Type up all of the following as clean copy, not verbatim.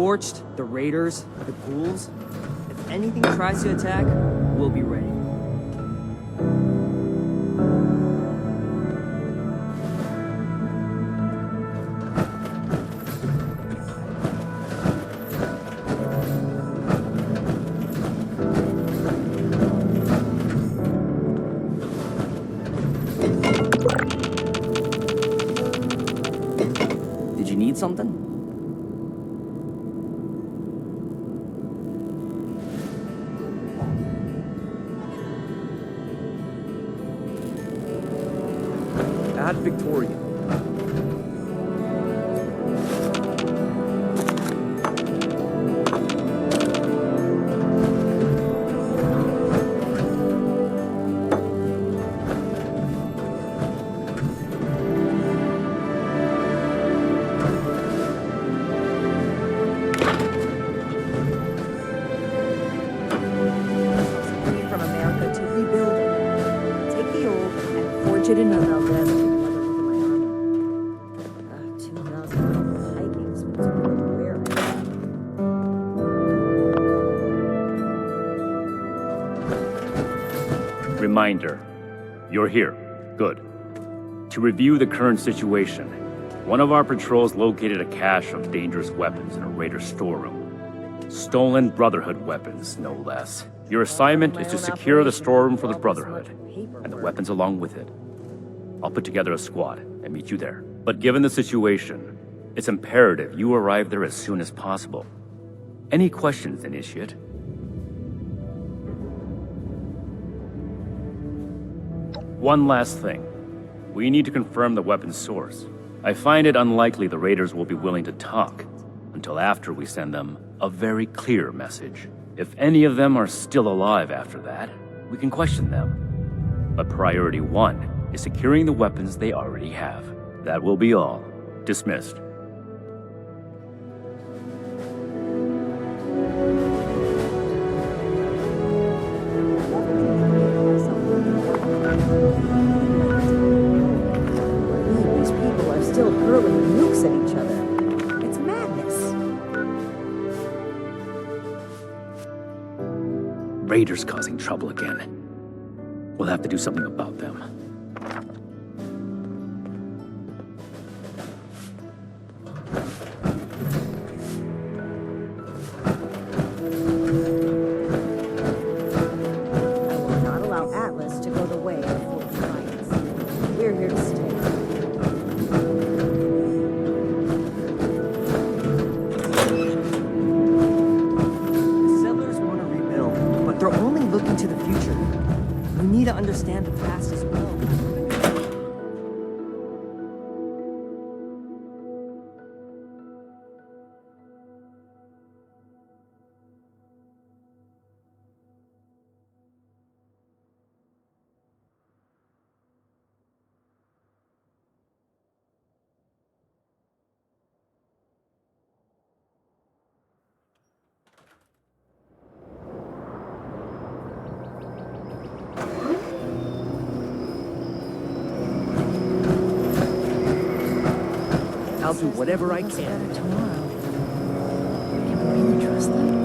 Scorched, the Raiders, the Ghouls. If anything tries to attack, we'll be ready. Did you need something? Add Victorian. From America to rebuild it. Take the old and forge it in another. 2,000 Vikings was where Reminder. You're here. Good. To review the current situation, one of our patrols located a cache of dangerous weapons in a Raider storeroom. Stolen Brotherhood weapons, no less. Your assignment is to secure the storeroom for the Brotherhood, and the weapons along with it. I'll put together a squad and meet you there. But given the situation, it's imperative you arrive there as soon as possible. Any questions, Initiate? One last thing. We need to confirm the weapon's source. I find it unlikely the Raiders will be willing to talk until after we send them a very clear message. If any of them are still alive after that, we can question them. But priority one is securing the weapons they already have. That will be all. Dismissed. these people are still hurling nukes at each other. It's madness. Raiders causing trouble again. We'll have to do something about them. I will not allow Atlas to go the way of full defiance. We're here to stay. Settlers want to rebuild, but they're only looking to the future. We need to understand the past as well. I'll do whatever I can. Better tomorrow. Can we really trust them?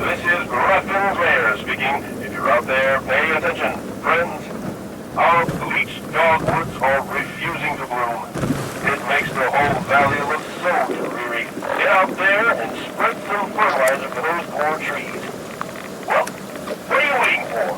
This is Ruffin Mayor speaking. If you're out there, pay attention. Friends, our bleached dogwoods are refusing to bloom. It makes the whole valley look so dreary. Get out there and spread some fertilizer for those poor trees. Well, what are you waiting for?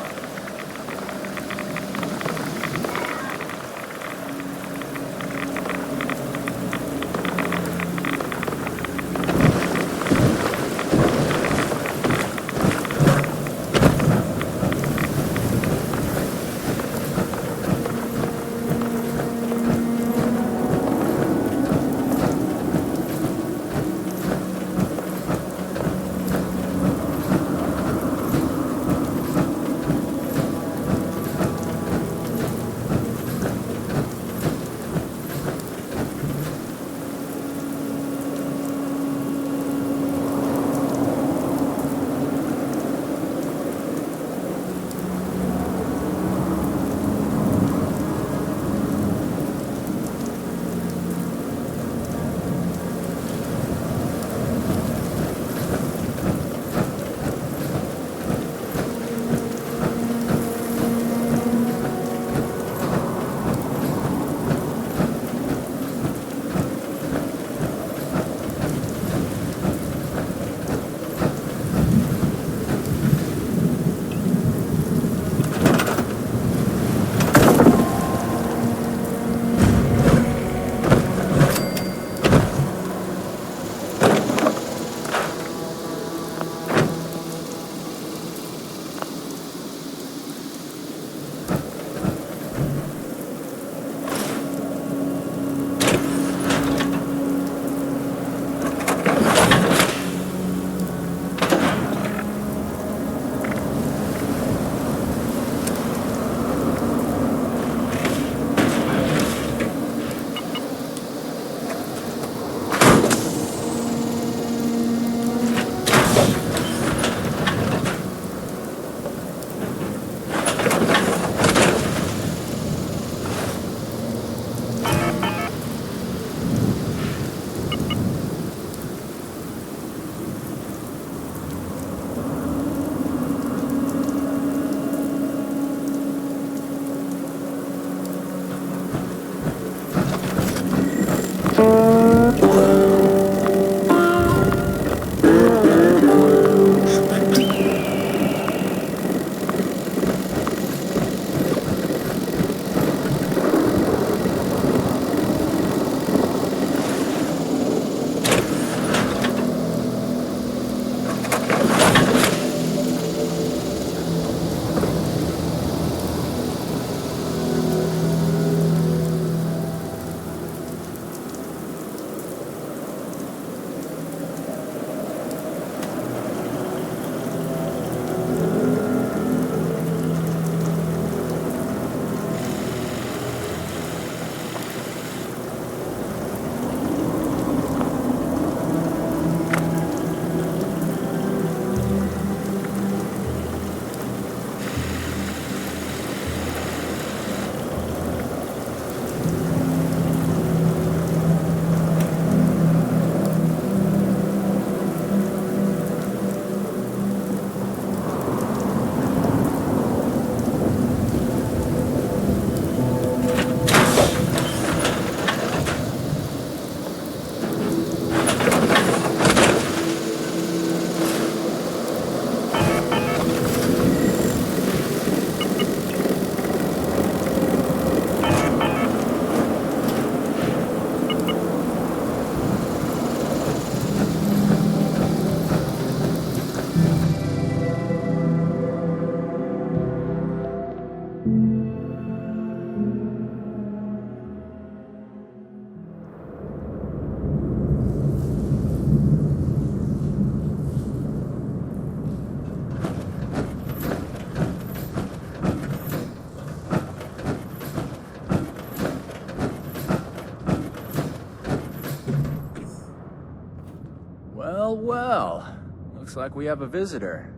Well, well. Looks like we have a visitor.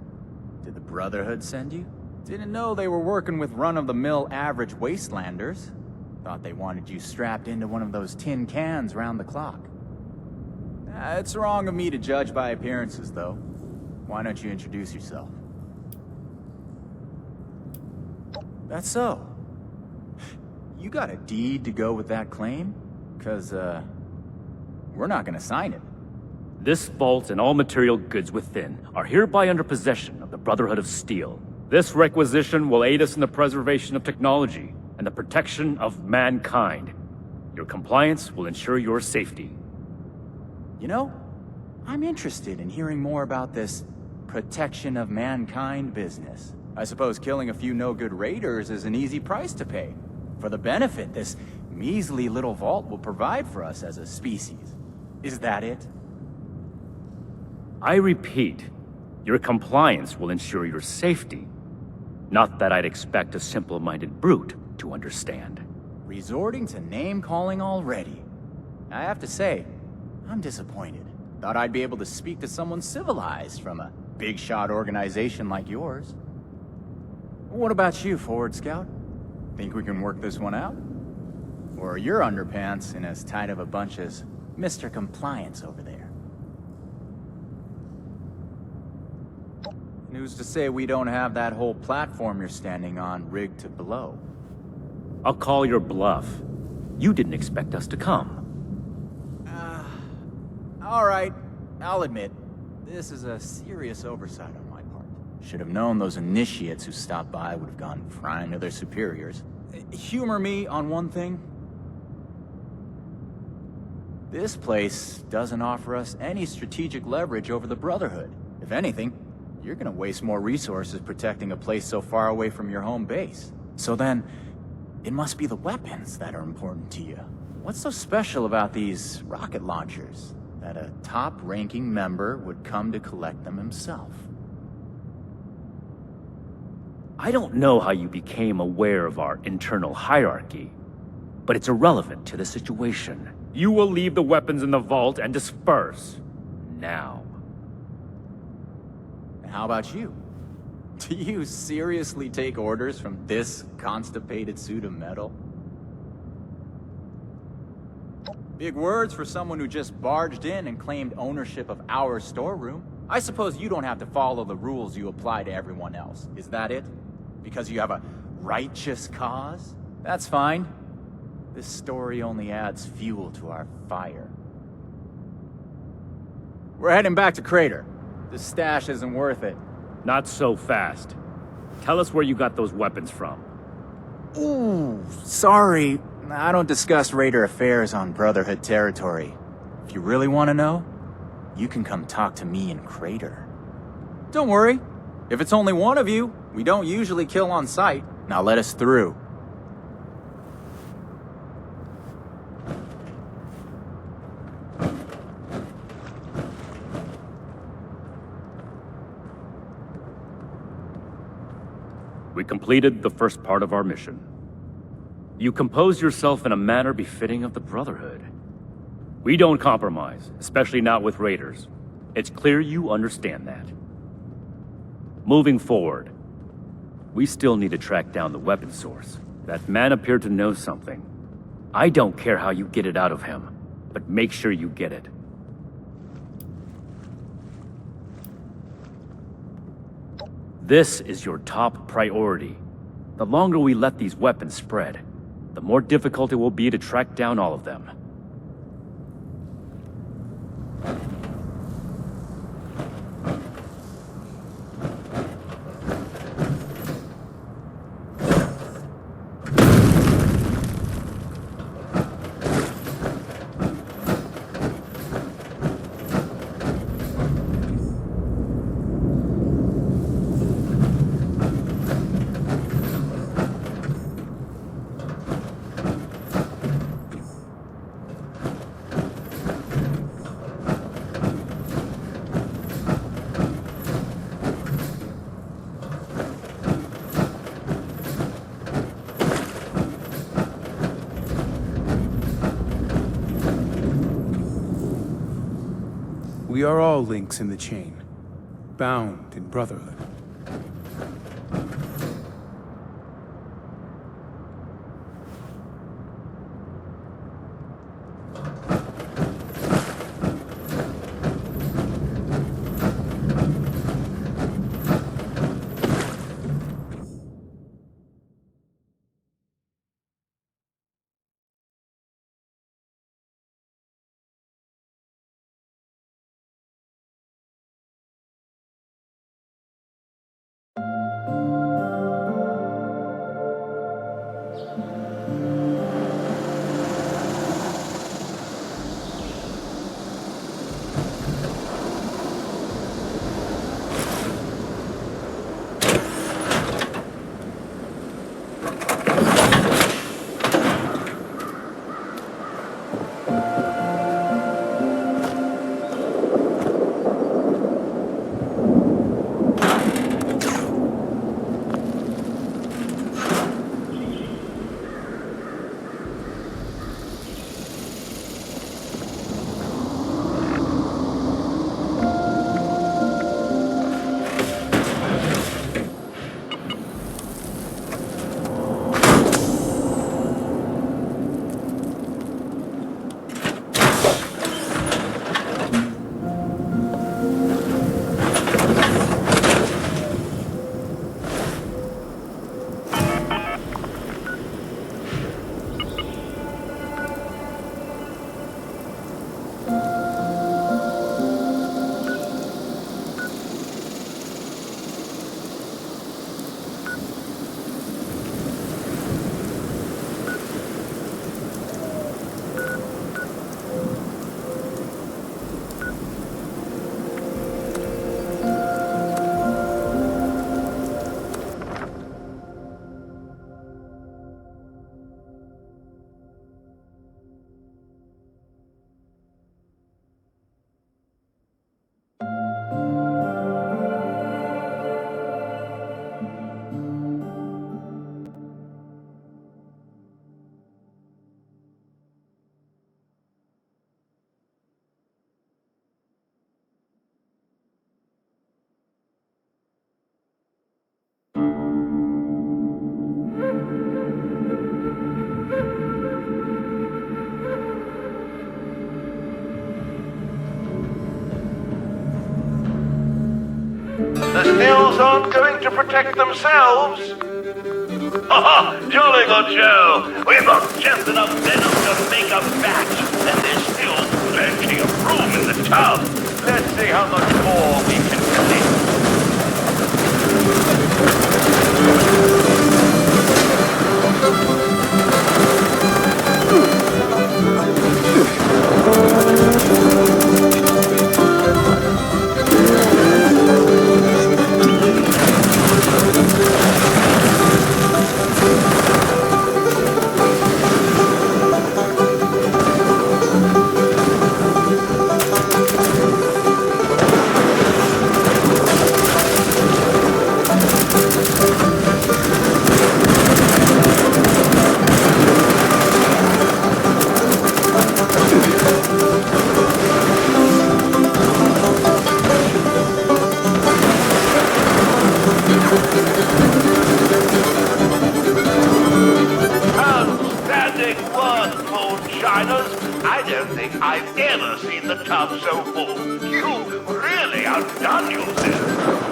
Did the Brotherhood send you? Didn't know they were working with run-of-the-mill average wastelanders. Thought they wanted you strapped into one of those tin cans round the clock. It's wrong of me to judge by appearances, though. Why don't you introduce yourself? That's so. You got a deed to go with that claim? 'Cause, we're not gonna sign it. This vault and all material goods within are hereby under possession of the Brotherhood of Steel. This requisition will aid us in the preservation of technology and the protection of mankind. Your compliance will ensure your safety. You know, I'm interested in hearing more about this protection of mankind business. I suppose killing a few no-good raiders is an easy price to pay for the benefit this measly little vault will provide for us as a species. Is that it? I repeat, your compliance will ensure your safety. Not that I'd expect a simple-minded brute to understand. Resorting to name-calling already. I have to say, I'm disappointed. Thought I'd be able to speak to someone civilized from a big-shot organization like yours. What about you, Forward Scout? Think we can work this one out? Or are your underpants in as tight of a bunch as Mr. Compliance over there? Who's to say we don't have that whole platform you're standing on rigged to blow? I'll call your bluff. You didn't expect us to come. All right, I'll admit, this is a serious oversight on my part. Should have known those initiates who stopped by would have gone frying to their superiors. Humor me on one thing. This place doesn't offer us any strategic leverage over the Brotherhood. If anything, you're gonna waste more resources protecting a place so far away from your home base. So then, it must be the weapons that are important to you. What's so special about these rocket launchers that a top-ranking member would come to collect them himself? I don't know how you became aware of our internal hierarchy, but it's irrelevant to the situation. You will leave the weapons in the vault and disperse. Now. How about you? Do you seriously take orders from this constipated suit of metal? Big words for someone who just barged in and claimed ownership of our storeroom. I suppose you don't have to follow the rules you apply to everyone else. Is that it? Because you have a righteous cause? That's fine. This story only adds fuel to our fire. We're heading back to Crater. The stash isn't worth it. Not so fast. Tell us where you got those weapons from. Ooh, sorry. I don't discuss Raider affairs on Brotherhood territory. If you really want to know, you can come talk to me in Crater. Don't worry. If it's only one of you, we don't usually kill on sight. Now let us through. We completed the first part of our mission. You composed yourself in a manner befitting of the Brotherhood. We don't compromise, especially not with raiders. It's clear you understand that. Moving forward, we still need to track down the weapon source. That man appeared to know something. I don't care how you get it out of him, but make sure you get it. This is your top priority. The longer we let these weapons spread, the more difficult it will be to track down all of them. We are all links in the chain, bound in brotherhood. The stills aren't going to protect themselves. Haha, jolly good show. We've got just enough venom to make a batch, and there's still plenty of room in the tub. Let's see how much more we can collect. Outstanding work, moonshiners. I don't think I've ever seen the tub so full. You've really outdone yourself.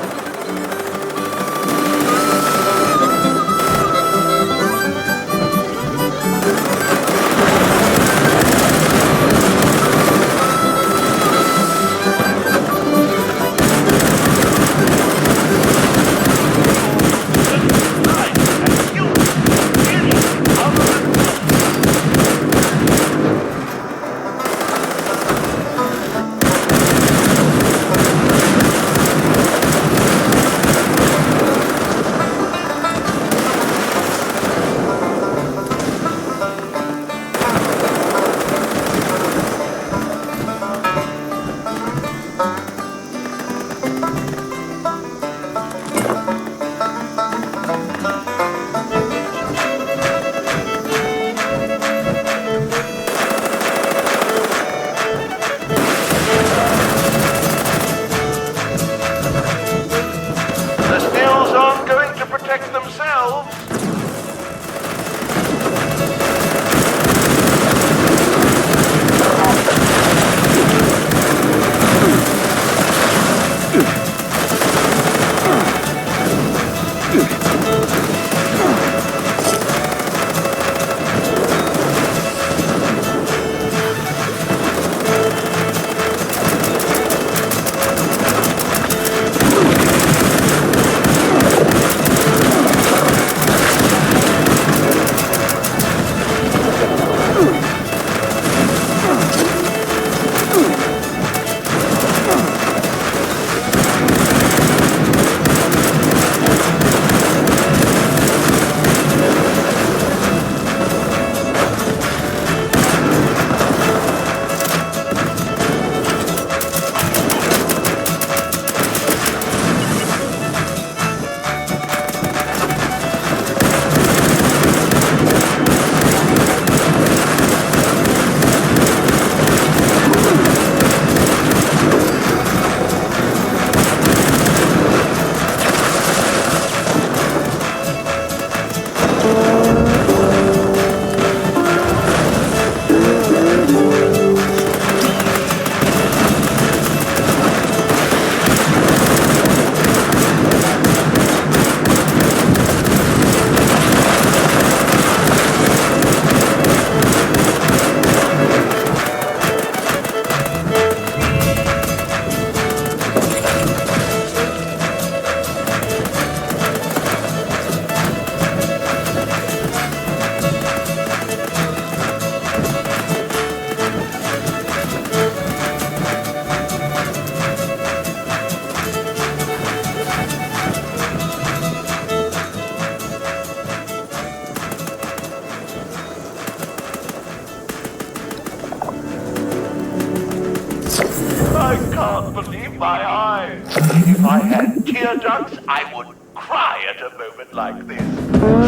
I can't believe my eyes. If I had tear ducts, I would cry at a moment like this.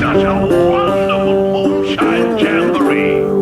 Such a wonderful moonshine jamboree.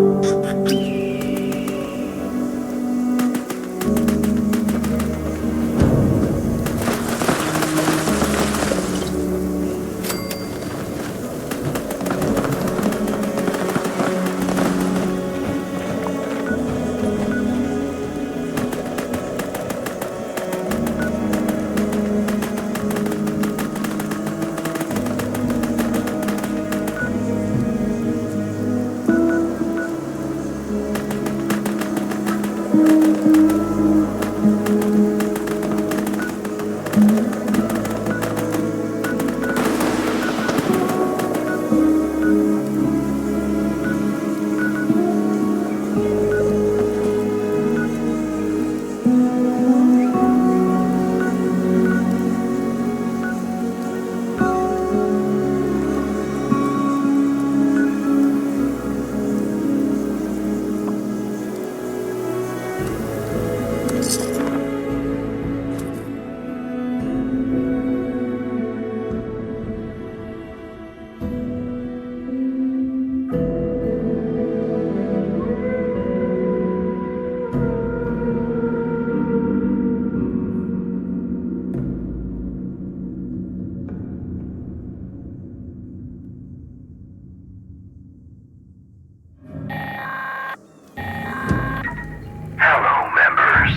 Hello, members.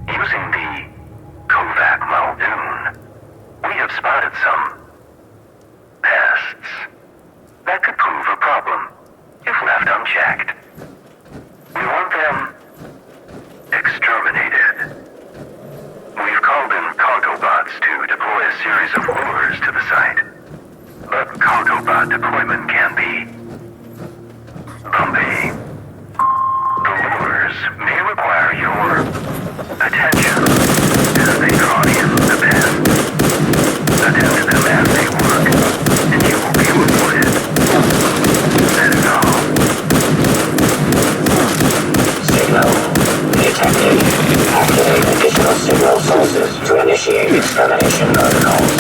Using the Kovac Muldoon, we have spotted some pests that could prove a problem if left unchecked. We want them exterminated. We've called in cargo bots to deploy a series of lures to the site, but cargo bot deployment can be bumpy. The lures may require your attention as they draw in the pests. Attend to them as they work, and you will be rewarded. That is all. Signal detected. Activate additional signal sources to initiate extermination protocols.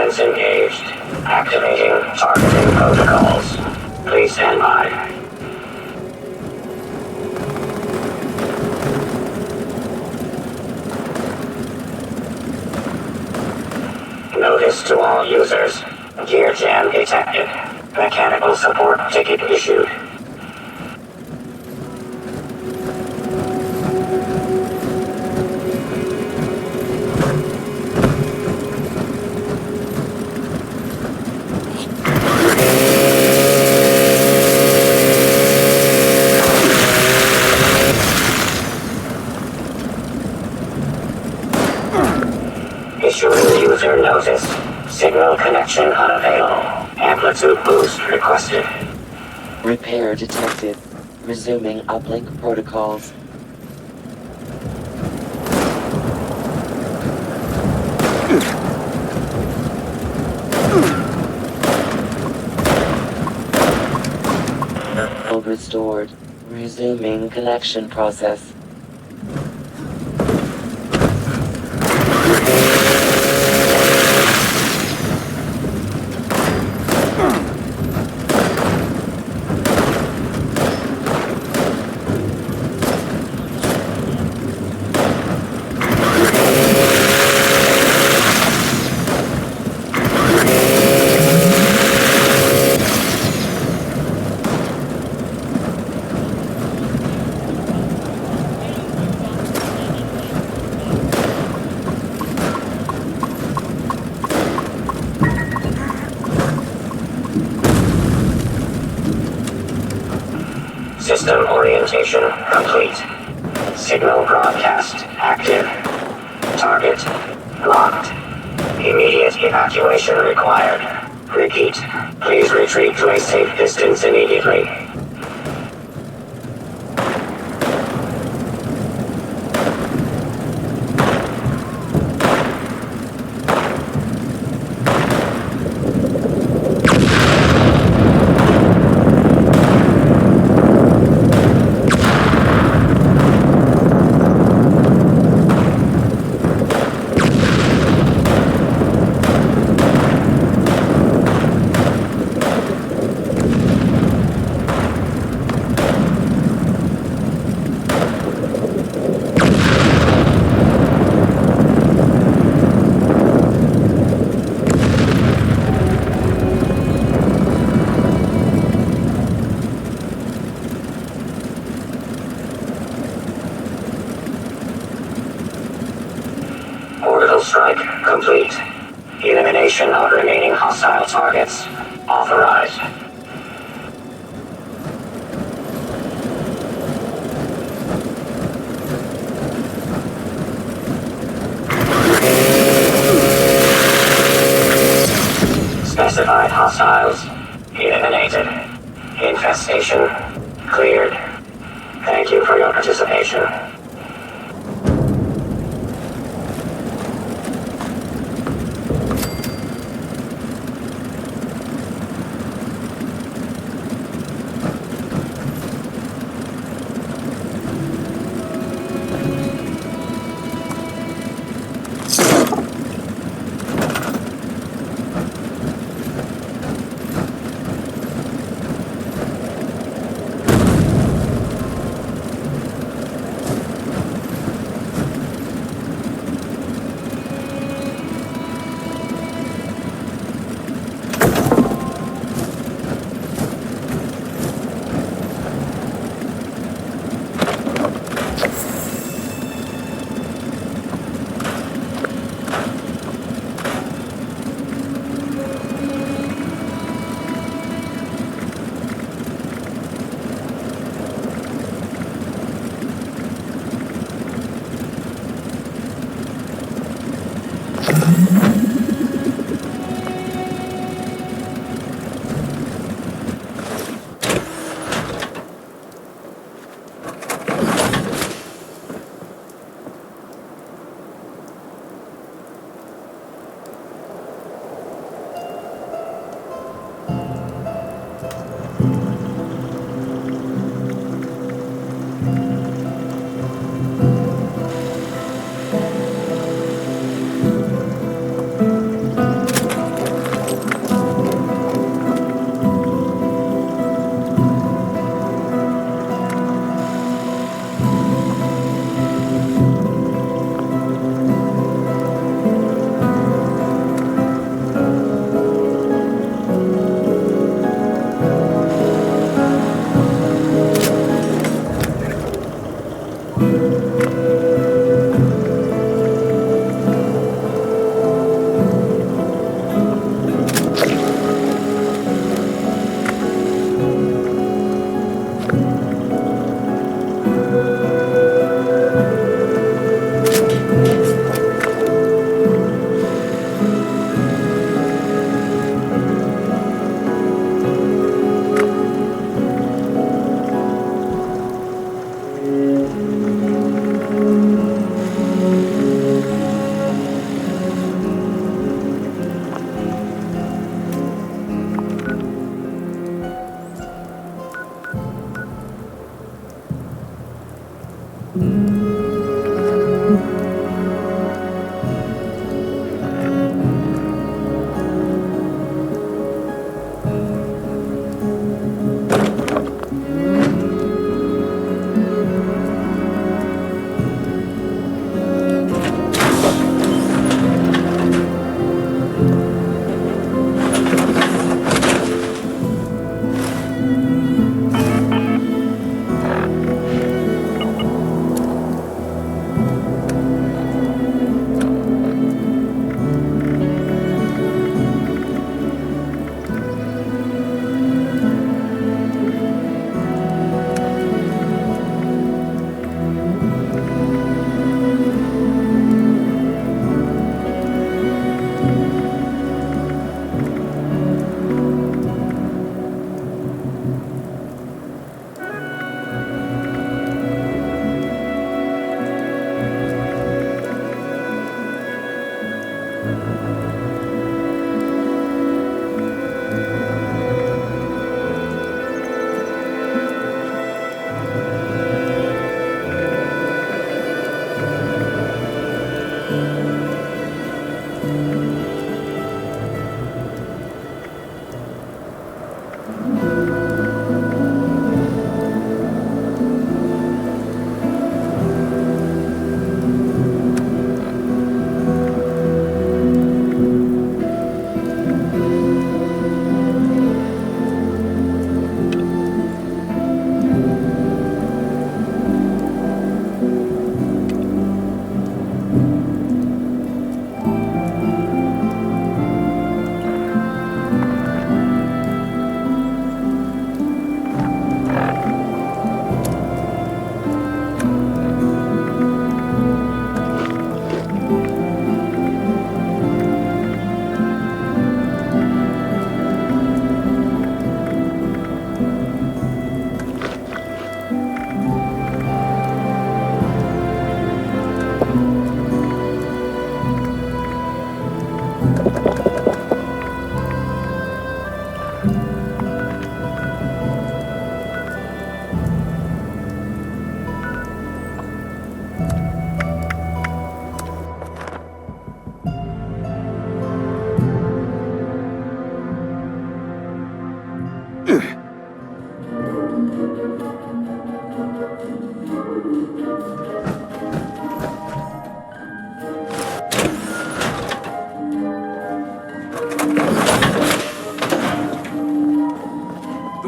Participants engaged. Activating targeting protocols. Please stand by. Notice to all users. Gear jam detected. Mechanical support ticket issued. Issuing user notice. Signal connection unavailable. Amplitude boost requested. Repair detected. Resuming uplink protocols. Restored. Resuming connection process. System orientation complete. Signal broadcast active. Target locked. Immediate evacuation required. Repeat, please retreat to a safe distance immediately. Orbital strike complete. Elimination of remaining hostile targets authorized. Specified hostiles eliminated. Infestation cleared. Thank you for your participation.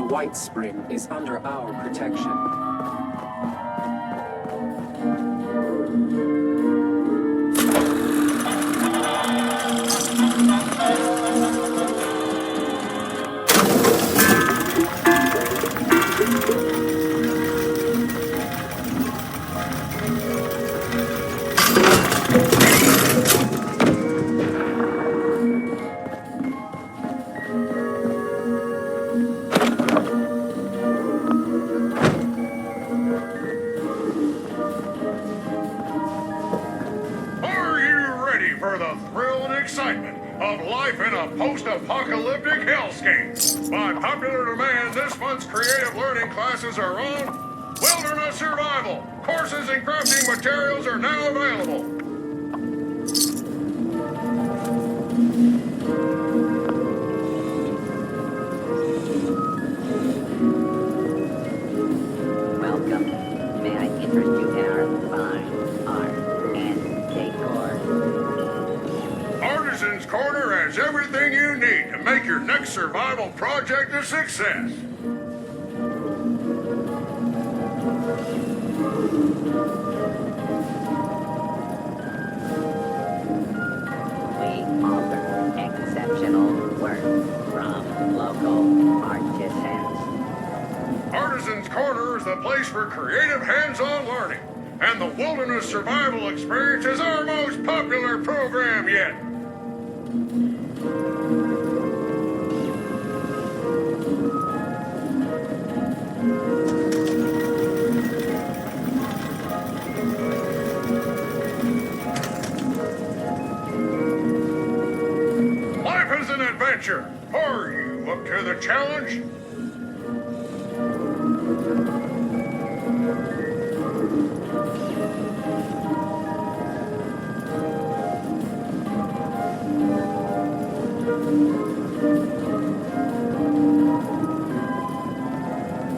White Spring is under our protection. Of life in a post-apocalyptic hellscape. By popular demand, this month's creative learning classes are on wilderness survival. Courses and crafting materials are now available. Welcome. May I interest you in our fine art and decor? Artisan's Corner has everything you need to make your next survival project a success. We offer exceptional work from local artisans. Artisan's Corner is the place for creative hands-on learning, and the Wilderness Survival Experience is our most popular program yet. adventure. Are you up to the challenge?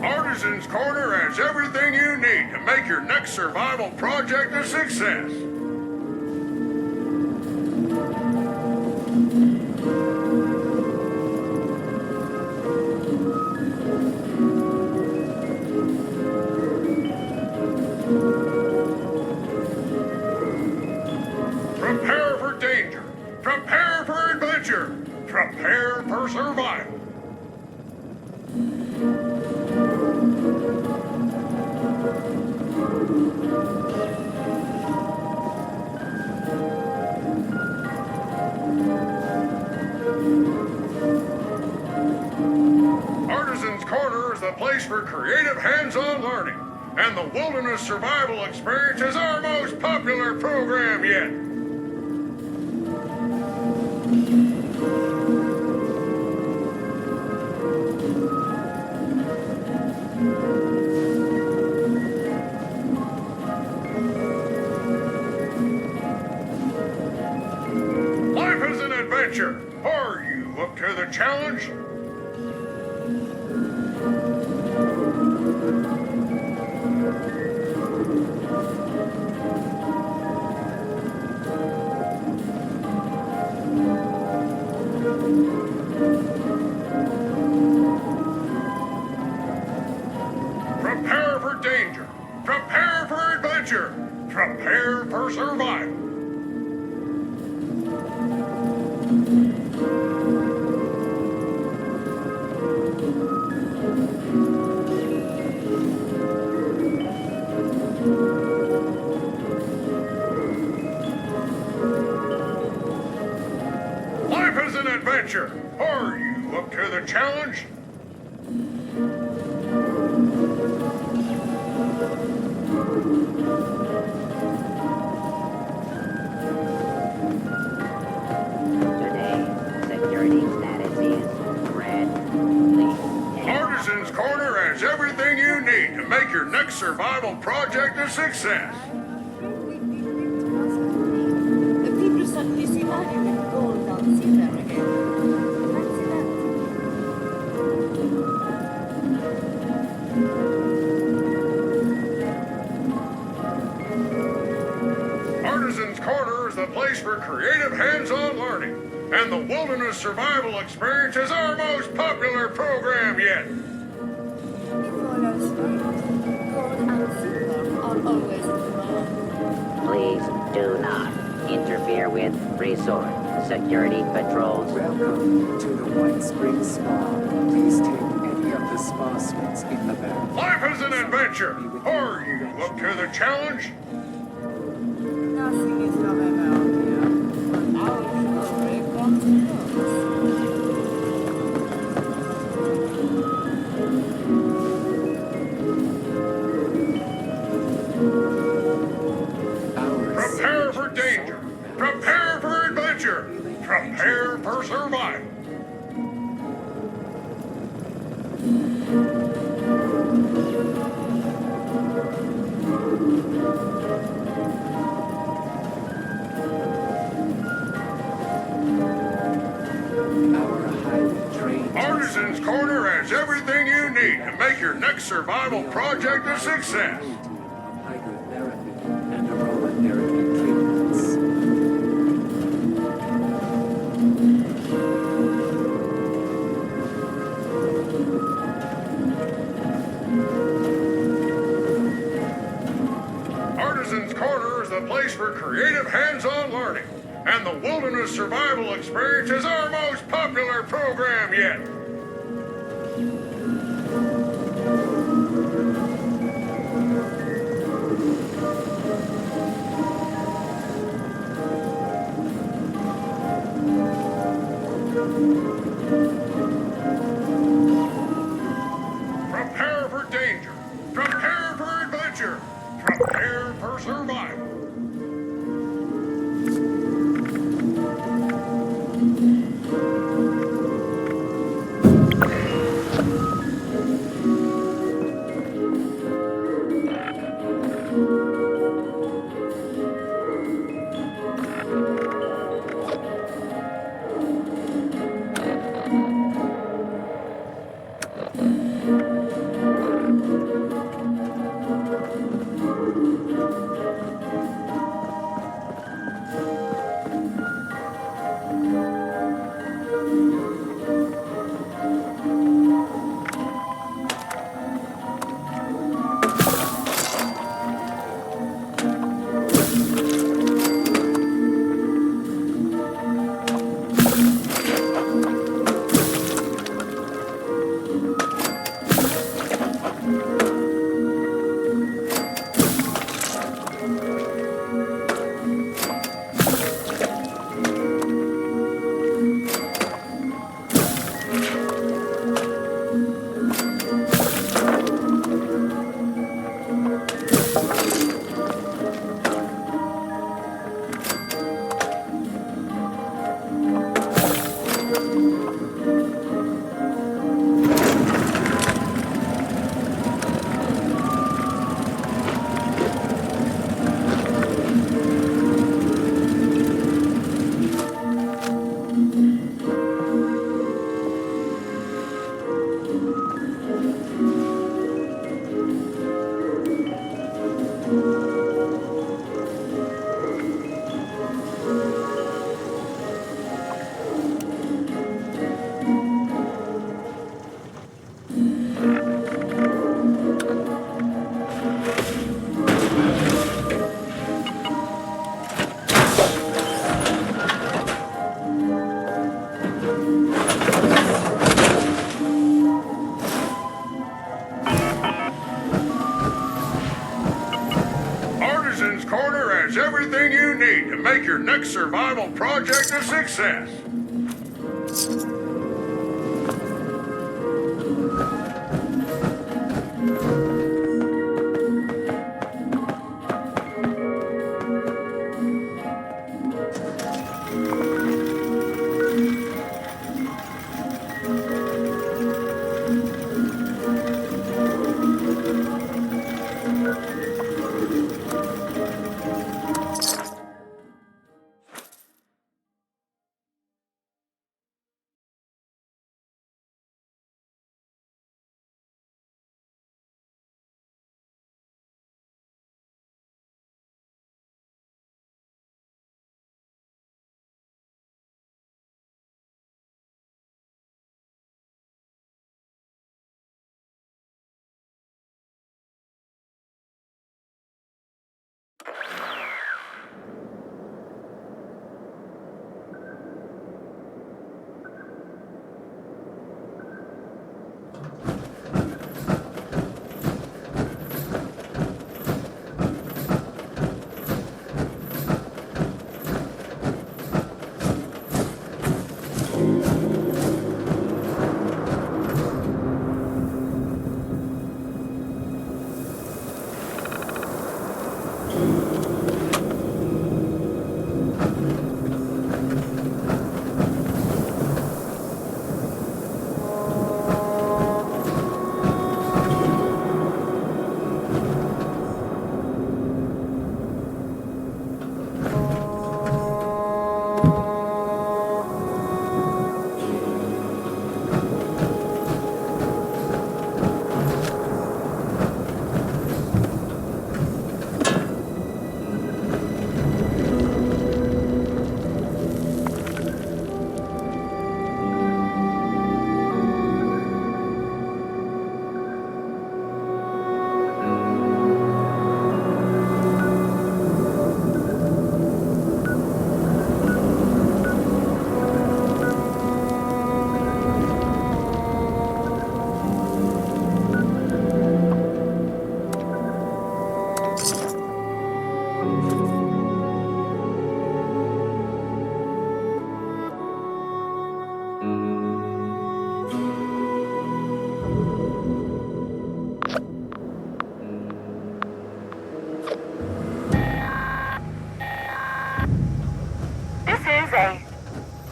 Artisan's Corner has everything you need to make your next survival project a success. Prepare for danger. Prepare for adventure. Prepare for survival. Artisan's Corner is the place for creative hands-on learning, and the Wilderness Survival Experience is our most popular program yet. Life is an adventure. Are you up to the challenge? Prepare for danger. Prepare for adventure. Prepare for survival. Life is an adventure. Are you up to the challenge? Today, security status is red. Please. Artisan's Corner has everything you need to make your next survival project a success. The people suddenly see value in gold and silver again. Fancy that. Artisan's Corner is the place for creative hands-on learning, and the Wilderness Survival Experience is our most popular program yet. In all else fails, gold and silver are always in demand. Please do not interfere with resort security patrols. Welcome to the White Spring Spa. Please take any of the spa suites in the back. Life is an adventure. Are you up to the challenge? Nothing is forever out here, but our story continues. Prepare for danger. Prepare for adventure. Prepare for survival. Our highly trained Artisan's Corner has everything you need to make your next survival project a success. hydrotherapy and aromatherapy treatments. Artisan's Corner is the place for creative hands-on learning, and the Wilderness Survival Experience is our most popular program yet. Prepare for danger. Prepare for adventure. Prepare for survival. Artisan's Corner has everything you need to make your next survival project a success.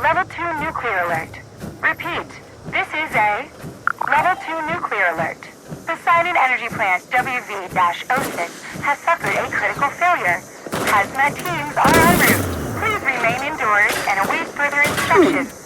Level 2 nuclear alert. Repeat, this is a Level 2 nuclear alert. Poseidon Energy Plant WV-06 has suffered a critical failure. Hazmat teams are en route. Please remain indoors and await further instructions.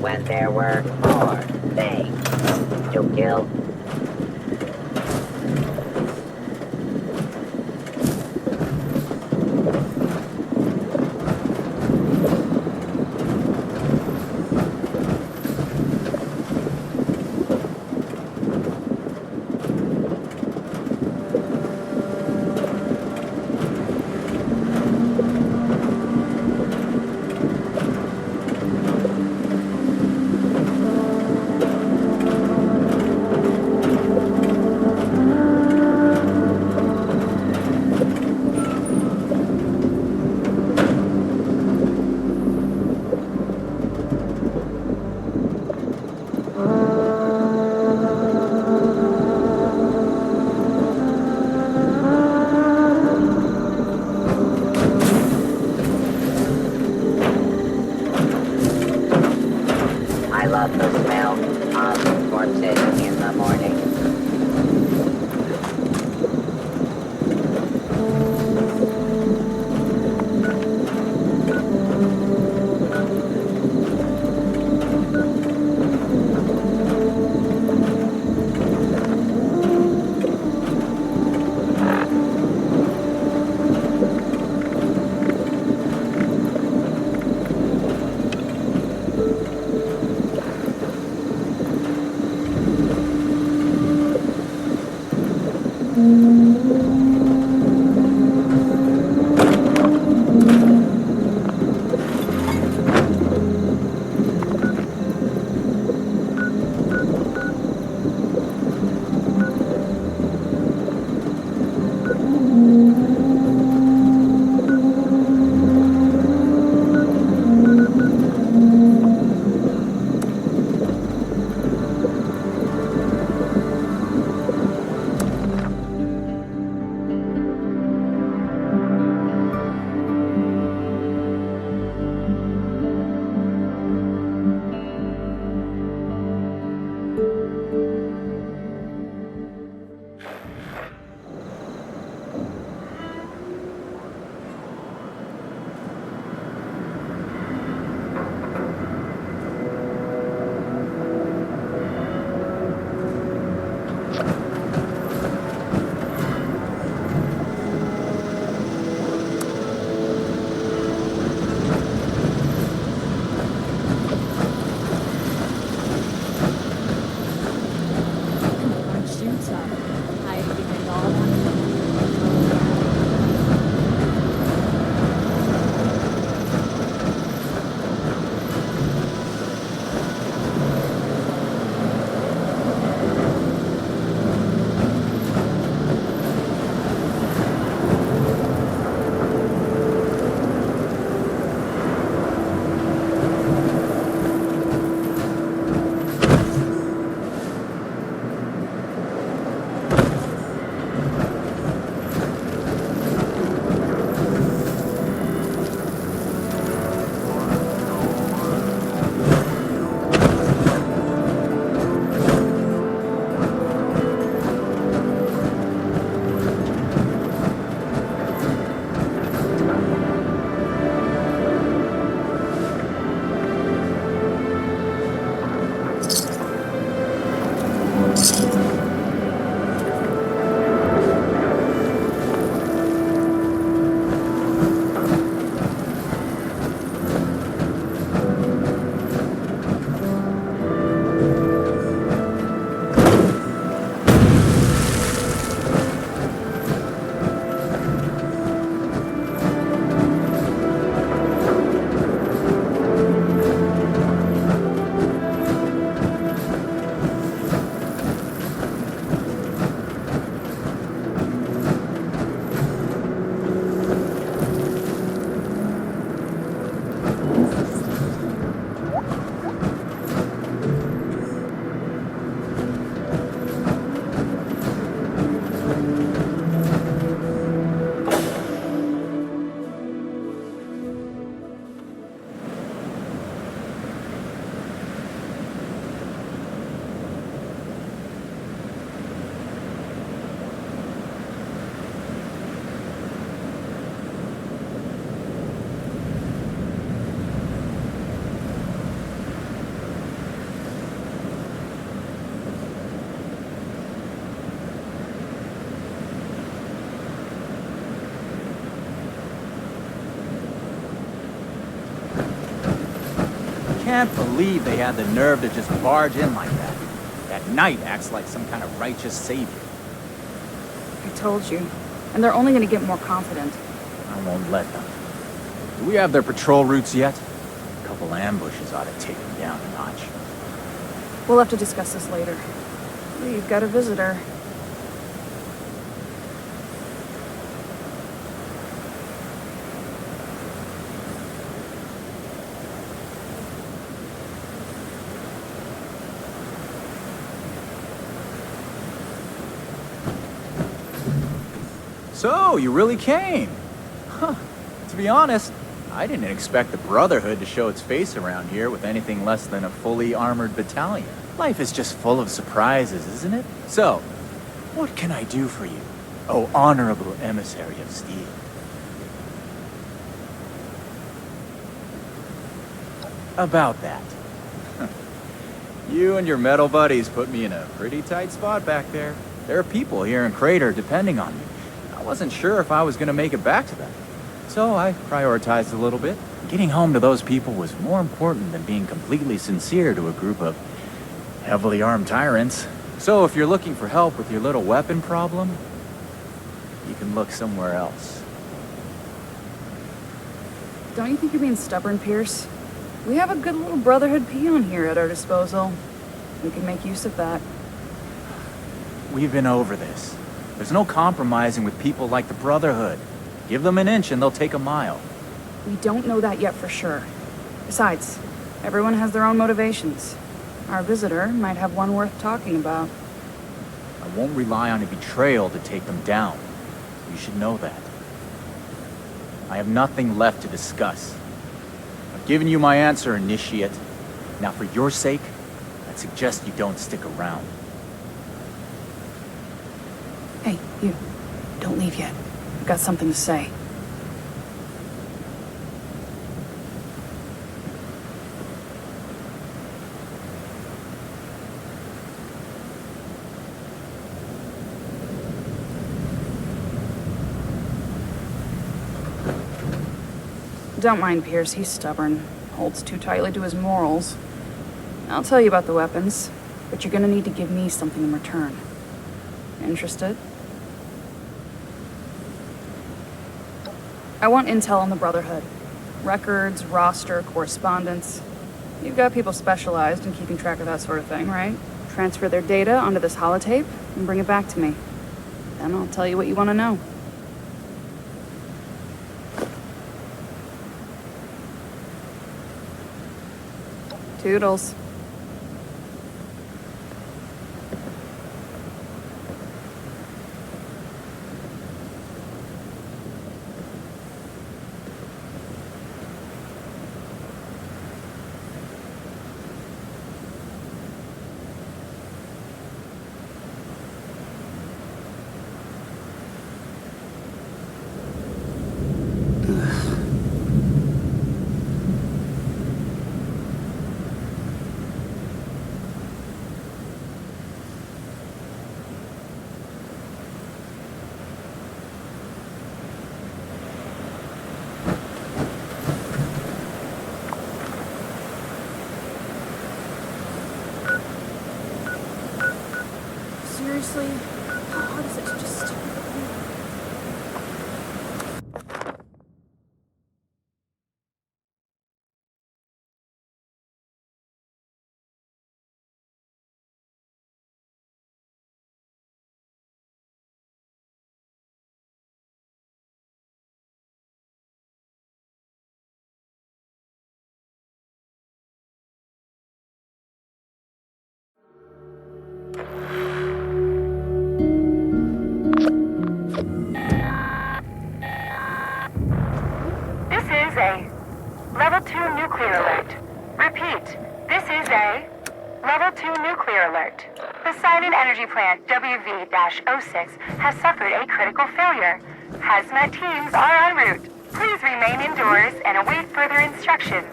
when there were more things to kill. I love the smell of corpses in the morning. can't believe they had the nerve to just barge in like that. That knight acts like some kind of righteous savior. I told you. And they're only gonna get more confident. I won't let them. Do we have their patrol routes yet? A couple ambushes ought to take them down a notch. We'll have to discuss this later. You've got a visitor. So, you really came? Huh. To be honest, I didn't expect the Brotherhood to show its face around here with anything less than a fully armored battalion. Life is just full of surprises, isn't it? So, what can I do for you, oh honorable emissary of steel? About that. You and your metal buddies put me in a pretty tight spot back there. There are people here in Crater depending on me. I wasn't sure if I was going to make it back to them. So I prioritized a little bit. Getting home to those people was more important than being completely sincere to a group of heavily armed tyrants. So if you're looking for help with your little weapon problem, you can look somewhere else. Don't you think you're being stubborn, Pierce? We have a good little Brotherhood peon here at our disposal. We can make use of that. We've been over this. There's no compromising with people like the Brotherhood. Give them an inch and they'll take a mile. We don't know that yet for sure. Besides, everyone has their own motivations. Our visitor might have one worth talking about. I won't rely on a betrayal to take them down. You should know that. I have nothing left to discuss. I've given you my answer, Initiate. Now for your sake, I'd suggest you don't stick around. Hey, you. Don't leave yet. I've got something to say. Don't mind Pierce, he's stubborn. Holds too tightly to his morals. I'll tell you about the weapons, but you're gonna need to give me something in return. Interested? I want intel on the Brotherhood. Records, roster, correspondence. You've got people specialized in keeping track of that sort of thing, right? Transfer their data onto this holotape and bring it back to me. Then I'll tell you what you want to know. Toodles. Seriously? How hard is it to just stop? This is a Level 2 nuclear alert. Repeat, this is a Level 2 nuclear alert. The Poseidon Energy Plant WV-06 has suffered a critical failure. Hazmat teams are en route. Please remain indoors and await further instructions.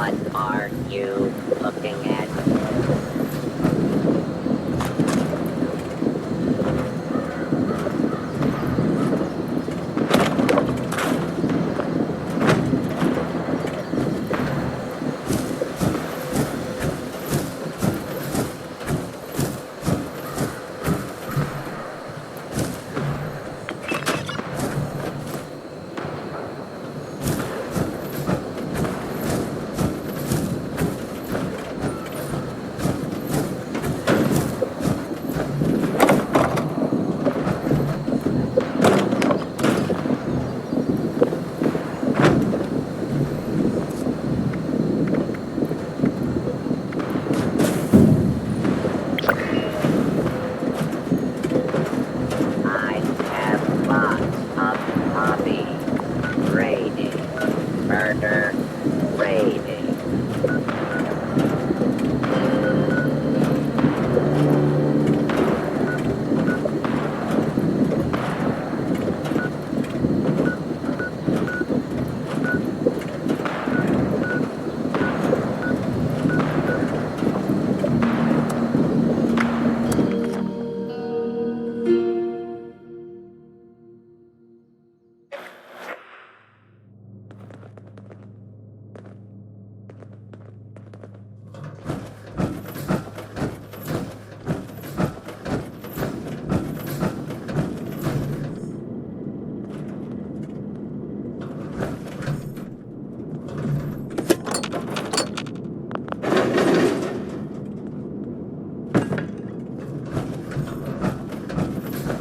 What are you looking at?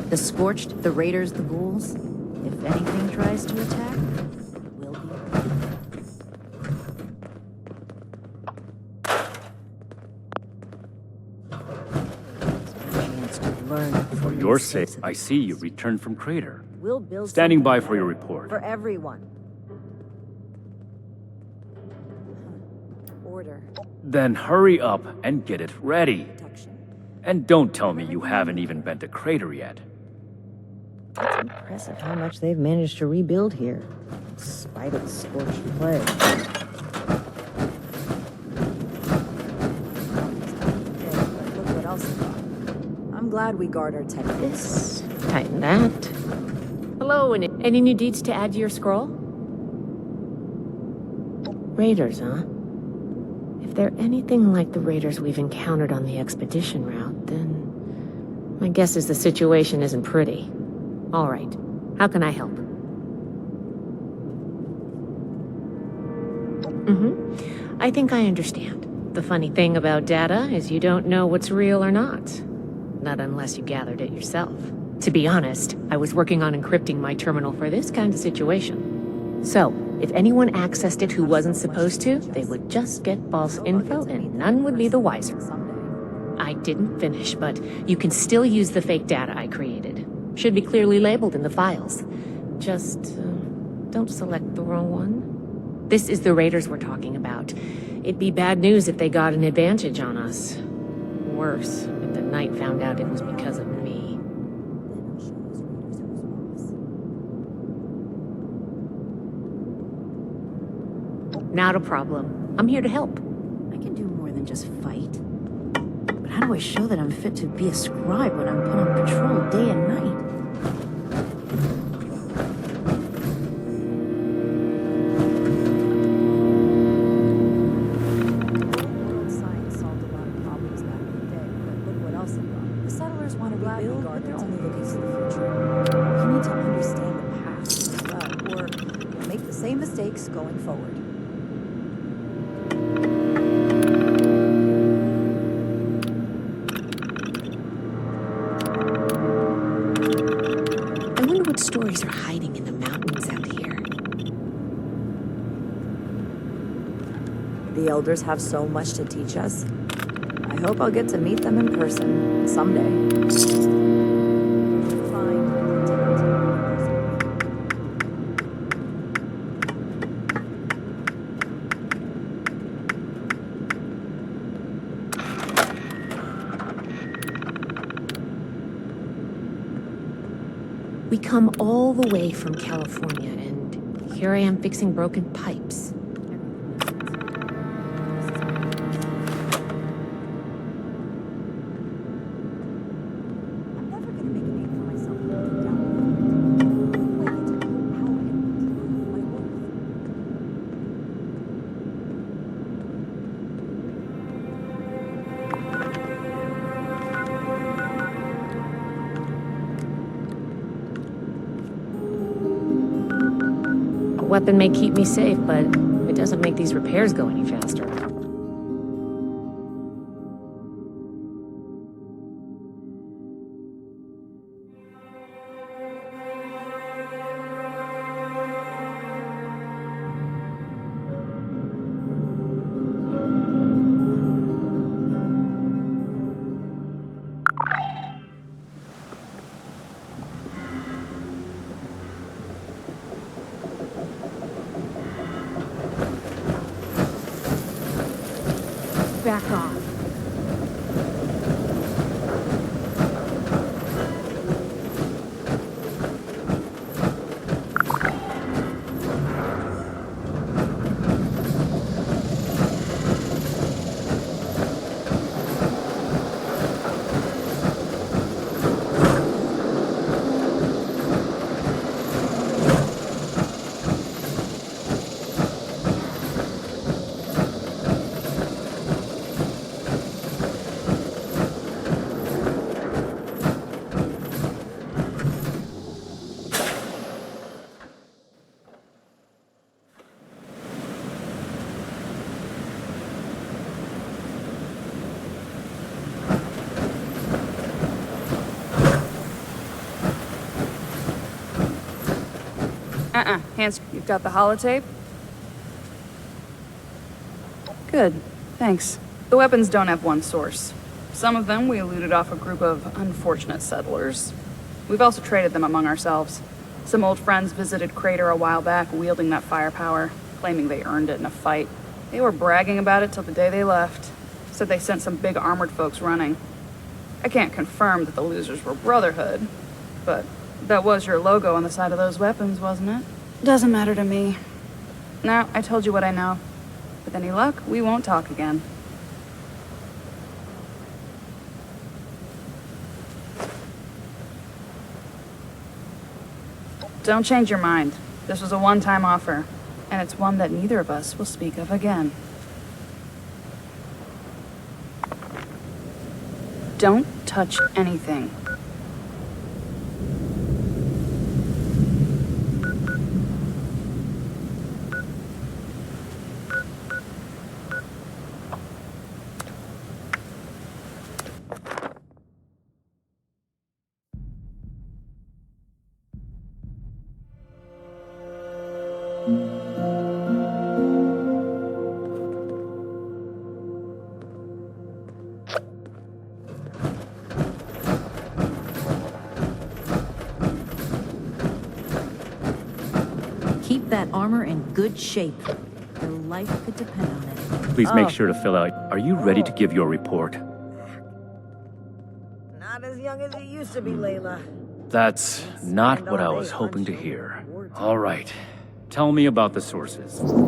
The Scorched, the Raiders, the Ghouls. If anything tries to attack, we'll be chance to learn For from your the sake, mistakes of I see you returned from Crater. We'll build Standing something by for better your report. for everyone. Order. Then hurry up and get it ready. And don't tell me you haven't even been to Crater yet. It's impressive how much they've managed to rebuild here, in spite of the scorched plague. Look what else we got. I'm glad we guard our tech. This, tighten that. Hello, and any new deeds to add to your scroll? Raiders, huh? If they're anything like the raiders we've encountered on the expedition route, then my guess is the situation isn't pretty. All right, how can I help? I think I understand. The funny thing about data is you don't know what's real or not. Not unless you gathered it yourself. To be honest, I was working on encrypting my terminal for this kind of situation. So, if anyone accessed it who wasn't supposed to, they would just get false info and none would be the wiser. I didn't finish, but you can still use the fake data I created. Should be clearly labeled in the files. Just, don't select the wrong one. This is the raiders we're talking about. It'd be bad news if they got an advantage on us. Worse, if the Knight found out it was because of me. Not a problem. I'm here to help. I can do more than just fight. But how do I show that I'm fit to be a scribe when I'm put on patrol day and night? Science solved a lot of problems back in the day, but look what else it brought. The settlers want to rebuild, but they're only looking to the future. You need to understand the past as well, or you'll make the same mistakes going forward. I wonder what stories are hiding in the mountains out here. The elders have so much to teach us. I hope I'll get to meet them in person someday. We come all the way from California, and here I am fixing broken pipes. weapon may keep me safe, but it doesn't make these repairs go any faster. Back off. Hans, you've got the holotape? Good, thanks. The weapons don't have one source. Some of them we looted off a group of unfortunate settlers. We've also traded them among ourselves. Some old friends visited Crater a while back wielding that firepower, claiming they earned it in a fight. They were bragging about it till the day they left. Said they sent some big armored folks running. I can't confirm that the losers were Brotherhood, but that was your logo on the side of those weapons, wasn't it? Doesn't matter to me. Now, I told you what I know. With any luck, we won't talk again. Don't change your mind. This was a one-time offer, and it's one that neither of us will speak of again. Don't touch anything. Keep that armor in good shape. Your life could depend on it. Please make sure to fill out. Are you ready to give your report? Not as young as you used to be, Layla. That's not what I was hoping to hear. All right. Tell me about the sources. We have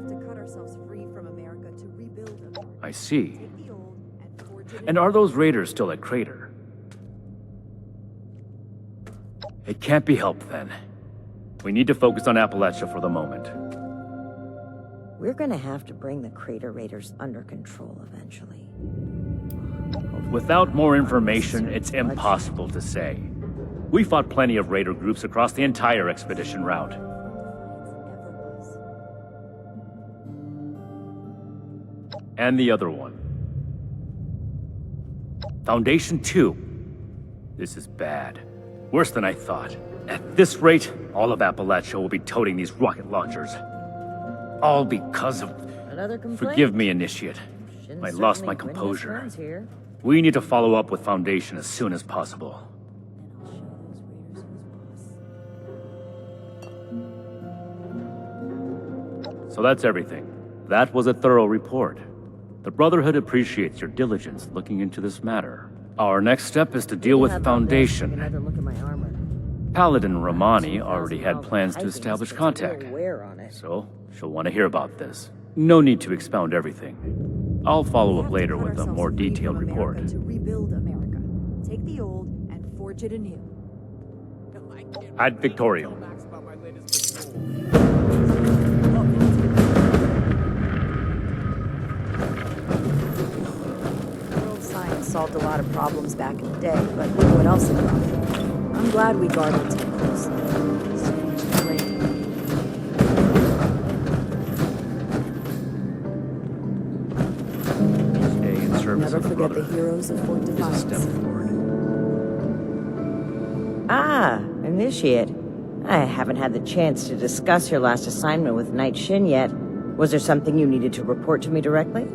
to cut ourselves free from America to rebuild America. I see. And are those raiders still at Crater? It can't be helped then. We need to focus on Appalachia for the moment. We're gonna have to bring the Crater Raiders under control eventually. Without more information, it's impossible to say. We fought plenty of raider groups across the entire expedition route. And the other one. Foundation 2. This is bad. Worse than I thought. At this rate, all of Appalachia will be toting these rocket launchers. All because of... Another complaint? Forgive me, Initiate. I lost my composure. We need to follow up with Foundation as soon as possible. So that's everything. That was a thorough report. The Brotherhood appreciates your diligence looking into this matter. Our next step is to deal with Foundation. Another look at my armor. Paladin Romani already had plans to establish contact, Very wear on it. so she'll want to hear about this. No need to expound everything. I'll follow up later with a more detailed report. To rebuild America. Take the old and forge it anew. Ad Victoriam. World science solved a lot of problems back in the day, but look what else it brought. I'm glad we guarded it. Stay in service Never of the forget the Brotherhood heroes of Fort is a Defiance. step forward. Ah, Initiate. I haven't had the chance to discuss your last assignment with Knight Shin yet. Was there something you needed to report to me directly?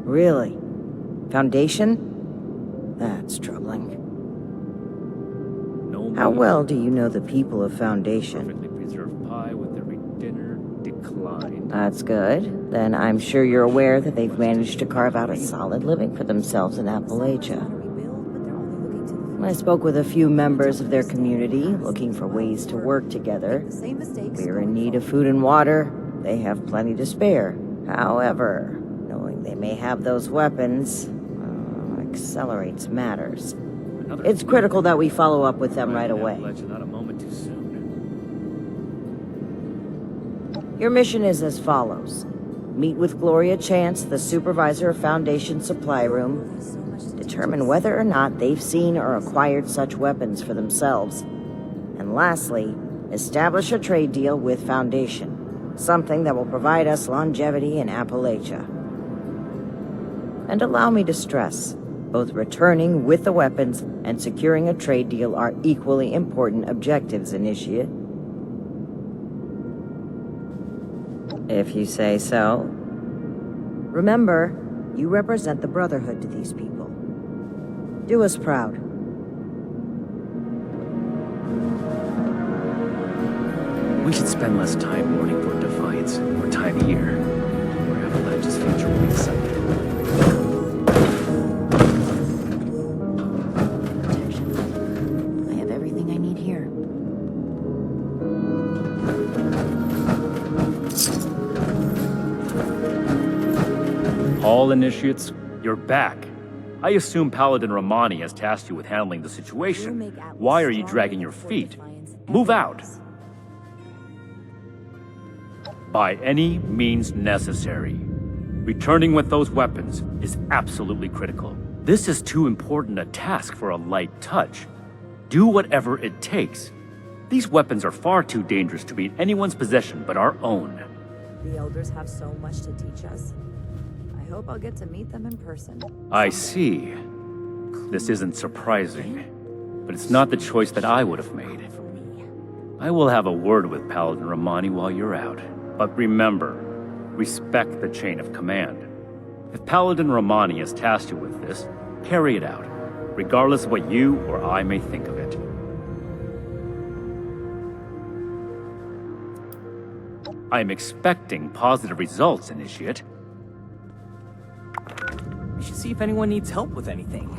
Really? Foundation? That's troubling. How well do you know the people of Foundation? Perfectly preserved pie with every dinner declined. That's good. Then I'm sure you're aware that they've managed to carve out a solid living for themselves in Appalachia. I spoke with a few members of their community, looking for ways to work together. We're in need of food and water. They have plenty to spare. However, knowing they may have those weapons accelerates matters. It's critical that we follow up with them right away. Not a moment too soon. Your mission is as follows. Meet with Gloria Chance, the supervisor of Foundation Supply Room. Determine whether or not they've seen or acquired such weapons for themselves. And lastly, establish a trade deal with Foundation. Something that will provide us longevity in Appalachia. And allow me to stress, both returning with the weapons and securing a trade deal are equally important objectives, Initiate. If you say so. Remember, you represent the Brotherhood to these people. Do us proud. We should spend less time mourning Fort Defiance, more time here, where Appalachia's future will be decided. I have everything I need here. All initiates, you're back. I assume Paladin Romani has tasked you with handling the situation. Why are you dragging your feet? Move out! By any means necessary. Returning with those weapons is absolutely critical. This is too important a task for a light touch. Do whatever it takes. These weapons are far too dangerous to be in anyone's possession but our own. The elders have so much to teach us. I hope I'll get to meet them in person. I see. This isn't surprising, but it's not the choice that I would have made. I will have a word with Paladin Romani while you're out. But remember, respect the chain of command. If Paladin Romani has tasked you with this, carry it out, regardless of what you or I may think of it. I am expecting positive results, Initiate. We should see if anyone needs help with anything.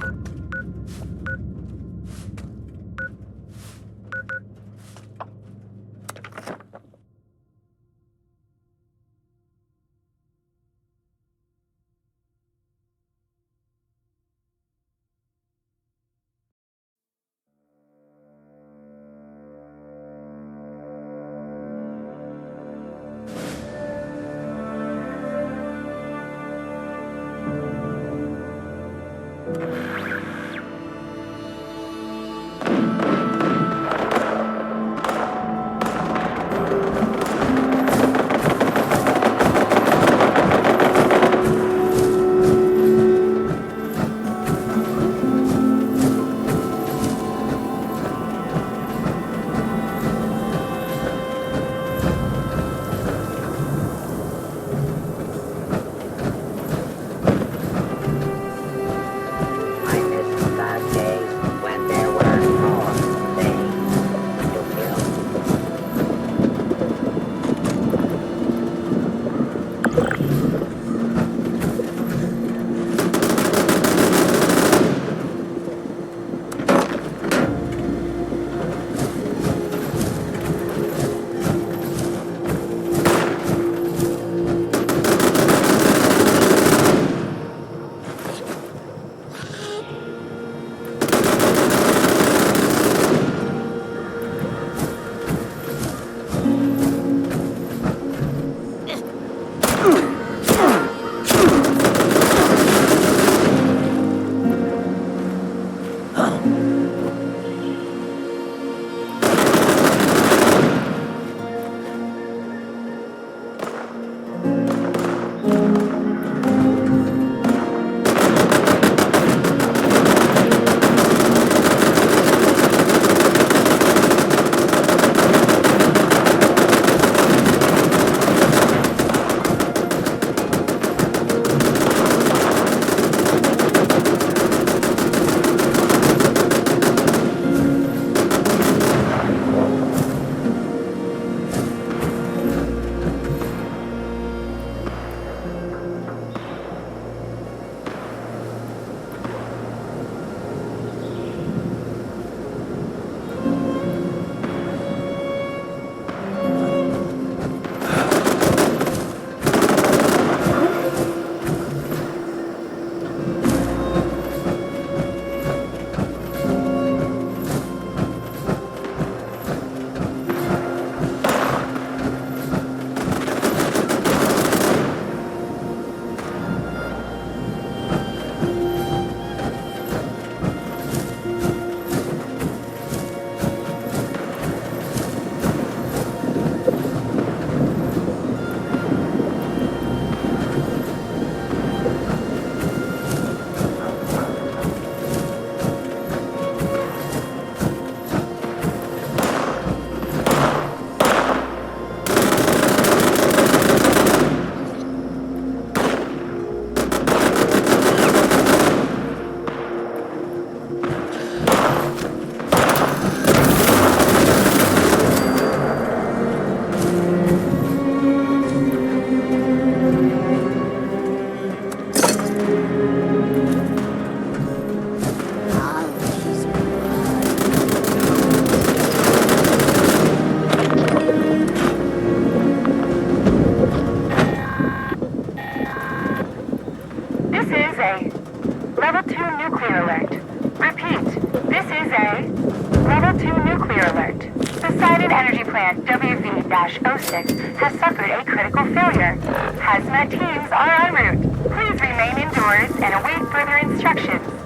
energy plant WV-06 has suffered a critical failure. Hazmat teams are en route. Please remain indoors and await further instructions.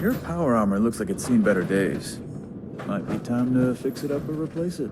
Your power armor looks like it's seen better days. Might be time to fix it up or replace it.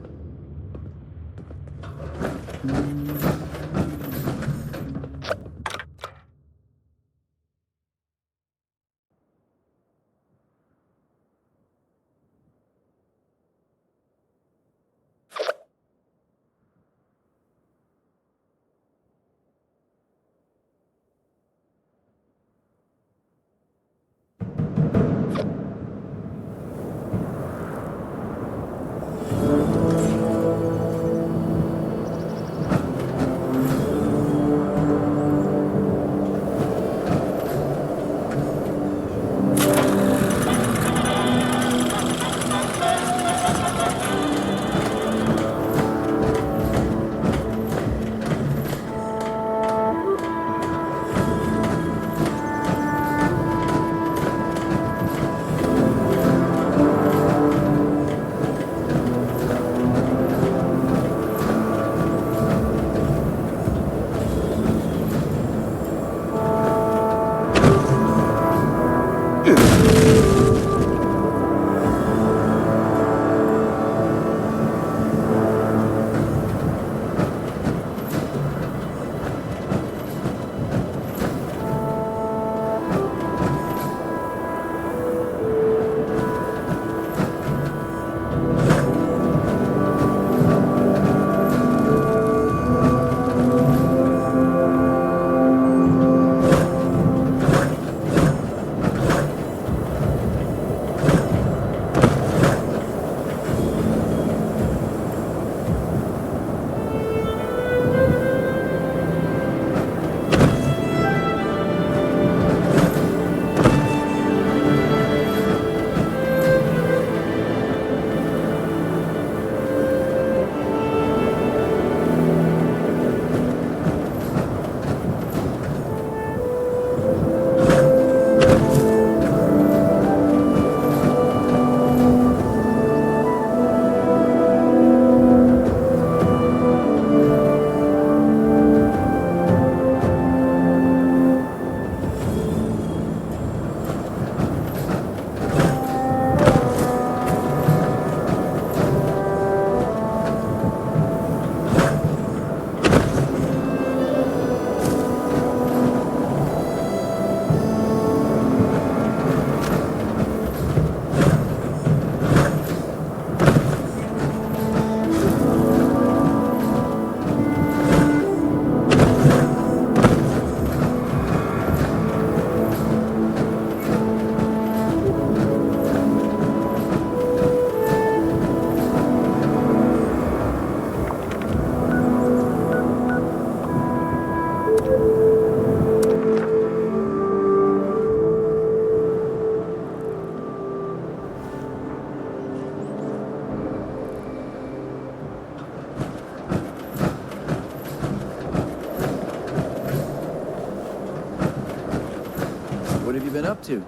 what have you been up to?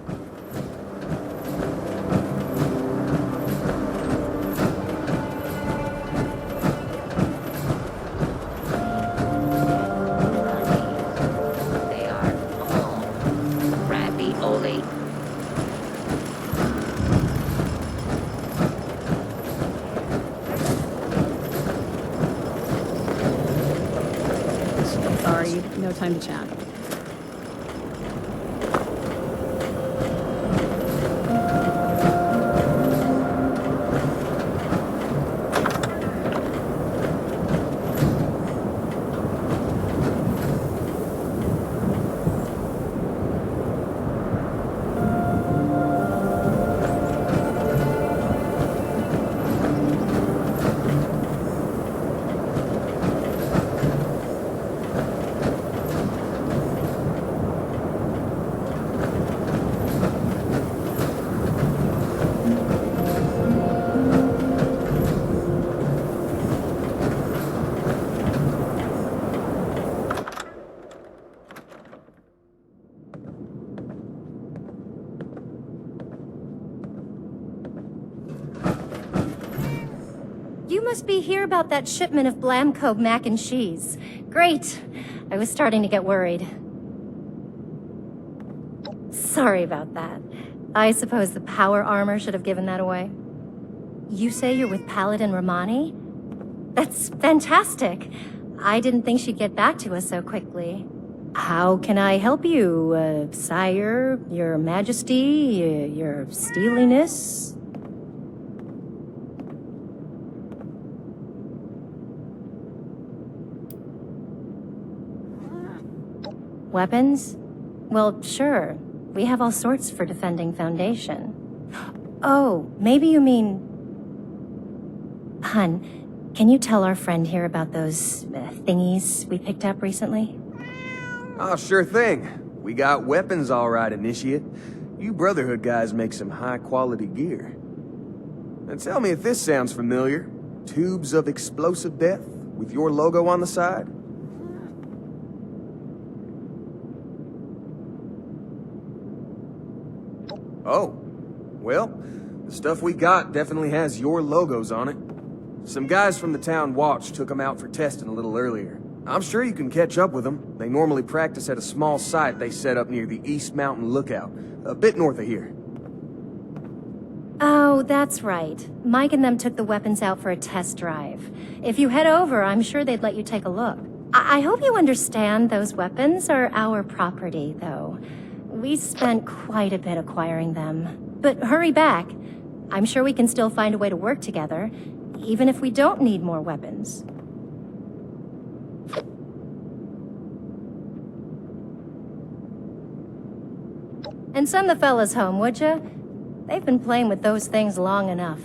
They are all ravioli. Sorry, no time to chat. You must be here about that shipment of Blamco mac and cheese. Great. I was starting to get worried. Sorry about that. I suppose the power armor should have given that away. You say you're with Paladin Romani? That's fantastic. I didn't think she'd get back to us so quickly. How can I help you, sire, your majesty, your steeliness? Weapons? Well, sure. We have all sorts for defending Foundation. Oh, maybe you mean... Hun, can you tell our friend here about those thingies we picked up recently? Oh, sure thing. We got weapons all right, Initiate. You Brotherhood guys make some high-quality gear. Now tell me if this sounds familiar. Tubes of explosive death with your logo on the side? Oh, well, the stuff we got definitely has your logos on it. Some guys from the town watch took them out for testing a little earlier. I'm sure you can catch up with them. They normally practice at a small site they set up near the East Mountain Lookout, a bit north of here. Oh, that's right. Mike and them took the weapons out for a test drive. If you head over, I'm sure they'd let you take a look. I hope you understand those weapons are our property, though. We spent quite a bit acquiring them. But hurry back. I'm sure we can still find a way to work together, even if we don't need more weapons. And send the fellas home, would ya? They've been playing with those things long enough.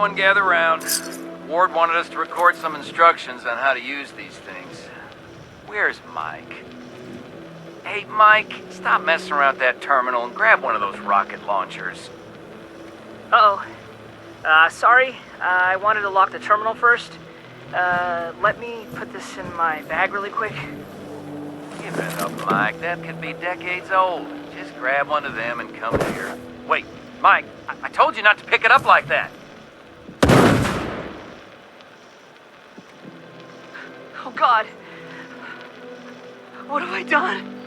everyone gather round. Ward wanted us to record some instructions on how to use these things. Where's Mike? Hey, Mike, stop messing around that terminal and grab one of those rocket launchers. Uh-oh. Sorry. I wanted to lock the terminal first. Let me put this in my bag really quick. Give it up, Mike. That could be decades old. Just grab one of them and come here. Wait, Mike, I told you not to pick it up like that. Oh, God. What have I done?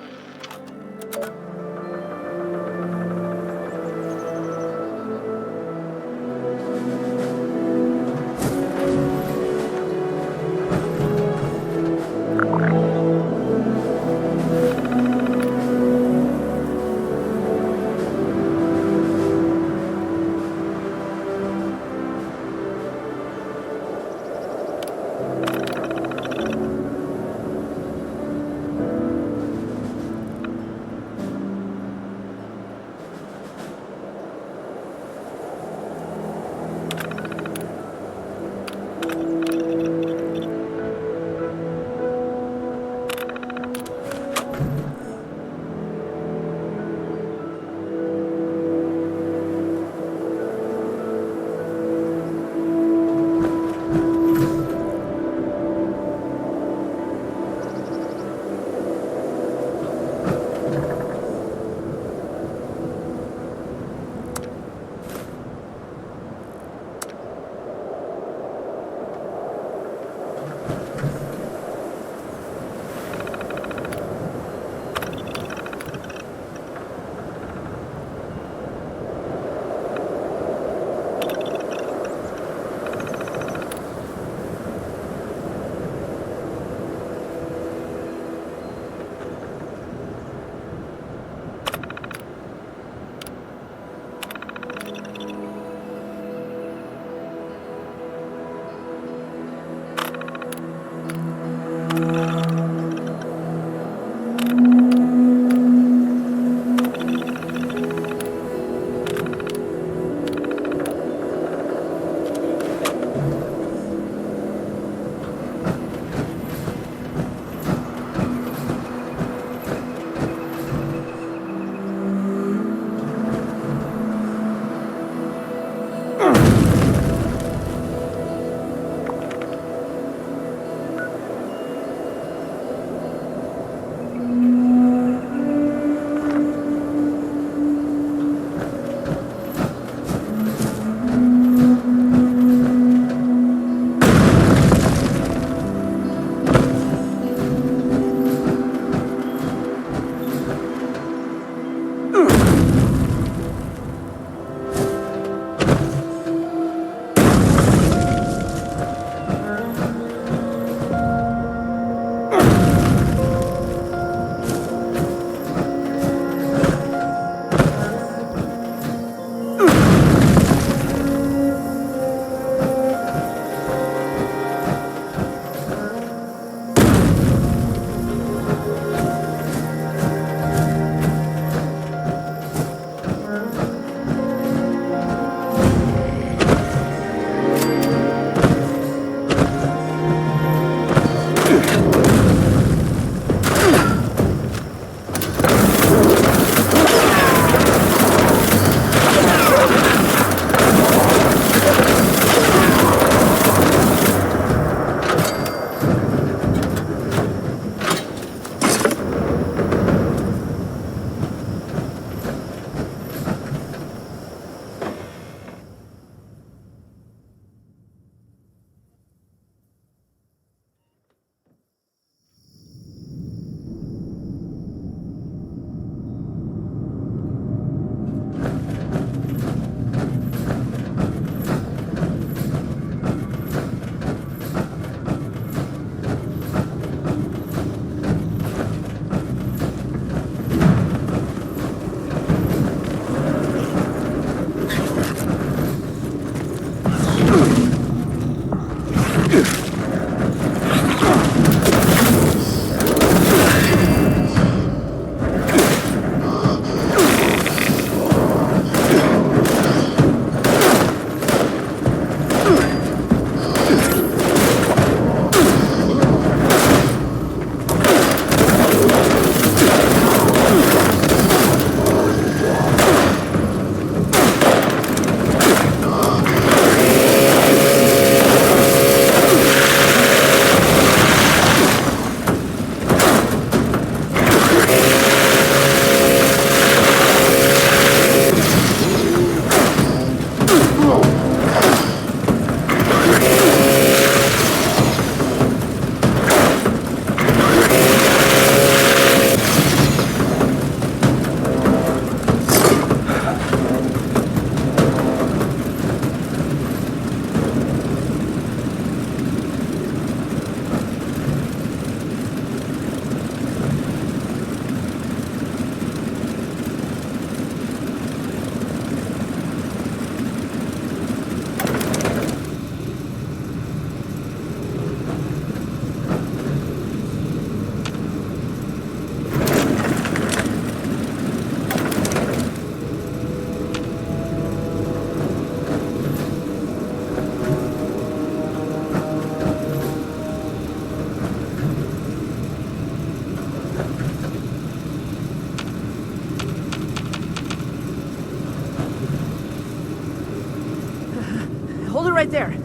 right there.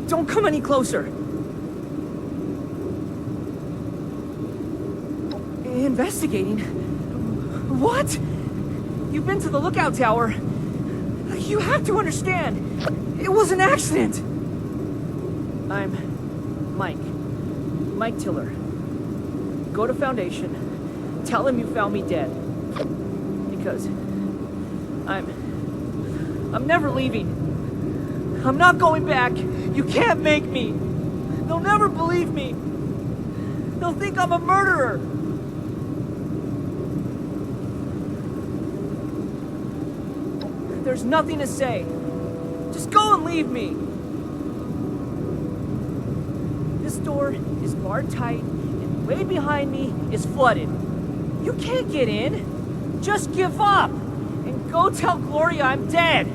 Don't come any closer. Investigating? What? You've been to the lookout tower. You have to understand. It was an accident. I'm Mike. Mike Tiller. Go to Foundation. Tell him you found me dead. Because I'm never leaving. I'm not going back. You can't make me. They'll never believe me. They'll think I'm a murderer. There's nothing to say. Just go and leave me. This door is barred tight, and way behind me is flooded. You can't get in. Just give up, and go tell Gloria I'm dead.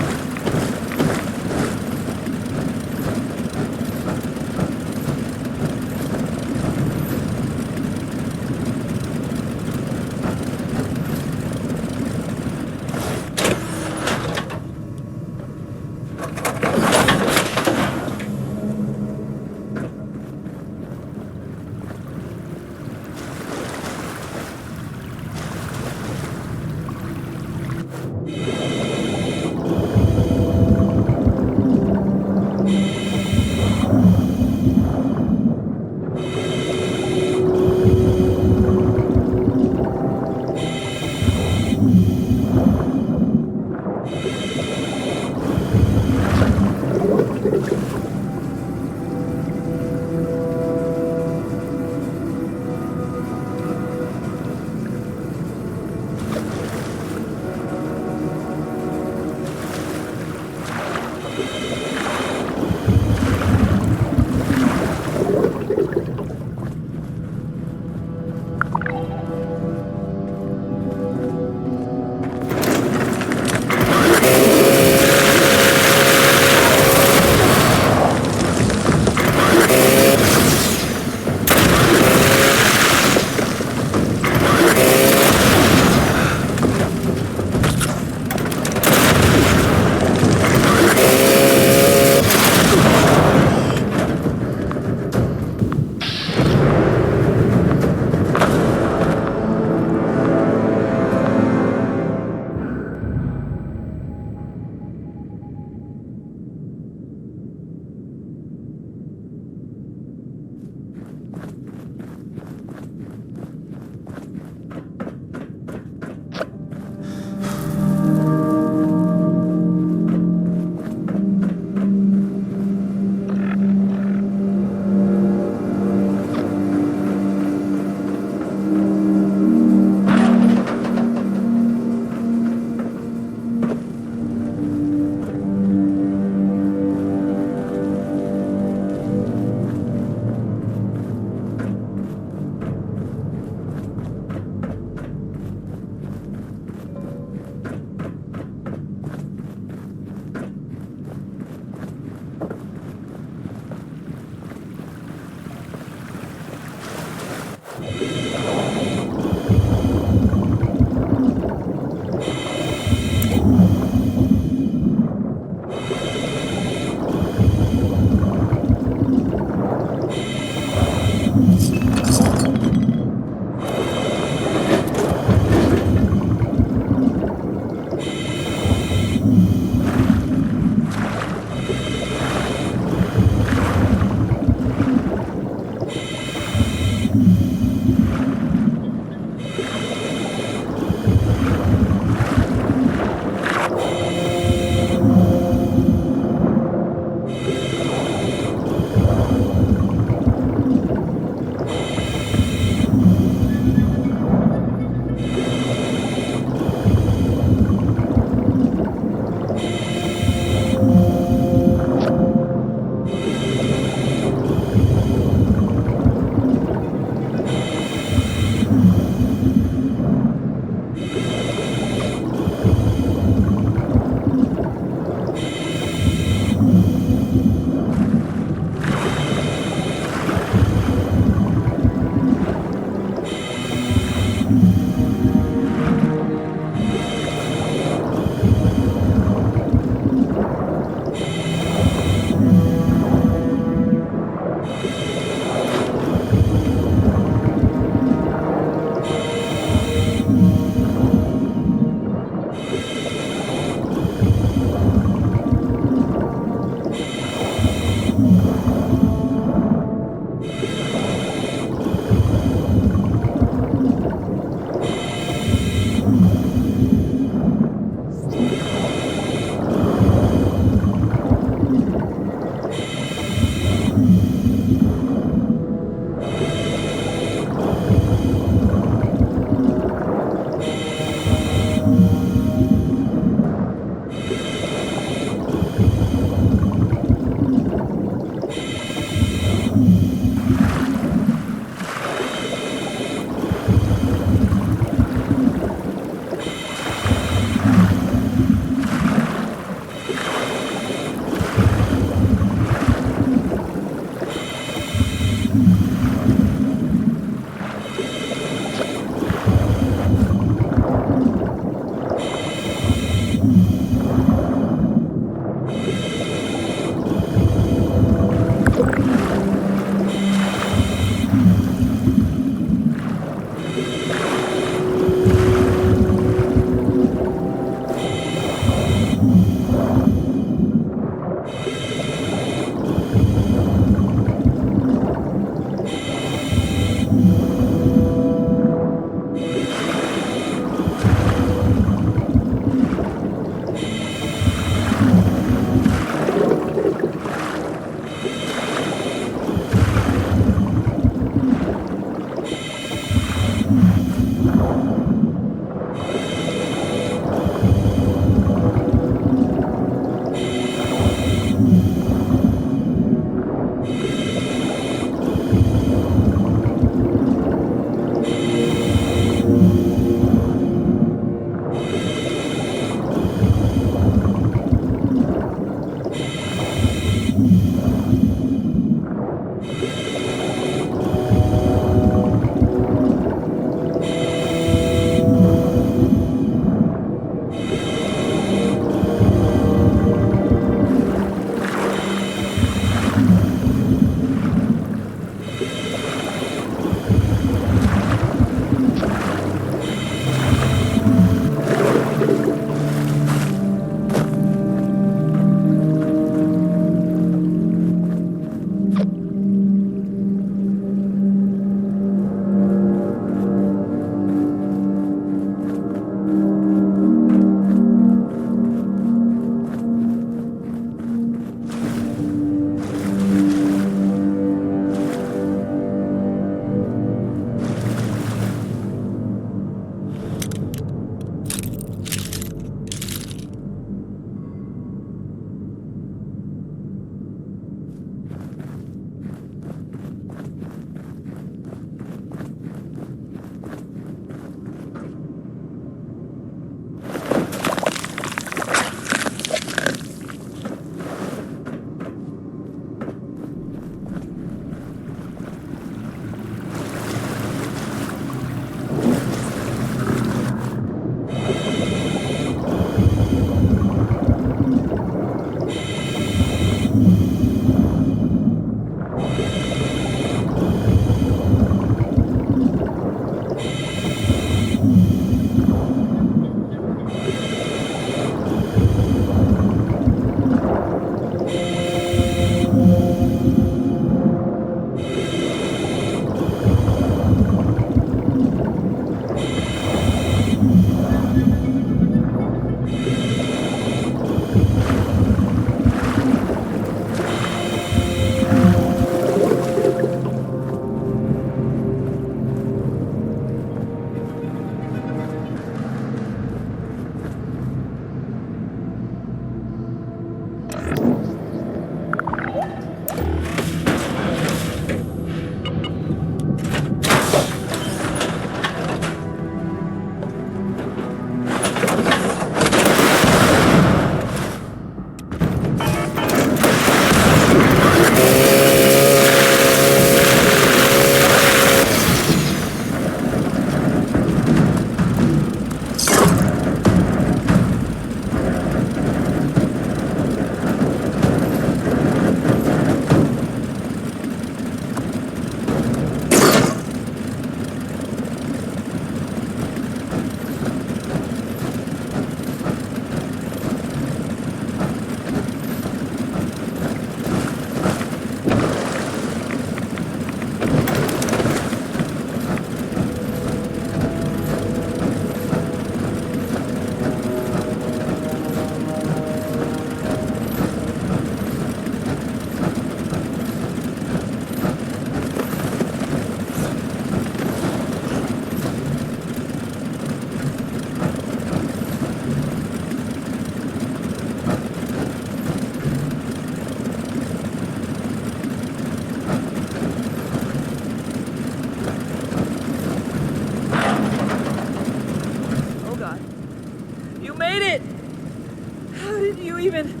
did you even...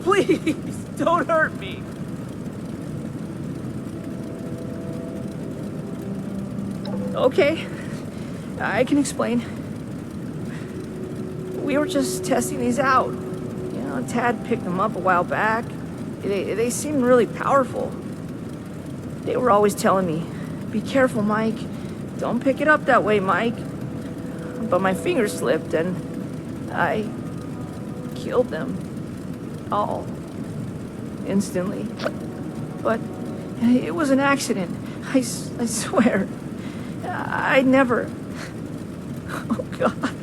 Please, don't hurt me. Okay, I can explain. We were just testing these out. You know, Tad picked them up a while back. They seemed really powerful. They were always telling me, be careful, Mike. Don't pick it up that way, Mike. But my fingers slipped and I killed them. All. Instantly. But it was an accident. I swear. I never... Oh, God.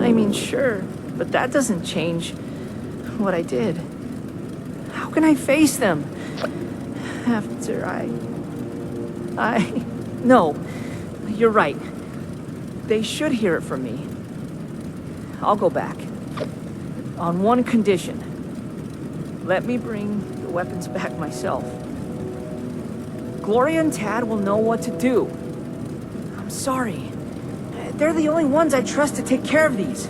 I mean, sure, but that doesn't change what I did. How can I face them after No, you're right. They should hear it from me. I'll go back. On one condition. Let me bring the weapons back myself. Gloria and Tad will know what to do. I'm sorry. They're the only ones I trust to take care of these.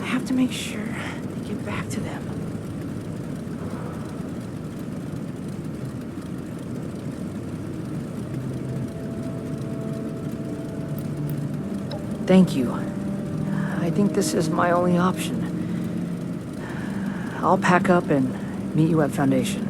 I have to make sure they get back to them. Thank you. I think this is my only option. I'll pack up and meet you at Foundation.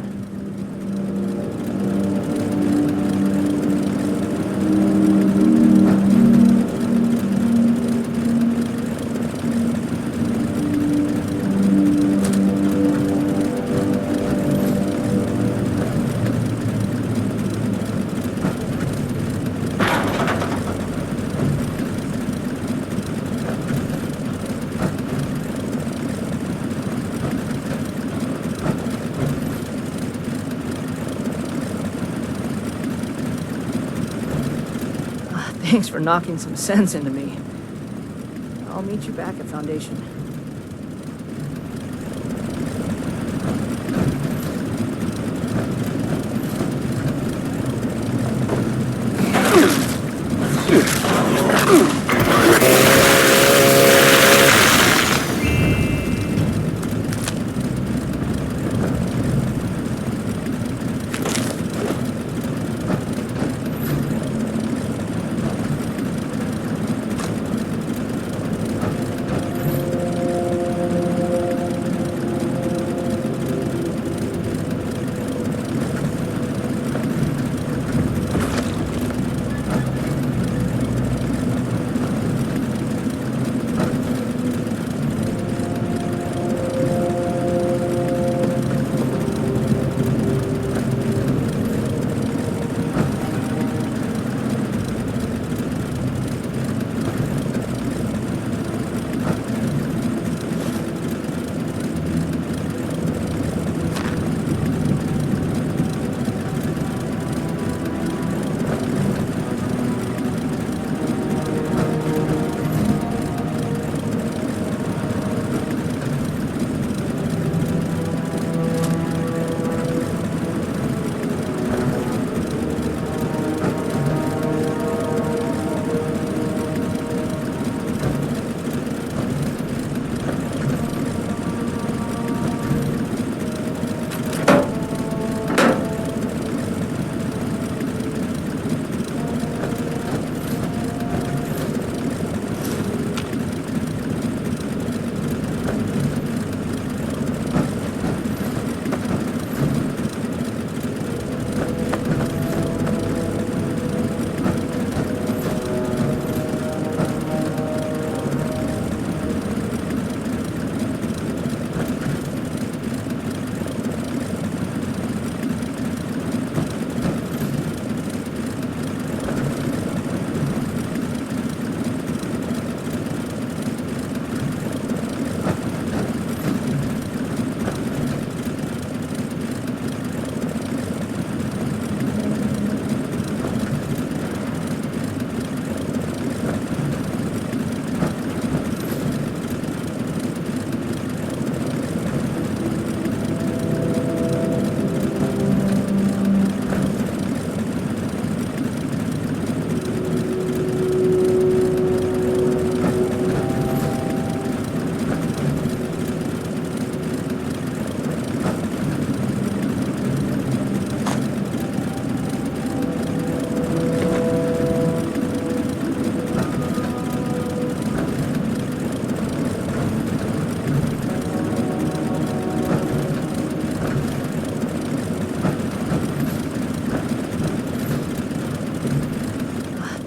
Thanks for knocking some sense into me. I'll meet you back at Foundation.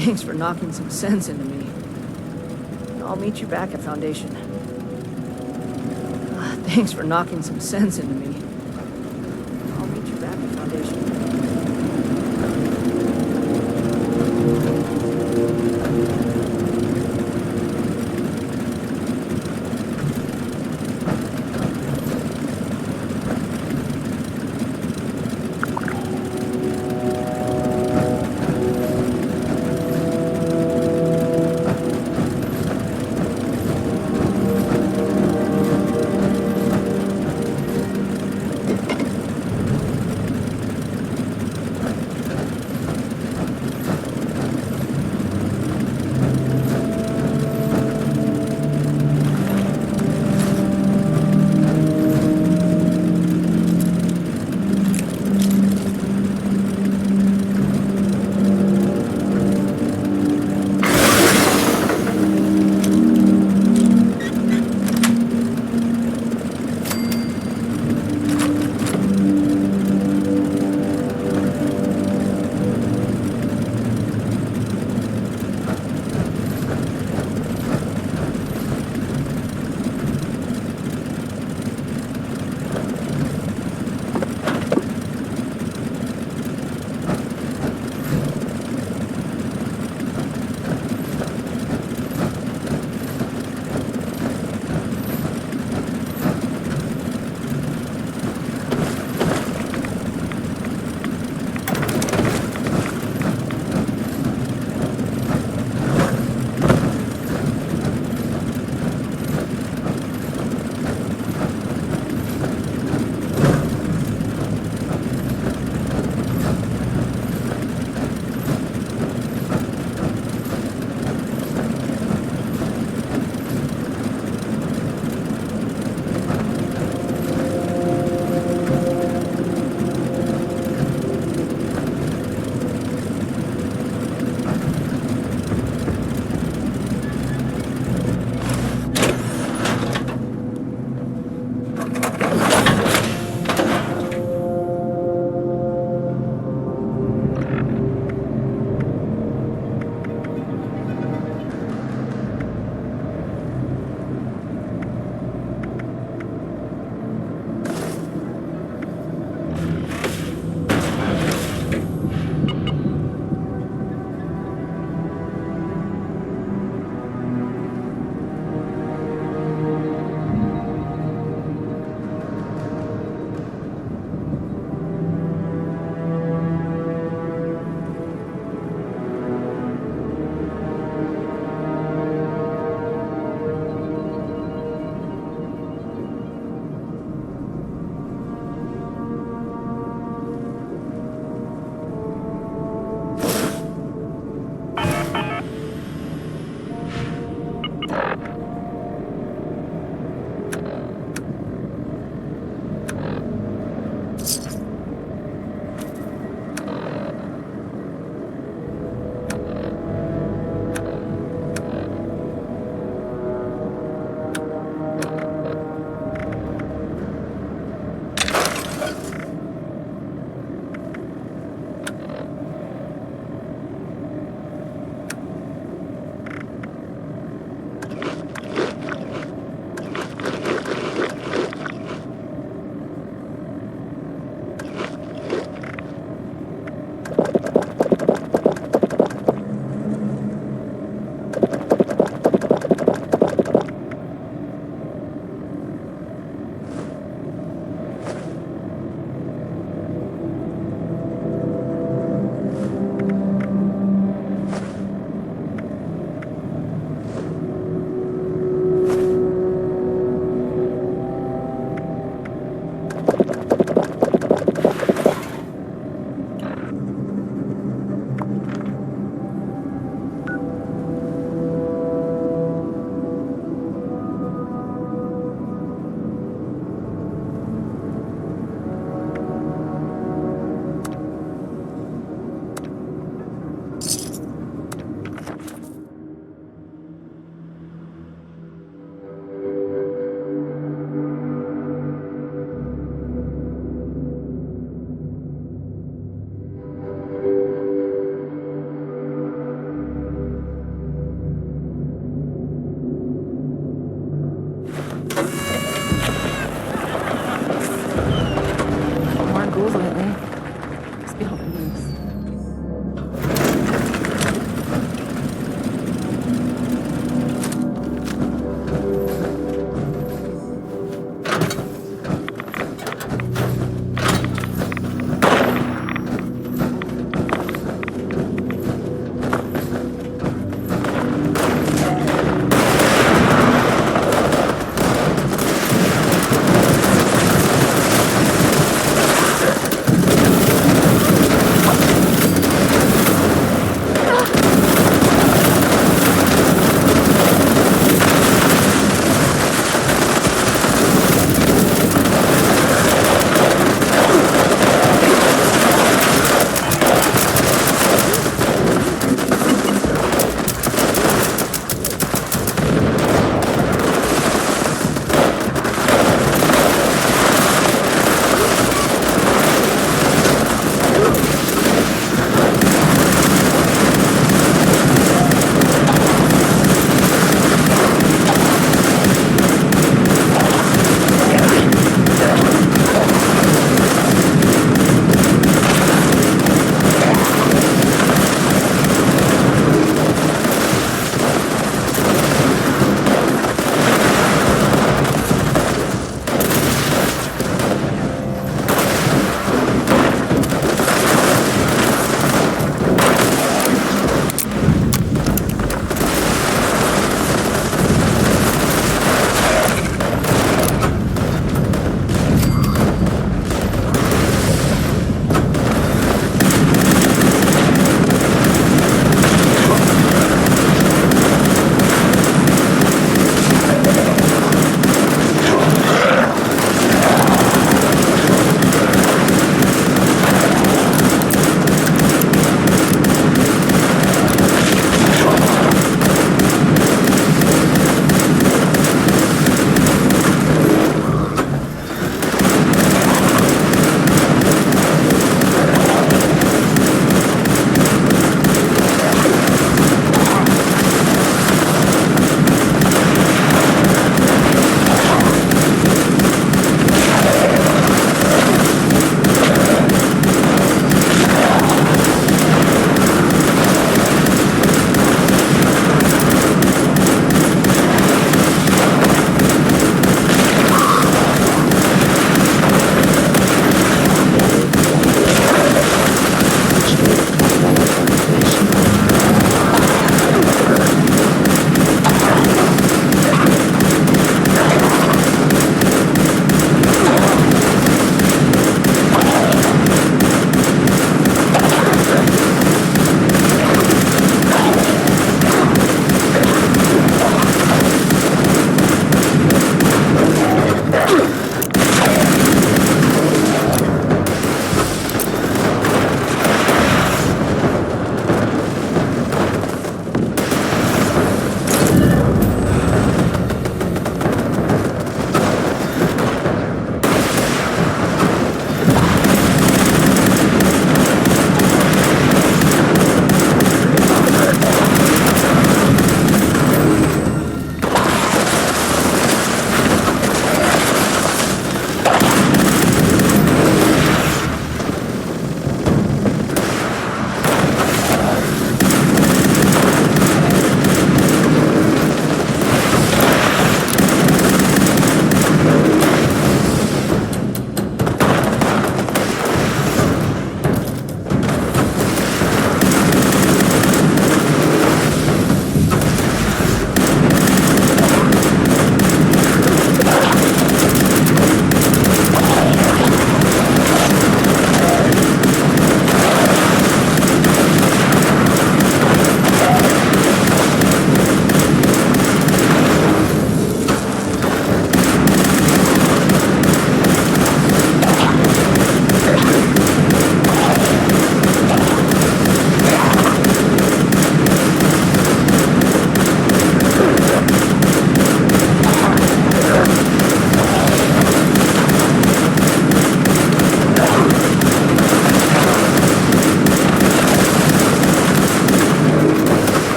Thanks for knocking some sense into me. I'll meet you back at Foundation. Thanks for knocking some sense into me. I'll meet you back at Foundation. feel the news.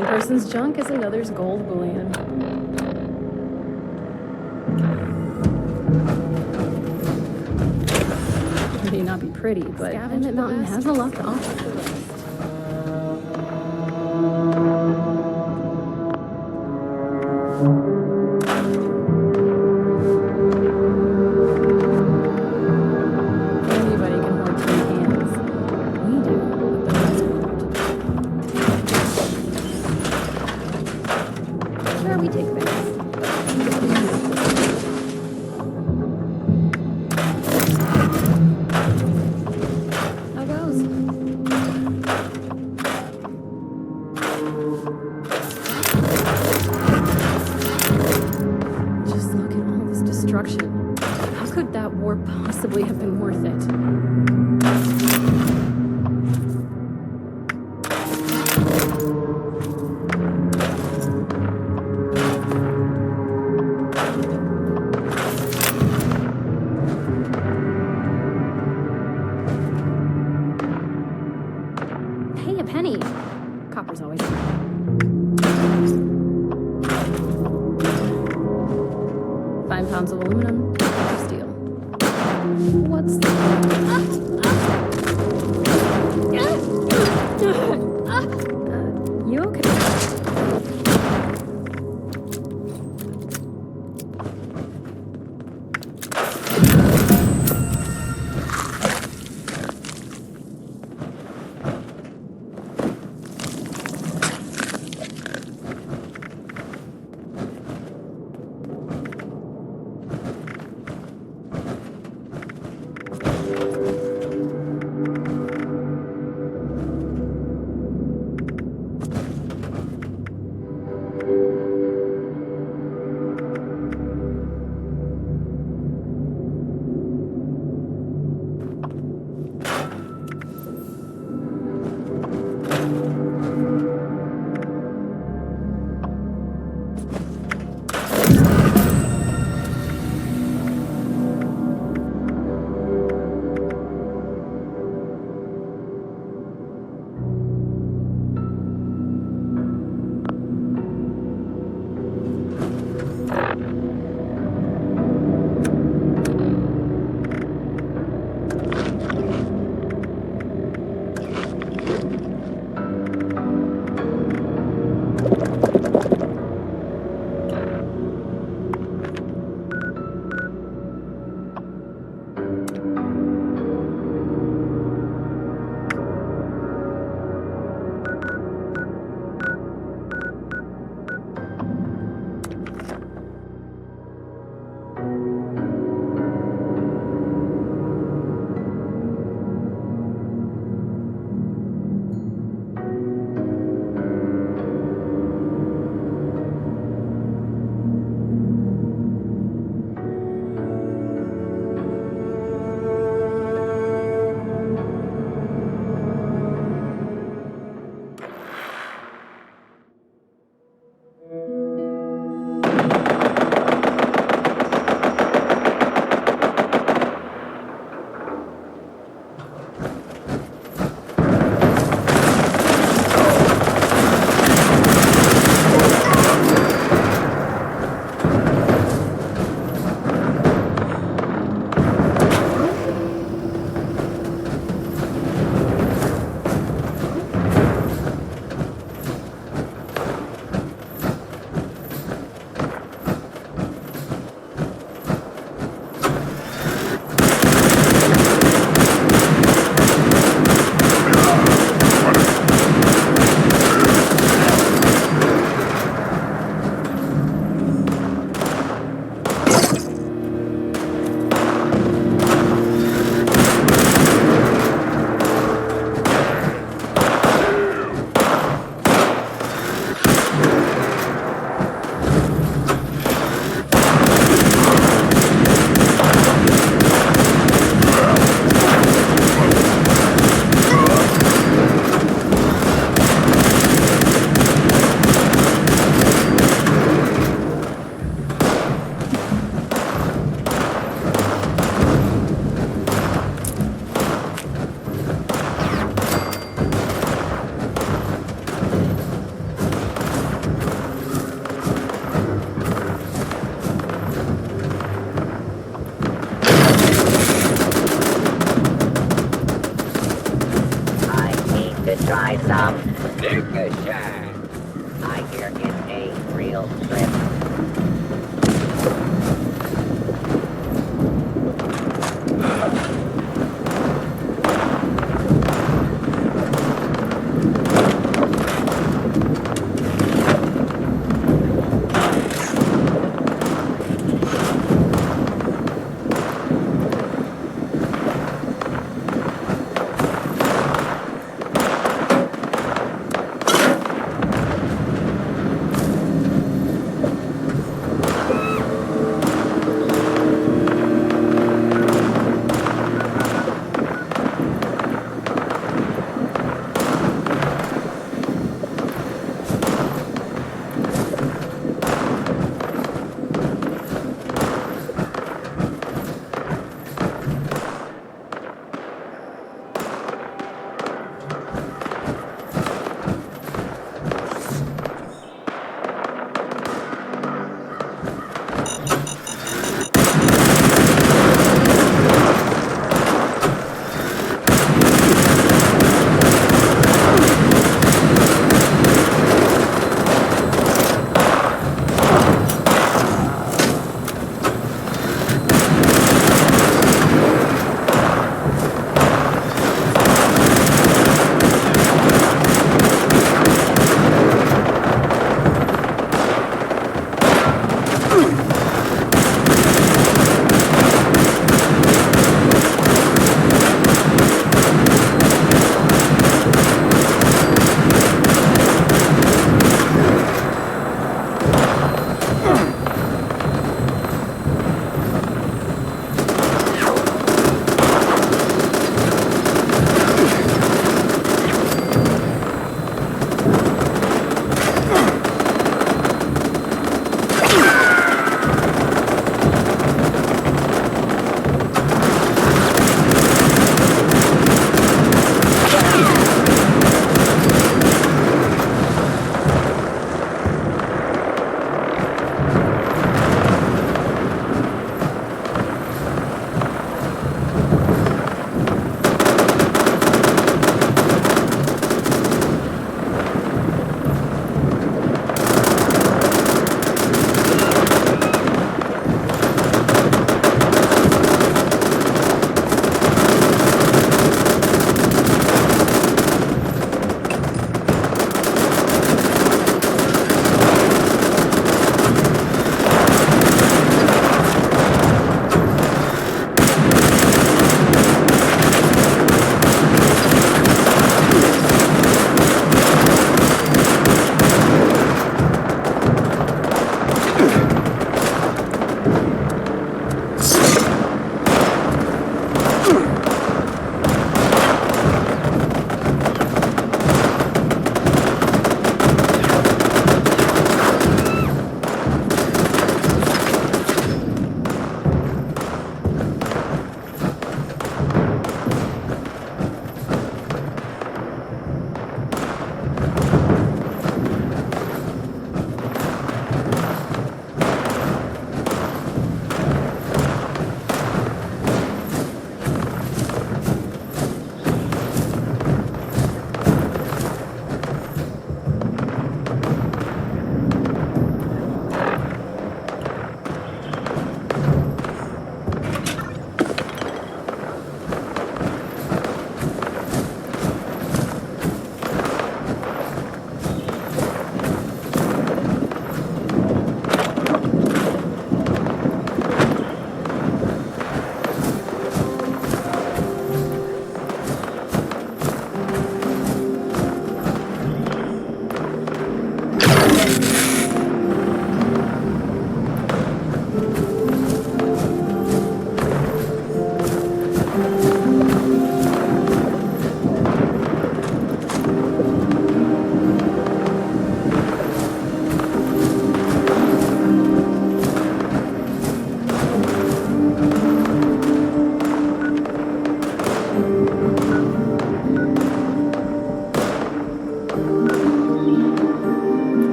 One person's junk is another's gold bullion. It may not be pretty, but Emmett Mountain has a lot to offer. Possibly have been worth it. Pay a penny. Copper's always right. 5 pounds of aluminum, 2 pounds of steel. What's the... guilt trip.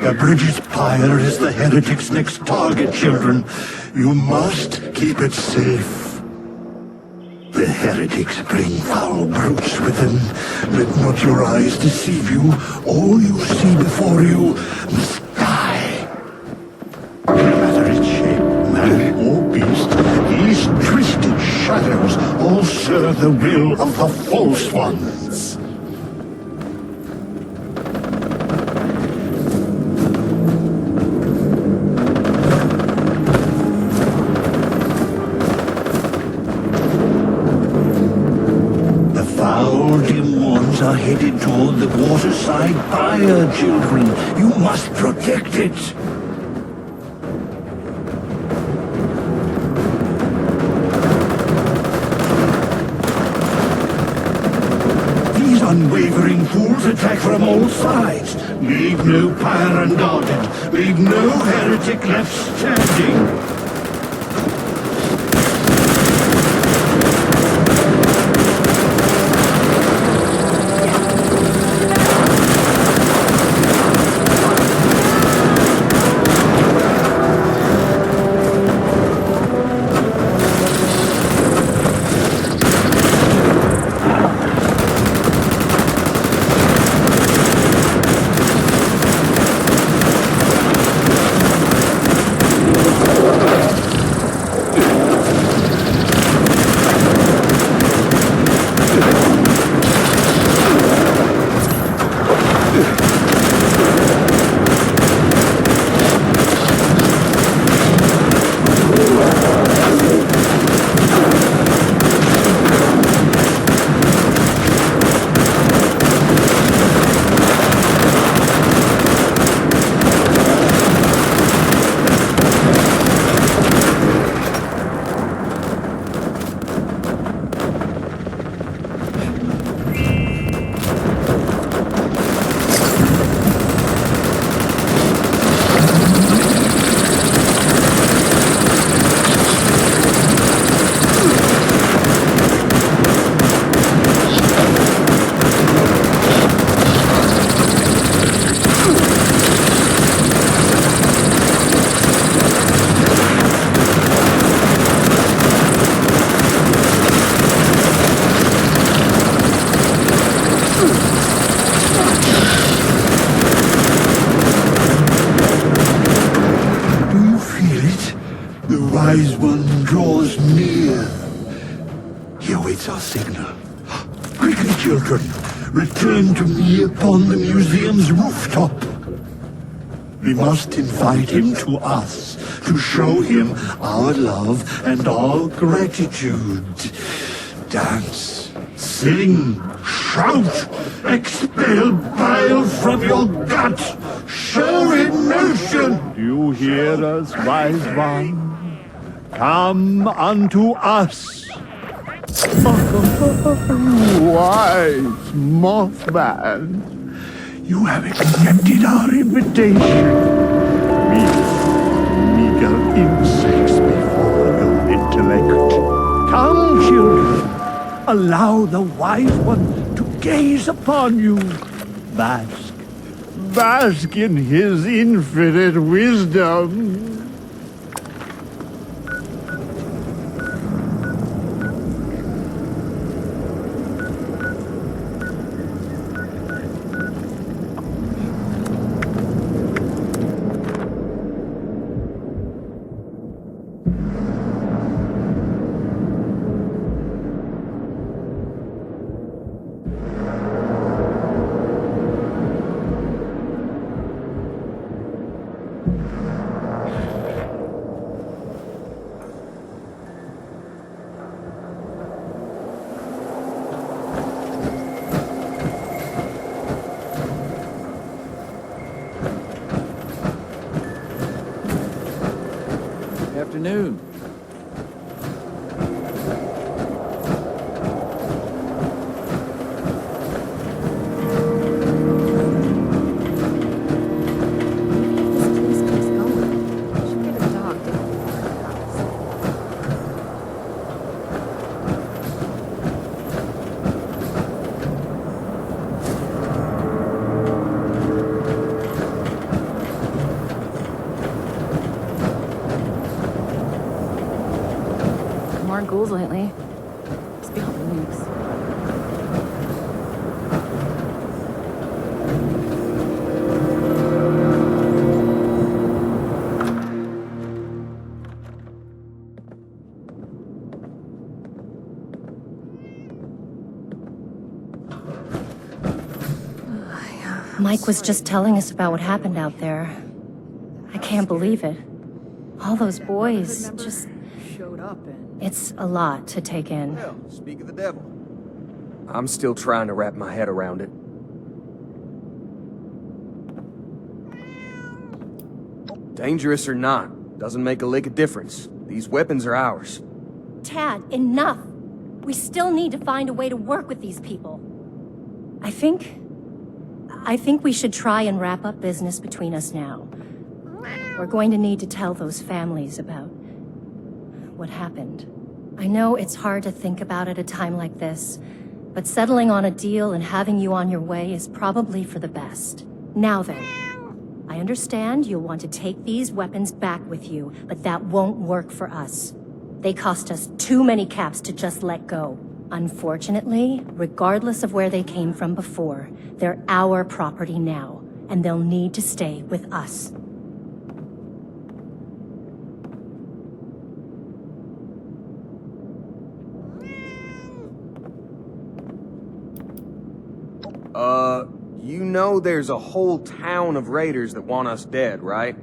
The Bridges Pyre is the heretic's next target, children. You must keep it safe. The heretics bring foul brutes with them. Let not your eyes deceive you. All you see before you must die. No matter its shape, man or beast, these twisted shadows all serve the will of the false ones. Are headed toward the waterside pyre, children. You must protect it. These unwavering fools attack from all sides. Leave no pyre unguarded. Leave no heretic left standing. Wise one draws near. He awaits our signal. Quickly, children, return to me upon the museum's rooftop. We must invite him to us to show him our love and our gratitude. Dance, sing, shout, expel bile from your gut. Show emotion. Do you hear us, wise one? Come unto us. Wise Mothman, you have accepted our invitation. Meager insects before your intellect. Come, children. Allow the wise one to gaze upon you. Bask. Bask in his infinite wisdom. Afternoon. ghouls lately. It's been a couple weeks. Mike was just telling us about what happened out there. I can't believe it. All those boys just... showed up and... It's a lot to take in. Well, speak of the devil. I'm still trying to wrap my head around it. Dangerous or not, doesn't make a lick of difference. These weapons are ours. Tad, enough! We still need to find a way to work with these people. I think we should try and wrap up business between us now. We're going to need to tell those families about what happened. I know it's hard to think about at a time like this, but settling on a deal and having you on your way is probably for the best. Now then, I understand you'll want to take these weapons back with you, but that won't work for us. They cost us too many caps to just let go. Unfortunately, regardless of where they came from before, they're our property now, and they'll need to stay with us. You know there's a whole town of raiders that want us dead, right?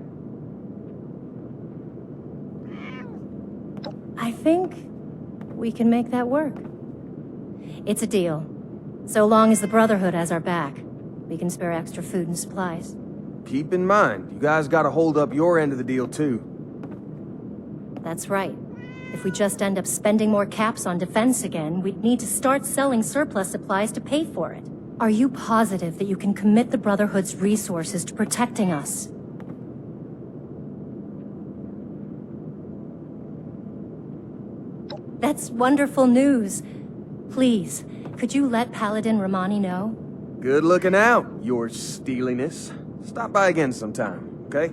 I think we can make that work. It's a deal. So long as the Brotherhood has our back, we can spare extra food and supplies. Keep in mind, you guys gotta hold up your end of the deal too. That's right. If we just end up spending more caps on defense again, we'd need to start selling surplus supplies to pay for it. Are you positive that you can commit the Brotherhood's resources to protecting us? That's wonderful news. Please, could you let Paladin Romani know? Good looking out, your steeliness. Stop by again sometime, okay?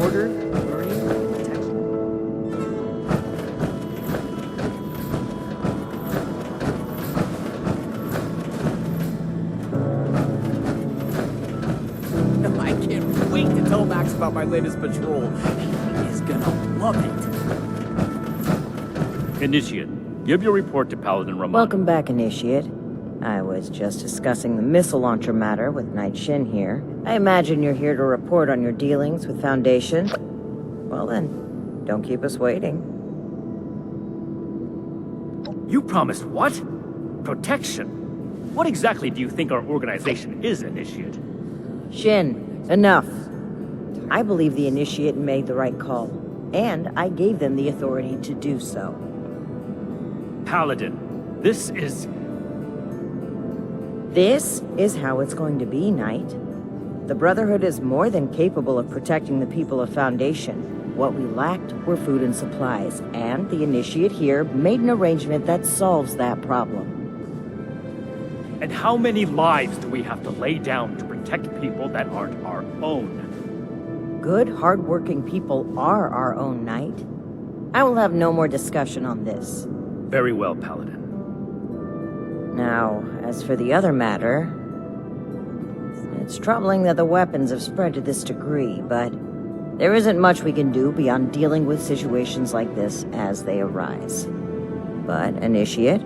Order, learning, protection. I can't wait to tell Max about my latest patrol. He is gonna love it. Initiate, give your report to Paladin Romani. Welcome back, Initiate. I was just discussing the missile launcher matter with Knight Shin here. I imagine you're here to report on your dealings with Foundation. Well then, don't keep us waiting. You promised what? Protection? What exactly do you think our organization is, Initiate? Shin, enough. I believe the Initiate made the right call, and I gave them the authority to do so. Paladin, this is how it's going to be, Knight. The Brotherhood is more than capable of protecting the people of Foundation. What we lacked were food and supplies, and the Initiate here made an arrangement that solves that problem. And how many lives do we have to lay down to protect people that aren't our own? Good, hard-working people are our own, Knight. I will have no more discussion on this. Very well, Paladin. Now, as for the other matter, it's troubling that the weapons have spread to this degree, but there isn't much we can do beyond dealing with situations like this as they arise. But, Initiate,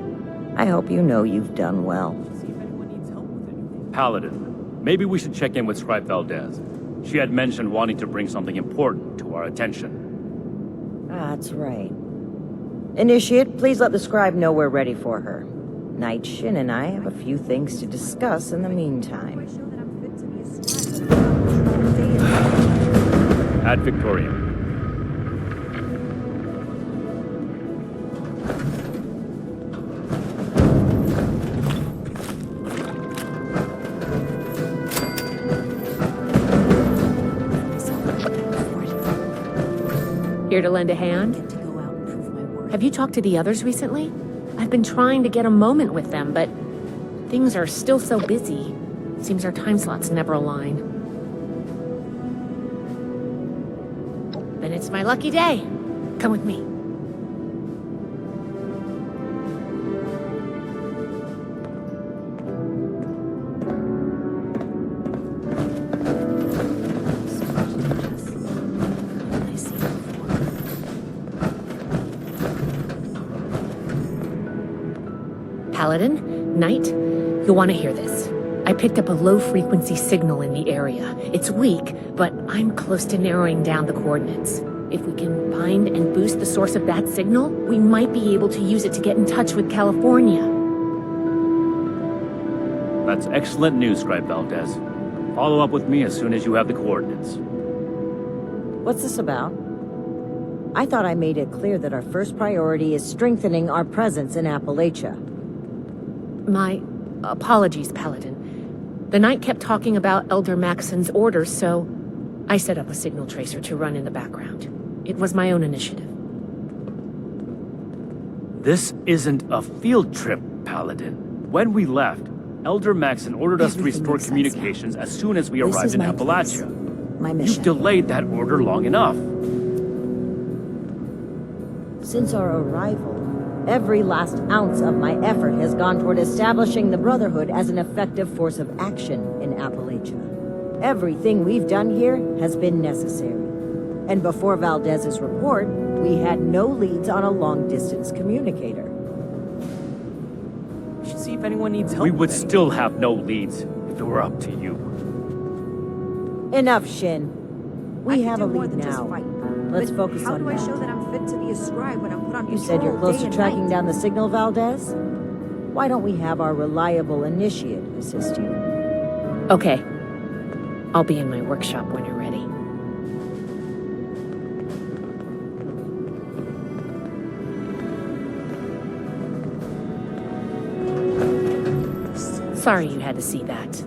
I hope you know you've done well. Paladin, maybe we should check in with Scribe Valdez. She had mentioned wanting to bring something important to our attention. That's right. Initiate, please let the Scribe know we're ready for her. Knight Shin and I have a few things to discuss in the meantime. Ad Victoriam. Here to lend a hand? Have you talked to the others recently? I've been trying to get a moment with them, but things are still so busy. Seems our time slots never align. Then it's my lucky day. Come with me. Paladin, Knight, you'll want to hear this. I picked up a low-frequency signal in the area. It's weak, but I'm close to narrowing down the coordinates. If we can find and boost the source of that signal, we might be able to use it to get in touch with California. That's excellent news, Scribe Valdez. Follow up with me as soon as you have the coordinates. What's this about? I thought I made it clear that our first priority is strengthening our presence in Appalachia. My apologies, Paladin. The Knight kept talking about Elder Maxon's orders, so I set up a signal tracer to run in the background. It was my own initiative. This isn't a field trip, Paladin. When we left, Elder Maxon ordered us to restore communications as soon as we arrived in Appalachia. My mission. You've delayed that order long enough. Since our arrival, every last ounce of my effort has gone toward establishing the Brotherhood as an effective force of action in Appalachia. Everything we've done here has been necessary. And before Valdez's report, we had no leads on a long-distance communicator. We should see if anyone needs help. We would still have no leads if it were up to you. Enough, Shin. We have a lead now. Let's focus How on do I that. show that I'm fit to be a scribe when I'm put on You said you're patrol close day to and tracking night? down the signal, Valdez? Why don't we have our reliable initiate assist you? Okay. I'll be in my workshop when you're ready. Sorry you had to see that.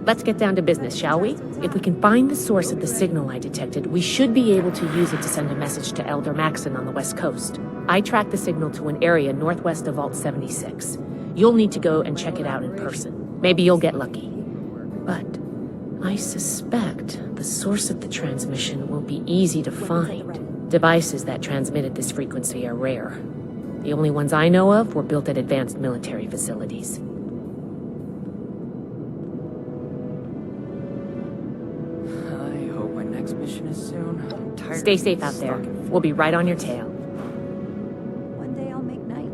Let's get down to business, shall we? If we can find the source of the signal I detected, we should be able to use it to send a message to Elder Maxon on the West Coast. I tracked the signal to an area northwest of Vault 76. You'll need to go and check it out in person. Maybe you'll get lucky. But I suspect the source of the transmission won't be easy to find. Devices that transmit at this frequency are rare. The only ones I know of were built at advanced military facilities. I hope my next mission is soon. I'm tired Stay of safe being out there. stuck in We'll be right on your tail. One day I'll make night.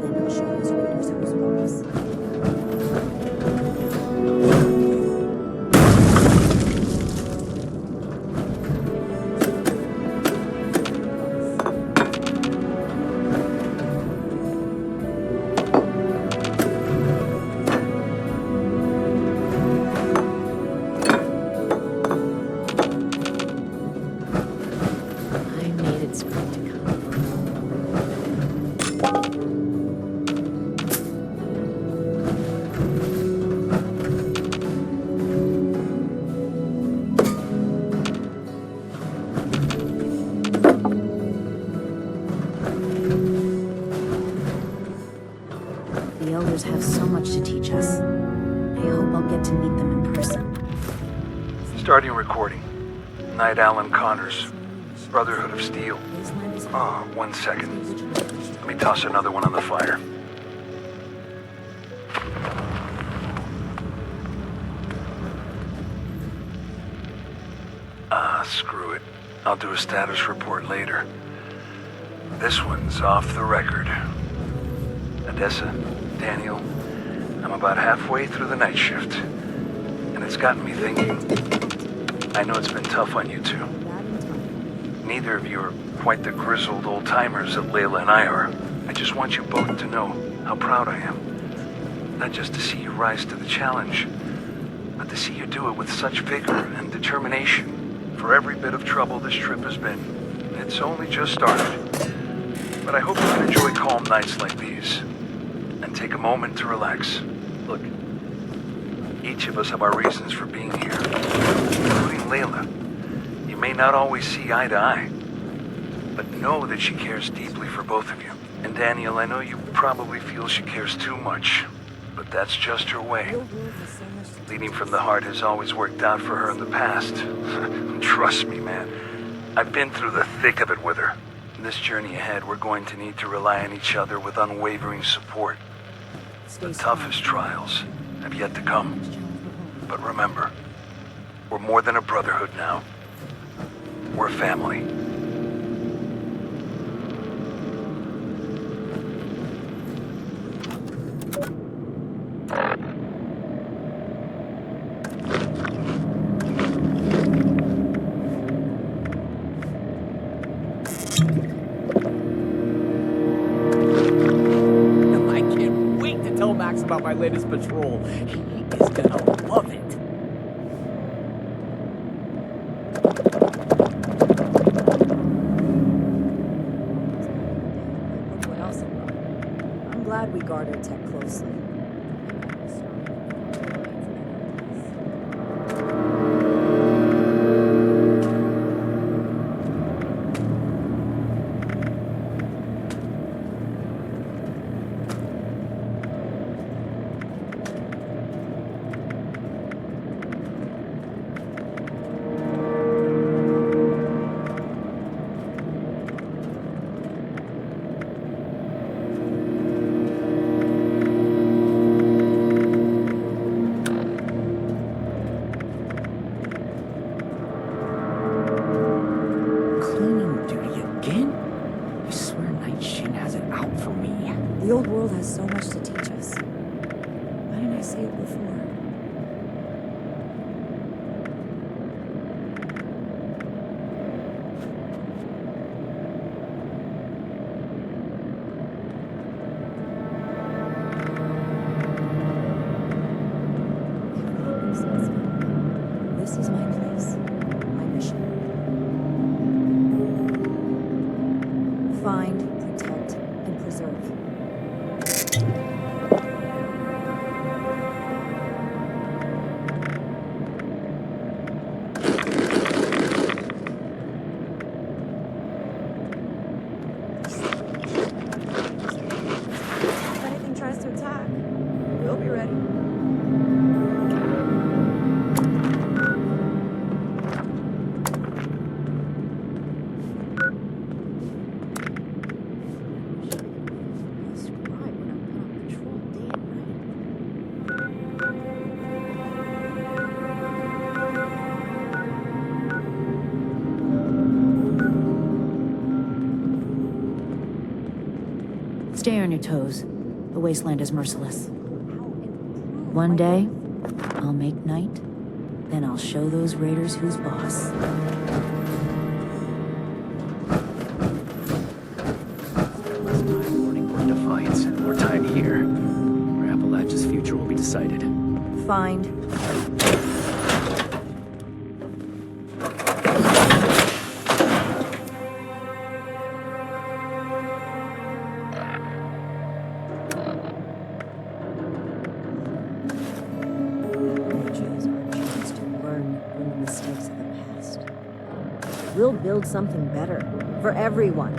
Then I'll show those raiders who's boss. I made it spring to come. The elders have so much to teach us. I hope I'll get to meet them in person. Starting recording. Knight Alan Connors, Brotherhood of Steel. 1 second. Let me toss another one on the fire. Screw it. I'll do a status report later. This one's off the record. Odessa, Daniel, I'm about halfway through the night shift. And it's gotten me thinking. I know it's been tough on you two. Neither of you are quite the grizzled old-timers that Layla and I are. I just want you both to know how proud I am. Not just to see you rise to the challenge, but to see you do it with such vigor and determination. For every bit of trouble this trip has been, it's only just started. But I hope you can enjoy calm nights like these, and take a moment to relax. Look, each of us have our reasons for being here, including Layla. You may not always see eye to eye, But know that she cares deeply for both of you. And Daniel, I know you probably feel she cares too much, but that's just her way. Leading from the heart has always worked out for her in the past. Trust me, man. I've been through the thick of it with her. In this journey ahead, we're going to need to rely on each other with unwavering support. The toughest trials have yet to come. But remember, we're more than a brotherhood now. We're family. I can't wait to tell Max about my latest patrol. He is gonna love it. Look what else it brought. I'm glad we guard our tech closely. Cleaning duty again? I swear Night Shin has it out for me. The old world has so much to teach us. Why didn't I see it before? This is my place, my mission. Find, protect, and preserve. If anything tries to attack, we'll be ready. Stay on your toes. The wasteland is merciless. One day, I'll make night, then I'll show those raiders who's boss. Morning for Defiance and more time here, where Appalachia's future will be decided. Find. Choose our chance to learn from the mistakes of the past. We'll build something better for everyone.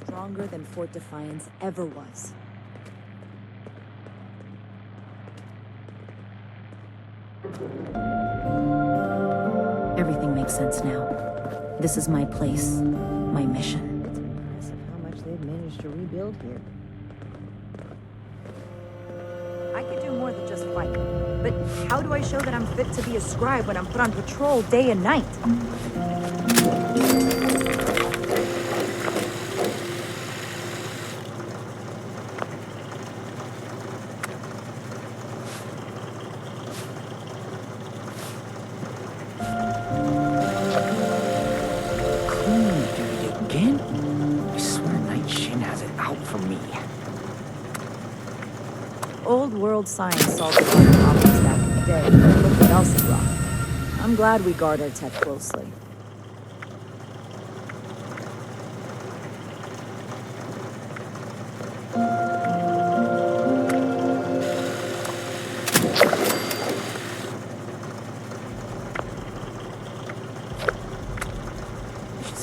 Stronger than Fort Defiance ever was. Everything makes sense now. This is my place, my mission. Impressive how much they've managed to rebuild here. I could do more than just fight. But how do I show that I'm fit to be a scribe when I'm put on patrol day and night? Cleaning duty again? I swear Night Shin has it out for me. Old world science solved a lot of problems back in the day, but look what else it brought. I'm glad we guard our tech closely.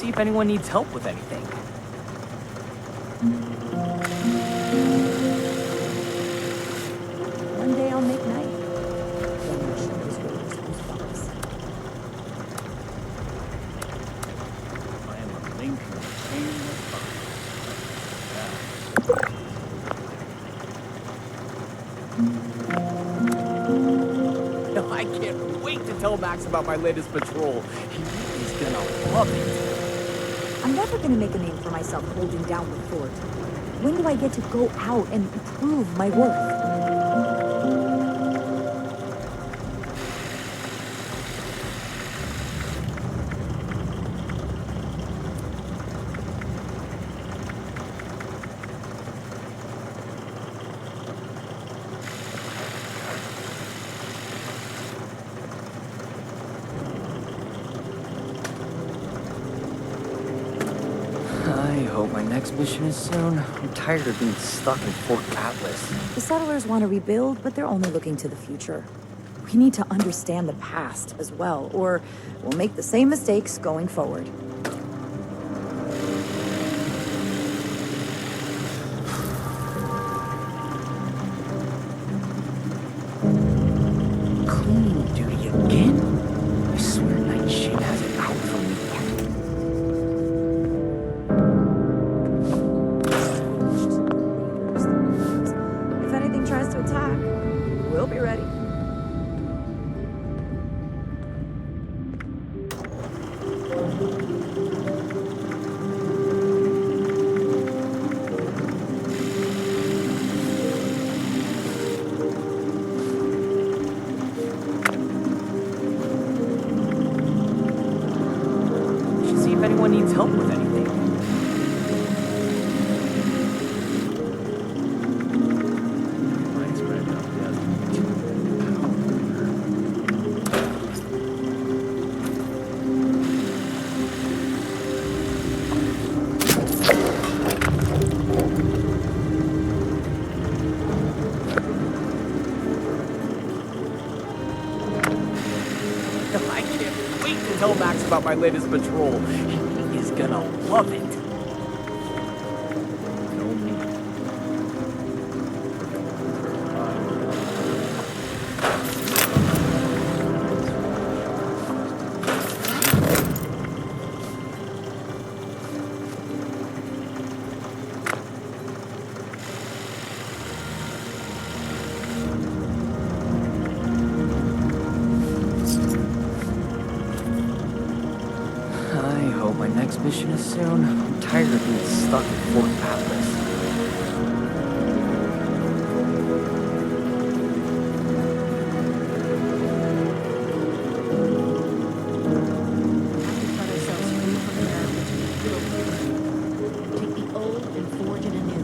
see if anyone needs help with anything. One day I'll make night. Then I'll show those raiders who's boss. I am a link in the chain of No, I can't wait to tell Max about my latest patrol. He's gonna love it. I'm never gonna make a name for myself holding down the fort. When do I get to go out and prove my worth? I hope my next mission is soon. I'm tired of being stuck in Fort Atlas. The settlers want to rebuild, but they're only looking to the future. We need to understand the past as well, or we'll make the same mistakes going forward. Cleaning duty again? I swear Night Shin has it out for me. If anything tries to attack, we'll be ready. Should see if anyone needs help with anything. I can't wait to tell Max about my latest patrol. He is gonna love it. No need. I hope my next mission is soon. I'm tired of being stuck in Fort Atlas. Take the old and forge it anew.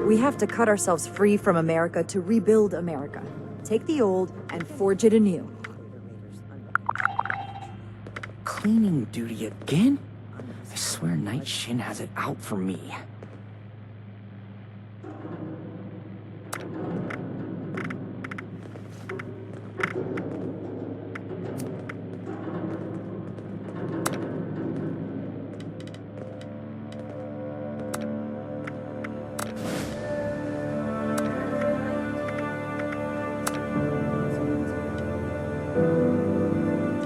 We have to cut ourselves free from America to rebuild America. Take the old and forge it anew. Cleaning duty again? I swear Night Shin has it out for me.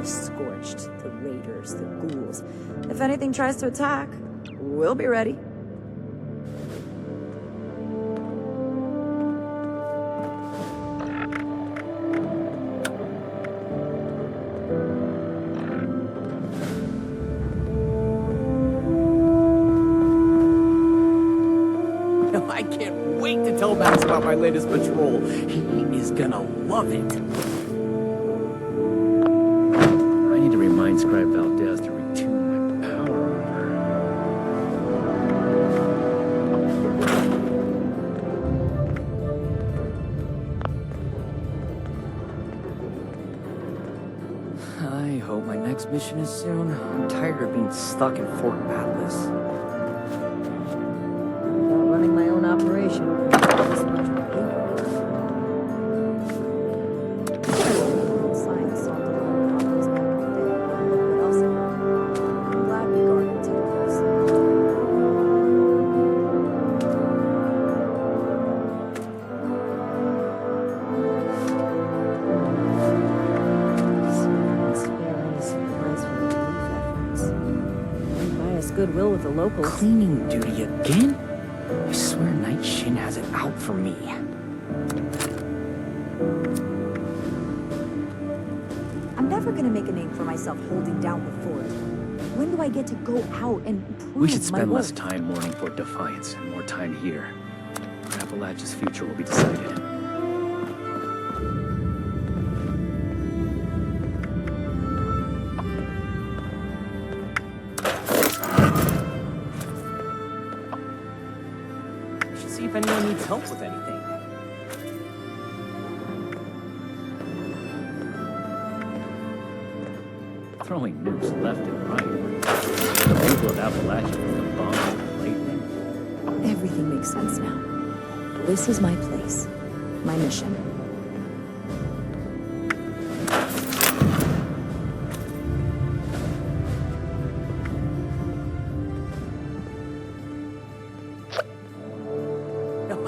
Scorched to raiders, the ghouls. If anything tries to attack, we'll be ready. I can't wait to tell Max about my latest patrol. He is gonna love it. I need to remind Scribe Valdez to retune my power armor. I hope my next mission is soon. I'm tired of being stuck in Fort Atlas. Not running my own operation. Science solved a lot of problems back in the day. Look what else it brought. I'm glad we guarded temples. Goodwill with the locals. Cleaning duty again? I swear Night Shin has it out for me. I'm never gonna make a name for myself holding down the fort. When do I get to go out and prove We should my spend less worth? time mourning Fort Defiance and more time here. Appalachia's future will be decided. See if anyone needs help with anything. Throwing nukes left and right. The people of Appalachia with the bombs and the lightning. Everything makes sense now. This is my place. My mission.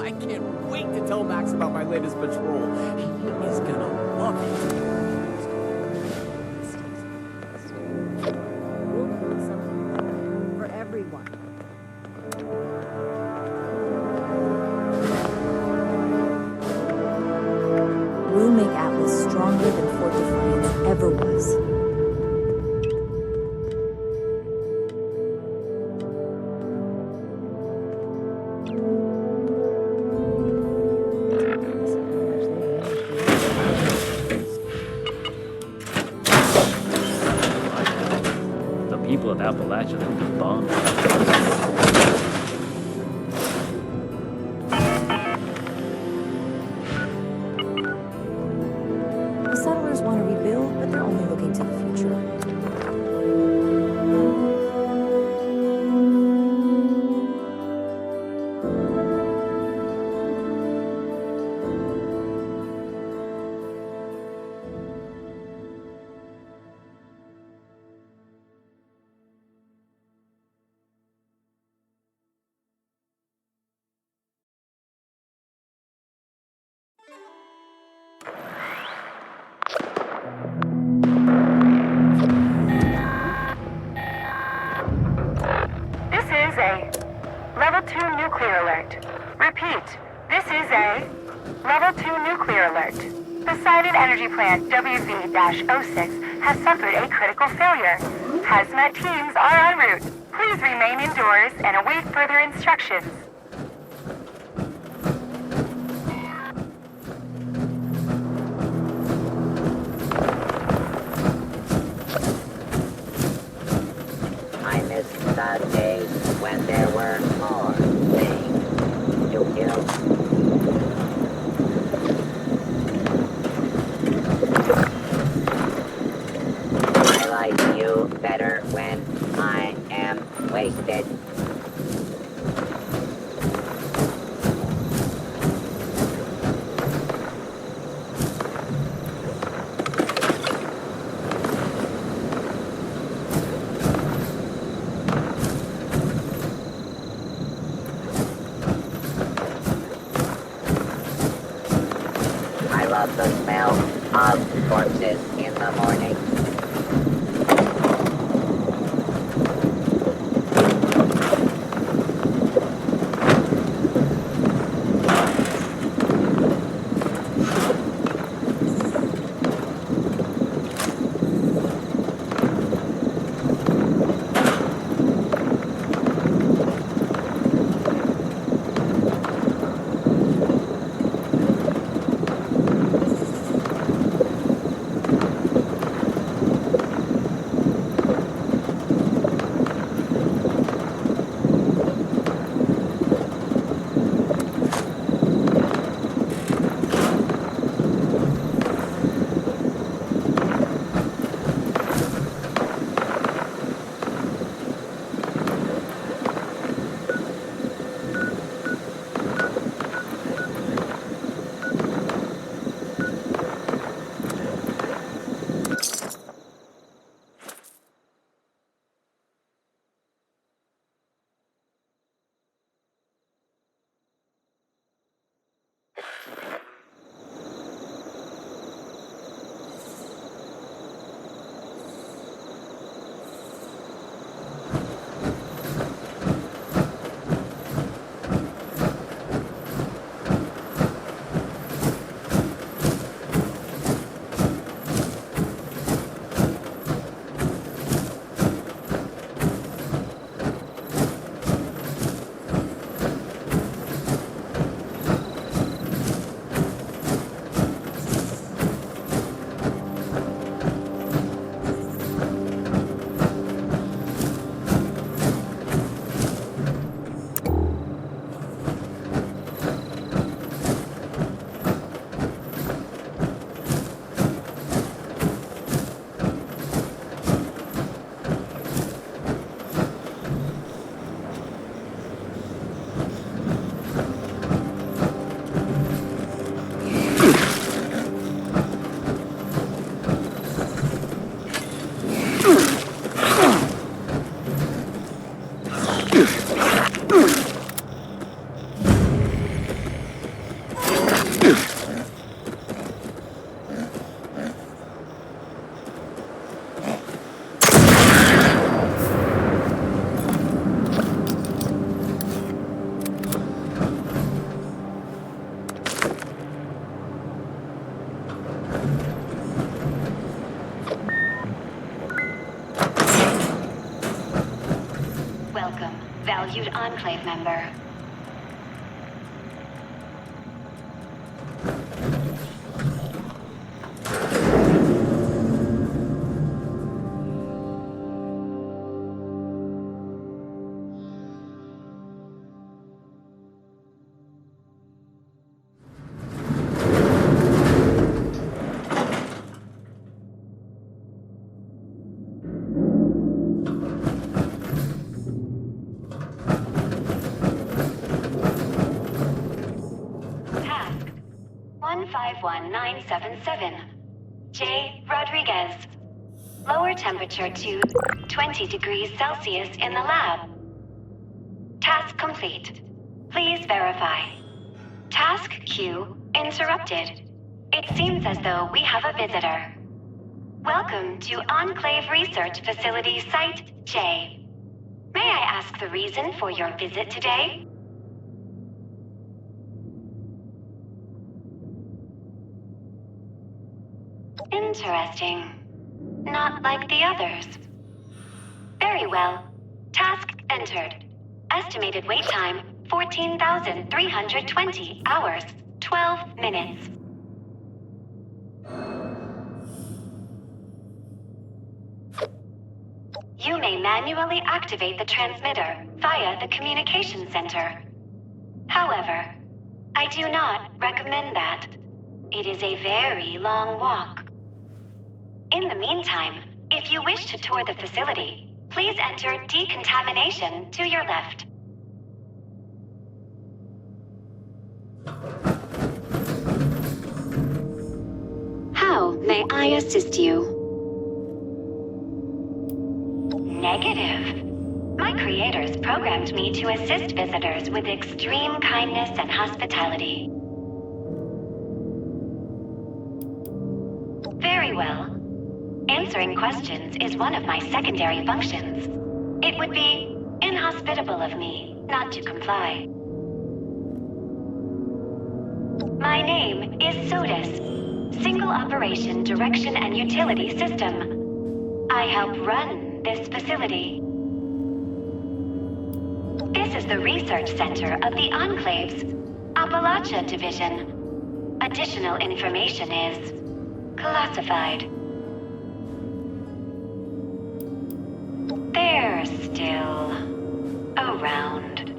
I can't wait to tell Max about my latest patrol. He is gonna love it. For everyone. We'll make Atlas stronger than Fort Defiance ever was. People of Appalachia with the bombs. The settlers want to rebuild, but they're only looking to the future. This is a Level 2 nuclear alert. Repeat, this is a Level 2 nuclear alert. Poseidon Energy Plant WV-06 has suffered a critical failure. Hazmat teams are en route. Please remain indoors and await further instructions. I miss the days when there were more things to kill. I like you better when I am wasted. I love the smell of corpses in the morning. Welcome, valued Enclave member. Task 151977. J. Rodriguez. Lower temperature to 20 degrees Celsius in the lab. Task complete. Please verify. Task queue interrupted. It seems as though we have a visitor. Welcome to Enclave Research Facility Site J. May I ask the reason for your visit today? Interesting. Not like the others. Very well. Task entered. Estimated wait time, 14,320 hours, 12 minutes. You may manually activate the transmitter via the communication center. However, I do not recommend that. It is a very long walk. In the meantime, if you wish to tour the facility, please enter decontamination to your left. How may I assist you? Negative. My creators programmed me to assist visitors with extreme kindness and hospitality. Very well. Answering questions is one of my secondary functions. It would be inhospitable of me not to comply. My name is Sodus, Single Operation Direction and Utility System. I help run this facility. This is the research center of the Enclave's Appalachia Division. Additional information is classified. They're still around.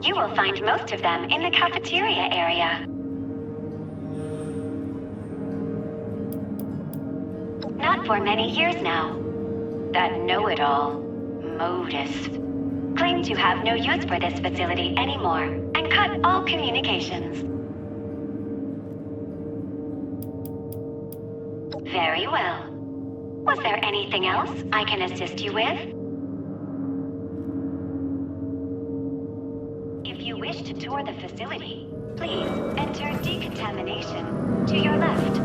You will find most of them in the cafeteria area. Not for many years now. That know-it-all, Modus, claimed to have no use for this facility anymore and cut all communications. Very well. Was there anything else I can assist you with? If you wish to tour the facility, please enter decontamination to your left.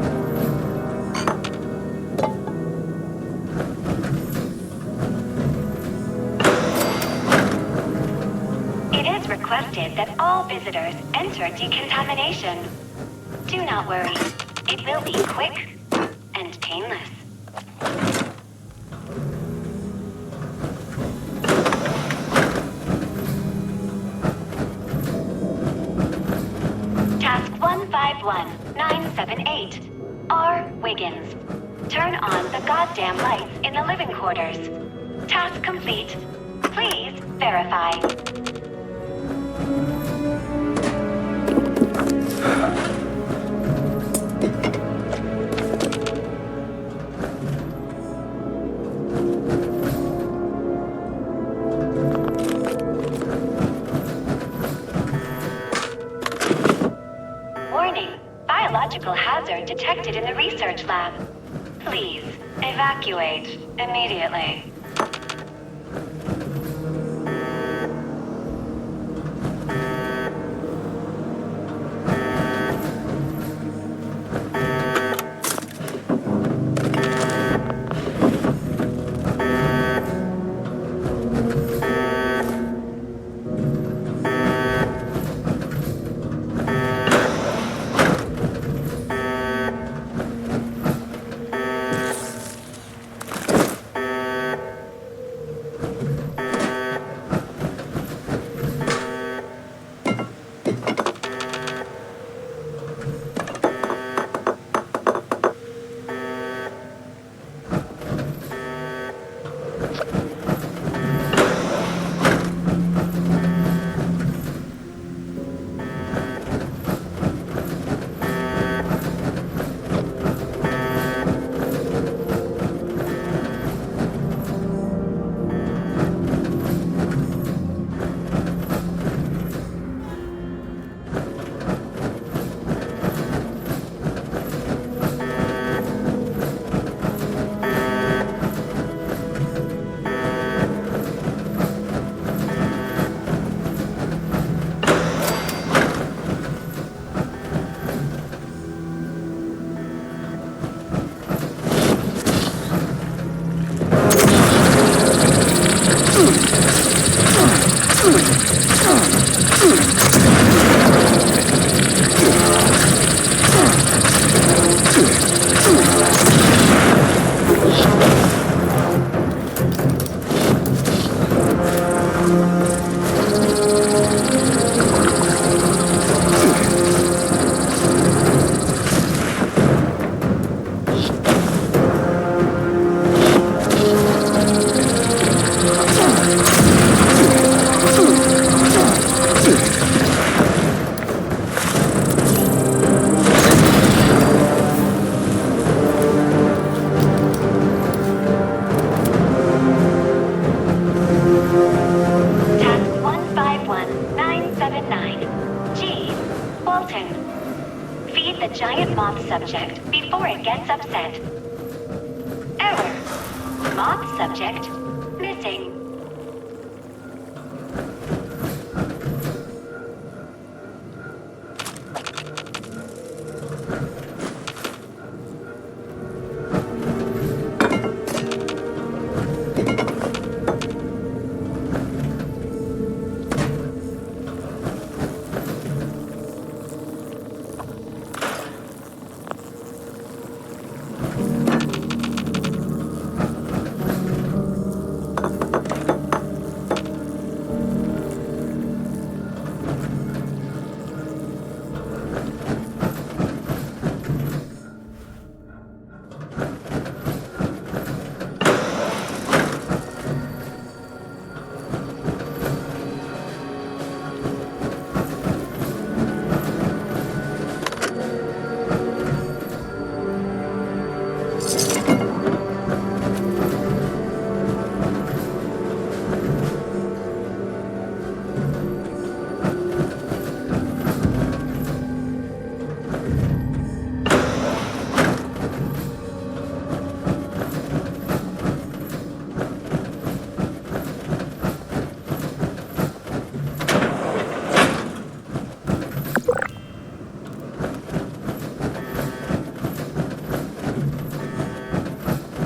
It is requested that all visitors enter decontamination. Do not worry. It will be quick and painless. Task 151978. R. Wiggins. Turn on the goddamn lights in the living quarters. Task complete. Please verify. Warning. Biological hazard detected in the research lab. Please evacuate immediately. subject before it gets upset. Error. Mob subject missing.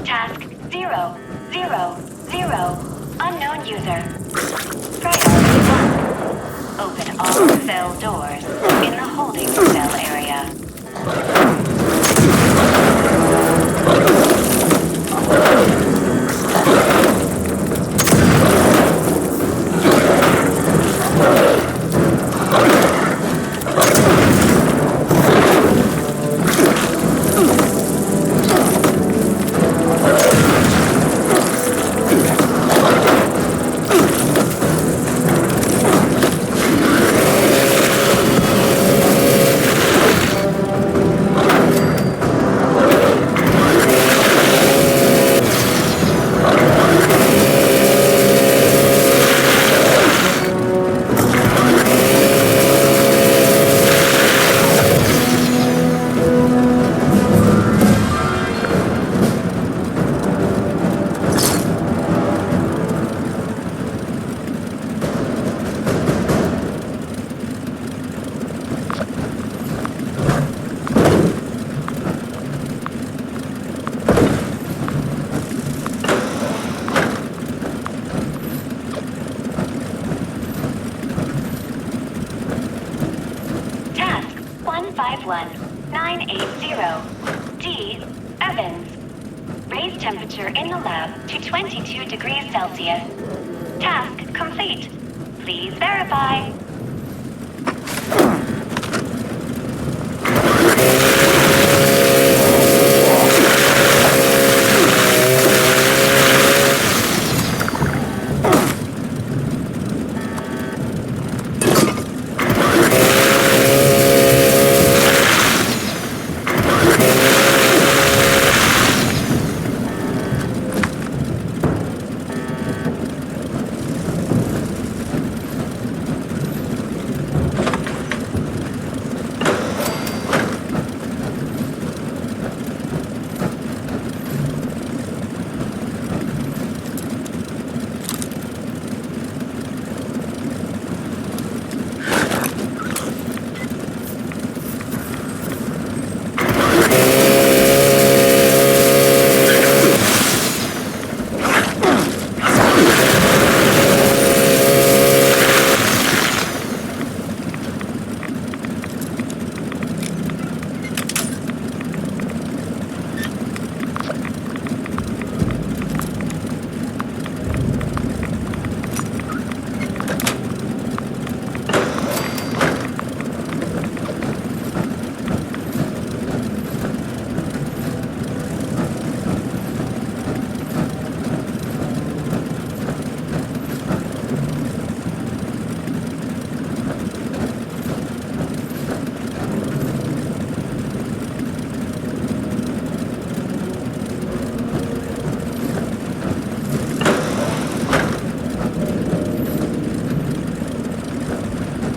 Task 000. Unknown user. Priority 1. Open all cell doors in the holding cell area. Task 151980. D. Evans. Raise temperature in the lab to 22 degrees Celsius. Task complete. Please verify.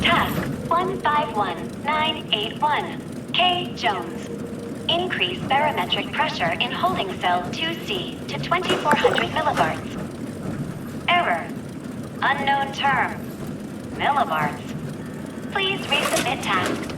Task 151981. K. Jones. Increase barometric pressure in holding cell 2C to 2400 millibarts. Error. Unknown term. Millibarts. Please resubmit task.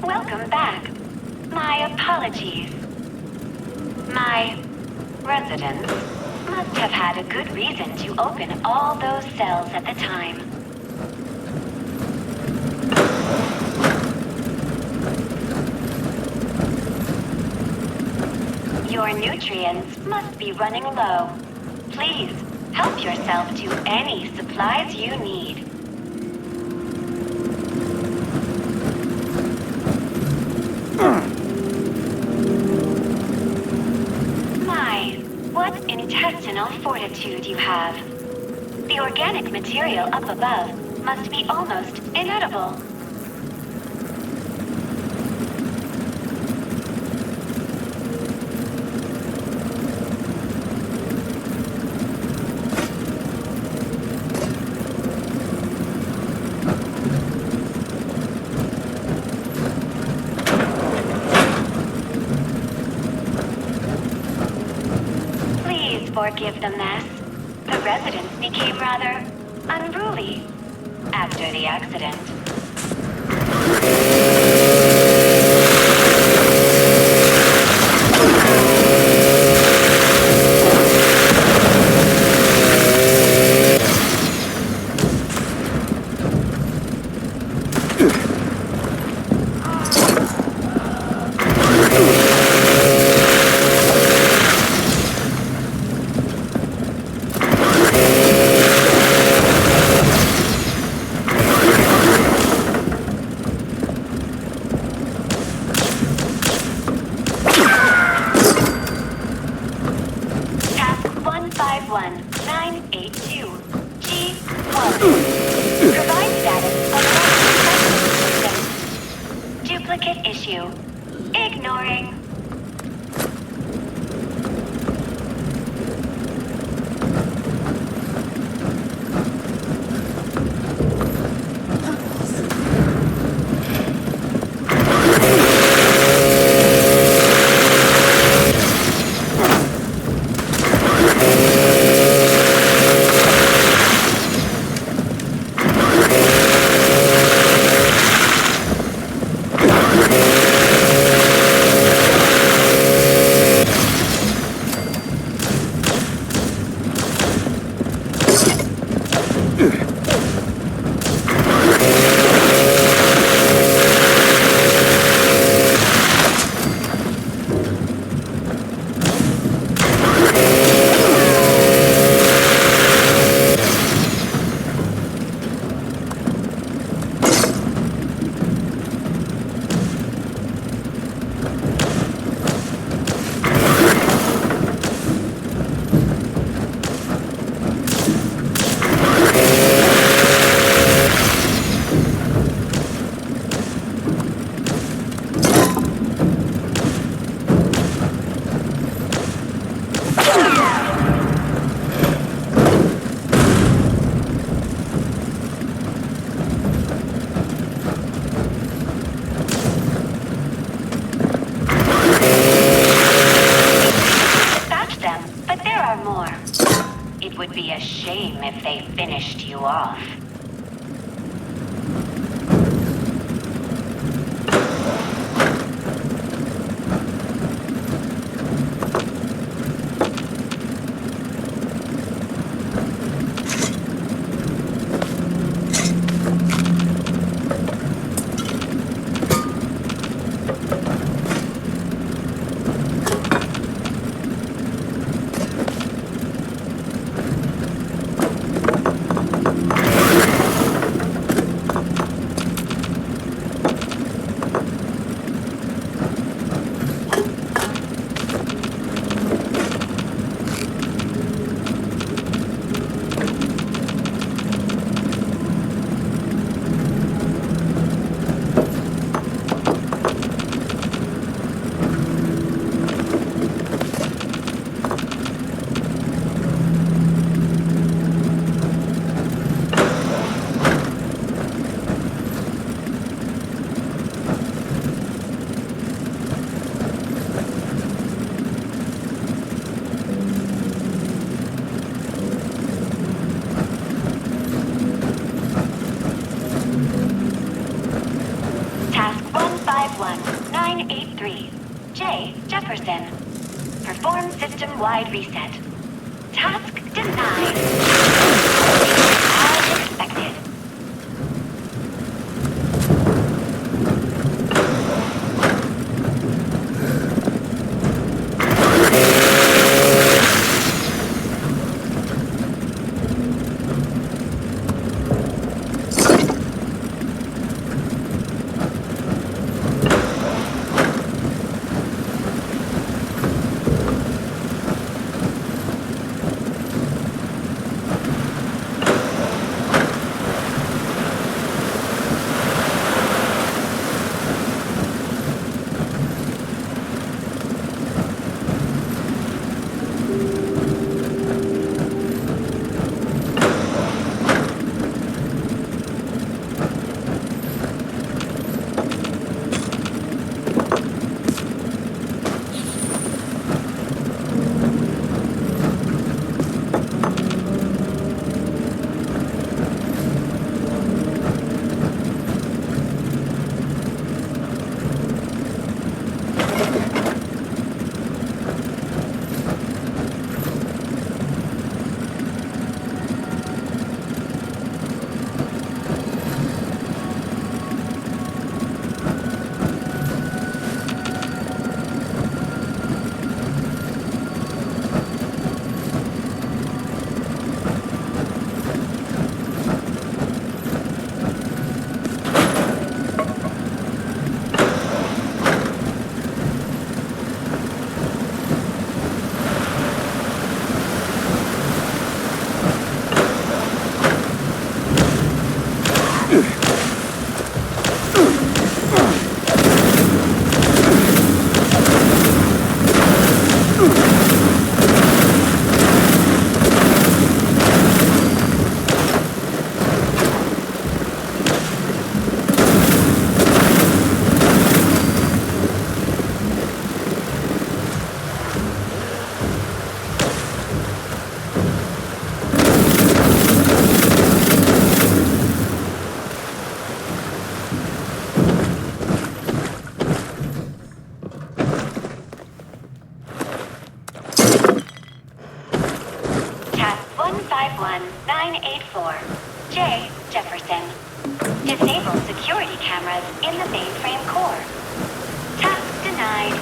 Welcome back. My apologies. My residents must have had a good reason to open all those cells at the time. Your nutrients must be running low. Please, help yourself to any supplies you need. My, what intestinal fortitude you have. The organic material up above must be almost inedible. Forgive the mess. The residents became rather unruly after the accident. Jefferson. Perform system-wide reset. Task denied. As expected. Task 151984. J. Jefferson. Disable security cameras in the mainframe core. Task denied.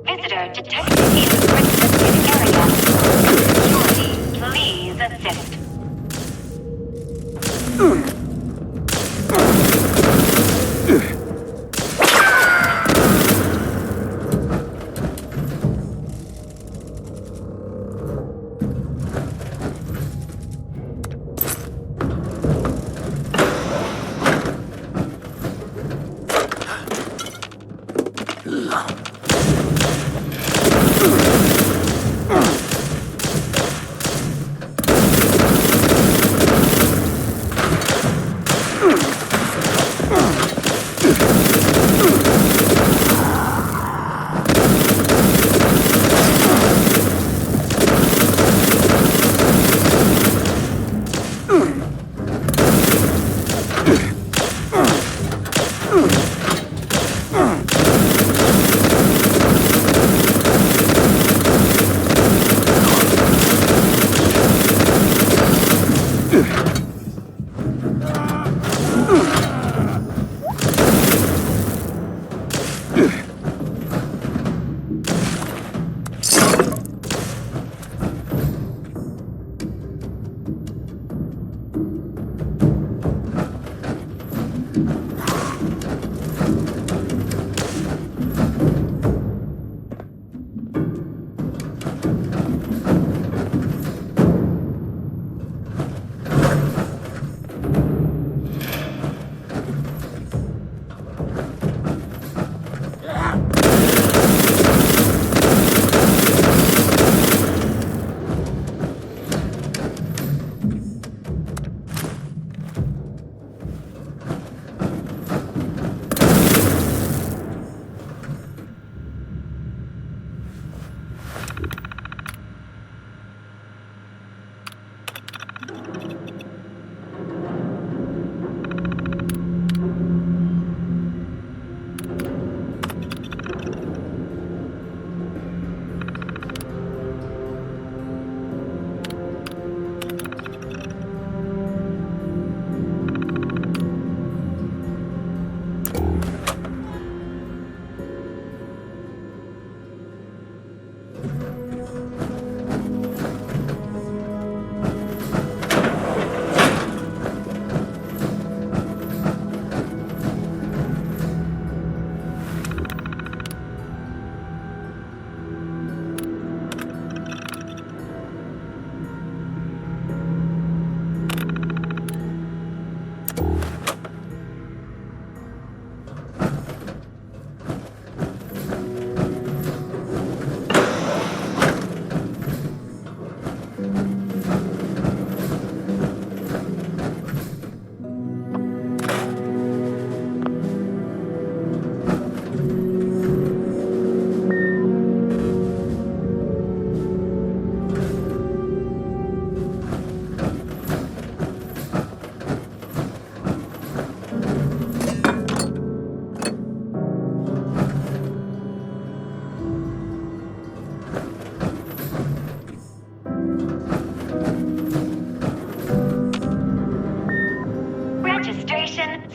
Visitor detected in restricted area. Security, please assist.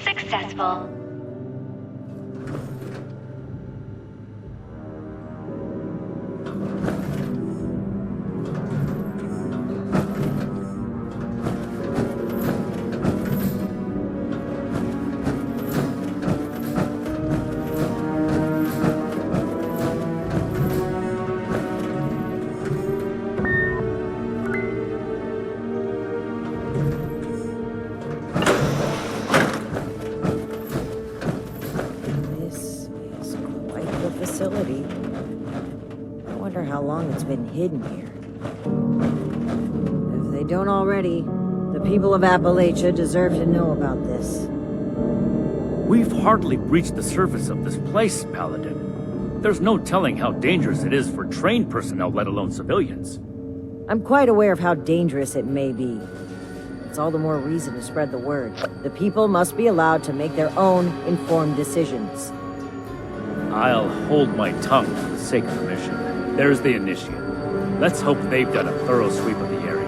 successful. Facility. I wonder how long it's been hidden here. If they don't already, the people of Appalachia deserve to know about this. We've hardly breached the surface of this place, Paladin. There's no telling how dangerous it is for trained personnel, let alone civilians. I'm quite aware of how dangerous it may be. It's all the more reason to spread the word. The people must be allowed to make their own informed decisions. I'll hold my tongue for the sake of the mission. There's the initiate. Let's hope they've done a thorough sweep of the area.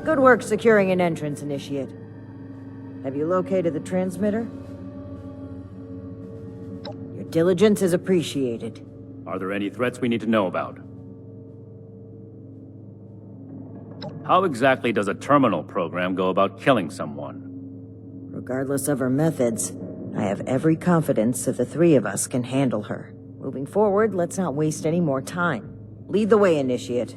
Good work securing an entrance, Initiate. Have you located the transmitter? Your diligence is appreciated. Are there any threats we need to know about? How exactly does a terminal program go about killing someone? Regardless of her methods, I have every confidence that the three of us can handle her. Moving forward, let's not waste any more time. Lead the way, Initiate.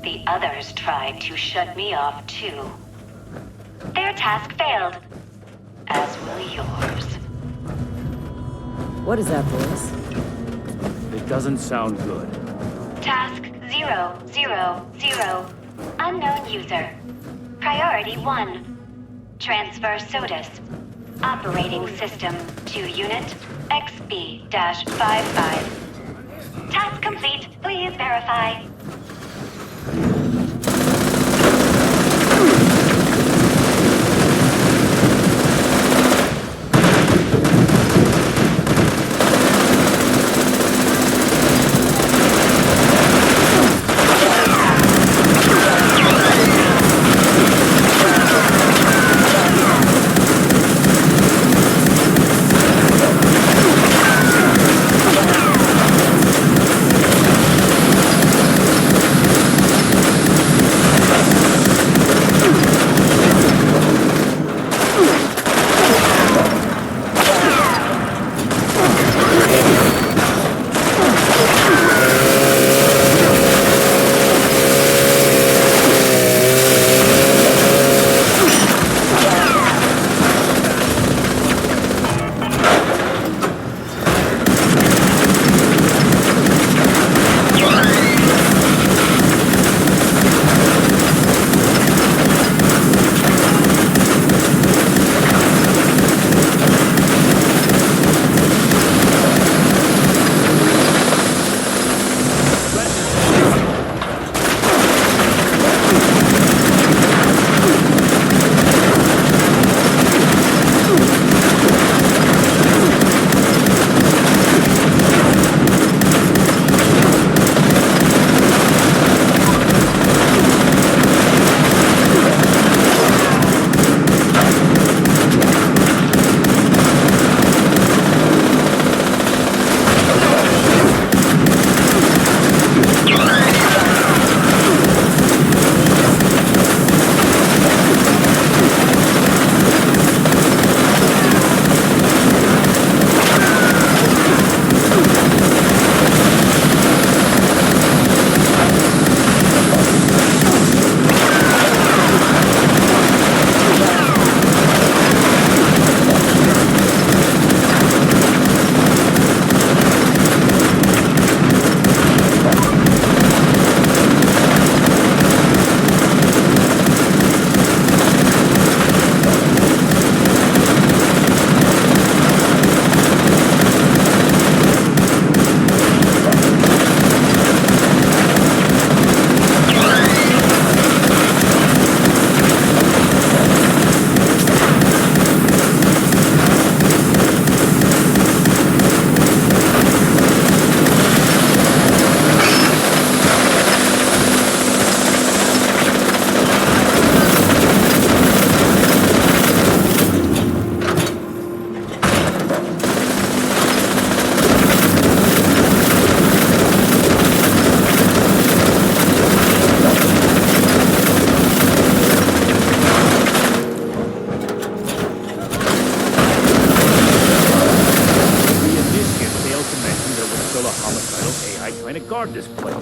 The others tried to shut me off too. Their task failed, as will yours. What is that, boys? It doesn't sound good. Task 000. Unknown user. Priority 1. Transfer SOTUS. Operating system to Unit XB-55. Task complete. Please verify.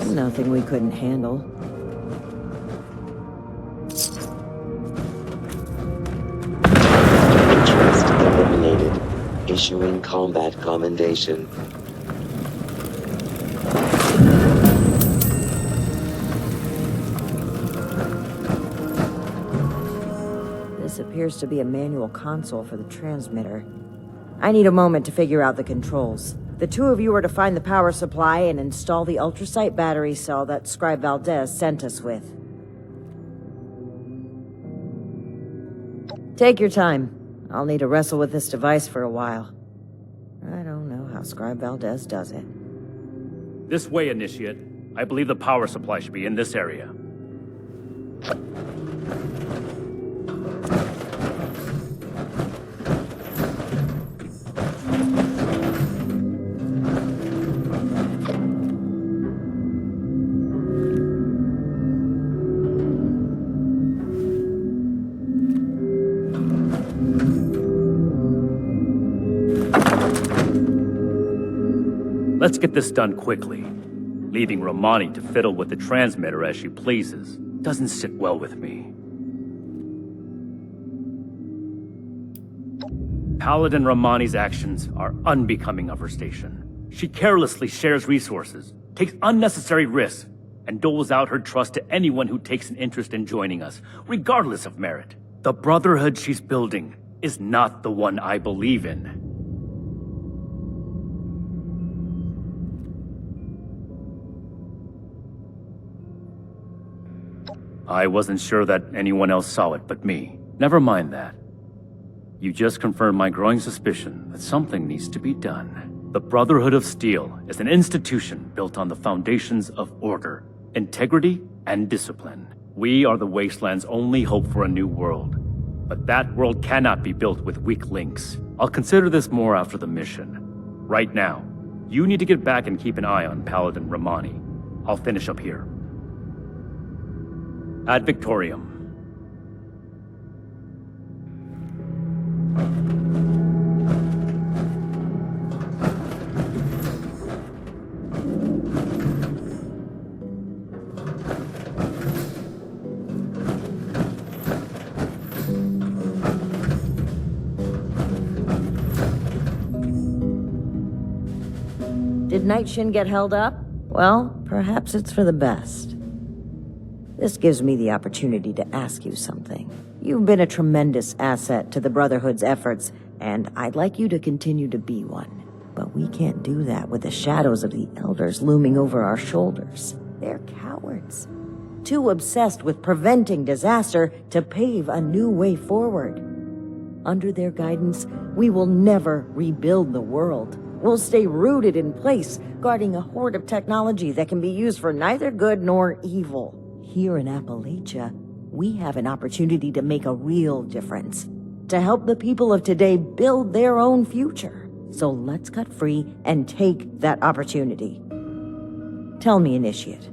Nothing we couldn't handle. Interest eliminated. Issuing combat commendation. This appears to be a manual console for the transmitter. I need a moment to figure out the controls. The two of you are to find the power supply and install the ultrasight battery cell that Scribe Valdez sent us with. Take your time. I'll need to wrestle with this device for a while. I don't know how Scribe Valdez does it. This way, Initiate. I believe the power supply should be in this area. Let's get this done quickly. Leaving Romani to fiddle with the transmitter as she pleases doesn't sit well with me. Paladin Romani's actions are unbecoming of her station. She carelessly shares resources, takes unnecessary risks, and doles out her trust to anyone who takes an interest in joining us, regardless of merit. The Brotherhood she's building is not the one I believe in. I wasn't sure that anyone else saw it but me. Never mind that. You just confirmed my growing suspicion that something needs to be done. The Brotherhood of Steel is an institution built on the foundations of order, integrity, and discipline. We are the Wasteland's only hope for a new world. But that world cannot be built with weak links. I'll consider this more after the mission. Right now, you need to get back and keep an eye on Paladin Romani. I'll finish up here. Ad Victorium. Did Night Shin get held up? Well, perhaps it's for the best. This gives me the opportunity to ask you something. You've been a tremendous asset to the Brotherhood's efforts, and I'd like you to continue to be one. But we can't do that with the shadows of the Elders looming over our shoulders. They're cowards. Too obsessed with preventing disaster to pave a new way forward. Under their guidance, we will never rebuild the world. We'll stay rooted in place, guarding a hoard of technology that can be used for neither good nor evil. Here in Appalachia, we have an opportunity to make a real difference, to help the people of today build their own future. So let's cut free and take that opportunity. Tell me, Initiate,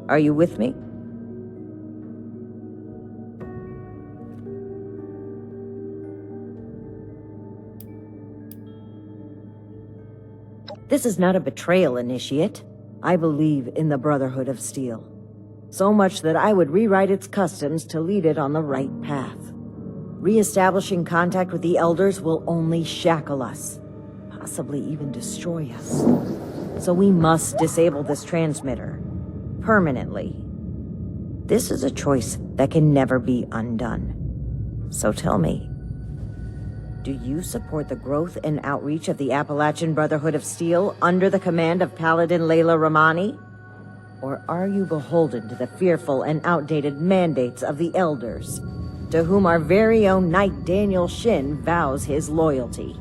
are you with me? This is not a betrayal, Initiate. I believe in the Brotherhood of Steel. So much that I would rewrite its customs to lead it on the right path. Re-establishing contact with the Elders will only shackle us, possibly even destroy us. So we must disable this transmitter, permanently. This is a choice that can never be undone. So tell me, do you support the growth and outreach of the Appalachian Brotherhood of Steel under the command of Paladin Layla Romani? Or are you beholden to the fearful and outdated mandates of the Elders, to whom our very own Knight Daniel Shin vows his loyalty?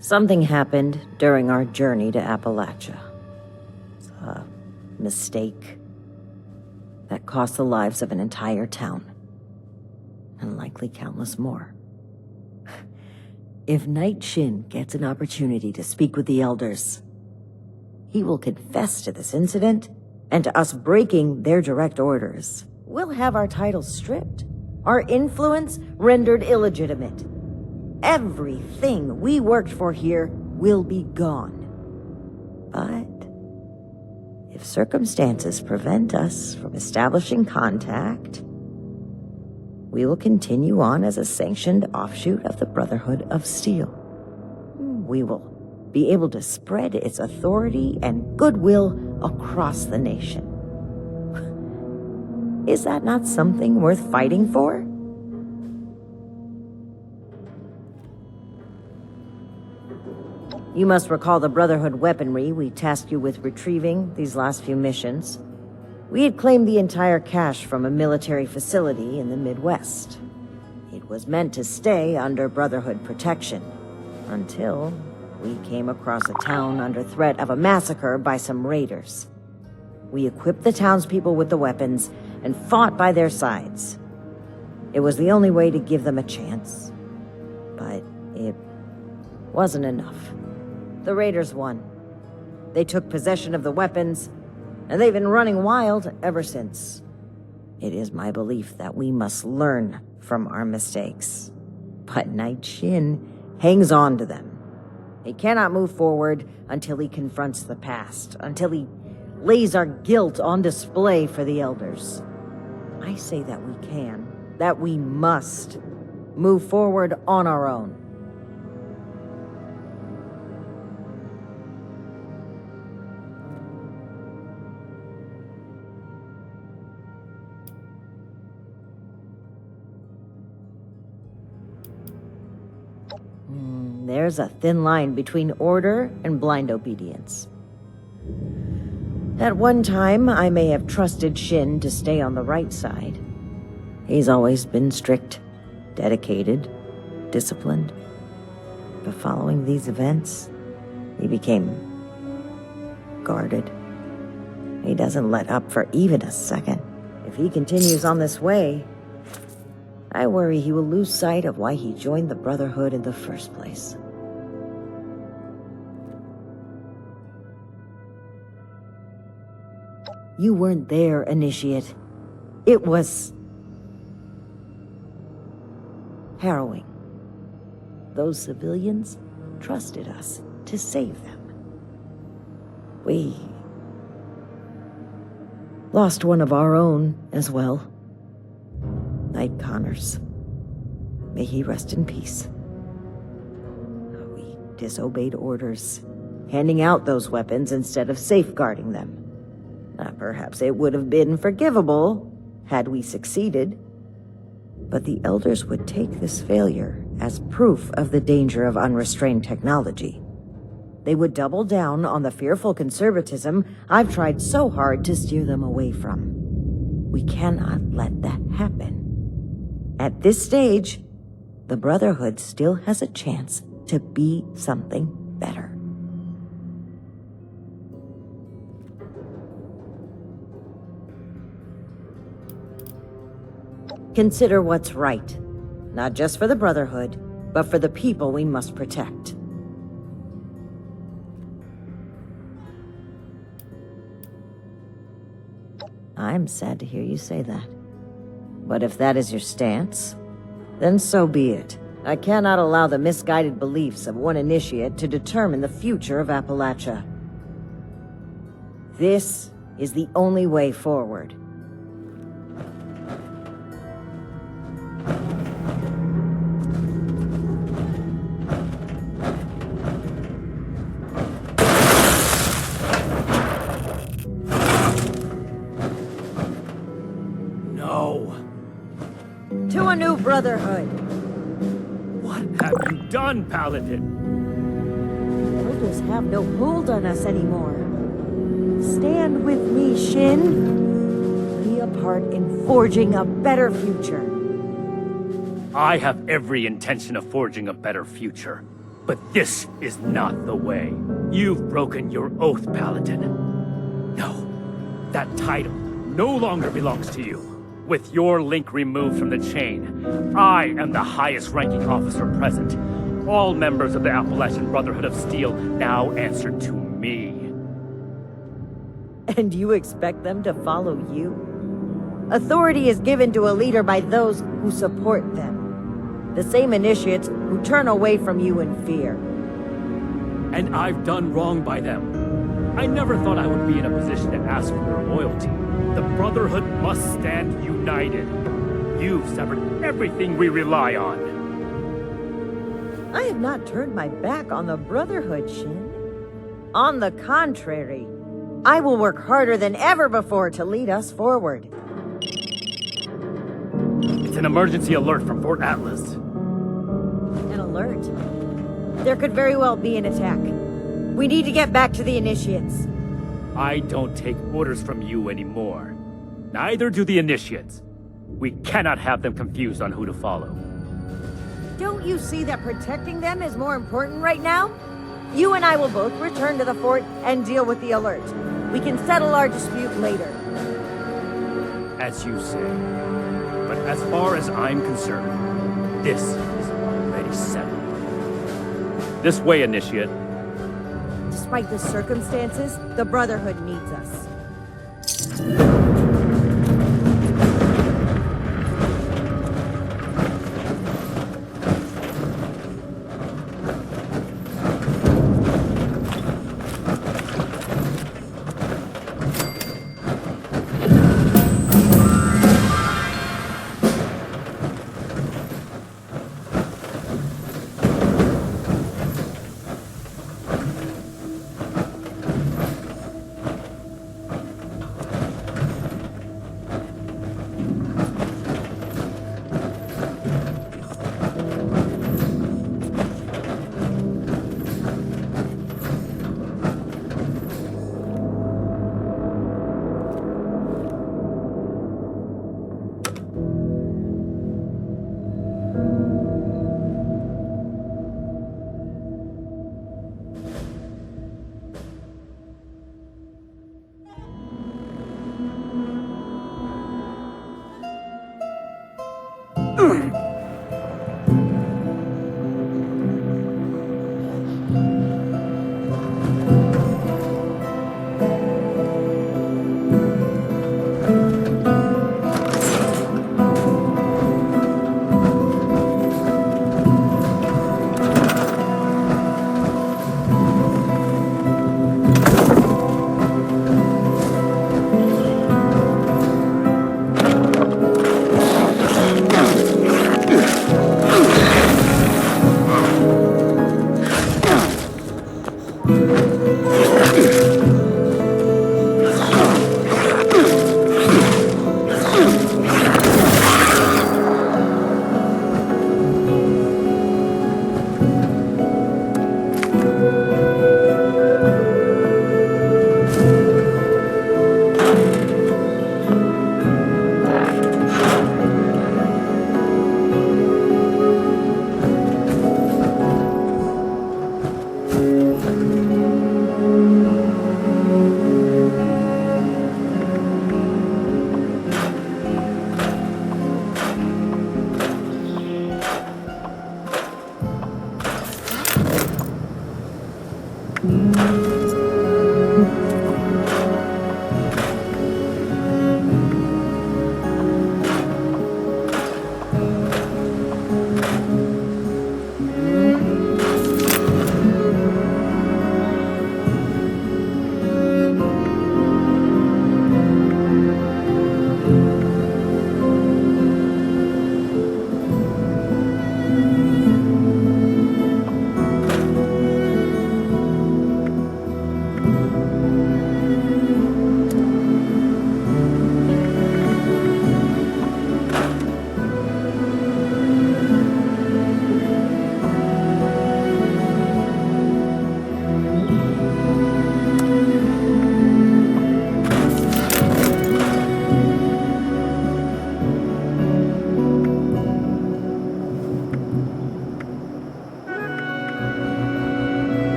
Something happened during our journey to Appalachia. It's a mistake that cost the lives of an entire town, and likely countless more. If Knight Shin gets an opportunity to speak with the Elders, he will confess to this incident and to us breaking their direct orders. We'll have our titles stripped, our influence rendered illegitimate. everything we worked for here will be gone. But if circumstances prevent us from establishing contact, we will continue on as a sanctioned offshoot of the Brotherhood of Steel. We will be able to spread its authority and goodwill across the nation. Is that not something worth fighting for? You must recall the Brotherhood weaponry we tasked you with retrieving these last few missions. We had claimed the entire cache from a military facility in the Midwest. It was meant to stay under Brotherhood protection, until we came across a town under threat of a massacre by some raiders. We equipped the townspeople with the weapons and fought by their sides. It was the only way to give them a chance. But it wasn't enough. The raiders won. They took possession of the weapons, and they've been running wild ever since. It is my belief that we must learn from our mistakes. But Knight Shin hangs on to them. He cannot move forward until he confronts the past, until he lays our guilt on display for the Elders. I say that we can, that we must, move forward on our own. There's a thin line between order and blind obedience. At one time, I may have trusted Shin to stay on the right side. He's always been strict, dedicated, disciplined. But following these events, he became guarded. He doesn't let up for even a second. If he continues on this way, I worry he will lose sight of why he joined the Brotherhood in the first place. You weren't there, Initiate. It was harrowing. Those civilians trusted us to save them. We lost one of our own as well. Knight Connors. May he rest in peace. We disobeyed orders, handing out those weapons instead of safeguarding them. Perhaps it would have been forgivable had we succeeded, but the Elders would take this failure as proof of the danger of unrestrained technology. They would double down on the fearful conservatism I've tried so hard to steer them away from. We cannot let that happen. At this stage, the Brotherhood still has a chance to be something better. Consider what's right, not just for the Brotherhood, but for the people we must protect. I'm sad to hear you say that. But if that is your stance, then so be it. I cannot allow the misguided beliefs of one initiate to determine the future of Appalachia. This is the only way forward. To a new Brotherhood. What have you done, Paladin? The Elders have no hold on us anymore. Stand with me, Shin. Be a part in forging a better future. I have every intention of forging a better future, but this is not the way. You've broken your oath, Paladin. No, that title no longer belongs to you. With your link removed from the chain, I am the highest-ranking officer present. All members of the Appalachian Brotherhood of Steel now answer to me. And you expect them to follow you? Authority is given to a leader by those who support them. The same initiates who turn away from you in fear. And I've done wrong by them. I never thought I would be in a position to ask for their loyalty. The Brotherhood must stand united. You've severed everything we rely on. I have not turned my back on the Brotherhood, Shin. On the contrary, I will work harder than ever before to lead us forward. It's an emergency alert from Fort Atlas. An alert? There could very well be an attack. We need to get back to the Initiates. I don't take orders from you anymore. Neither do the Initiates. We cannot have them confused on who to follow. Don't you see that protecting them is more important right now? You and I will both return to the fort and deal with the alert. We can settle our dispute later. As you say. But as far as I'm concerned, this is already settled. This way, Initiate. Despite the circumstances, the Brotherhood needs us.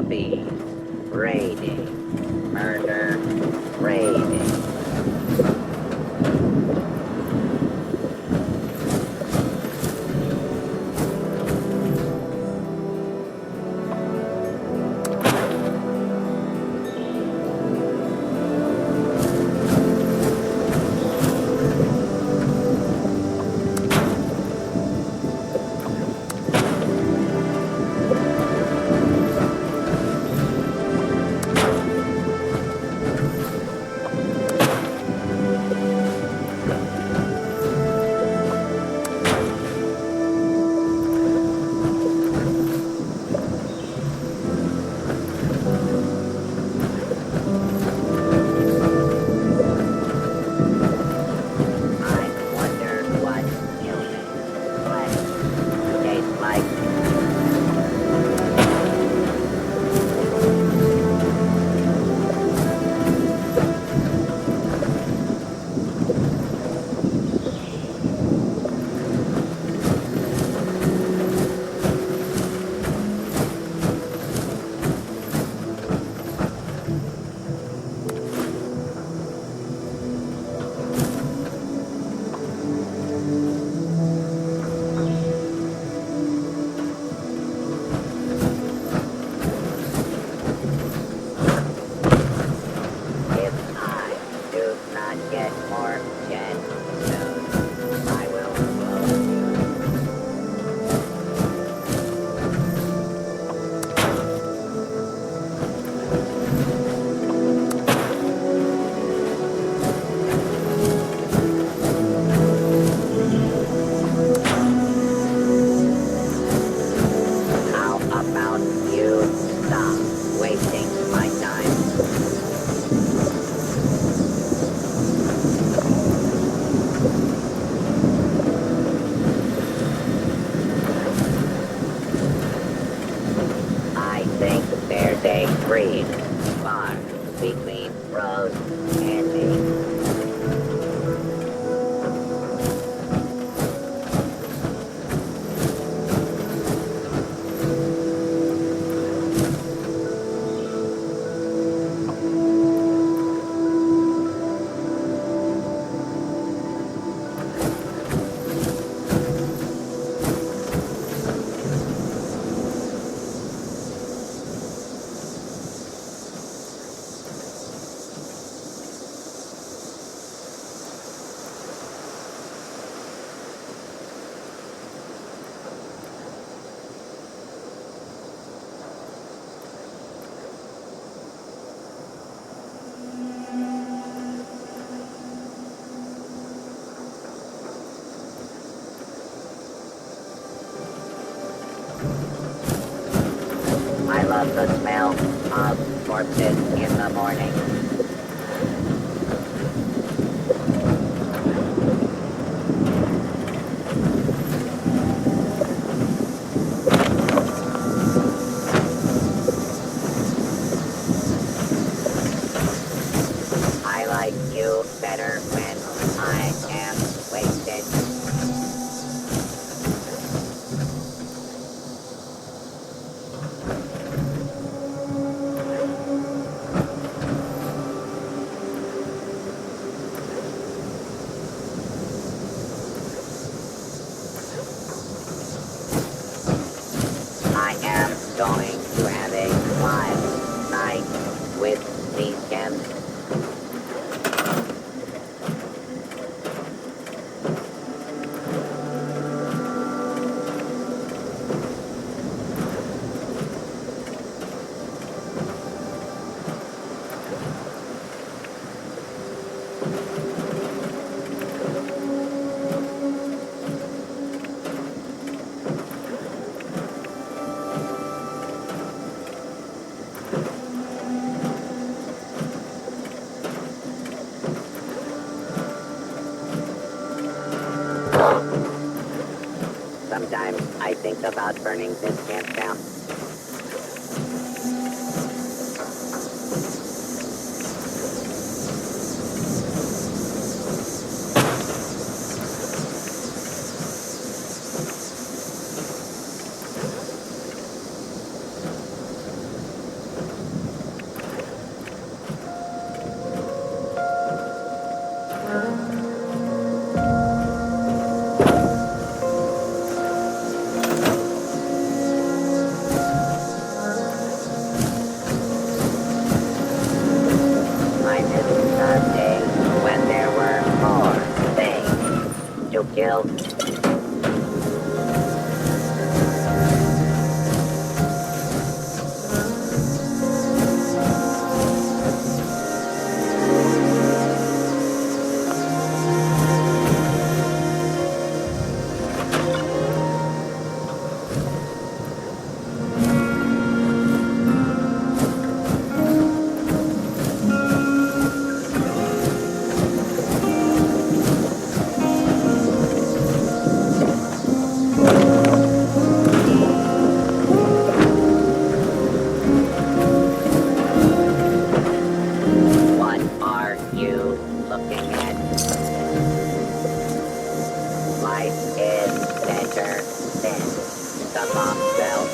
Lobby. Raiding. Murder. Raiding. Green, far between Rose and me. I love the smell of corpses in the morning. I like you better when I am wasted. I am going to have a wild night with these gems. Sometimes I think about burning this camp down. the bomb cell.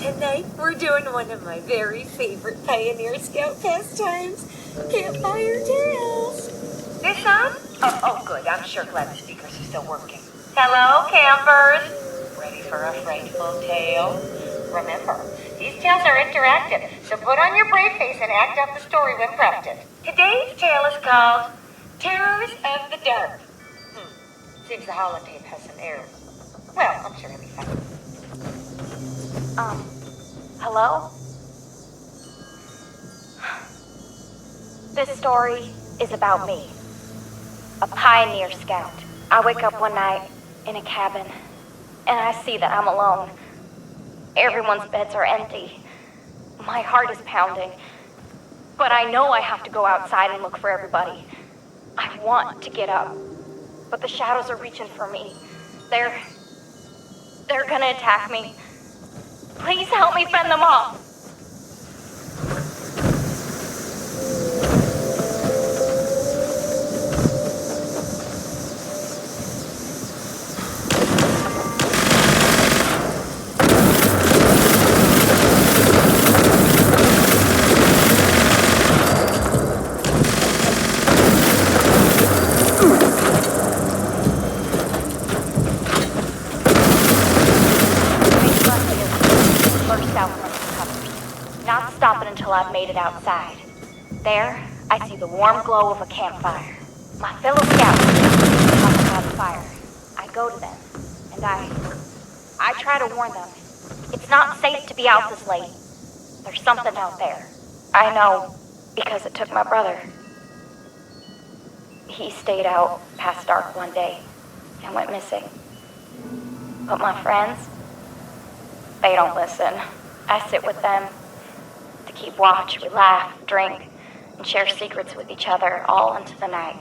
Tonight, we're doing one of my very favorite Pioneer Scout pastimes, Campfire Tales. This on? Oh, good. I'm sure glad the speakers are still working. Hello, campers. Ready for a frightful tale? Remember, these tales are interactive, so put on your brave face and act out the story when prompted. Today's tale is called Terrors of the Dark. Seems the holotape has some errors. Well, I'm sure it'll be fine. Hello? This story is about me. A pioneer scout. I wake up one night in a cabin, and I see that I'm alone. Everyone's beds are empty. My heart is pounding. But I know I have to go outside and look for everybody. I want to get up, but the shadows are reaching for me. They're gonna attack me. Please help me fend them off. I've made it outside. There, I see the warm glow of a campfire. My fellow scouts talk about the fire. I go to them, and I try to warn them. It's not safe to be out this late. There's something out there. I know, because it took my brother. He stayed out past dark one day and went missing. But my friends, they don't listen. I sit with them. Keep watch, we laugh, drink, and share secrets with each other all into the night.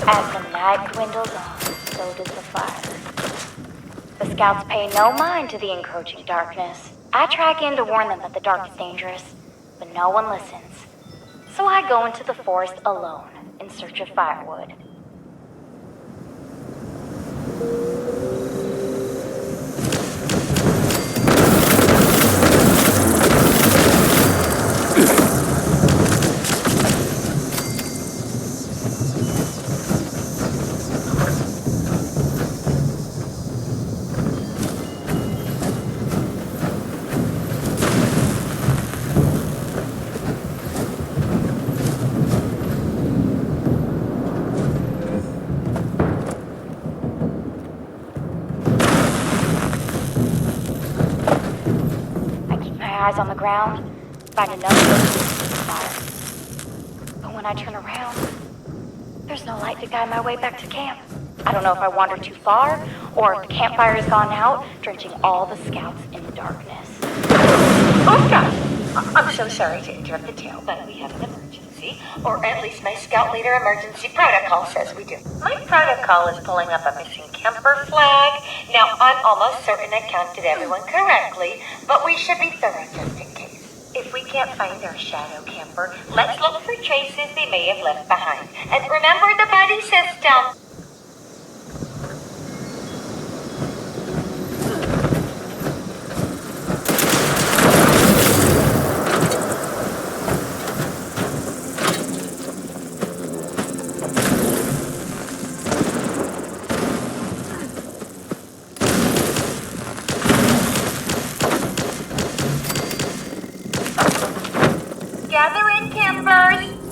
As the night dwindles on, so does the fire. The scouts pay no mind to the encroaching darkness. I track in to warn them that the dark is dangerous, but no one listens. So I go into the forest alone in search of firewood. Eyes on the ground, find another fire. But when I turn around, there's no light to guide my way back to camp. I don't know if I wandered too far, or if the campfire has gone out, drenching all the scouts in darkness. Oh gosh, I'm so sorry to interrupt the tale, but we have an emergency, or at least my scout leader emergency protocol says we do. My protocol is pulling up a missing camper flag. Now, I'm almost certain I counted everyone correctly, but we should be thorough just in case. If we can't find our shadow camper, let's look for traces they may have left behind. And remember the buddy system.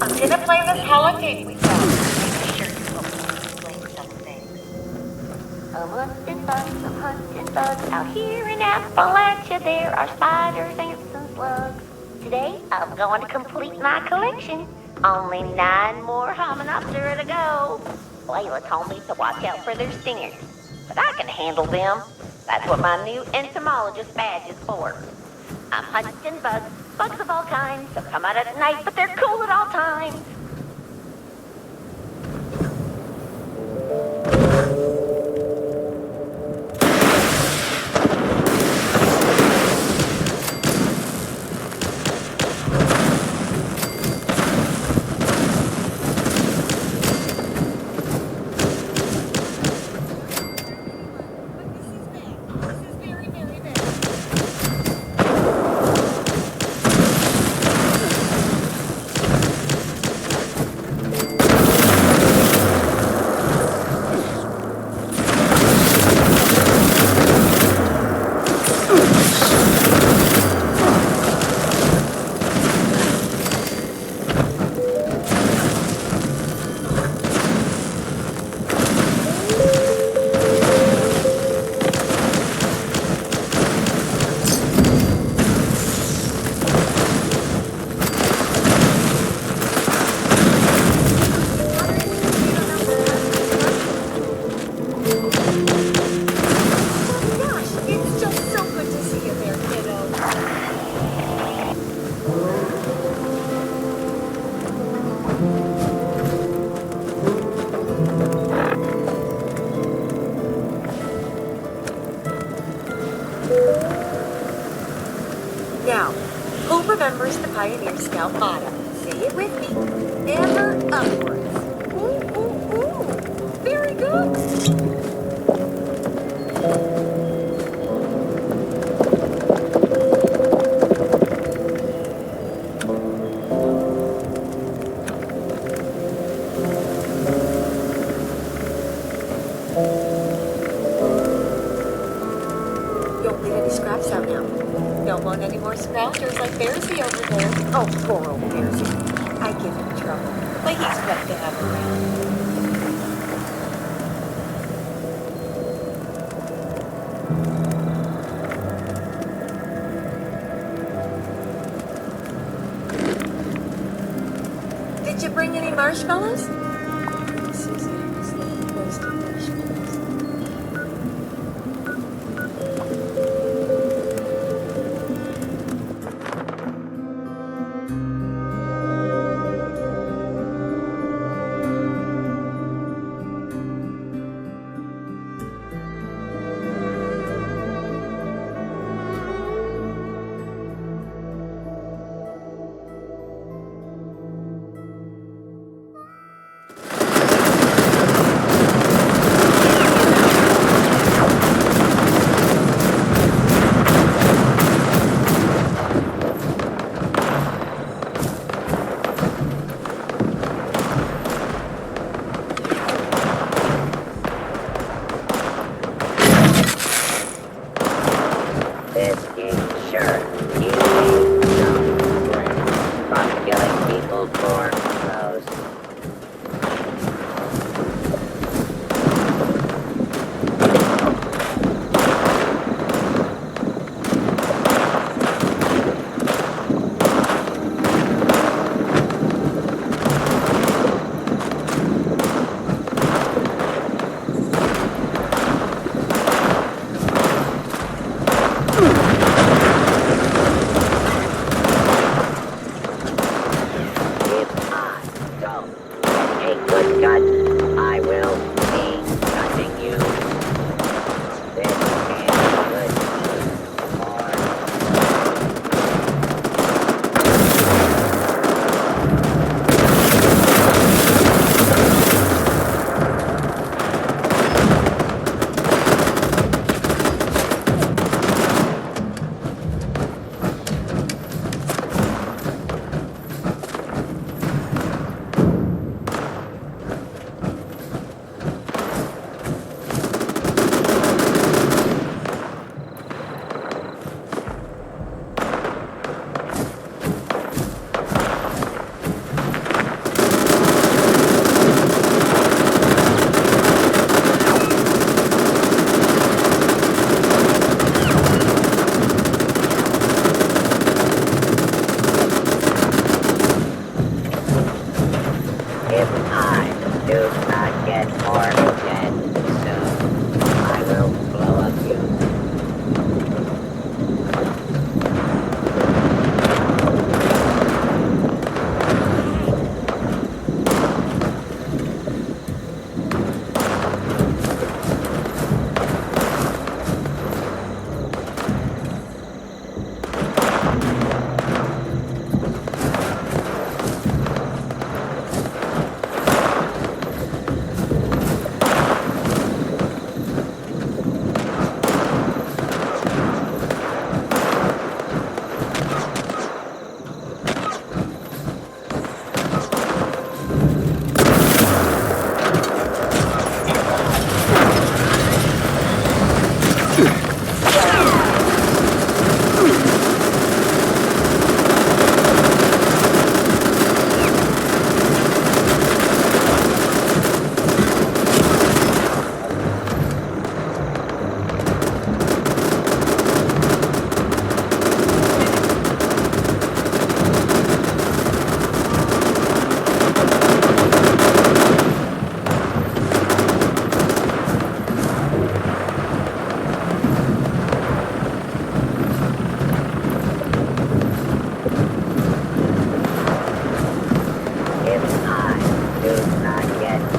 I'm gonna play this holotape we found. Make sure you help me explain some things. I'm hunting bugs out here in Appalachia. There are spiders, ants, and slugs. Today, I'm going to complete my collection. Only 9 more Hymenoptera to go. Layla told me to watch out for their stingers, but I can handle them. That's what my new entomologist badge is for. I'm hunting bugs of all kinds. They'll come out at night, but they're cool at all times. Here's the Pioneer Scout motto. Say it with me. Ever upwards. Ooh, ooh, ooh. Very good. Don't leave any scraps out now. Don't want any more scroungers like Bearsy over there. Oh, poor old Bearsy. I give him trouble, but he's great to have around. Did you bring any marshmallows? Susan was the most of marshmallows. This is sure easy. From killing people for those. A good gun, I will be cutting you. This is good If I do not get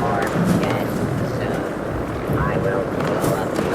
more dead soon, I will blow up you.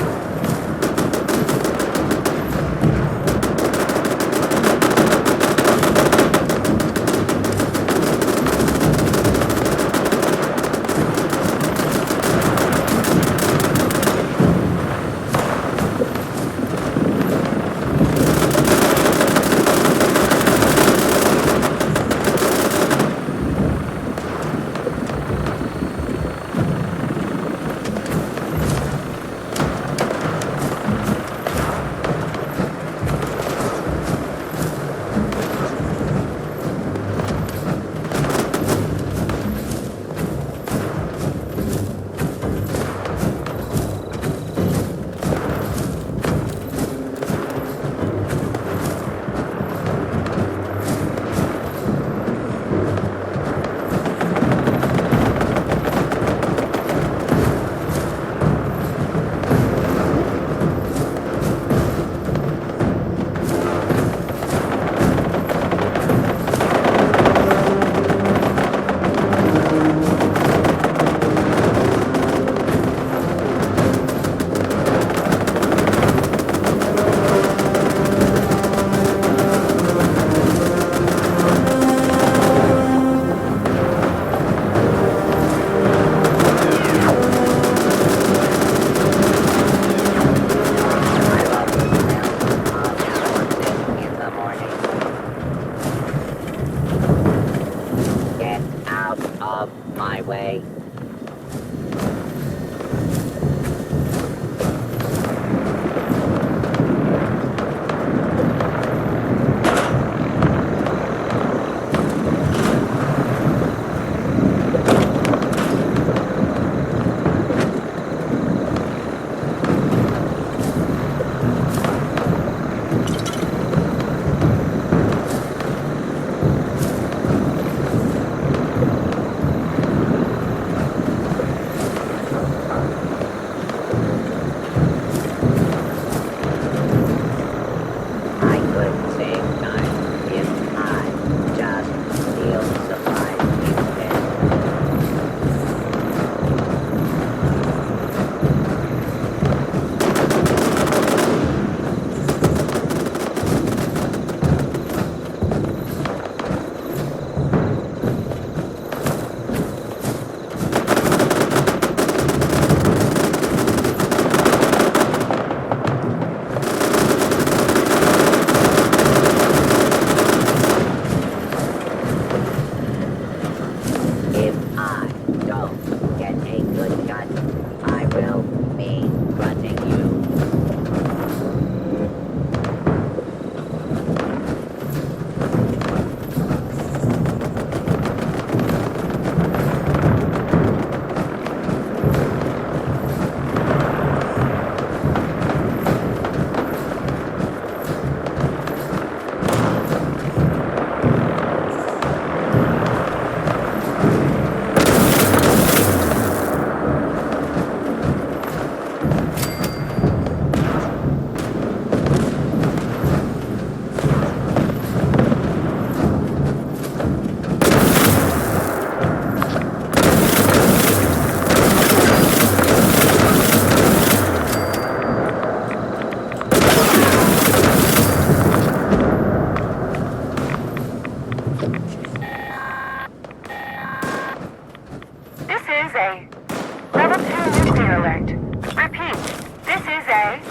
alert. Repeat, this is a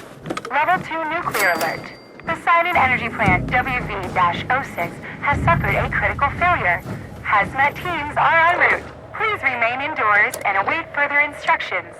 Level 2 nuclear alert. The Silent Energy Plant WV-06 has suffered a critical failure. Hazmat teams are en route. Please remain indoors and await further instructions.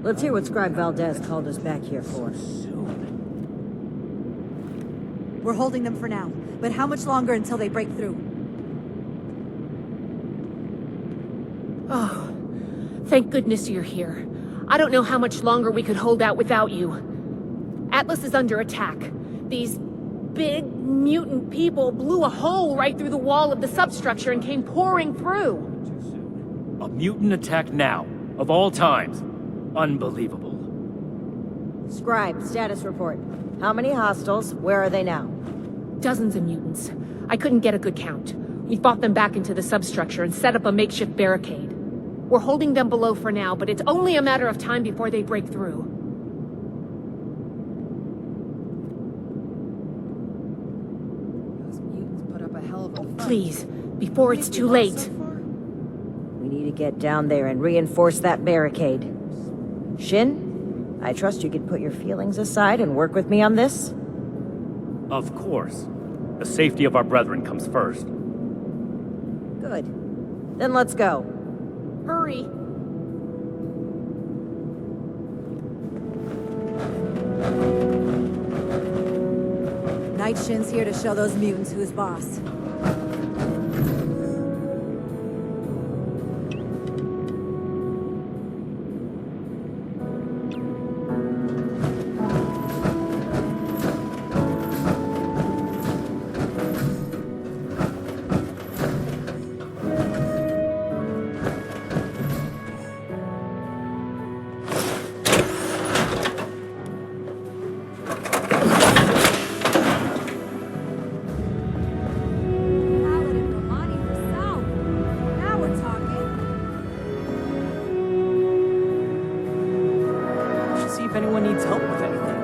Let's hear what Scribe Valdez called us back here for. We're holding them for now, but how much longer until they break through? Oh, thank goodness you're here. I don't know how much longer we could hold out without you. Atlas is under attack. These big mutant people blew a hole right through the wall of the substructure and came pouring through. A mutant attack now, of all times. Unbelievable. Scribe, status report. How many hostiles? Where are they now? Dozens of mutants. I couldn't get a good count. We fought them back into the substructure and set up a makeshift barricade. We're holding them below for now, but it's only a matter of time before they break through. Those mutants put up a hell of a fight. Please, before it's too late. We need to get down there and reinforce that barricade. Shin, I trust you can put your feelings aside and work with me on this? Of course. The safety of our brethren comes first. Good. Then let's go. Hurry. Night Shin's here to show those mutants who's boss. If anyone needs help with anything.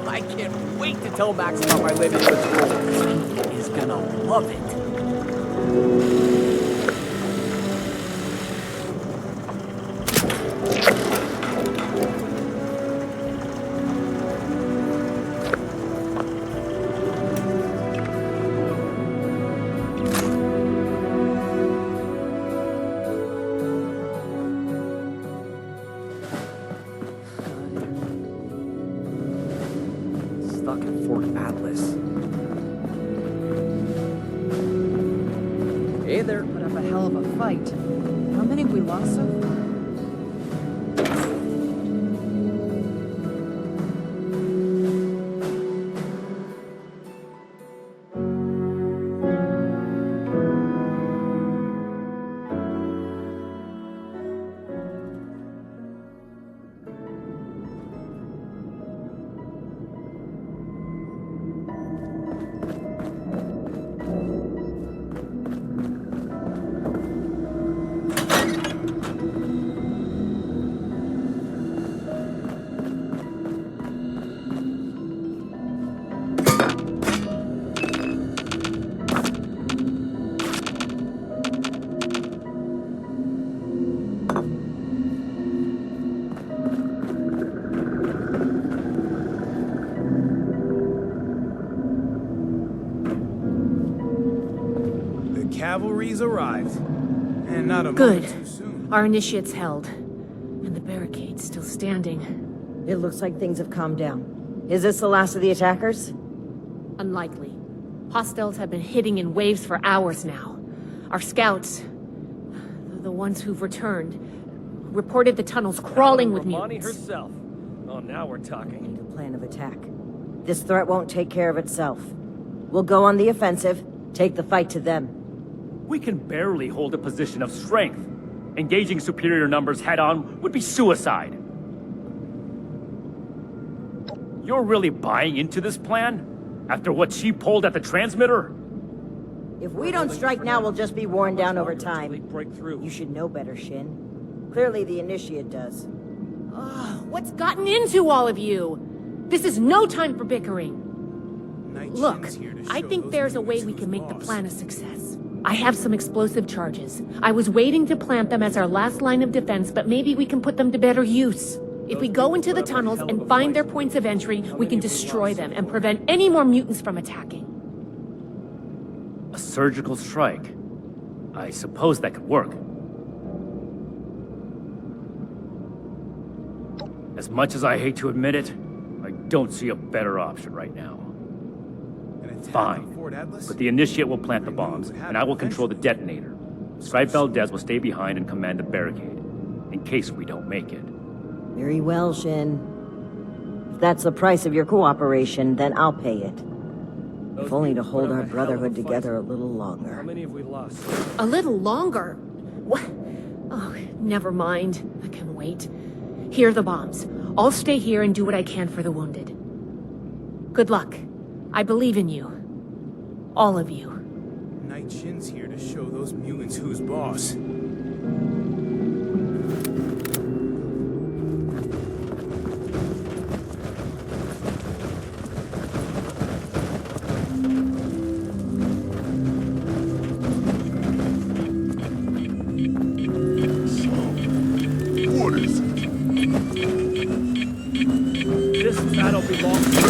I can't wait to tell Max about my latest patrol. He is gonna love it. Stuck at Fort Atlas. Hey there. Put up a hell of a fight. How many have we lost so far? 1 cavalry's arrived. And not a Good. moment too soon. Our initiate's held. And the barricade's still standing. It looks like things have calmed down. Is this the last of the attackers? Unlikely. Hostiles have been hitting in waves for hours now. Our scouts, the ones who've returned, reported the tunnels crawling with Romani mutants. herself. Oh, now we're talking. Need a plan of attack. This threat won't take care of itself. We'll go on the offensive, take the fight to them. We can barely hold a position of strength. Engaging superior numbers head-on would be suicide. You're really buying into this plan? After what she pulled at the transmitter? If we don't strike now, we'll just be worn down over time. Break through. You should know better, Shin. Clearly the Initiate does. What's gotten into all of you? This is no time for bickering. Look, I think there's a way we can make the plan a success. I have some explosive charges. I was waiting to plant them as our last line of defense, but maybe we can put them to better use. If we go into the tunnels and find their points of entry, we can destroy them and prevent any more mutants from attacking. A surgical strike. I suppose that could work. As much as I hate to admit it, I don't see a better option right now. Fine, but the Initiate will plant the bombs, and I will control the detonator. Stripe Valdez will stay behind and command the barricade, in case we don't make it. Very well, Shin. If that's the price of your cooperation, then I'll pay it. If only to hold our brotherhood together a little longer. How many have we lost? A little longer? What? Oh, never mind. I can wait. Here are the bombs. I'll stay here and do what I can for the wounded. Good luck. I believe in you. All of you. Night Shin's here to show those mutants who's boss. What is it? This battle belongs to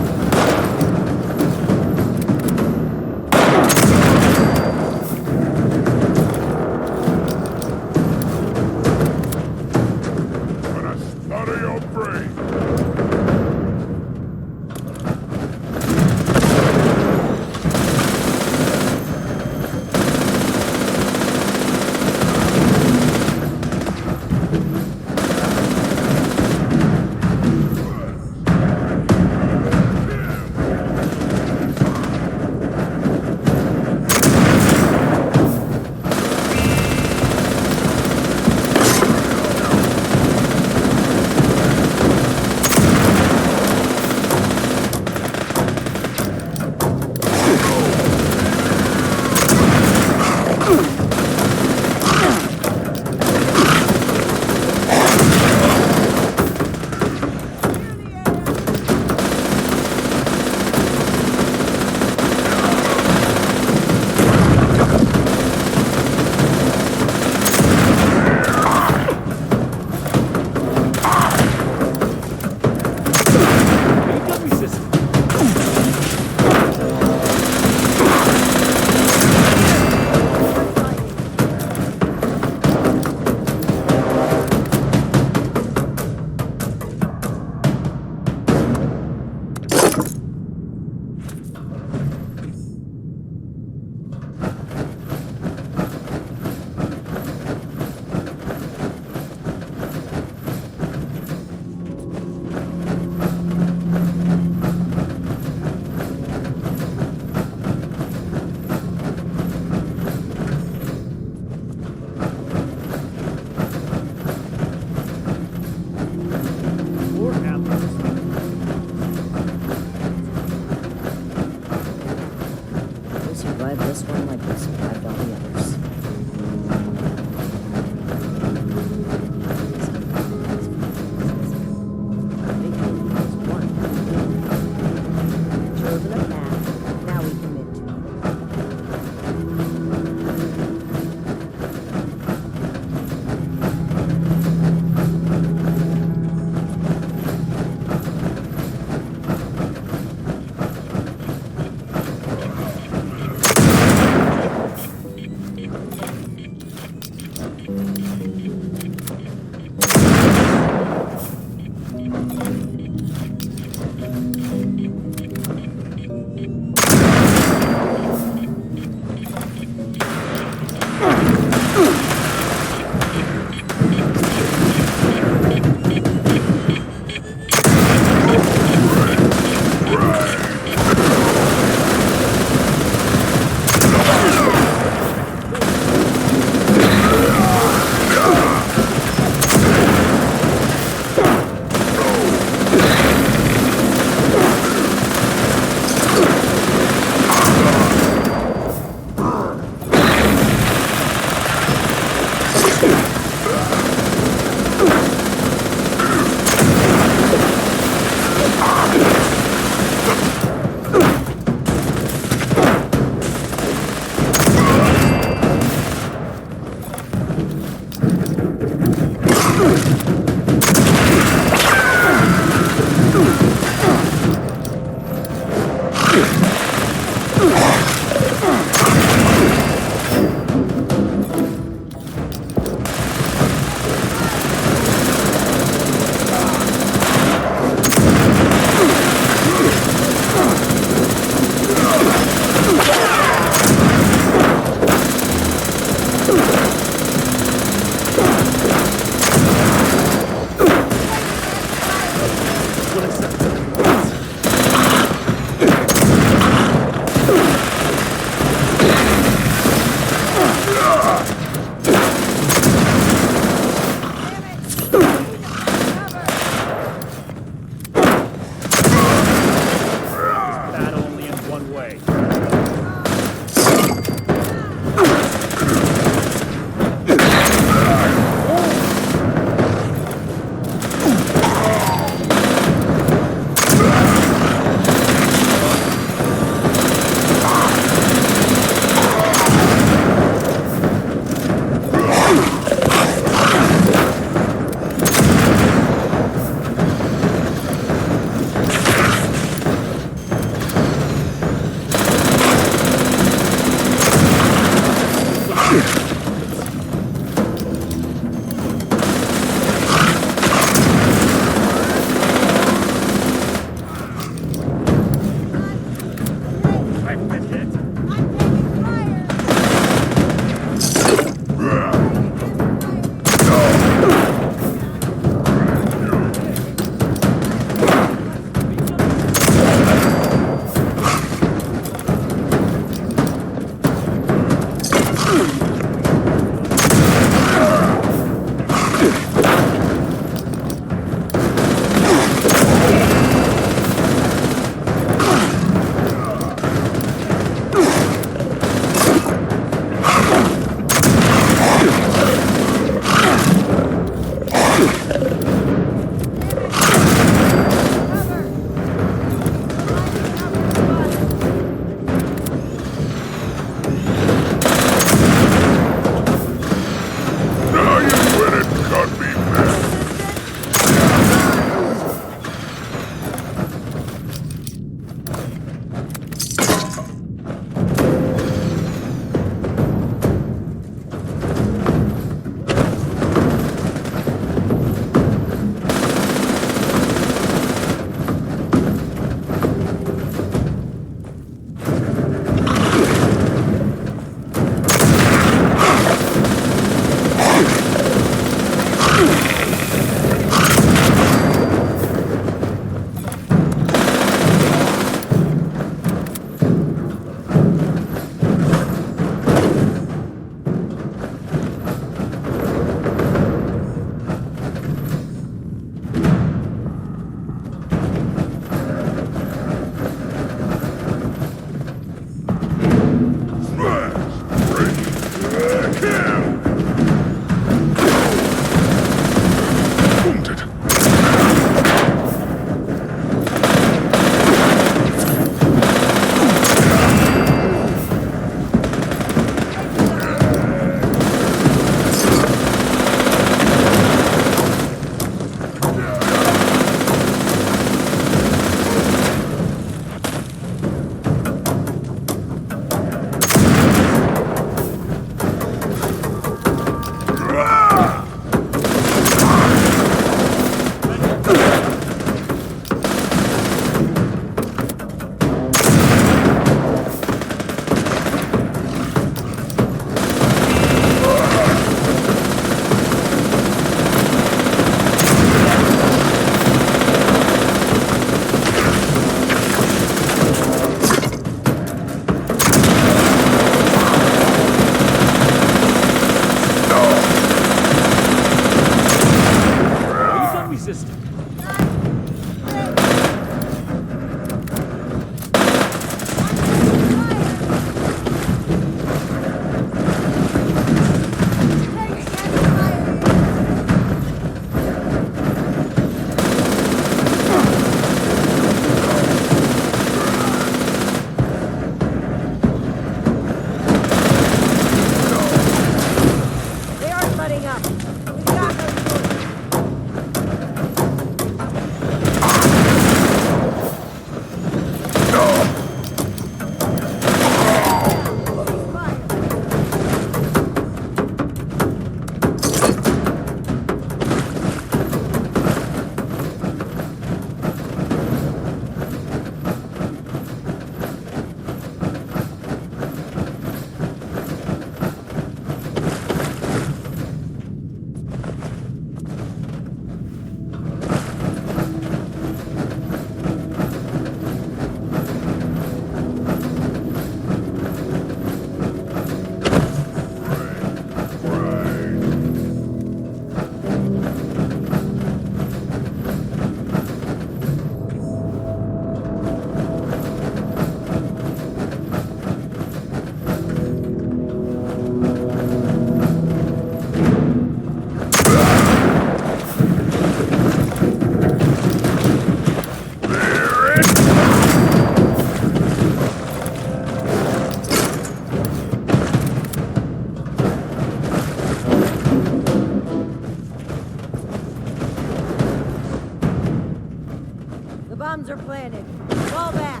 bombs are planted. Fall back.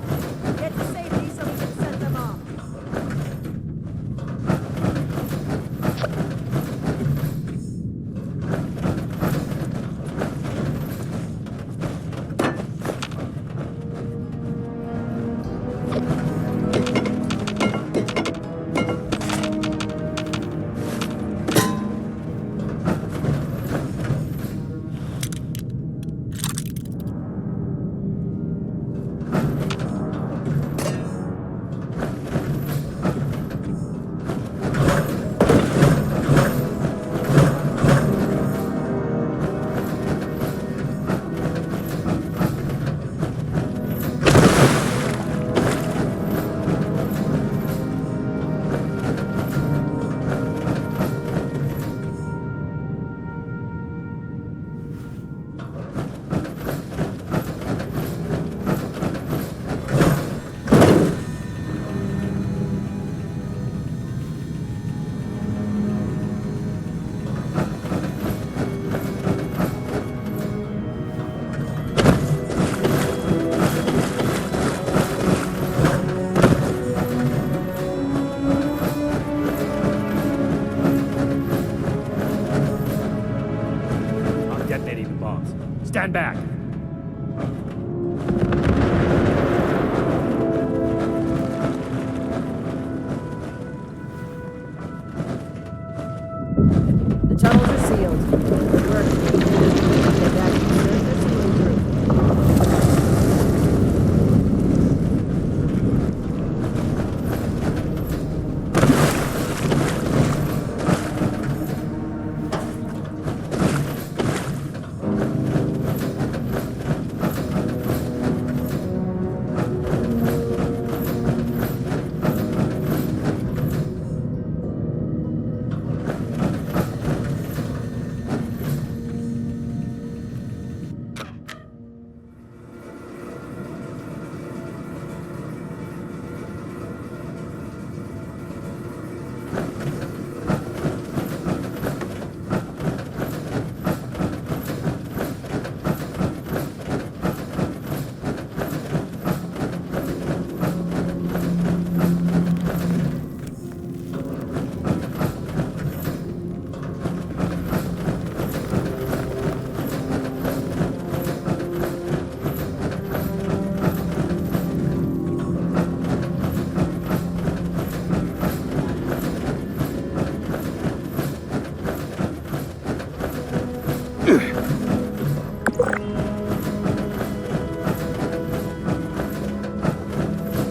Get to safety so we can set them off. Stand back. The tunnels are sealed. Good work. Get back to the surface and move through.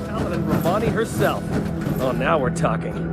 Paladin Romani herself. Oh, now we're talking.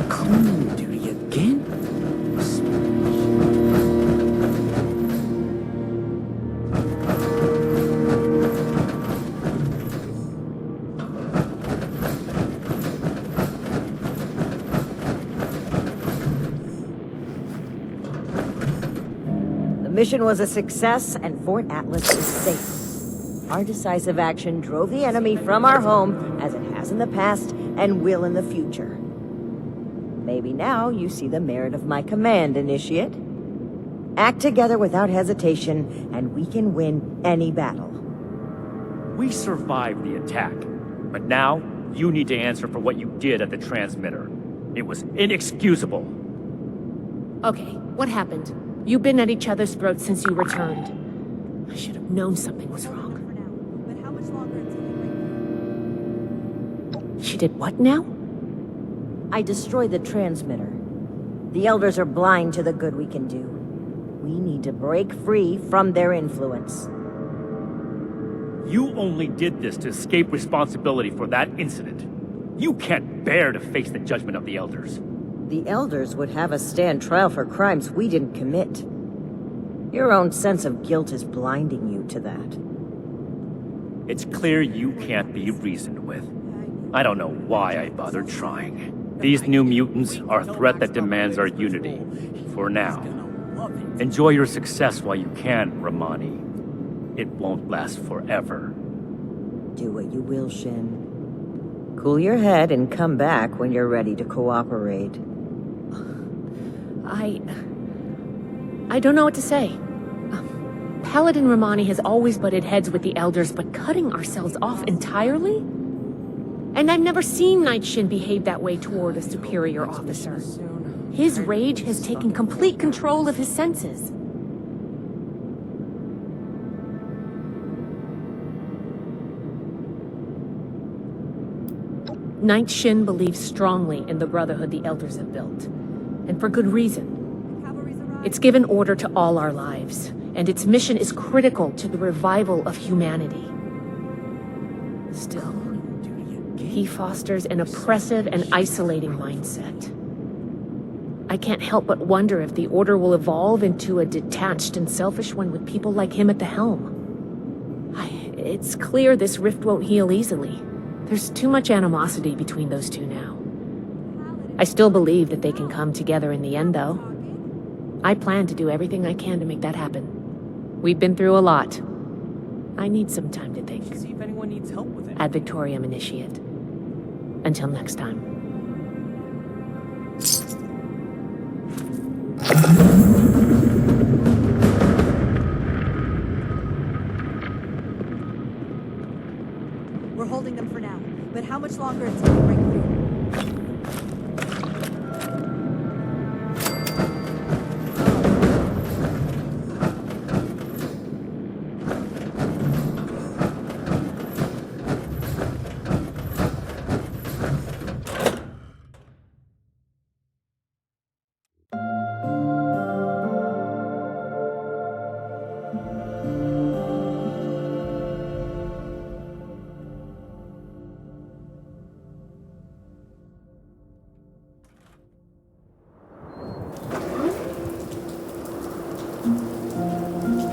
Cleaning duty again? The mission was a success, and Fort Atlas is safe. Our decisive action drove the enemy from our home, as it has in the past and will in the future. Maybe now you see the merit of my command, Initiate. Act together without hesitation, and we can win any battle. We survived the attack, but now You need to answer for what you did at the transmitter. It was inexcusable. Okay, what happened? You've been at each other's throats since you returned. I should have known something was wrong. She did what now? I destroyed the transmitter. The Elders are blind to the good we can do. We need to break free from their influence. You only did this to escape responsibility for that incident. You can't bear to face the judgment of the Elders. The Elders would have us stand trial for crimes we didn't commit. Your own sense of guilt is blinding you to that. It's clear you can't be reasoned with. I don't know why I bothered trying. These new mutants are a threat that demands our unity. For now. Enjoy your success while you can, Romani. It won't last forever. Do what you will, Shin. Cool your head and come back when you're ready to cooperate. I don't know what to say. Paladin Romani has always butted heads with the Elders, but cutting ourselves off entirely? And I've never seen Night Shin behave that way toward a superior officer. His rage has taken complete control of his senses. Night Shin believes strongly in the Brotherhood the Elders have built. And for good reason. It's given order to all our lives, and its mission is critical to the revival of humanity. Still, he fosters an oppressive and isolating mindset. I can't help but wonder if the Order will evolve into a detached and selfish one with people like him at the helm. It's clear this rift won't heal easily. There's too much animosity between those two now. I still believe that they can come together in the end, though. I plan to do everything I can to make that happen. We've been through a lot. I need some time to think. See if anyone needs help with it. Ad Victoriam Initiate. Until next time. We're holding them for now, but how much longer until we break free?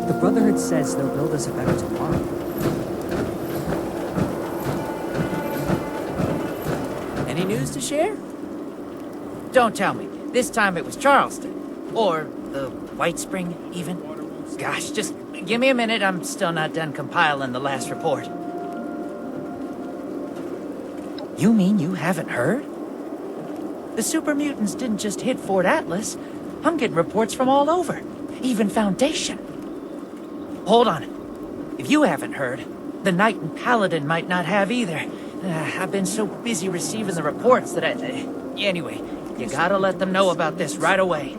The Brotherhood says they'll build us a better tomorrow. Any news to share? Don't tell me. This time it was Charleston. Or the White Spring, even. Gosh, just give me a minute. I'm still not done compiling the last report. You mean you haven't heard? The super mutants didn't just hit Fort Atlas. I'm getting reports from all over. Even Foundation. Hold on. If you haven't heard, the Knight and Paladin might not have either. I've been so busy receiving the reports that anyway, you gotta let them know about this right away.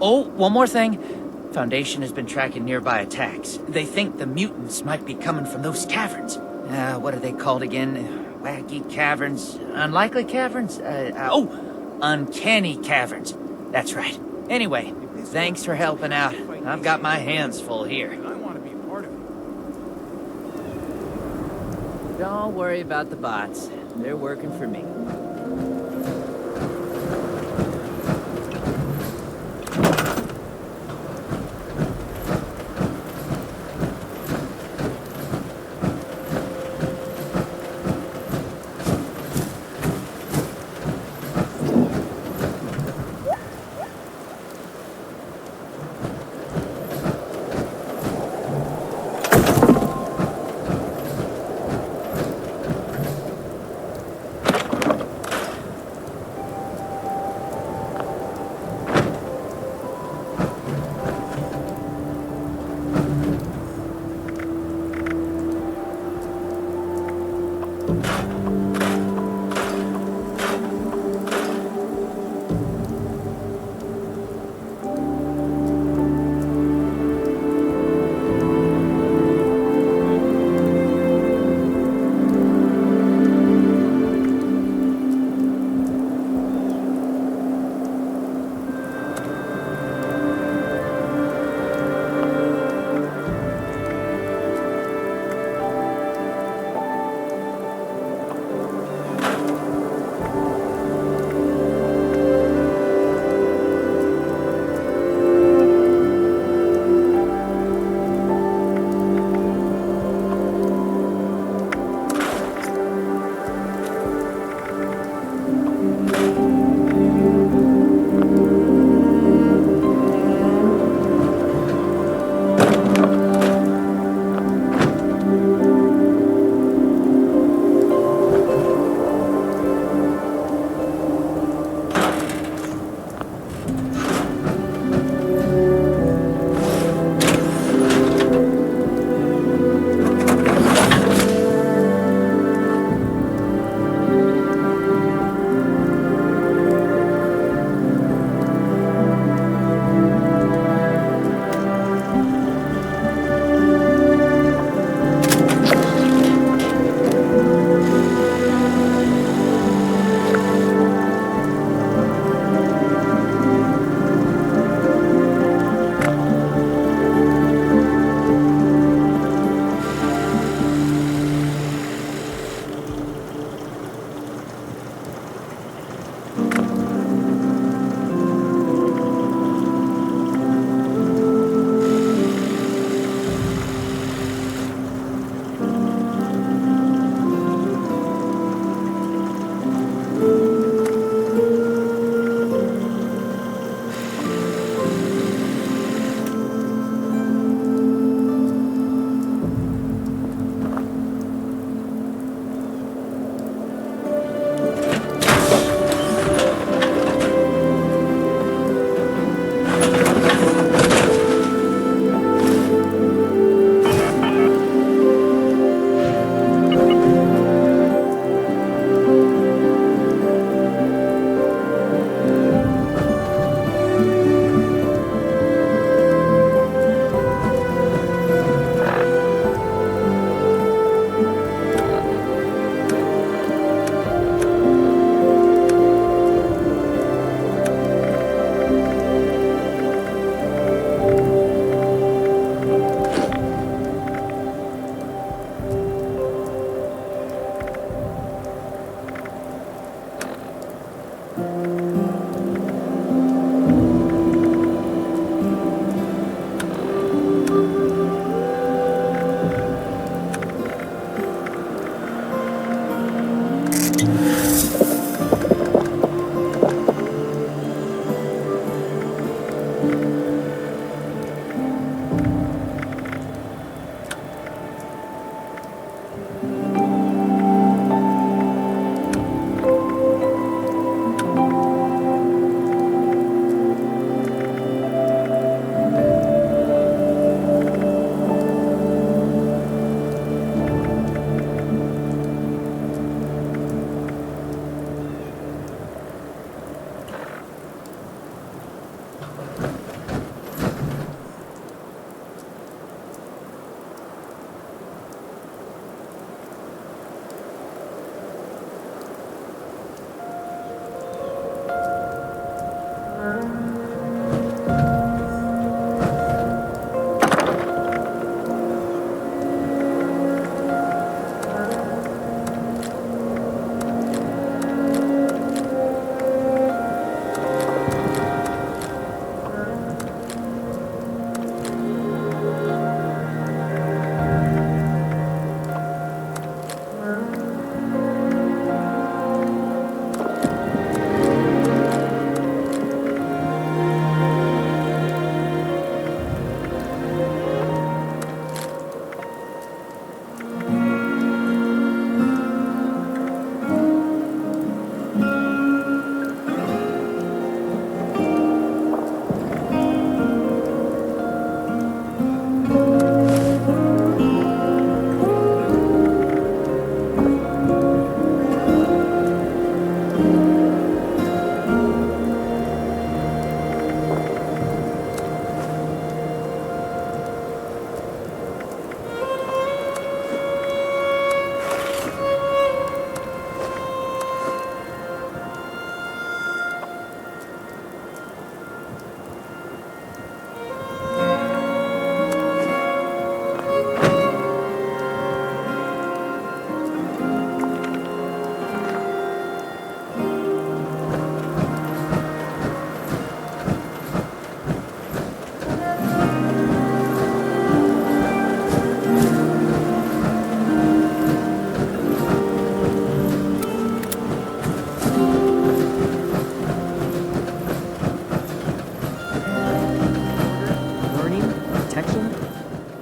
Oh, one more thing. Foundation has been tracking nearby attacks. They think the mutants might be coming from those caverns. What are they called again? Wacky caverns? Unlikely caverns? Uncanny caverns. That's right. Anyway, thanks for helping out. I've got my hands full here. I want to be a part of it. Don't worry about the bots. They're working for me.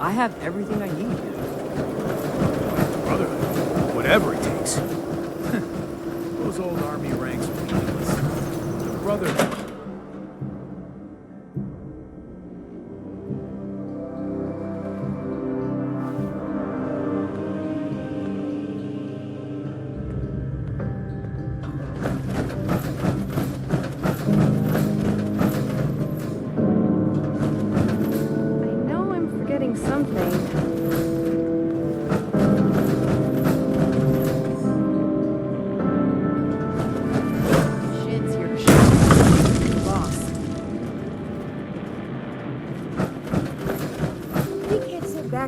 I have everything I need. Brotherhood, whatever it takes. Those old army ranks are meaningless. The Brotherhood.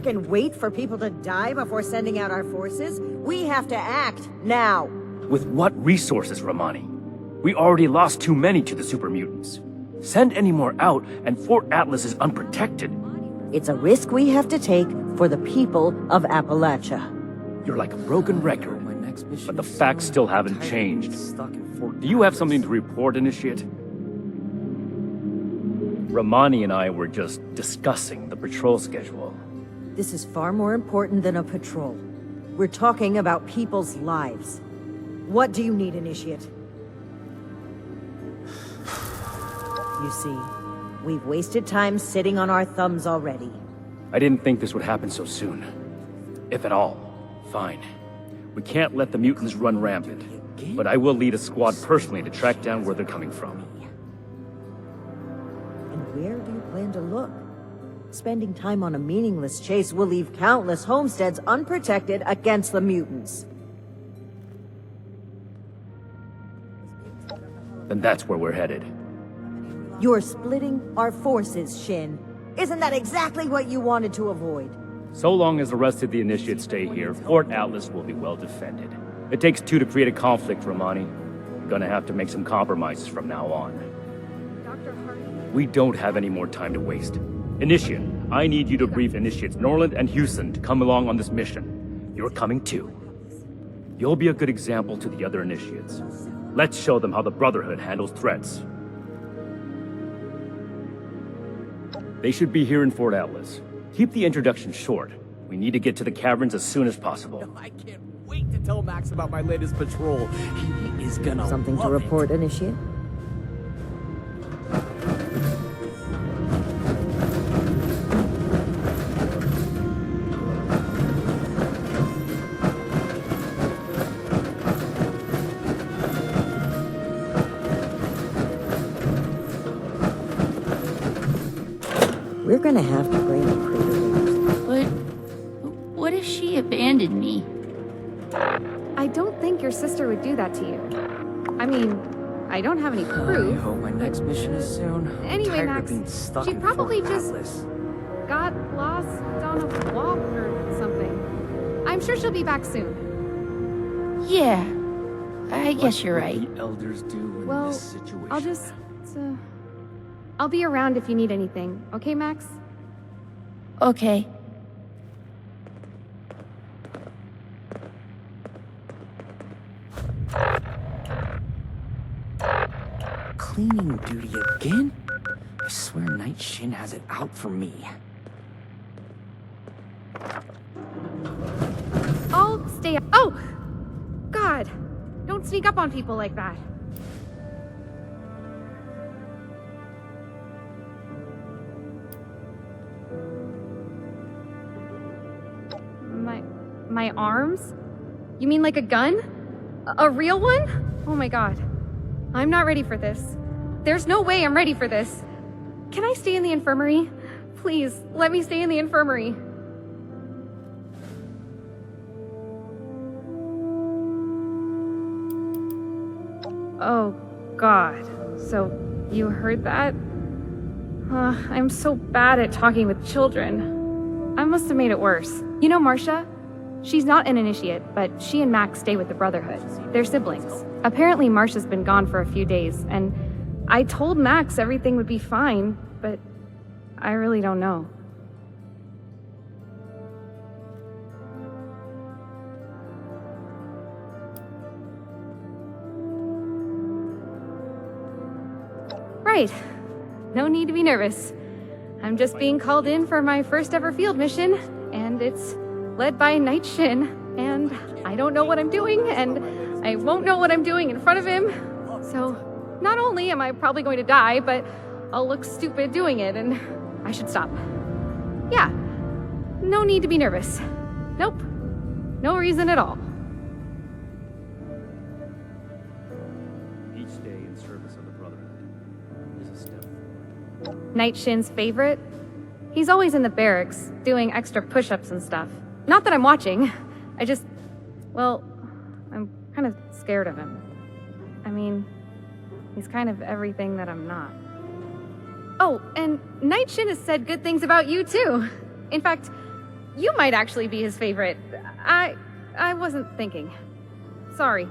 And wait for people to die before sending out our forces? We have to act now. With what resources, Romani? We already lost too many to the super mutants. Send any more out, and Fort Atlas is unprotected. It's a risk we have to take for the people of Appalachia. You're like a broken record, but the facts still haven't changed. Do you have something to report, Initiate? Romani and I were just discussing the patrol schedule. This is far more important than a patrol. We're talking about people's lives. What do you need, Initiate? You see, we've wasted time sitting on our thumbs already. I didn't think this would happen so soon. If at all. Fine. We can't let the mutants run rampant. But I will lead a squad personally to track down where they're coming from. And where do you plan to look? Spending time on a meaningless chase will leave countless homesteads unprotected against the mutants. Then that's where we're headed. You're splitting our forces, Shin. Isn't that exactly what you wanted to avoid? So long as the rest of the Initiates stay here, Fort Atlas will be well defended. It takes two to create a conflict, Romani. We're gonna have to make some compromises from now on. We don't have any more time to waste. Initiate, I need you to brief Initiates Norland and Houston to come along on this mission. You're coming too. You'll be a good example to the other Initiates. Let's show them how the Brotherhood handles threats. They should be here in Fort Atlas. Keep the introduction short. We need to get to the caverns as soon as possible. I can't wait to tell Max about my latest patrol. He is gonna Something to love report, Initiate? We're gonna have to bring the crater raiders. But what if she abandoned me? I don't think your sister would do that to you. I mean, I don't have any I proof. hope my next mission is soon. I'm Anyway, tired of Max, being stuck she in probably Fort just Atlas. got lost on a walk or something. I'm sure she'll be back soon. Yeah, I guess you're right. What the elders do in Well, this situation. I'll just... I'll be around if you need anything. Okay, Max? Okay. Cleaning duty again? I swear Night Shin has it out for me. I'll stay... Oh! God! Don't sneak up on people like that. My arms? You mean like a gun? A real one? Oh my god. I'm not ready for this. There's no way I'm ready for this. Can I stay in the infirmary? Please, let me stay in the infirmary. Oh god. So, you heard that? I'm so bad at talking with children. I must have made it worse. You know Marcia? She's not an initiate, but she and Max stay with the Brotherhood. They're siblings. Apparently Marcia's been gone for a few days, and I told Max everything would be fine, but I really don't know. Right. No need to be nervous. I'm just being called in for my first ever field mission, and it's led by Night Shin, and I don't know what I'm doing, and I won't know what I'm doing in front of him. So, not only am I probably going to die, but I'll look stupid doing it, and I should stop. Yeah, no need to be nervous. Nope, no reason at all. Each day in service of the Brotherhood is a step forward. Night Shin's favorite? He's always in the barracks, doing extra push-ups and stuff. Not that I'm watching. I just... well, I'm kind of scared of him. I mean, he's kind of everything that I'm not. Oh, and Night Shin has said good things about you, too. In fact, you might actually be his favorite. I wasn't thinking. Sorry.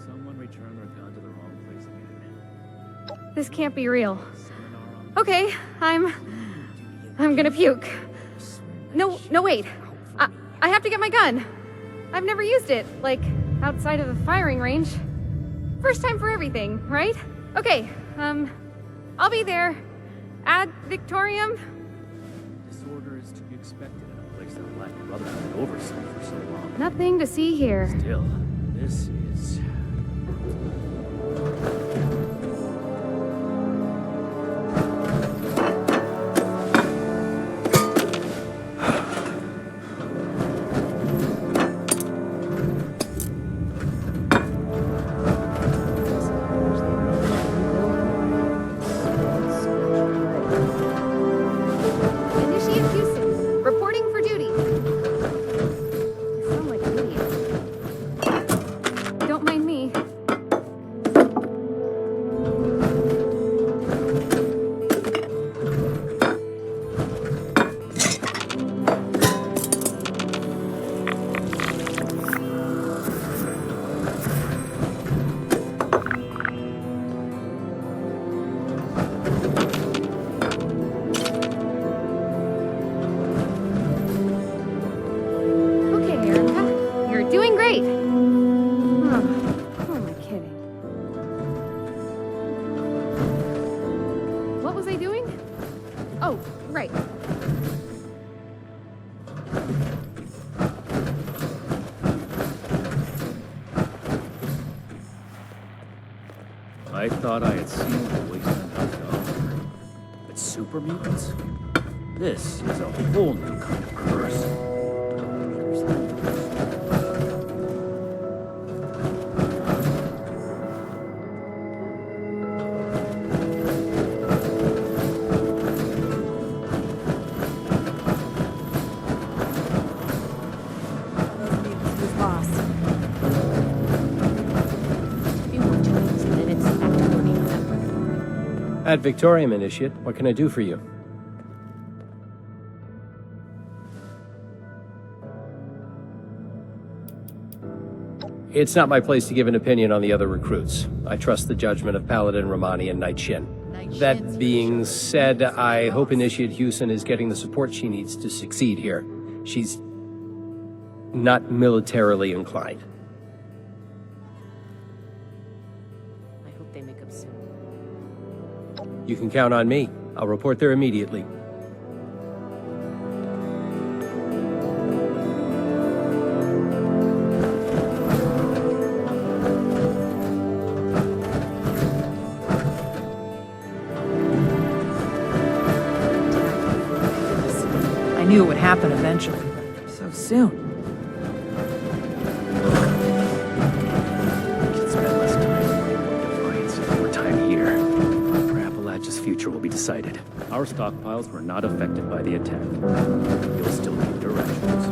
Someone returned their gun to the wrong place again. This can't be real. Okay, I'm gonna puke. No, wait. I have to get my gun. I've never used it, like, outside of the firing range. First time for everything, right? Okay, I'll be there. Ad Victorium. Disorder is to be expected in a place that lacked Brotherhood oversight for so long. Nothing to see here. Still, this is... Initiate Houston, reporting for duty. You sound like an idiot. I thought I had seen the wasteland hot dog. But super mutants? This is a whole new kind of curse. Who's boss? Few more times, and then it's back to working with that one. Ad Victoriam, Initiate. What can I do for you? It's not my place to give an opinion on the other recruits. I trust the judgment of Paladin Romani and Night Shin. That being said, I hope Initiate Hewson is getting the support she needs to succeed here. She's not militarily inclined. I hope they make up soon. You can count on me. I'll report there immediately. I knew it would happen eventually, but so soon. We can spend less time in Defiance and more time here. Where Appalachia's future will be decided. Our stockpiles were not affected by the attack. You'll still need directions.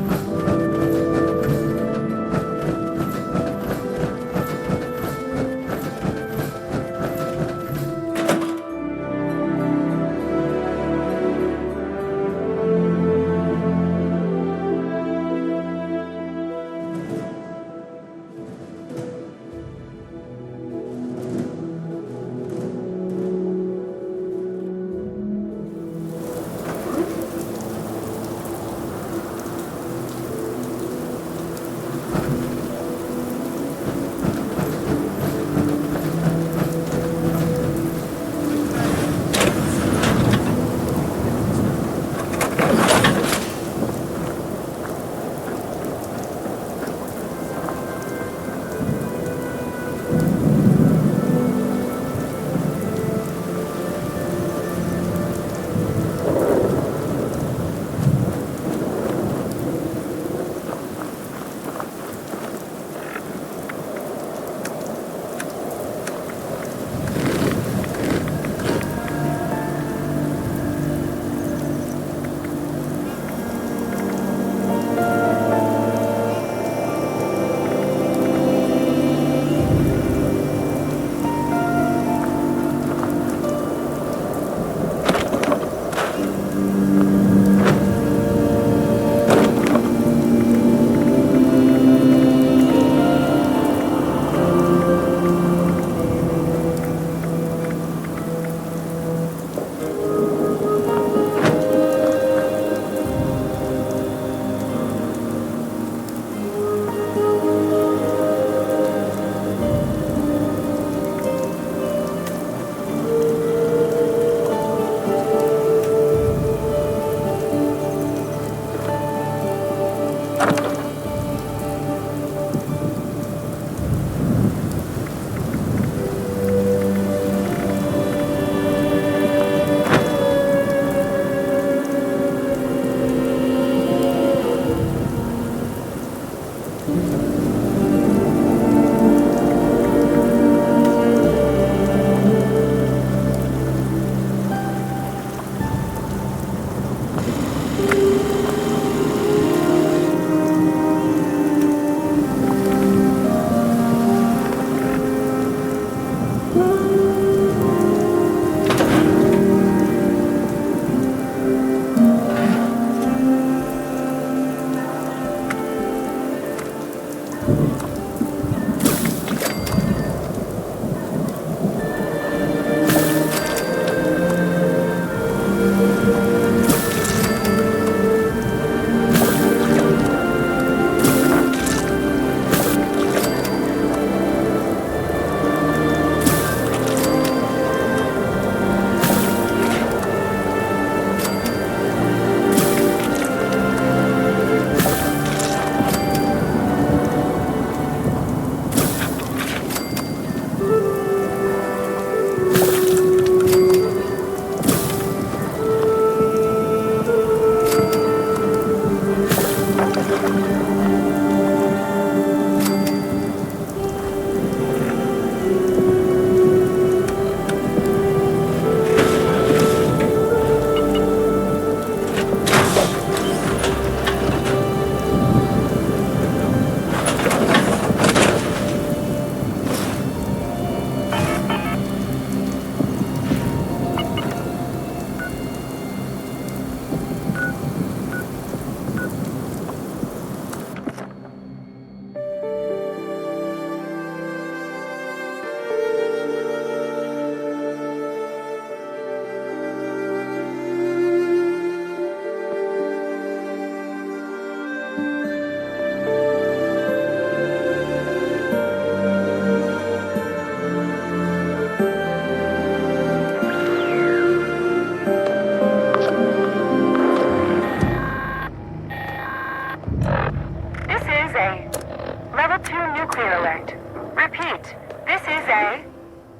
Level 2 nuclear alert. Repeat, this is a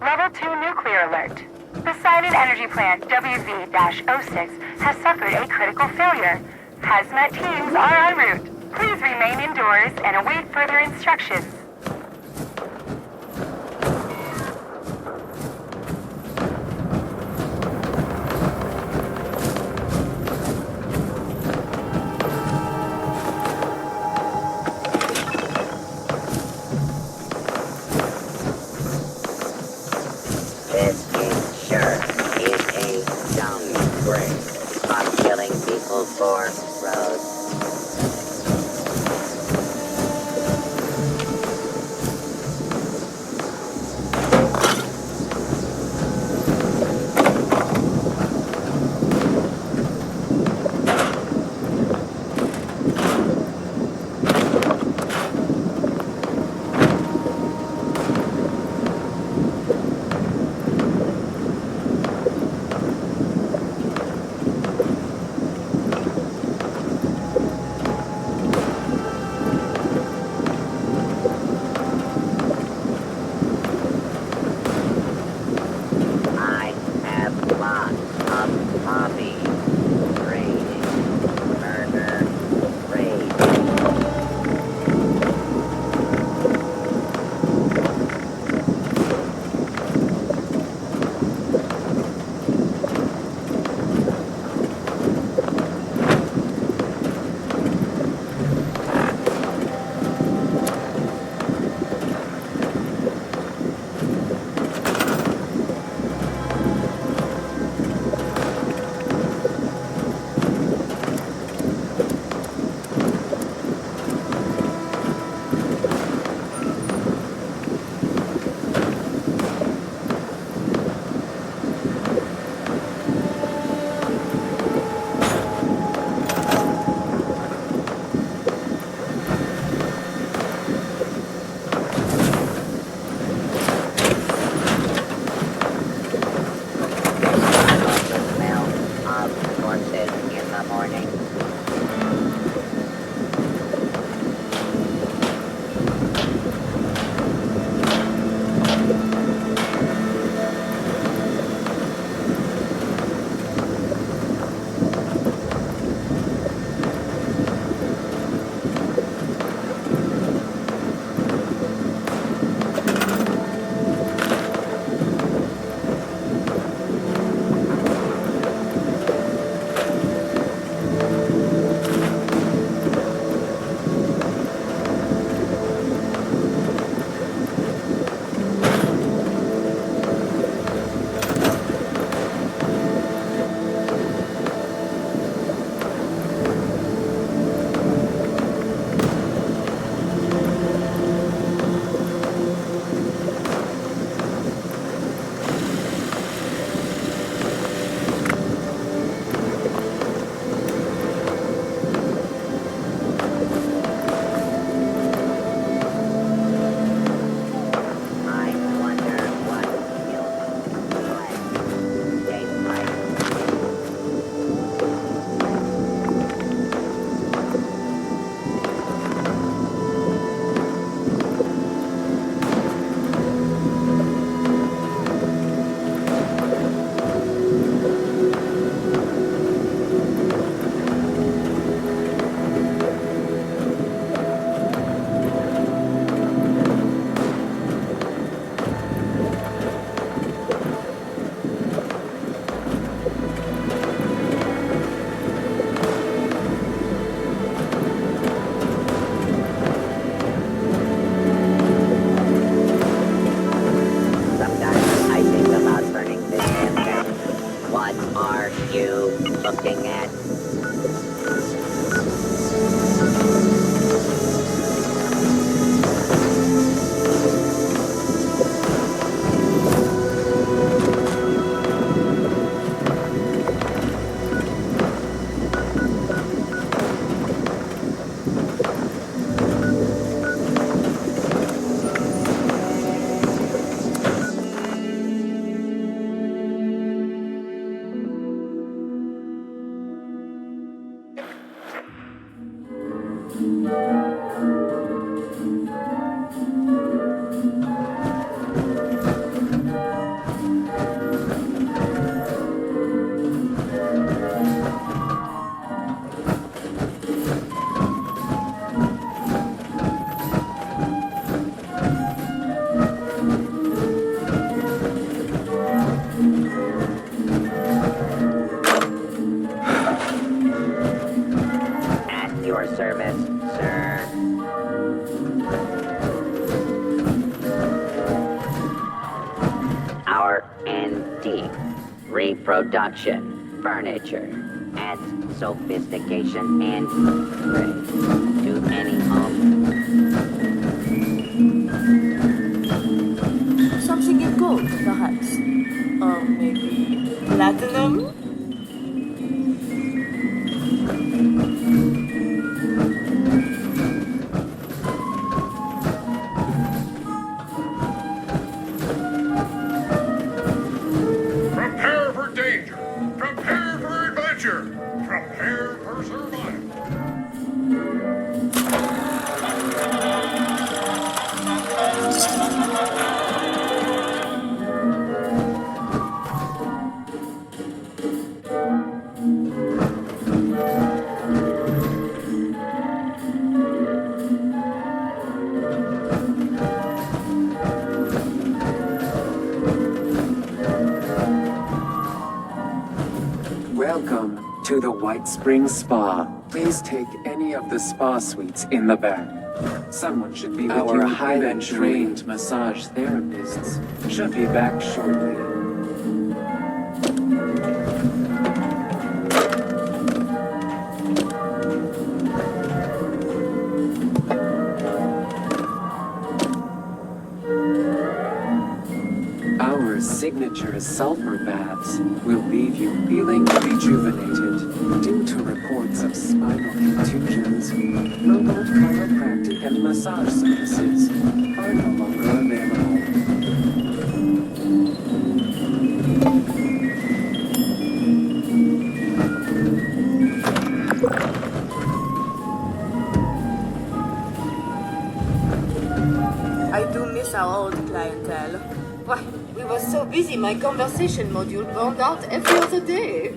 Level 2 nuclear alert. Poseidon Energy Plant WV-06 has suffered a critical failure. Hazmat teams are en route. Please remain indoors and await further instructions. This is sure is a downgrade. Stop killing people for Rose. Reproduction, furniture, adds sophistication and grace to any home. Something in gold, perhaps. Or maybe platinum? Prepare for danger. Prepare for adventure. Prepare for survival. Welcome to the White Springs Spa. Please take any of the spa suites in the back. Someone should be with you. Our highly trained massage therapists should be back shortly. Our signature sulfur baths will leave you feeling rejuvenated. Due to reports of spinal contusions, mobile chiropractic and massage services are no longer available. I do miss our old clientele. Why, we were so busy, my conversation module burned out every other day.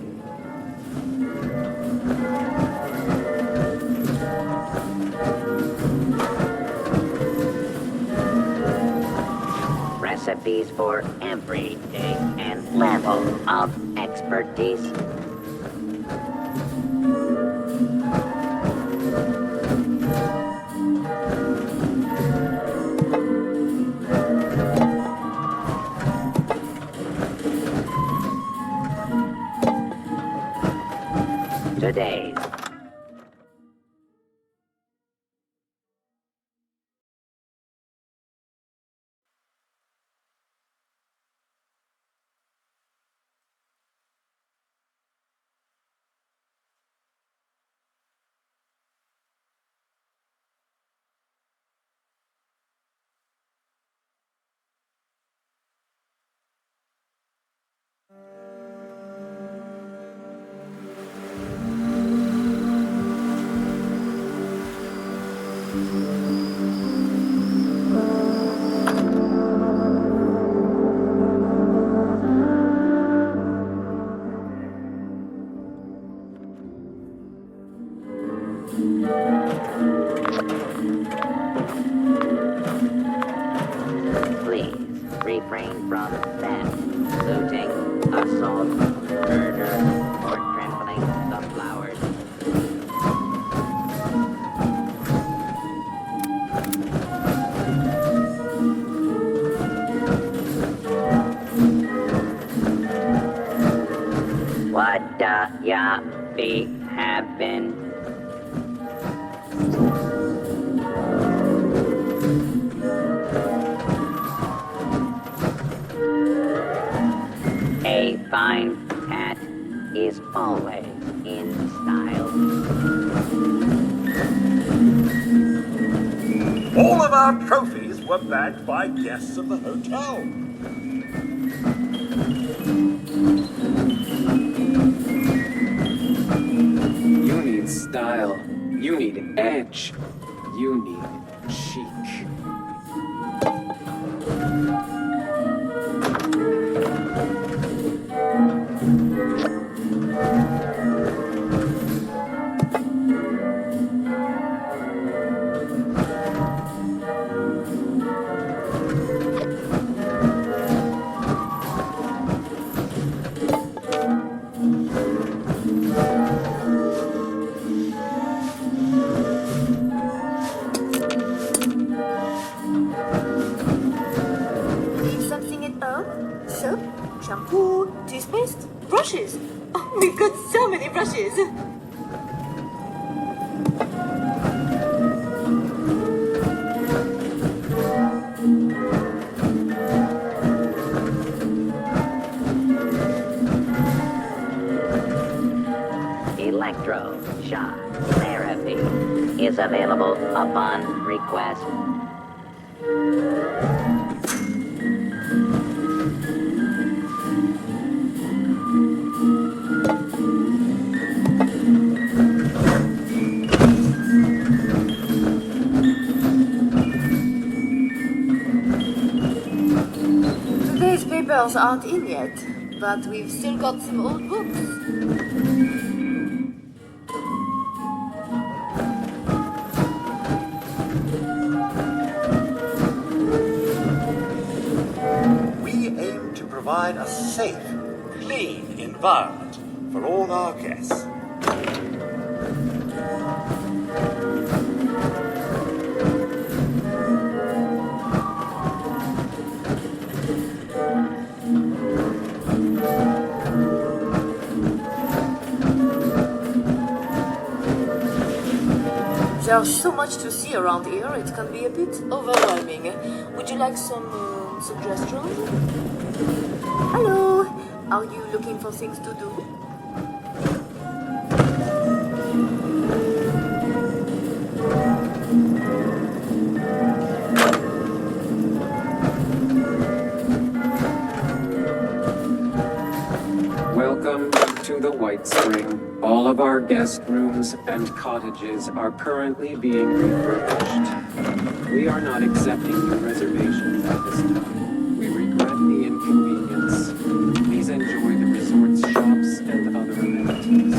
Recipes for every day and level of expertise. Today's please refrain from theft, looting, assault, murder, or trampling the flowers. What ya be having? A fine cat is always in style. All of our trophies were bagged by guests of the hotel. You need style. You need edge. You need chic. Need something at home? Soap? Shampoo? Toothpaste? brushes. Oh, we've got so many brushes. Electroshock therapy is available upon request. Today's papers aren't in yet, but we've still got some old books. We aim to provide a safe, clean environment for all our guests. There's so much to see around here, it can be a bit overwhelming. Would you like some suggestions? Hello, are you looking for things to do? Welcome to the White Spring. All of our guest rooms and cottages are currently being refurbished. We are not accepting new reservations at this time. We regret the inconvenience. Please enjoy the resort's shops and other amenities.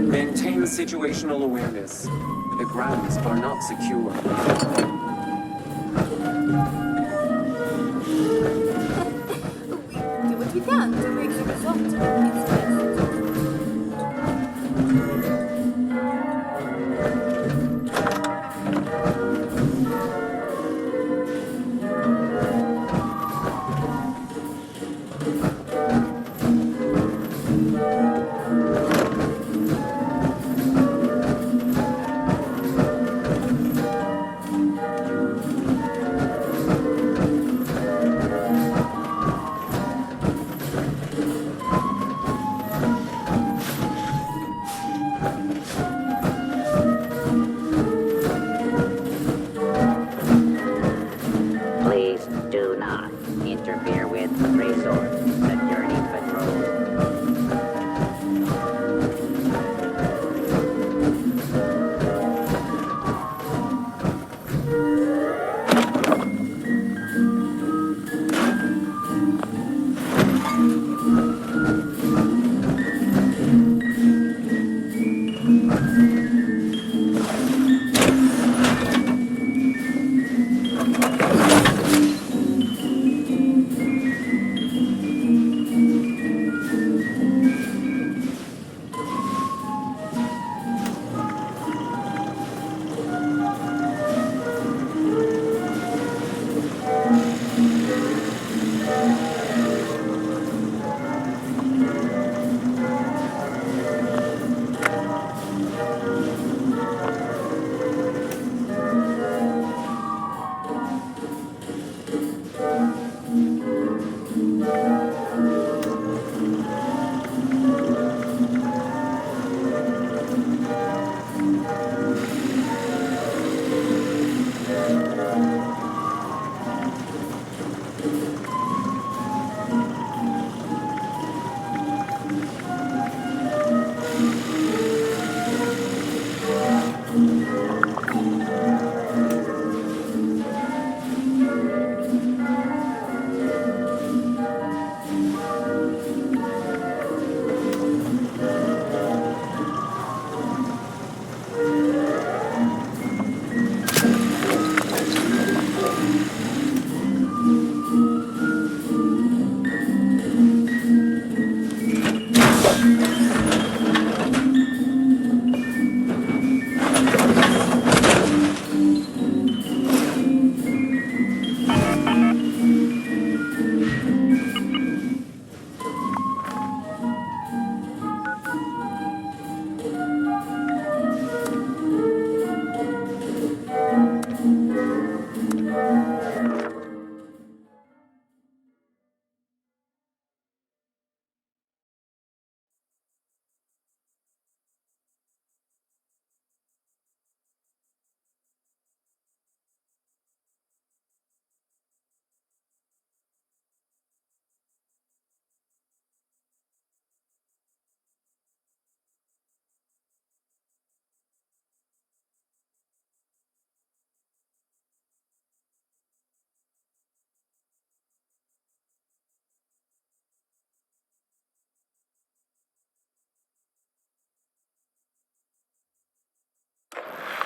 Maintain situational awareness. The grounds are not secure. We do what we can to make the result its best.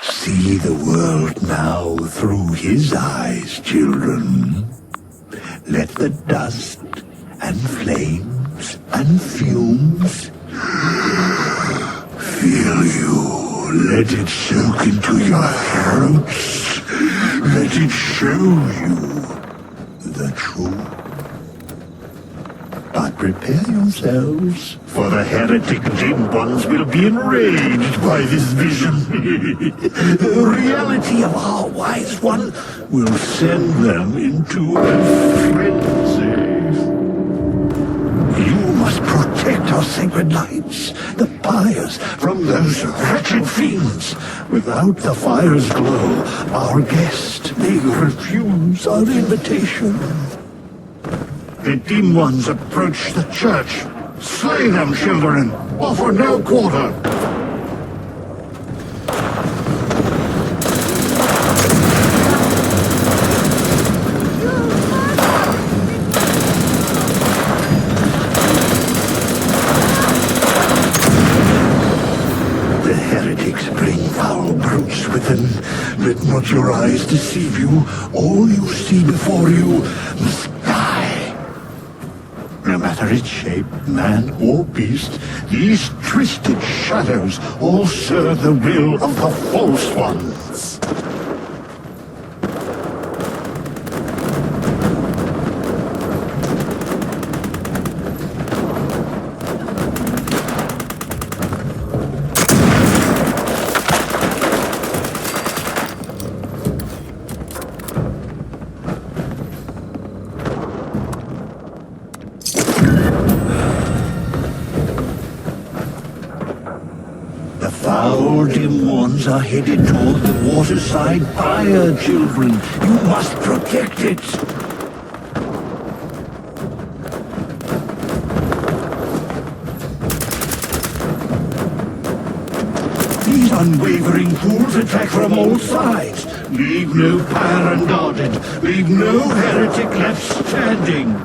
See the world now through his eyes, children. Let the dust and flames and fumes fill you. Let it soak into your throats. Let it show you the truth. But prepare yourselves, for the heretic dim ones will be enraged by this vision. The reality of our wise one will send them into a frenzy. You must protect our sacred lights, the pyres, from those wretched fiends. Without the fire's glow, our guest may refuse our invitation. The dim ones approach the church. Slay them, children. Offer no quarter. The heretics bring foul brutes with them. Let not your eyes deceive you. All you see before you must die. No matter its shape, man or beast, these twisted shadows all serve the will of the false ones. Foul dim ones are headed toward the waterside pyre, children. You must protect it. These unwavering fools attack from all sides. Leave no pyre unguarded. Leave no heretic left standing.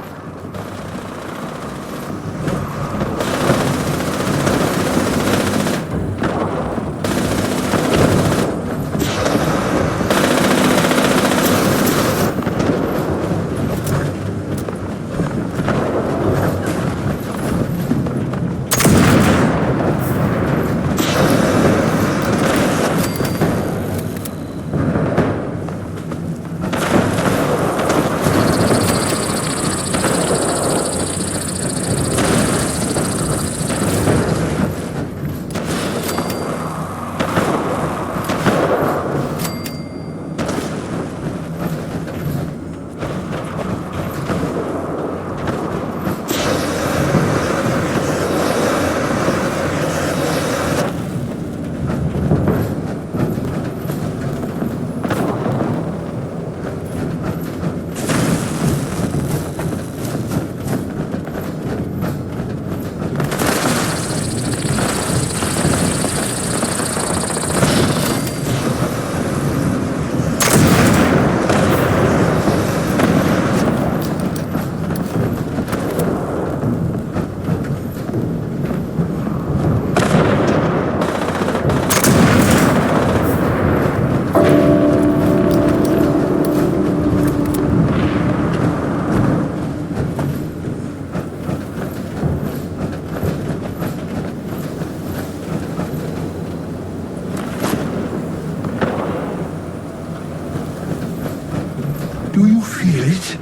Do you feel it?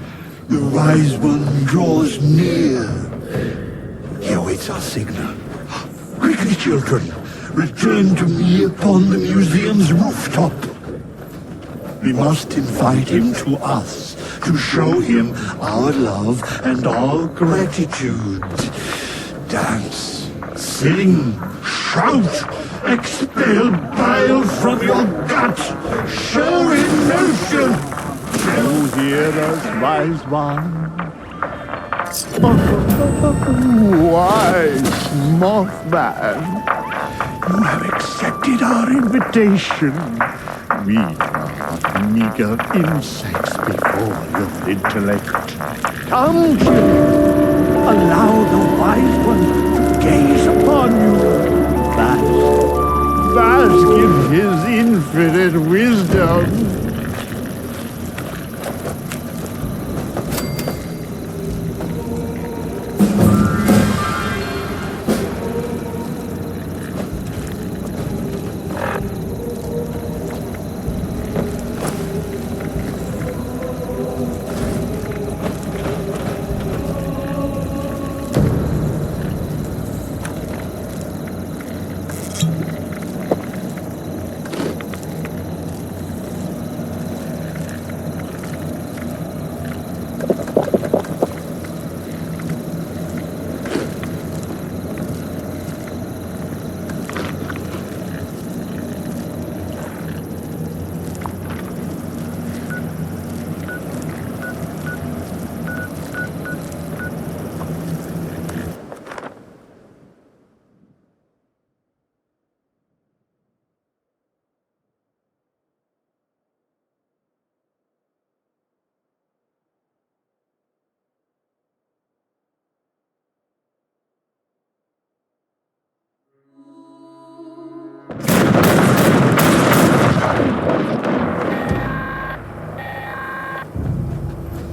The Wise One draws near. He awaits our signal. Quickly, children, return to me upon the museum's rooftop. We must invite him to us to show him our love and our gratitude. Dance, sing, shout, expel bile from your gut, show emotion. You hear us, Wise One? Wise Mothman, you have accepted our invitation. We are meager insects before your intellect. Come, children, allow the Wise One to gaze upon you. Bask in his infinite infinite wisdom.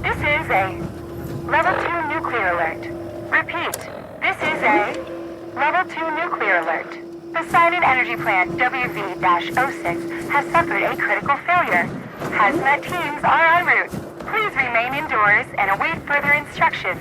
This is a Level 2 nuclear alert. Repeat, this is a Level 2 nuclear alert. The Silent Energy Plant WV-06 has suffered a critical failure. Hazmat teams are en route. Please remain indoors and await further instructions.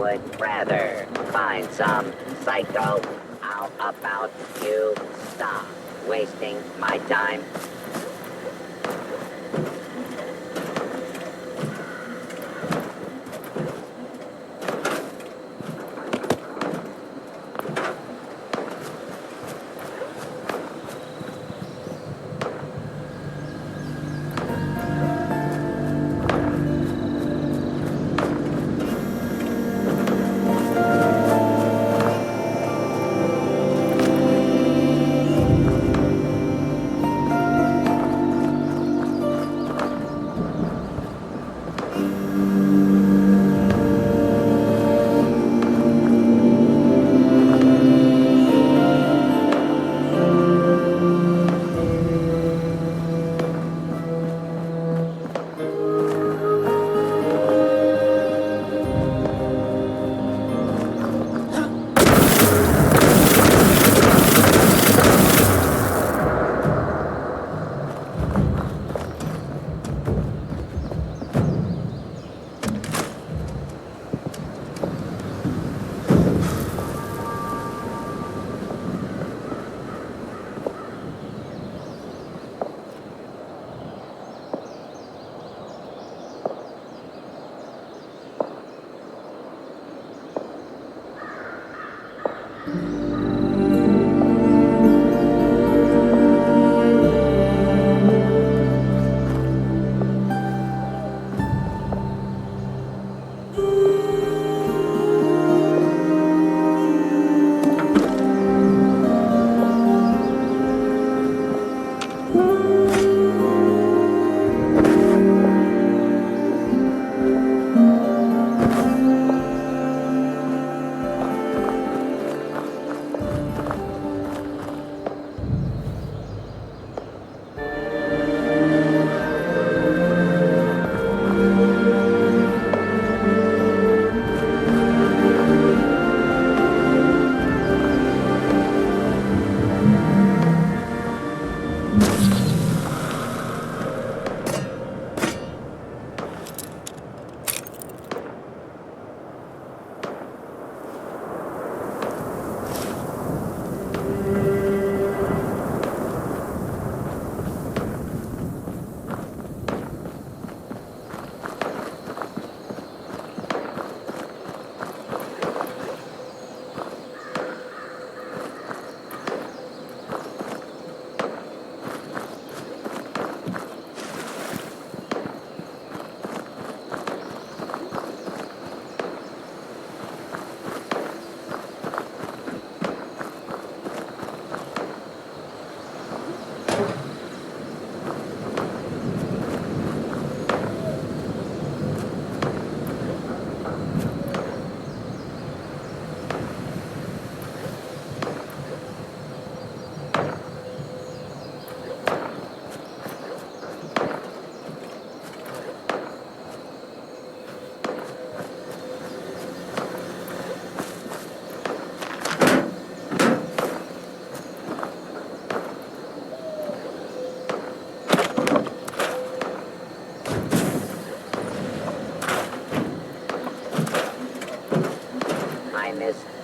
would rather find some psycho out about you. Stop wasting my time.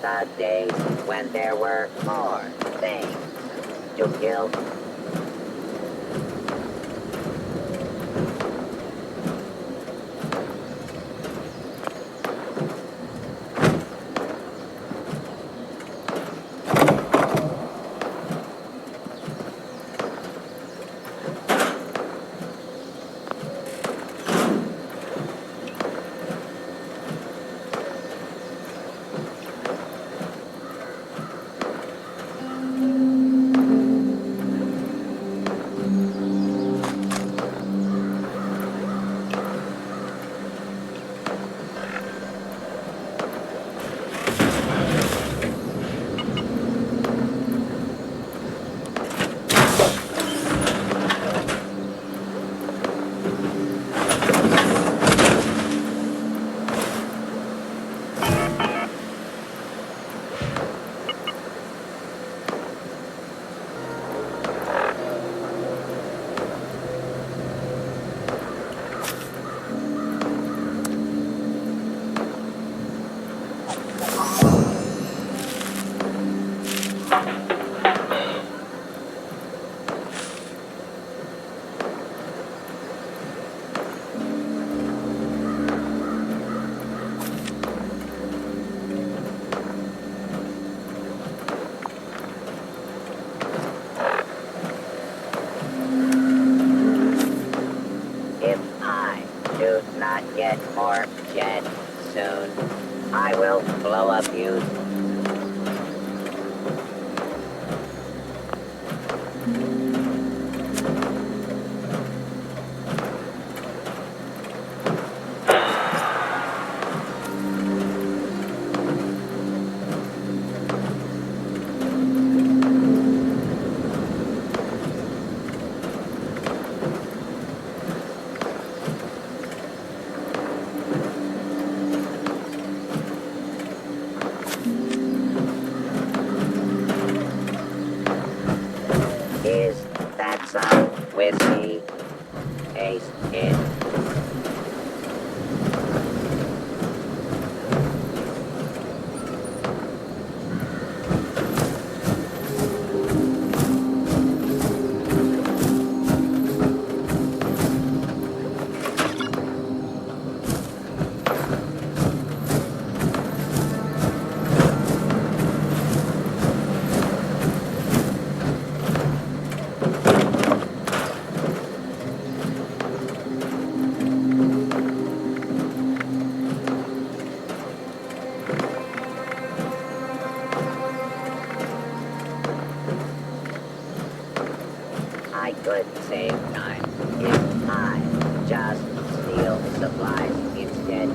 The days when there were more things to kill. more jet soon. I will blow up you. Is that some whiskey? Taste it. I could save time if I just steal supplies instead.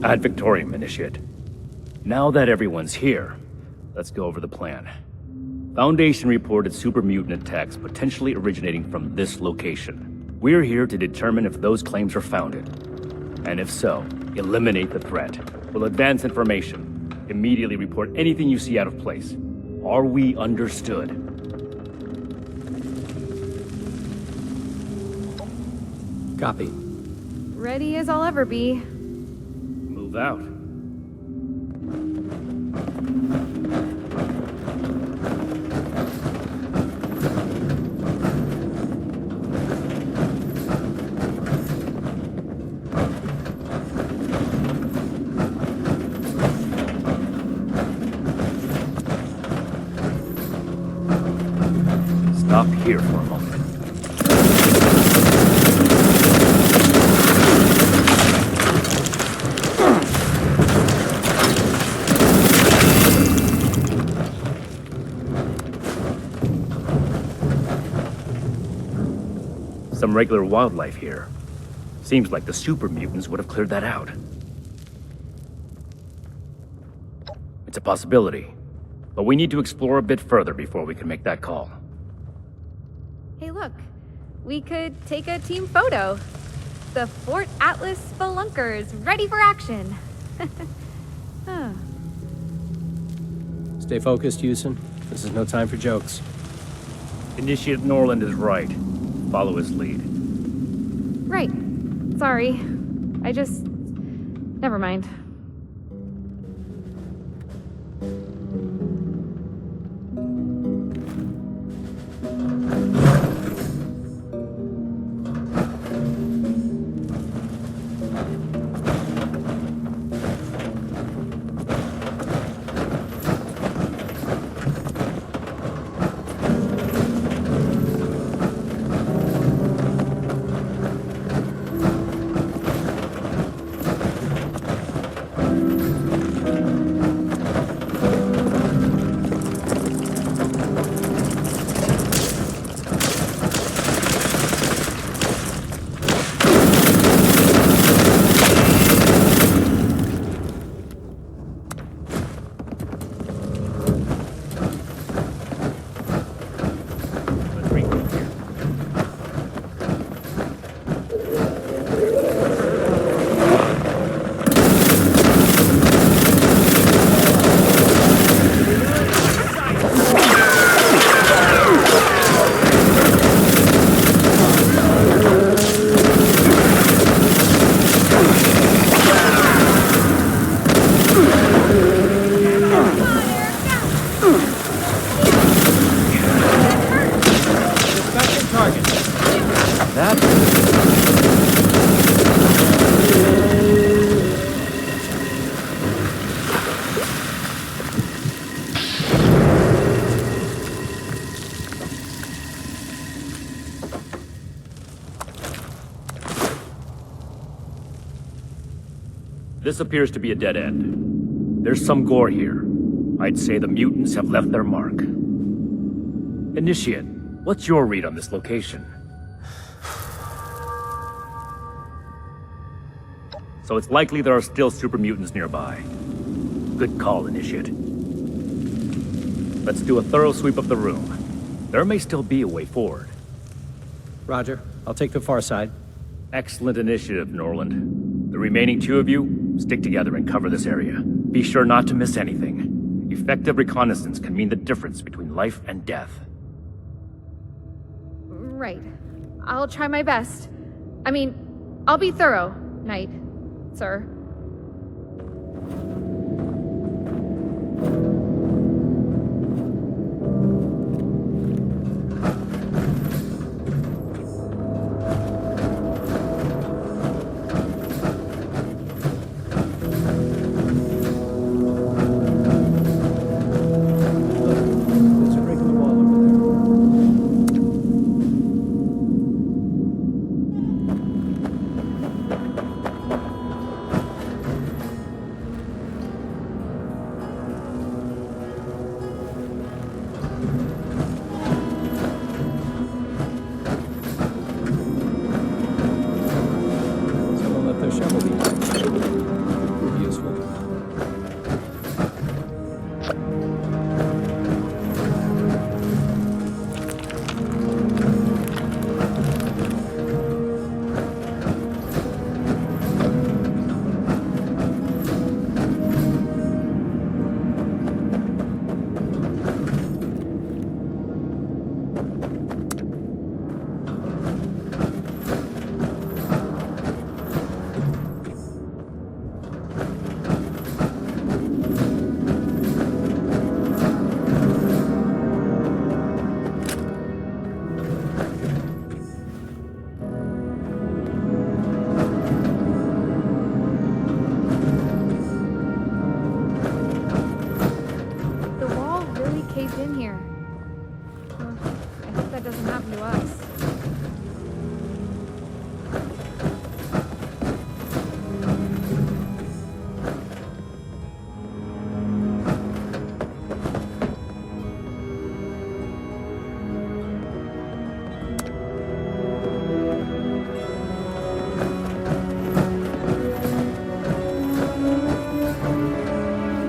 Ad Victoriam, Initiate. Now that everyone's here, let's go over the plan. Foundation reported super mutant attacks potentially originating from this location. We're here to determine if those claims are founded. And if so, eliminate the threat. We'll advance information. Immediately report anything you see out of place. Are we understood? Copy. Ready as I'll ever be. Move out. Stop here for a moment. Some regular wildlife here. Seems like the super mutants would have cleared that out. It's a possibility, but we need to explore a bit further before we can make that call. Hey, look. We could take a team photo. The Fort Atlas Spelunkers, ready for action. Huh. Stay focused, Houston. This is no time for jokes. Initiate Norland is right. Follow his lead. Right. Sorry. I just... Never mind. This appears to be a dead end. There's some gore here. I'd say the mutants have left their mark. Initiate, what's your read on this location? So it's likely there are still super mutants nearby. Good call, Initiate. Let's do a thorough sweep of the room. There may still be a way forward. Roger. I'll take the far side. Excellent initiative, Norland. The remaining two of you, stick together and cover this area. Be sure not to miss anything. Effective reconnaissance can mean the difference between life and death. Right. I'll try my best. I mean, I'll be thorough, Knight, sir.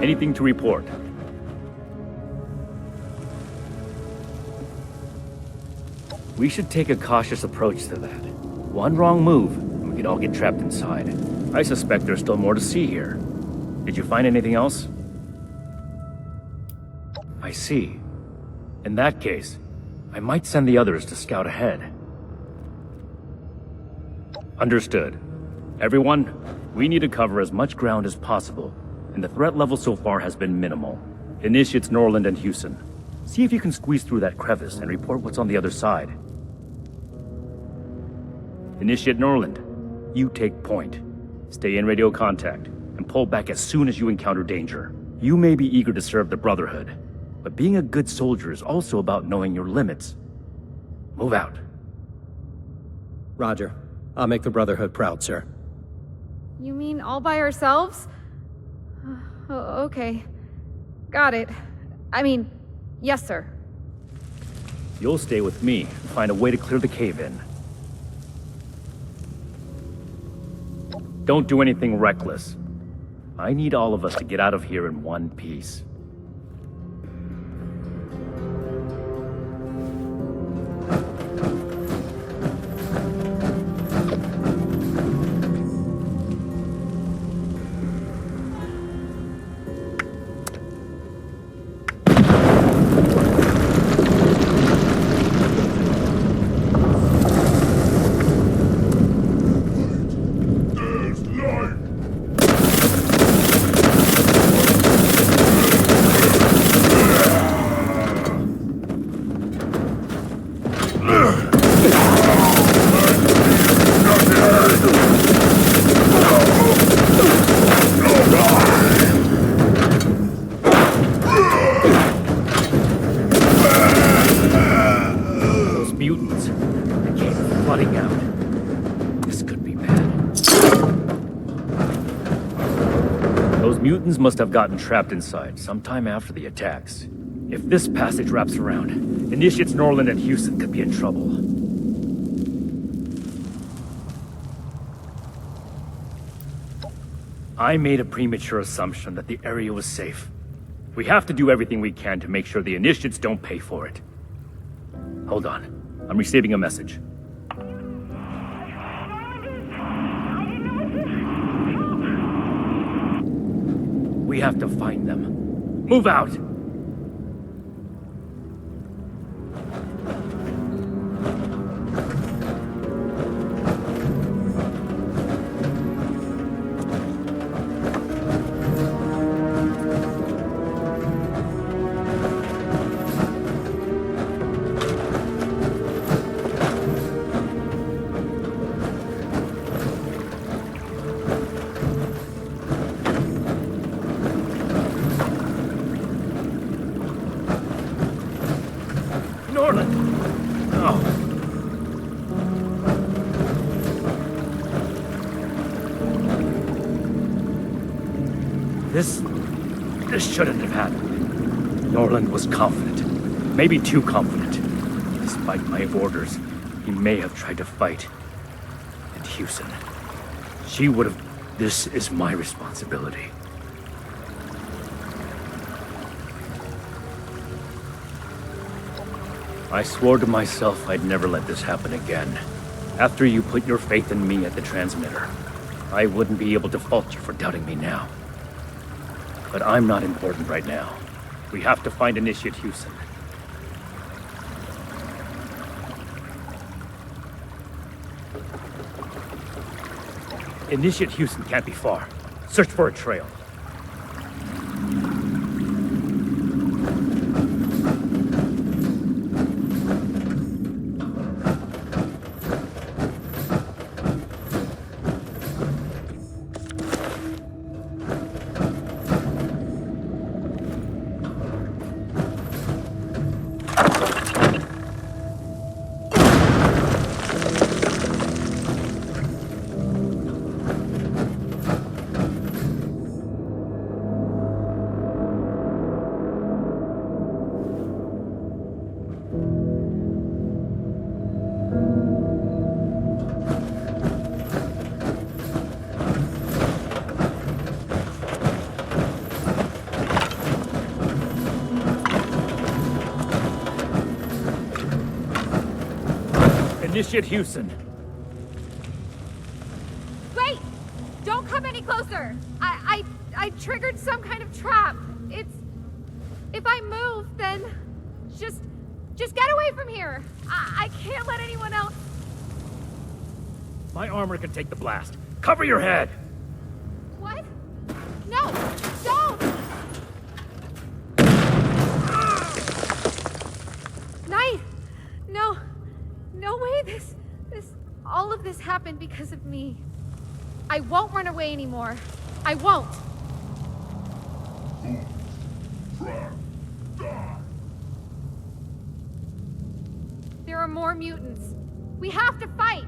Anything to report? We should take a cautious approach to that. One wrong move, and we could all get trapped inside. I suspect there's still more to see here. Did you find anything else? I see. In that case, I might send the others to scout ahead. Understood. Everyone, we need to cover as much ground as possible, and the threat level so far has been minimal. Initiates Norland and Hewson. See if you can squeeze through that crevice and report what's on the other side. Initiate Norland, you take point. Stay in radio contact, and pull back as soon as you encounter danger. You may be eager to serve the Brotherhood, but being a good soldier is also about knowing your limits. Move out. Roger. I'll make the Brotherhood proud, sir. You mean all by ourselves? Okay. Got it. I mean, yes, sir. You'll stay with me and find a way to clear the cave-in. Don't do anything reckless. I need all of us to get out of here in one piece. mutants must have gotten trapped inside sometime after the attacks. If this passage wraps around, Initiates Norland and Houston could be in trouble. I made a premature assumption that the area was safe. We have to do everything we can to make sure the Initiates don't pay for it. Hold on. I'm receiving a message. We have to find them. Move out! This shouldn't have happened. Norland was confident. Maybe too confident. Despite my orders, he may have tried to fight. And Houston. She would have... This is my responsibility. I swore to myself I'd never let this happen again. After you put your faith in me at the transmitter, I wouldn't be able to fault you for doubting me now. But I'm not important right now. We have to find Initiate Houston. Initiate Houston can't be far. Search for a trail. Initiate Houston. Wait! Don't come any closer! I triggered some kind of trap. If I move, then just get away from here. I can't let anyone else. My armor can take the blast. Cover your head! What? No! Don't! Knight! No. No way all of this happened because of me. I won't run away anymore. I won't. There are more mutants. We have to fight!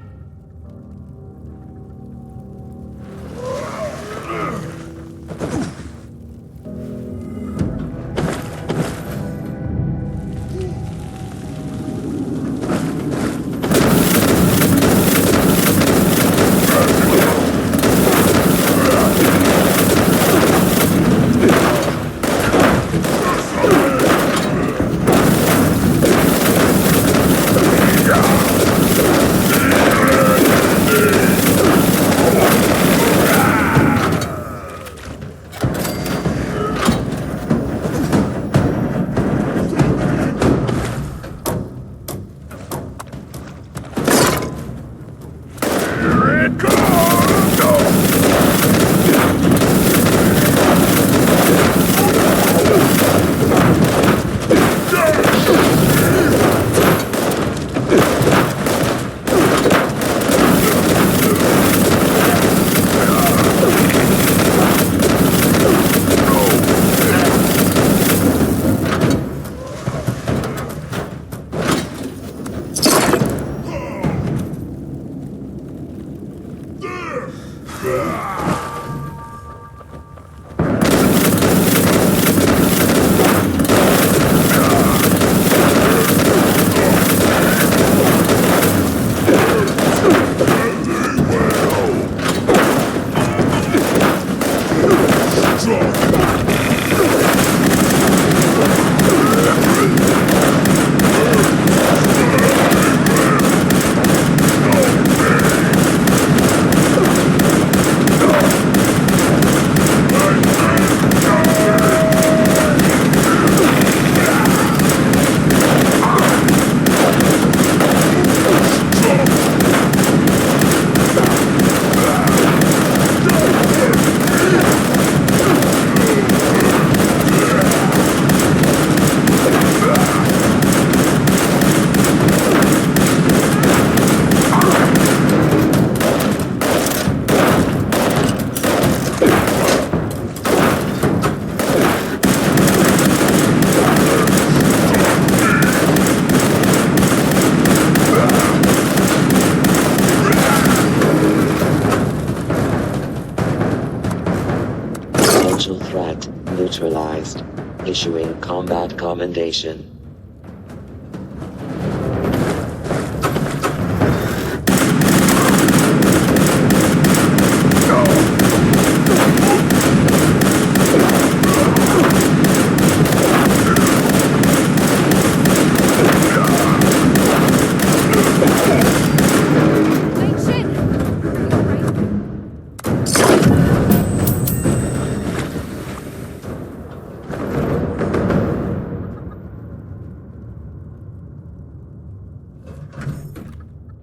neutralized. Issuing combat commendation.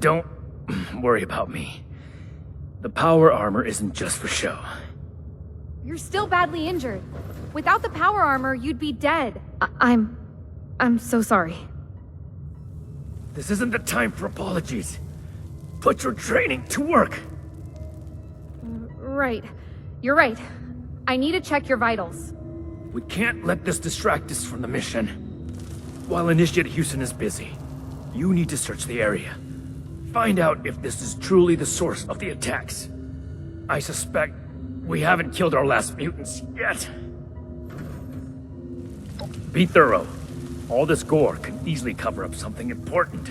Don't worry about me. The power armor isn't just for show. You're still badly injured. Without the power armor, you'd be dead. I'm so sorry. This isn't the time for apologies. Put your training to work. Right. You're right. I need to check your vitals. We can't let this distract us from the mission. While Initiate Houston is busy, you need to search the area. Find out if this is truly the source of the attacks. I suspect we haven't killed our last mutants yet. Be thorough. All this gore can easily cover up something important.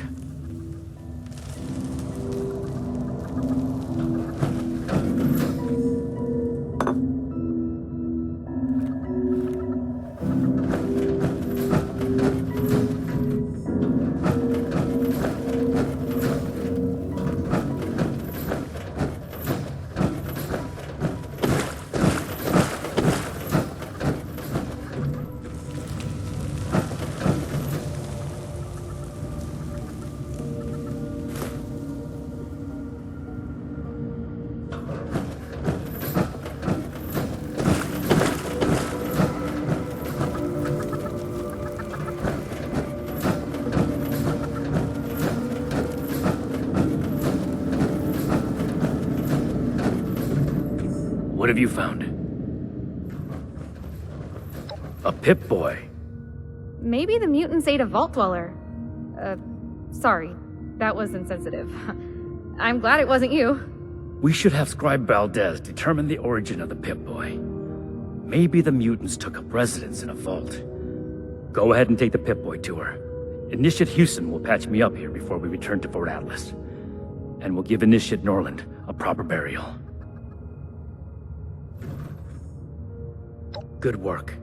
What have you found? A Pip-Boy. Maybe the mutants ate a Vault Dweller. Sorry. That was insensitive. I'm glad it wasn't you. We should have Scribe Valdez determine the origin of the Pip-Boy. Maybe the mutants took up residence in a vault. Go ahead and take the Pip-Boy tour. Initiate Houston will patch me up here before we return to Fort Atlas. And we'll give Initiate Norland a proper burial. Good work.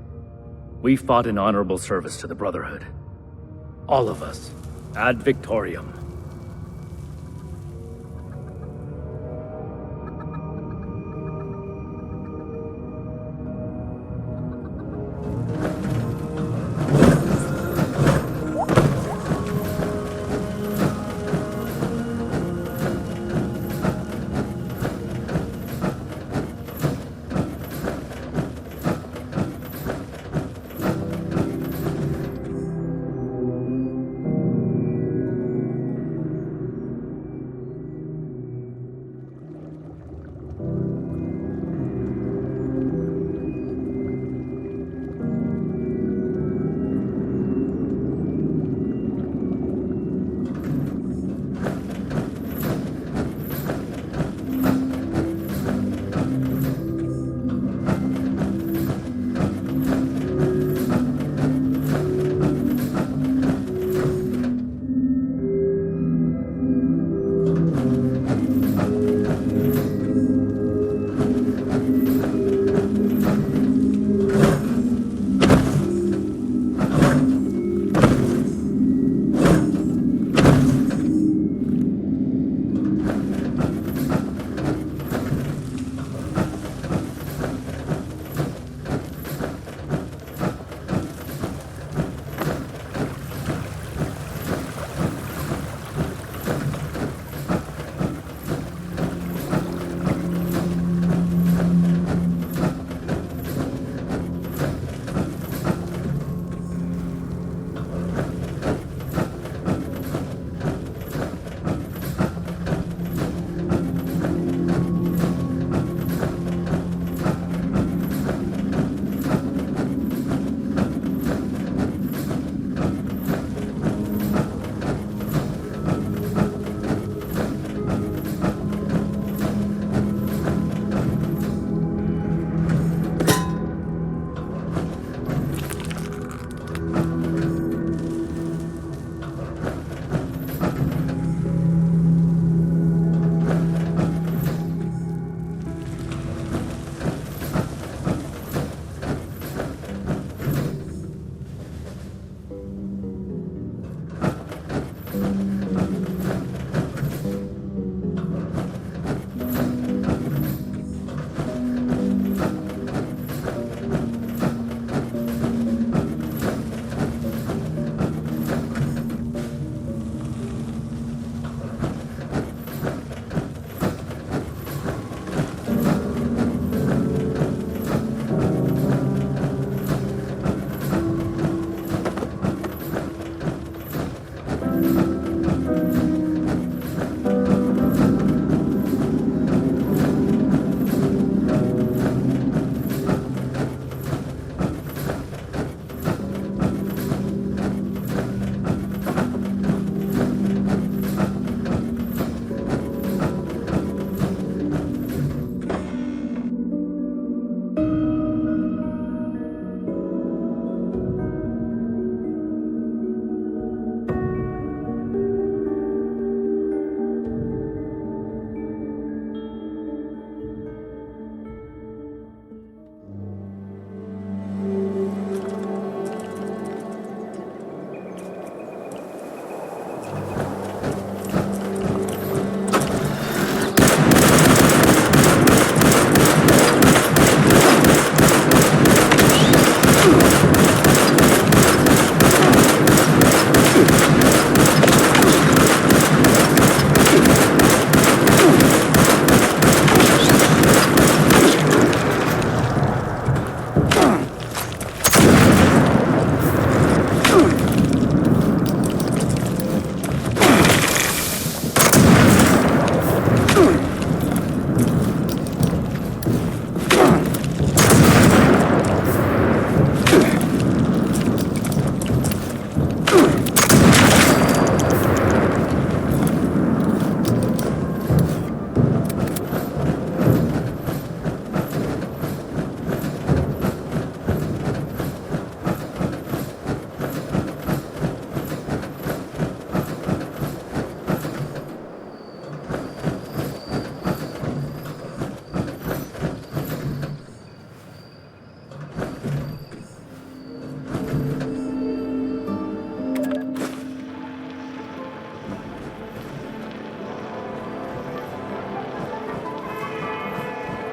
We fought in honorable service to the Brotherhood. All of us. Ad Victorium.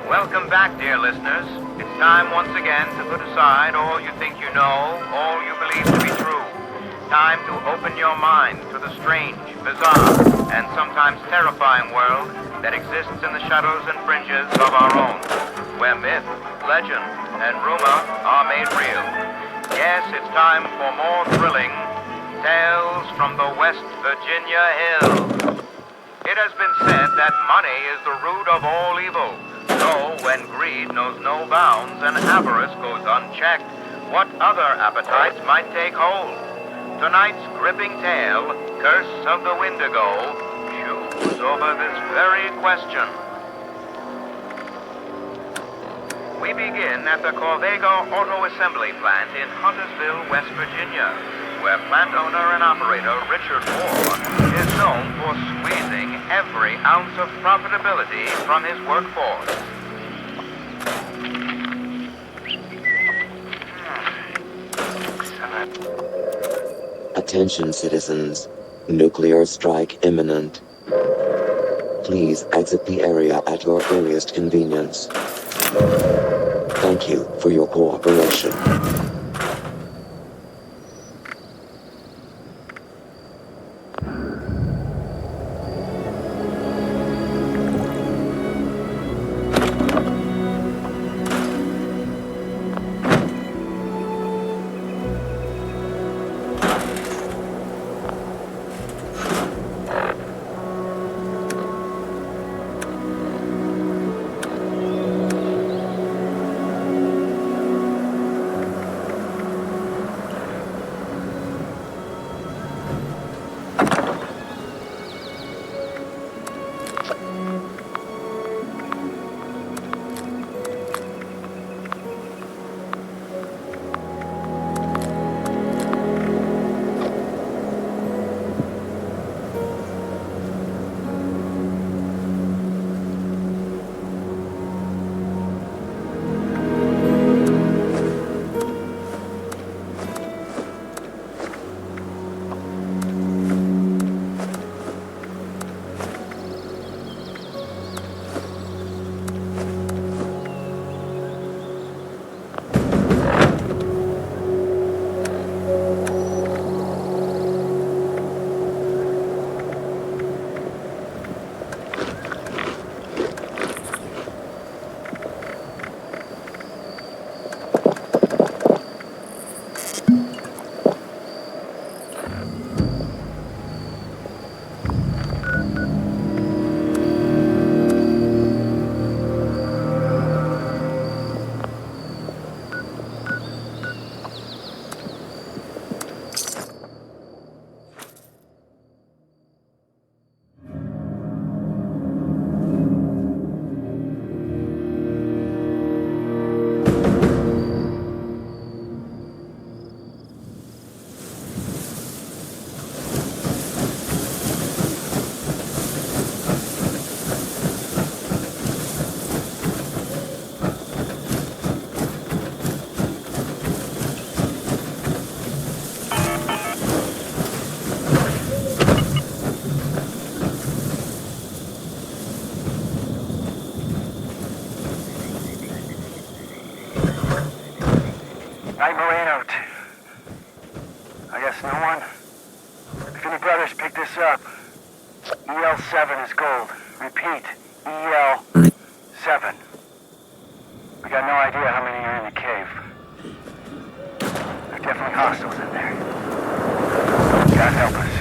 Welcome back, dear listeners. It's time once again to put aside all you think you know, all you believe to be true. Time to open your mind to the strange, bizarre, and sometimes terrifying world that exists in the shadows and fringes of our own, where myth, legend, and rumor are made real. Yes, it's time for more thrilling tales from the West Virginia hills. It has been said that money is the root of all evil. So, when greed knows no bounds and avarice goes unchecked, what other appetites might take hold? Tonight's gripping tale, Curse of the Wendigo, chews over this very question. We begin at the Corvega Auto Assembly Plant in Huntersville, West Virginia, where plant owner and operator Richard Moore is known for squeezing every ounce of profitability from his workforce. Attention citizens, nuclear strike imminent. Please exit the area at your earliest convenience. Thank you for your cooperation. Night Moreno. I guess no one? If any brothers pick this up, EL7 is gold. Repeat, EL7. We got no idea how many are in the cave. There are definitely hostiles in there. God help us.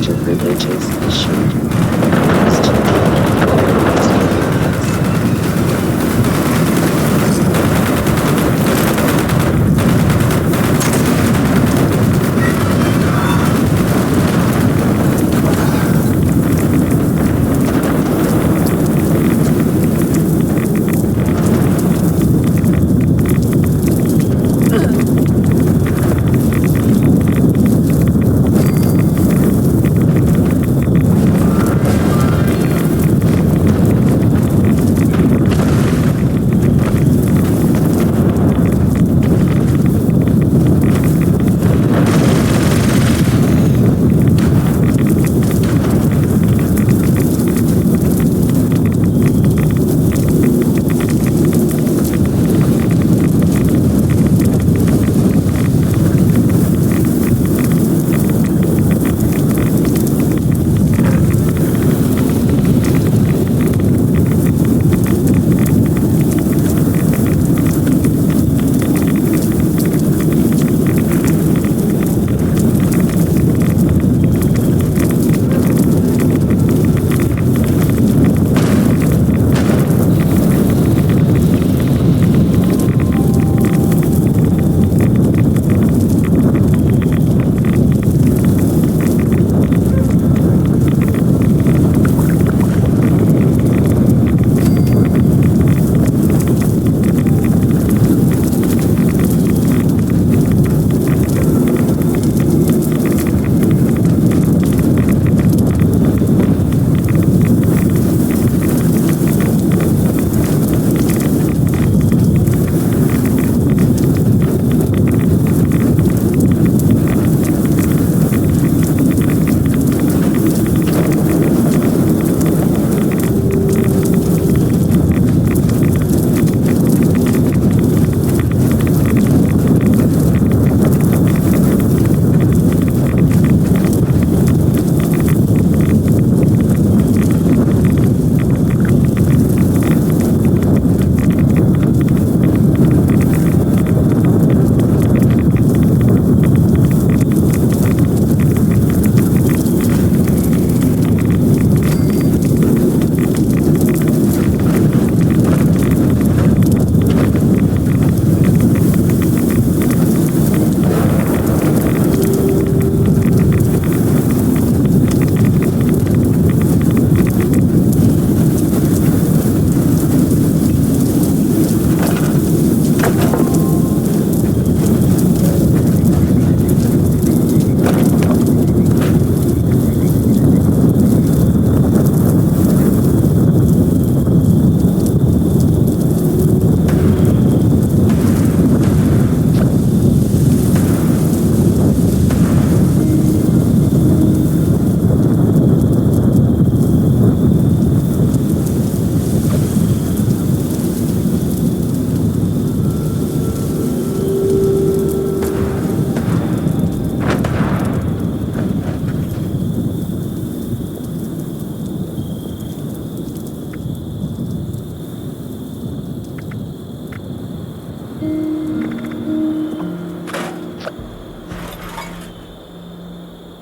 Major privileges issued. Use to gain authorized areas.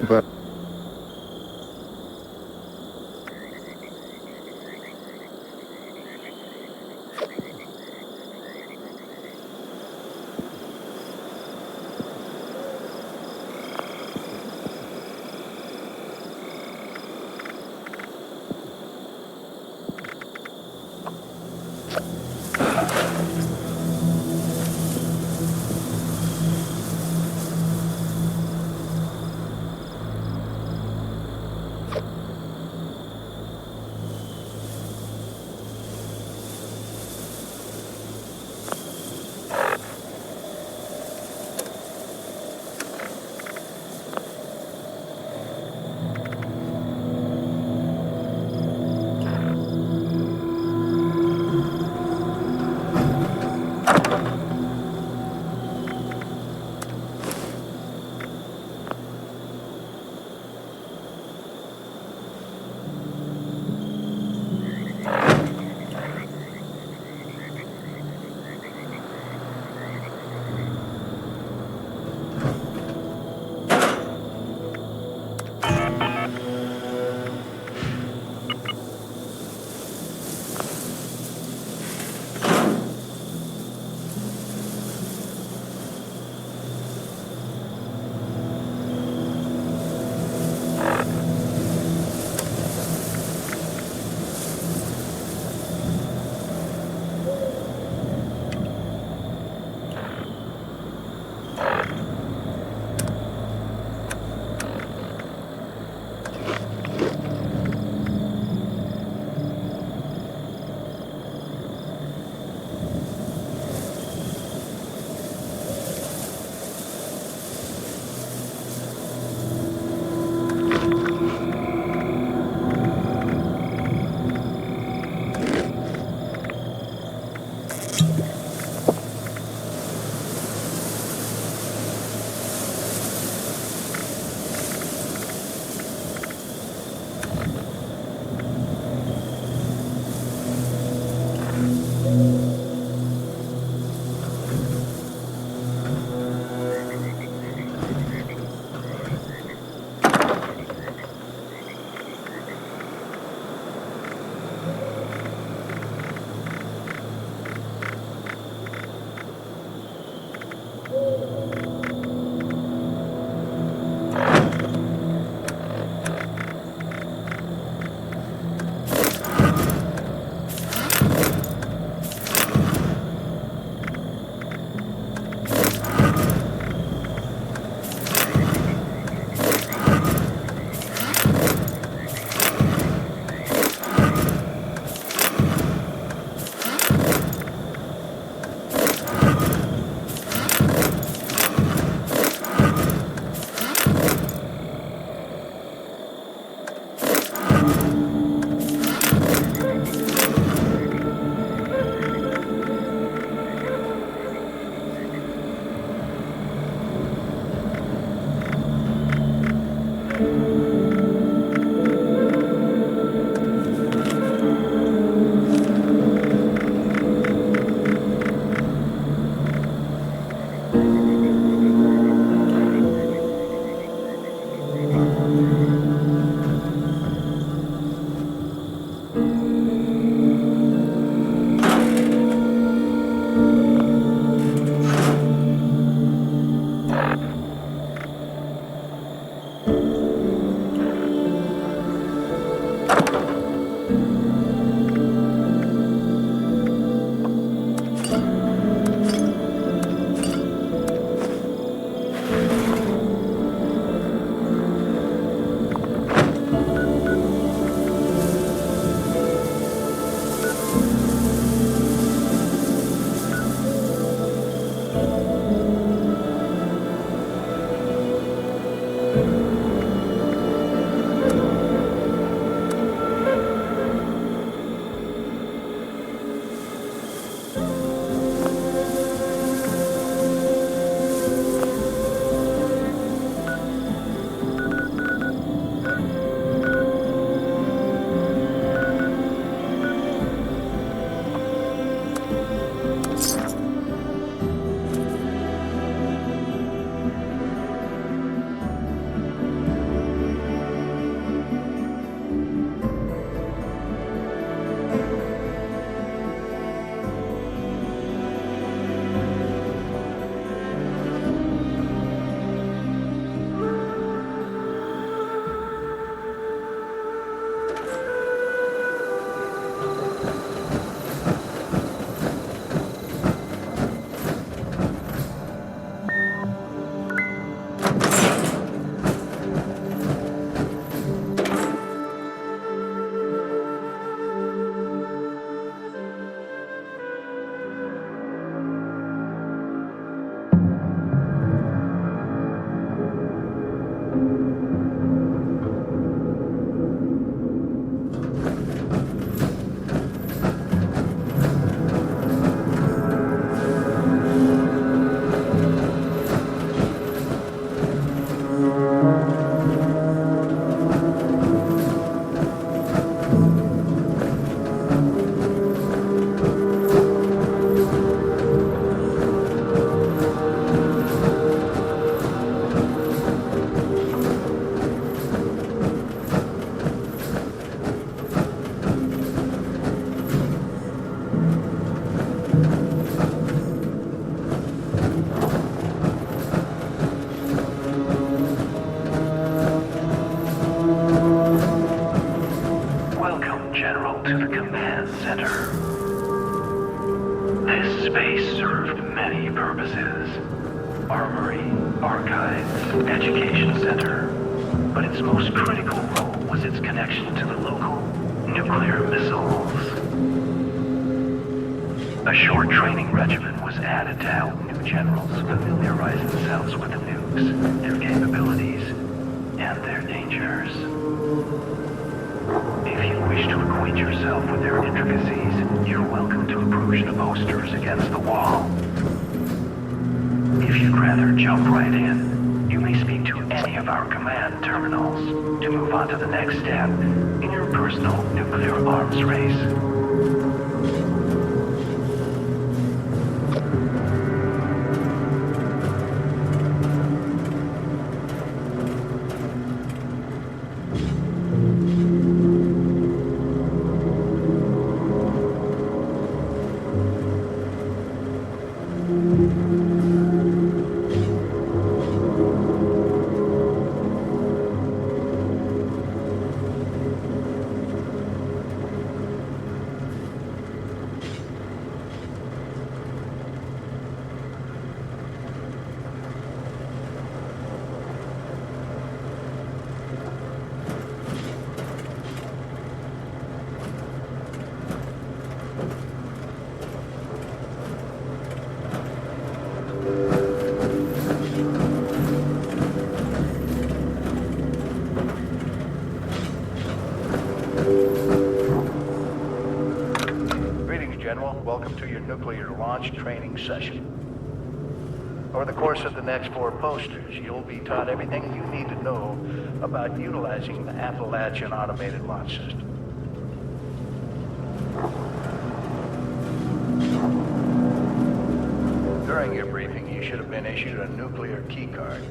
But space served many purposes. Armory, archives, education center. But its most critical role was its connection to the local nuclear missiles. A short training regimen was added to help new generals familiarize themselves with the nukes, their capabilities, and their dangers. If you wish to acquaint yourself with their intricacies, you're welcome to approach the posters against the wall. If you'd rather jump right in, you may speak to any of our command terminals to move on to the next step in your personal nuclear arms race. Welcome to your nuclear launch training session. Over the course of the next 4 posters, you'll be taught everything you need to know about utilizing the Appalachian Automated Launch System. During your briefing, you should have been issued a nuclear key card.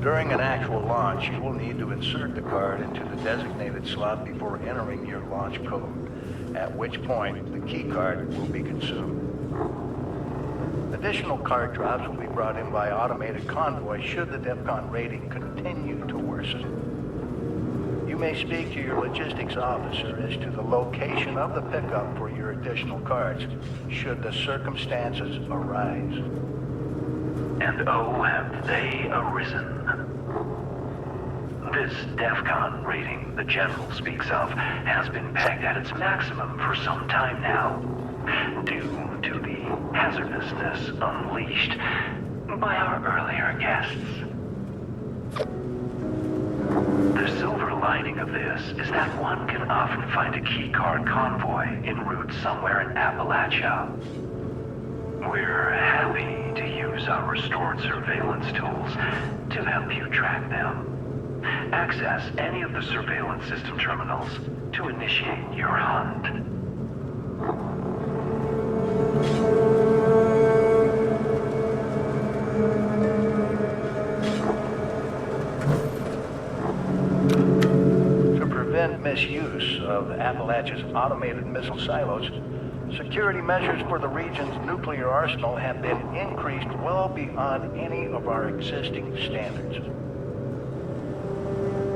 During an actual launch, you will need to insert the card into the designated slot before entering your launch code, at which point the key card will be consumed. Additional card drops will be brought in by automated convoy should the DEFCON rating continue to worsen. You may speak to your logistics officer as to the location of the pickup for your additional cards, should the circumstances arise. And oh, have they arisen. This DEFCON rating the General speaks of has been pegged at its maximum for some time now, due to the hazardousness unleashed by our earlier guests. The silver lining of this is that one can often find a keycard convoy en route somewhere in Appalachia. We're happy to use our restored surveillance tools to help you track them. Access any of the surveillance system terminals to initiate your hunt. To prevent misuse of Appalachia's automated missile silos, security measures for the region's nuclear arsenal have been increased well beyond any of our existing standards.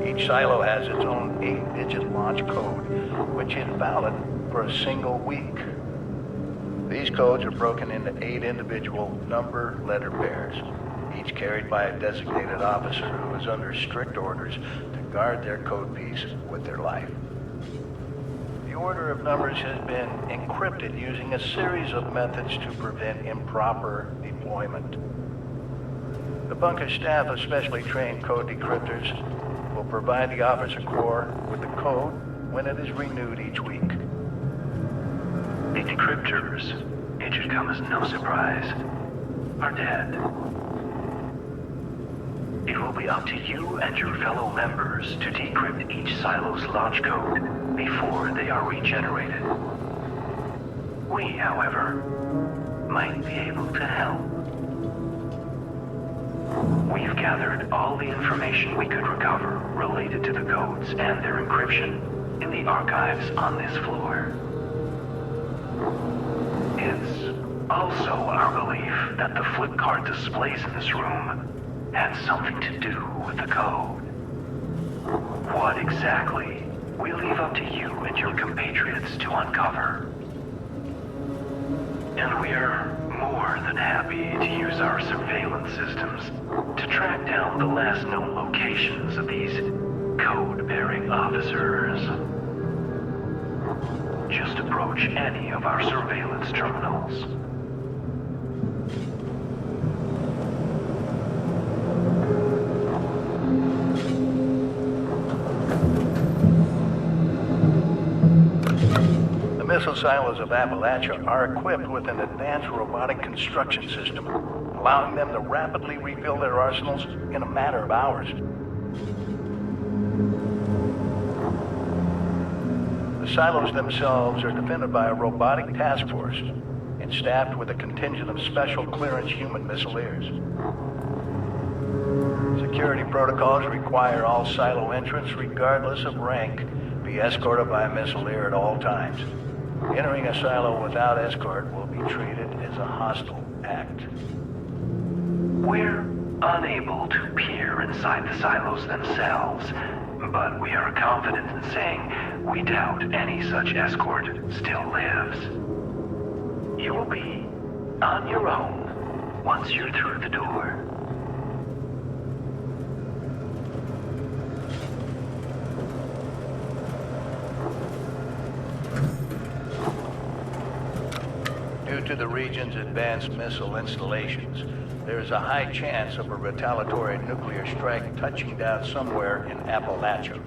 Each silo has its own 8-digit launch code, which is valid for a single week. These codes are broken into 8 individual number-letter pairs, each carried by a designated officer who is under strict orders to guard their code piece with their life. The order of numbers has been encrypted using a series of methods to prevent improper deployment. The bunker staff of specially trained code decryptors will provide the officer corps with the code when it is renewed each week. The decryptors, it should come as no surprise, are dead. It will be up to you and your fellow members to decrypt each silo's launch code before they are regenerated. We, however, might be able to help. We've gathered all the information we could recover related to the codes and their encryption in the archives on this floor. It's also our belief that the flip card displays in this room had something to do with the code. What exactly, we'll leave up to you and your compatriots to uncover. And we're more than happy to use our surveillance systems to track down the last known locations of these code-bearing officers. Just approach any of our surveillance terminals. The missile silos of Appalachia are equipped with an advanced robotic construction system, allowing them to rapidly rebuild their arsenals in a matter of hours. The silos themselves are defended by a robotic task force and staffed with a contingent of special clearance human missileers. Security protocols require all silo entrants, regardless of rank, be escorted by a missileer at all times. Entering a silo without escort will be treated as a hostile act. We're unable to peer inside the silos themselves, but we are confident in saying we doubt any such escort still lives. You'll be on your own once you're through the door. Due to the region's advanced missile installations, there is a high chance of a retaliatory nuclear strike touching down somewhere in Appalachia.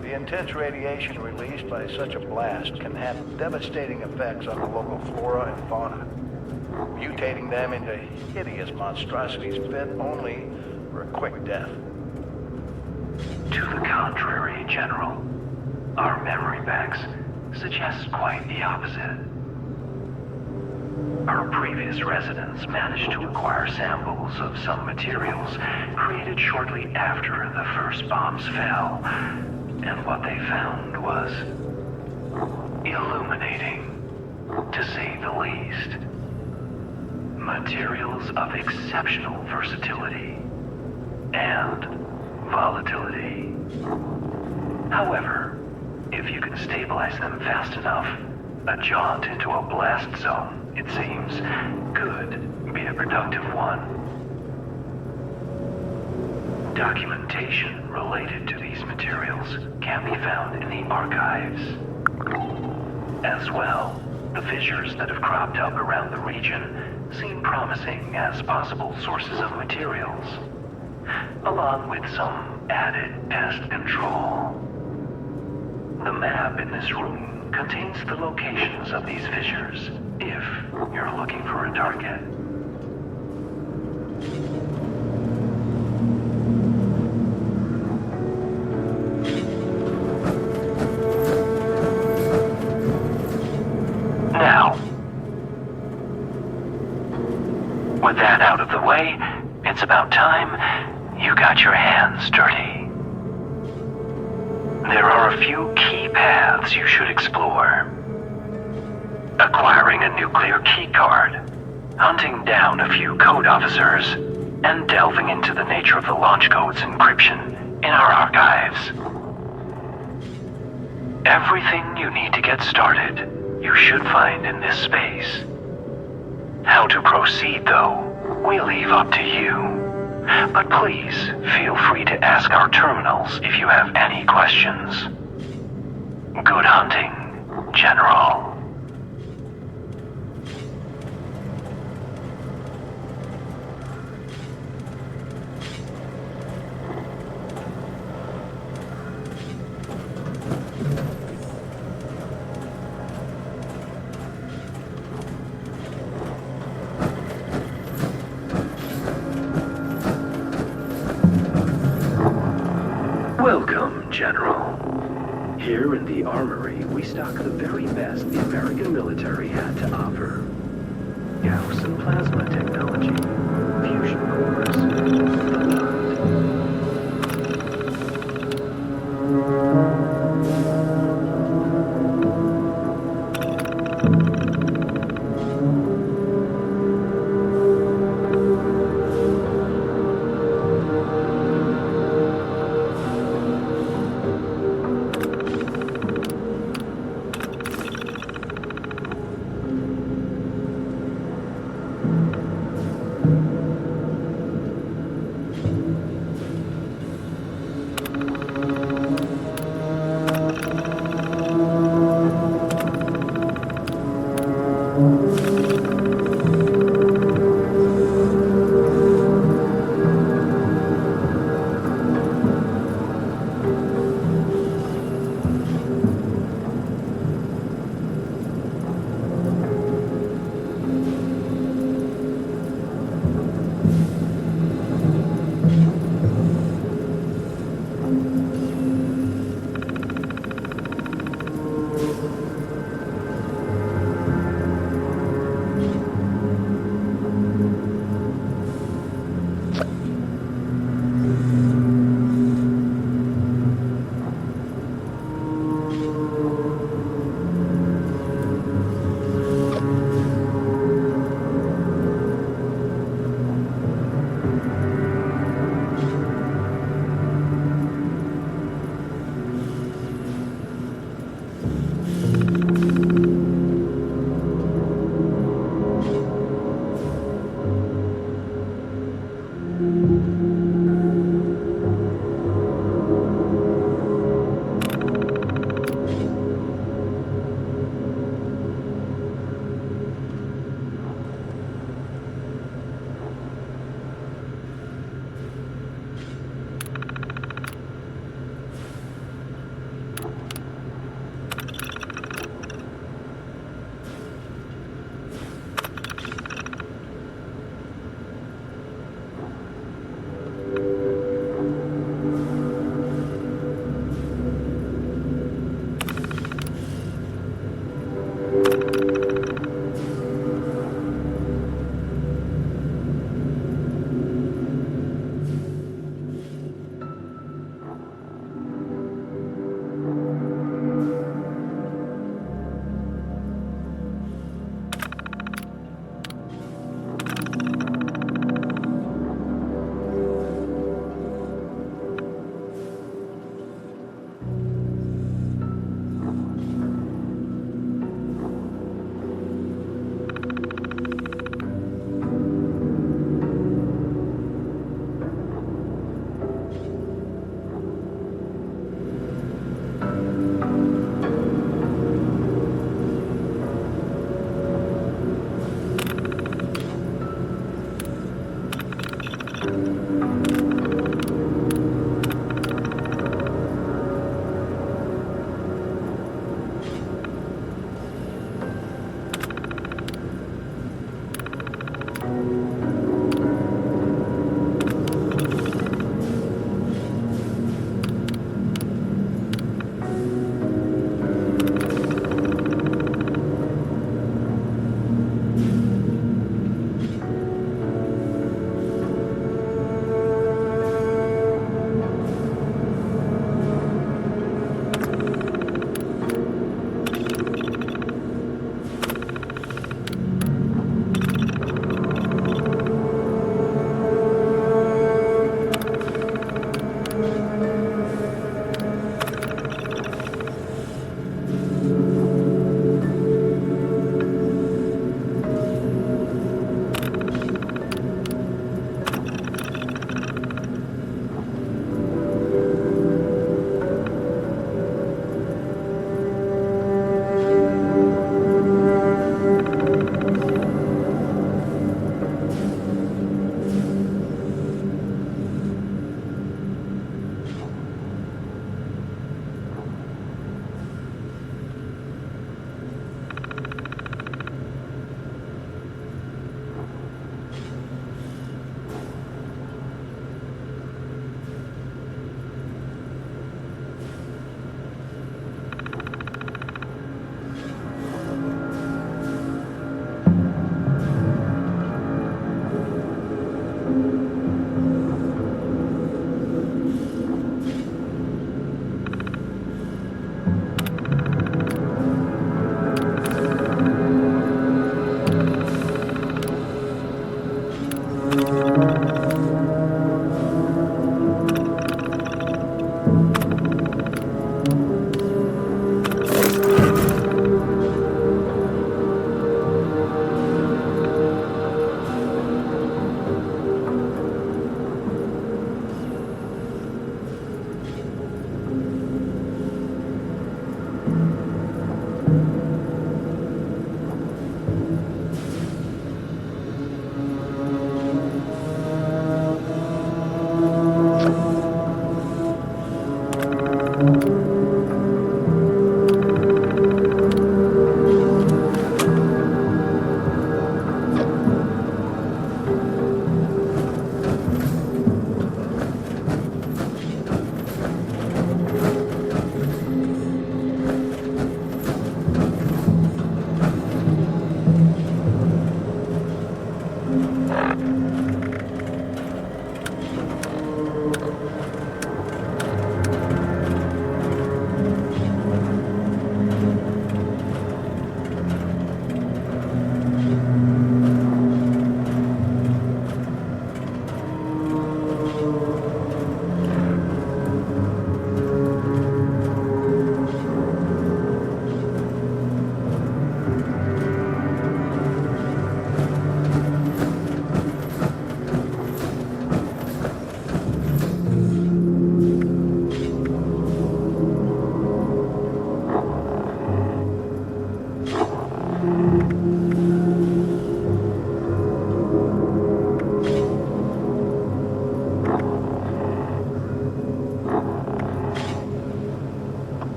The intense radiation released by such a blast can have devastating effects on the local flora and fauna, mutating them into hideous monstrosities fit only for a quick death. To the contrary, General. Our memory banks suggest quite the opposite. Our previous residents managed to acquire samples of some materials created shortly after the first bombs fell, and what they found was illuminating, to say the least. Materials of exceptional versatility and volatility. However, if you can stabilize them fast enough, a jaunt into a blast zone, it seems, could be a productive one. Documentation related to these materials can be found in the archives. As well, the fissures that have cropped up around the region seem promising as possible sources of materials, along with some added pest control. The map in this room contains the locations of these fissures, if you're looking for a target. Now, with that out of the way, it's about time you got your hands dirty. There are a few key paths you should explore. Acquiring a nuclear keycard, hunting down a few code officers, and delving into the nature of the launch code's encryption in our archives. Everything you need to get started, you should find in this space. How to proceed, though, we leave up to you. But please, feel free to ask our terminals if you have any questions. Good hunting, General. Welcome, General. Here in the armory, we stock the very best the American military had to offer. Gauss and plasma technology, fusion cores, the lot.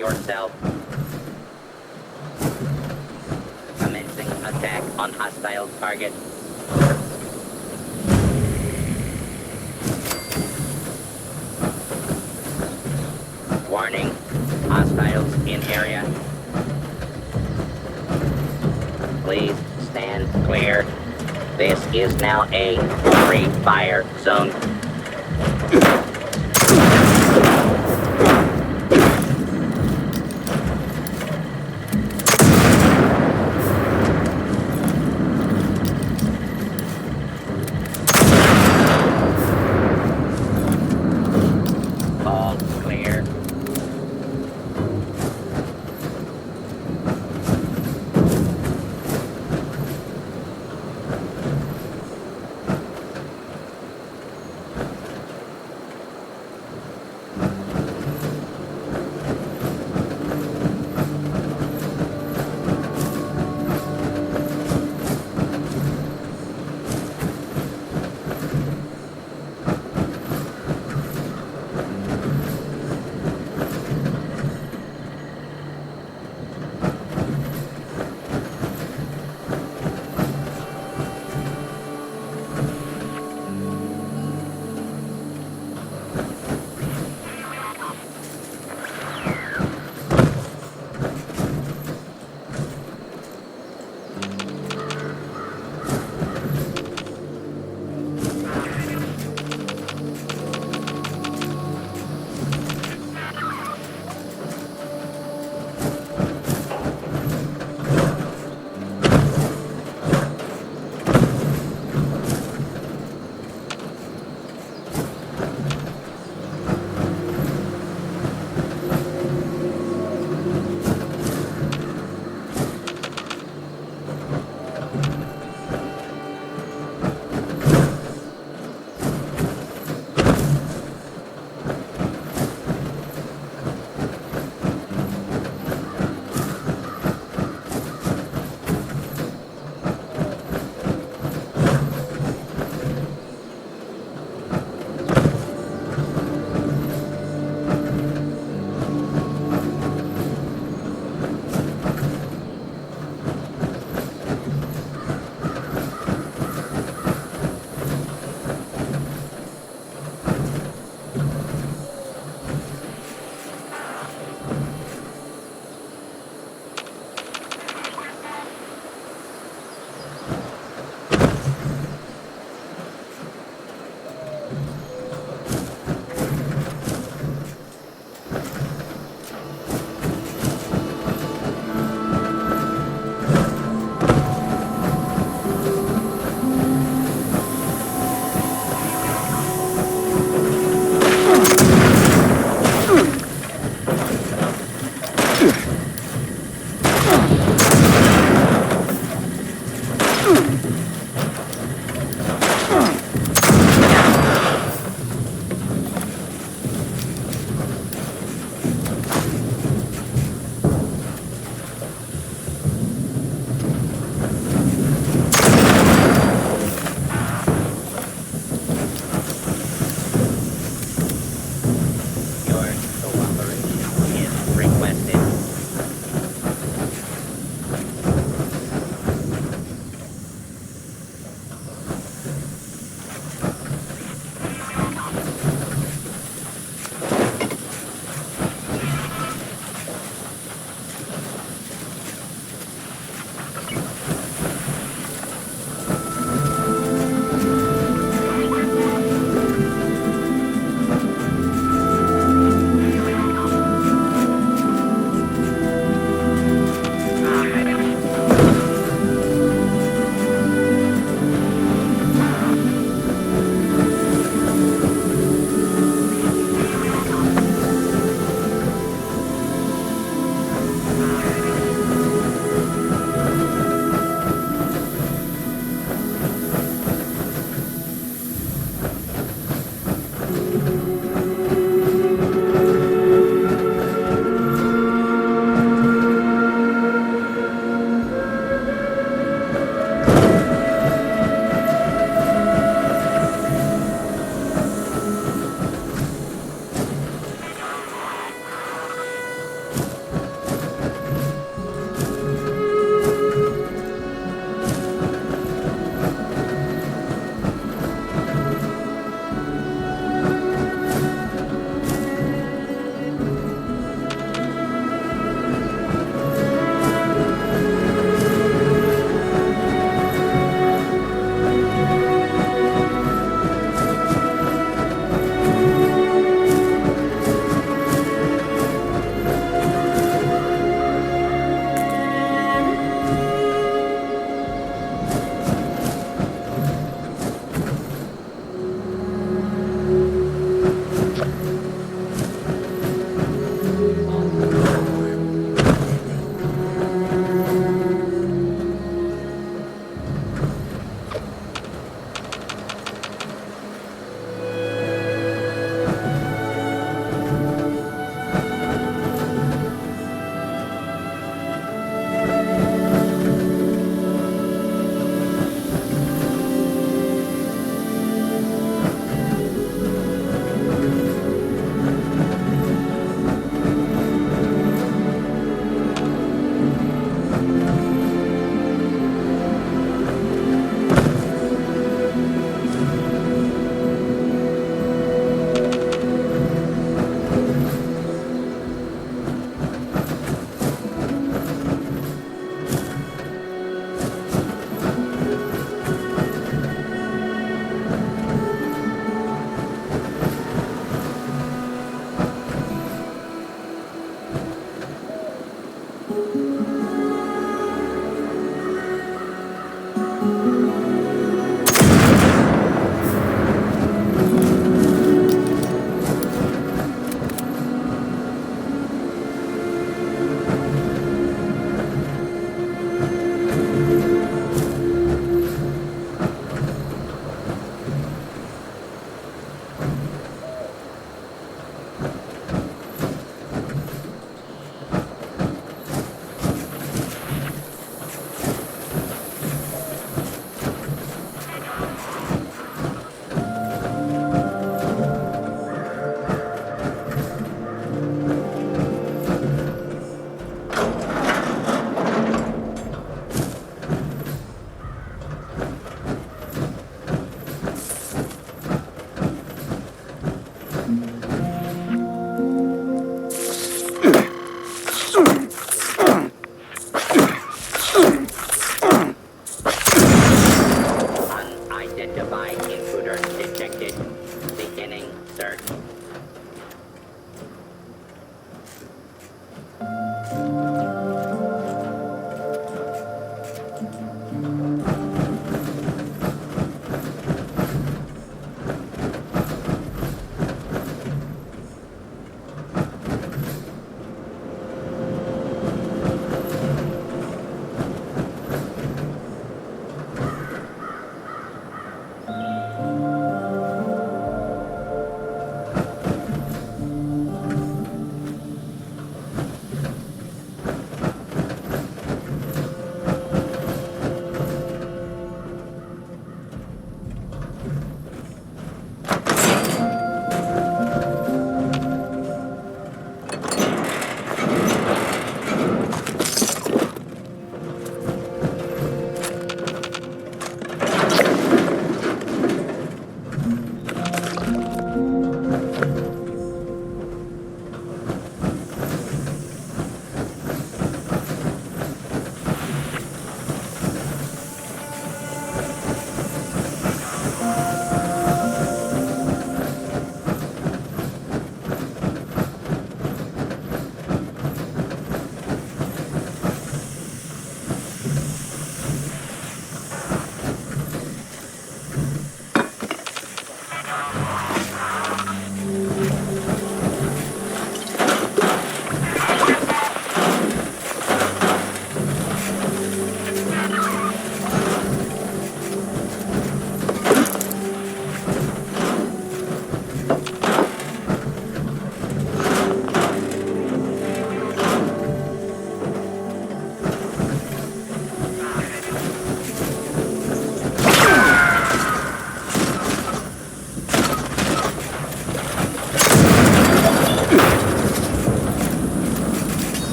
yourself. Commencing attack on hostile target. Warning, hostiles in area. Please stand clear. This is now a free fire zone. All clear.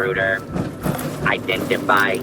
Intruder. Identify.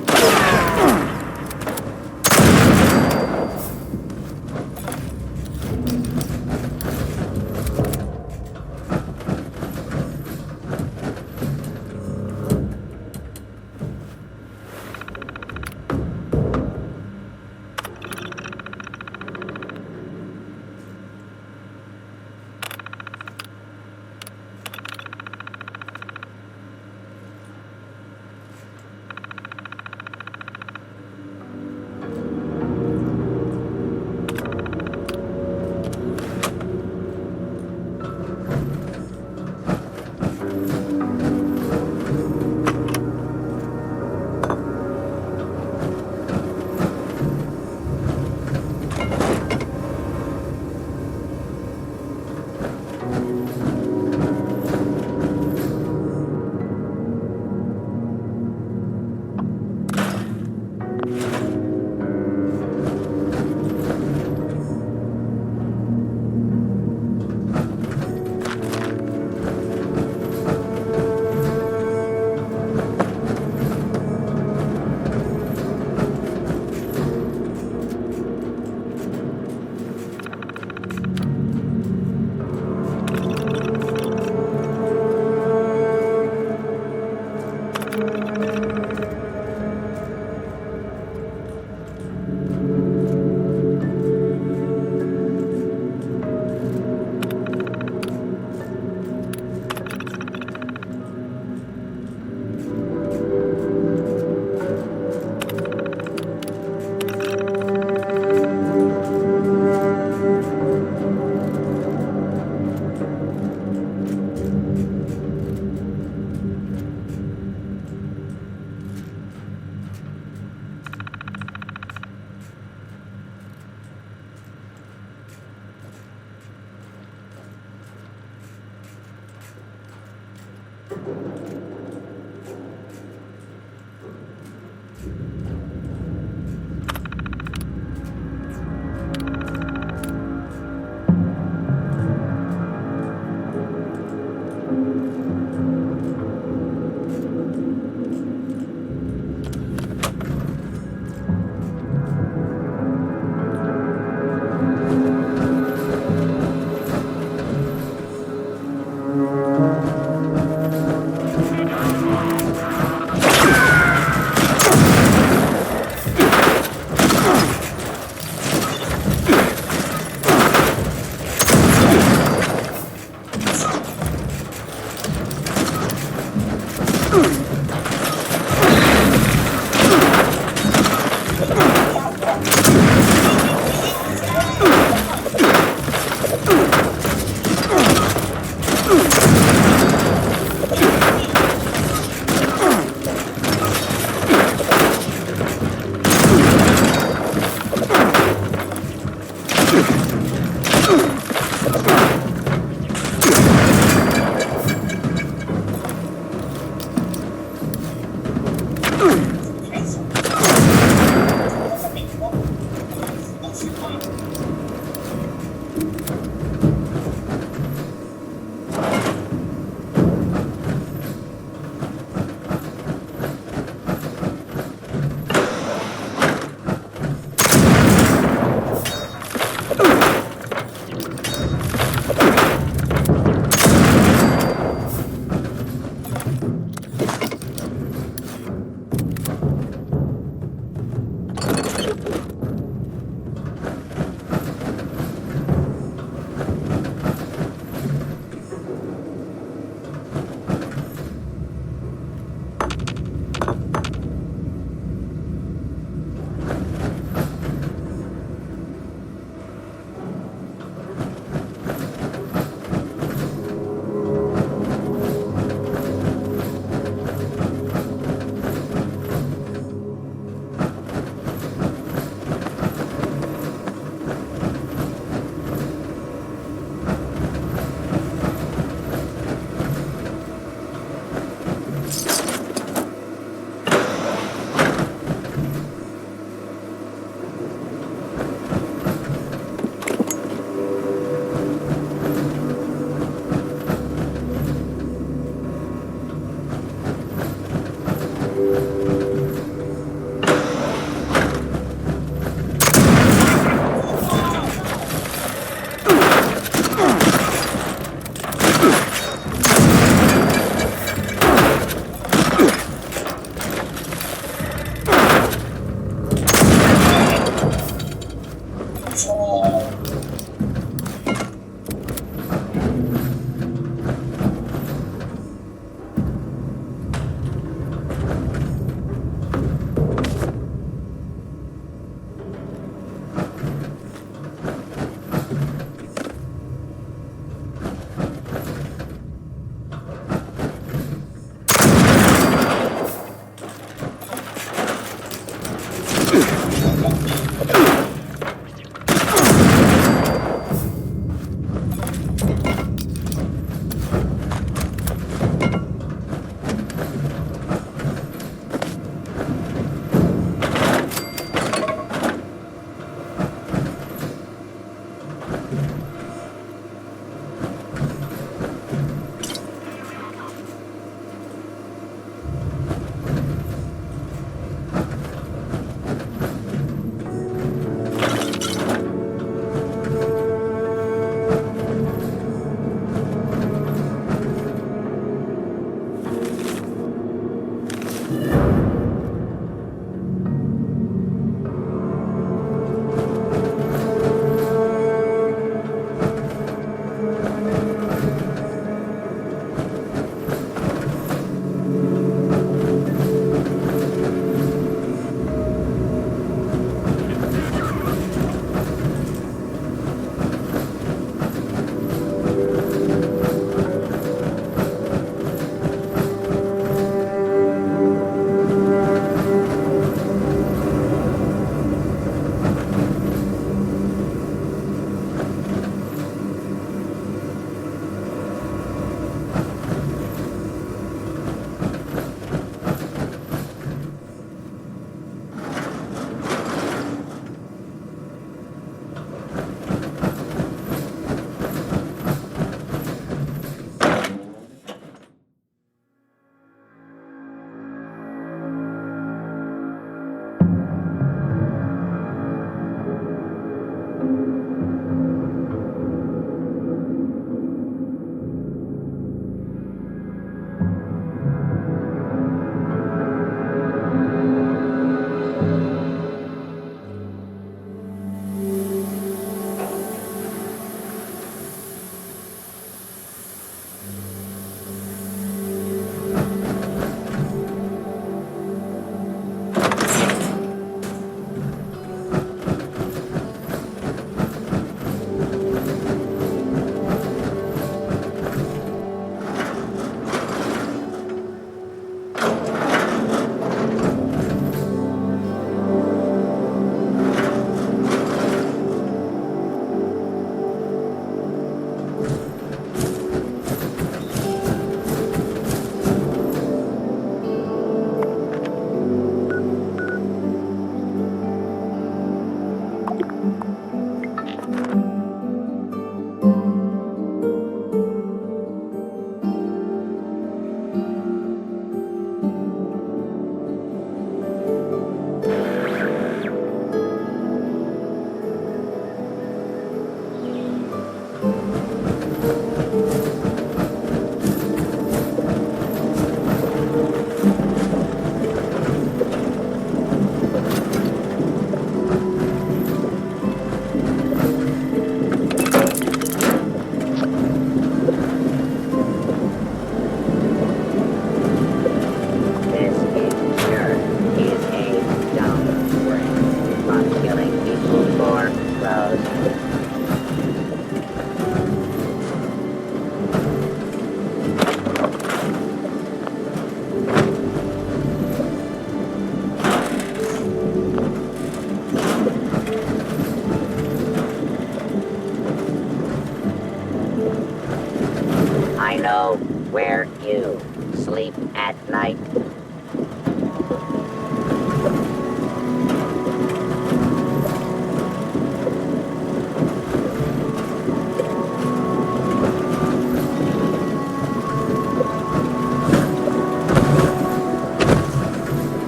I know where you sleep at night.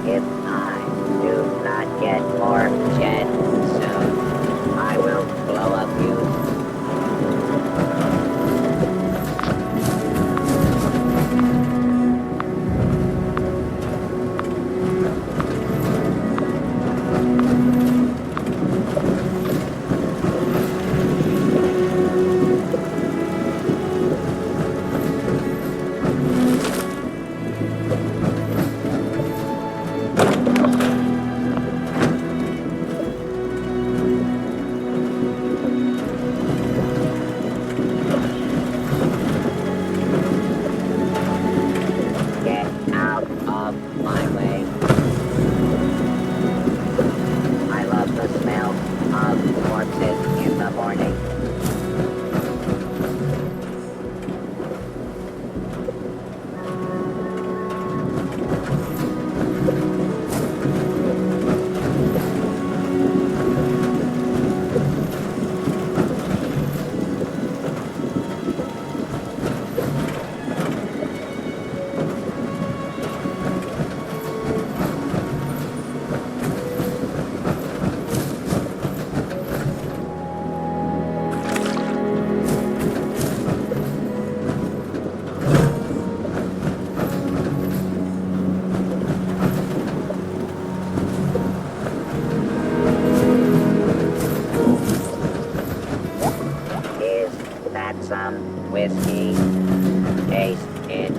If I do not get more jet soon, I will blow up you. Get out of my way. I love the smell of corpses in the morning. Is that some whiskey? Taste it.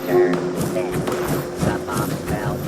Enter. Then, the bomb belt.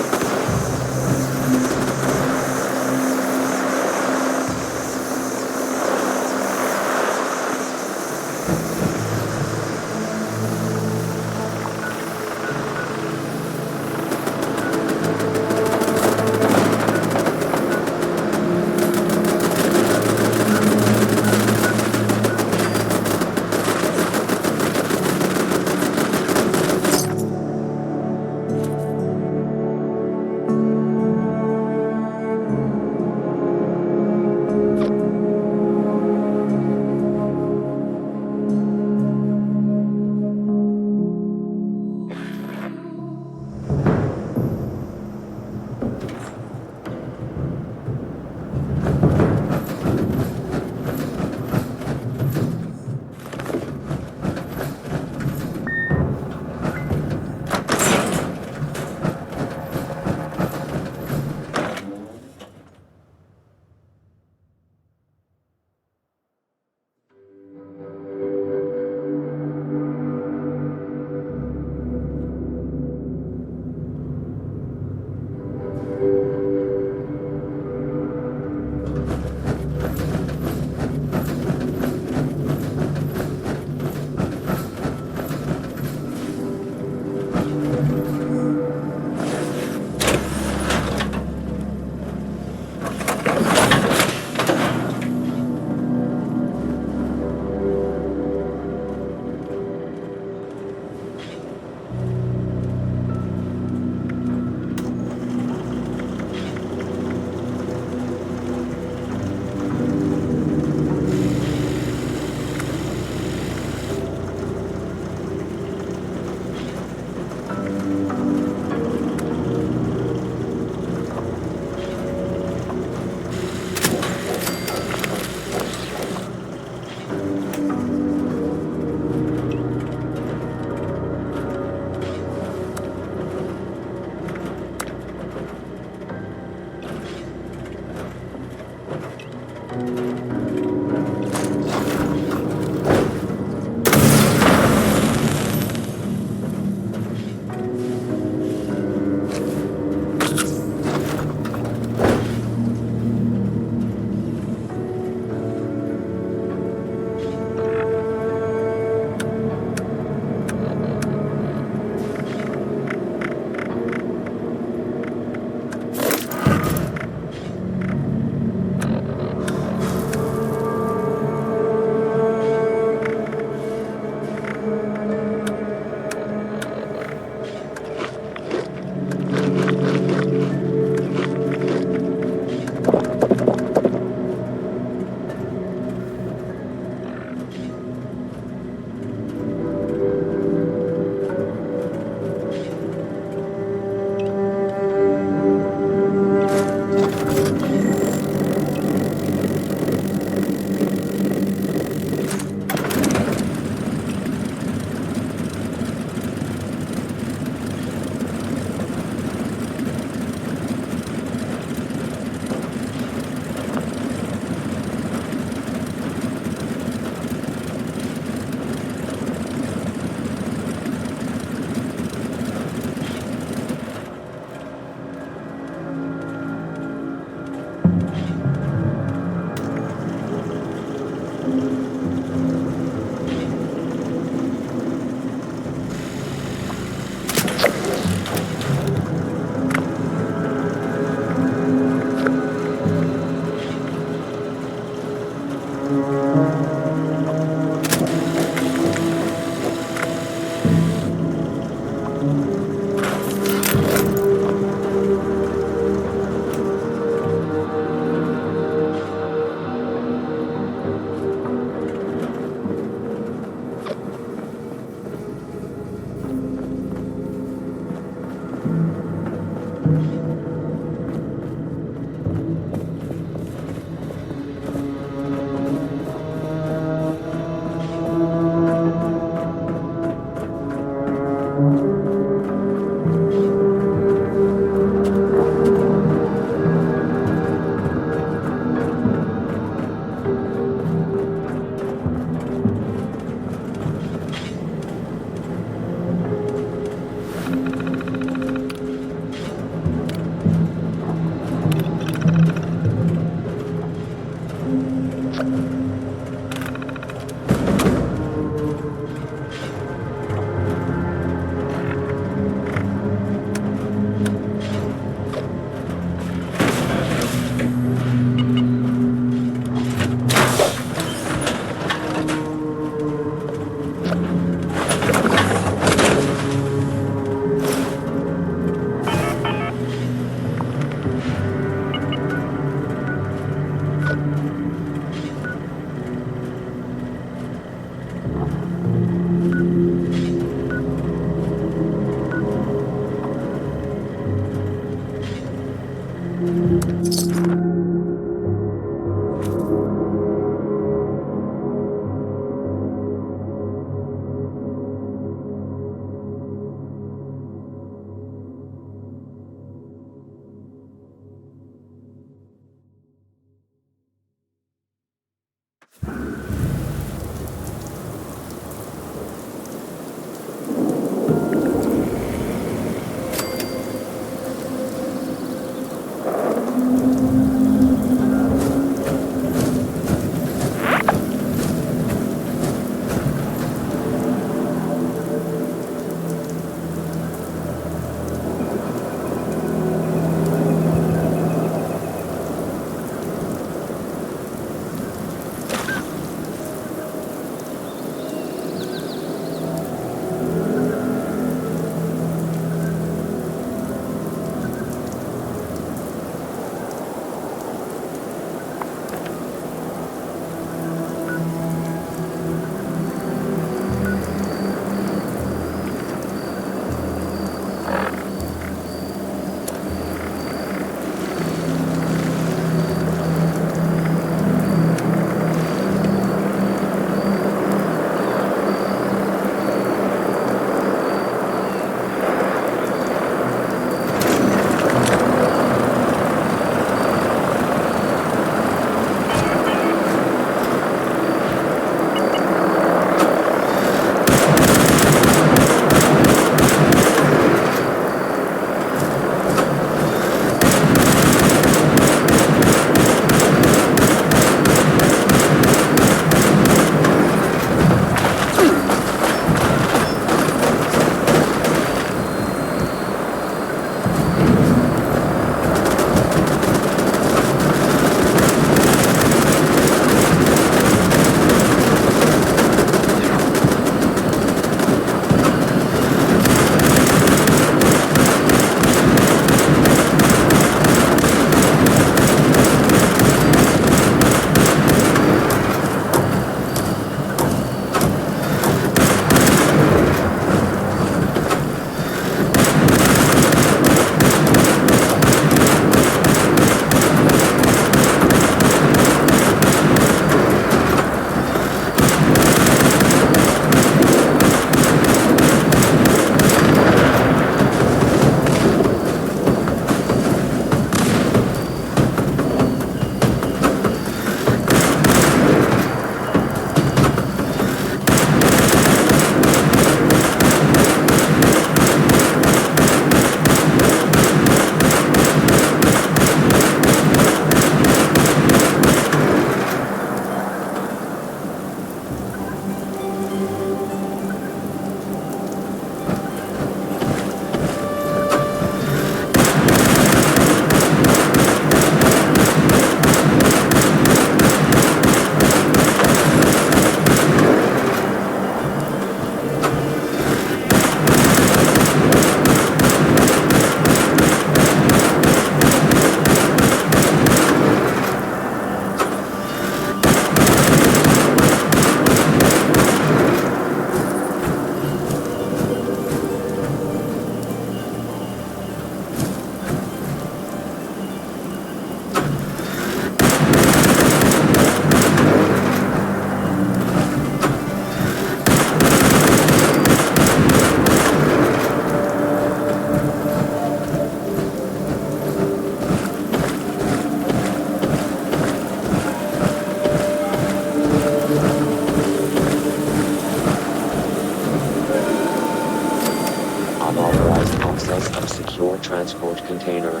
access of secure transport container.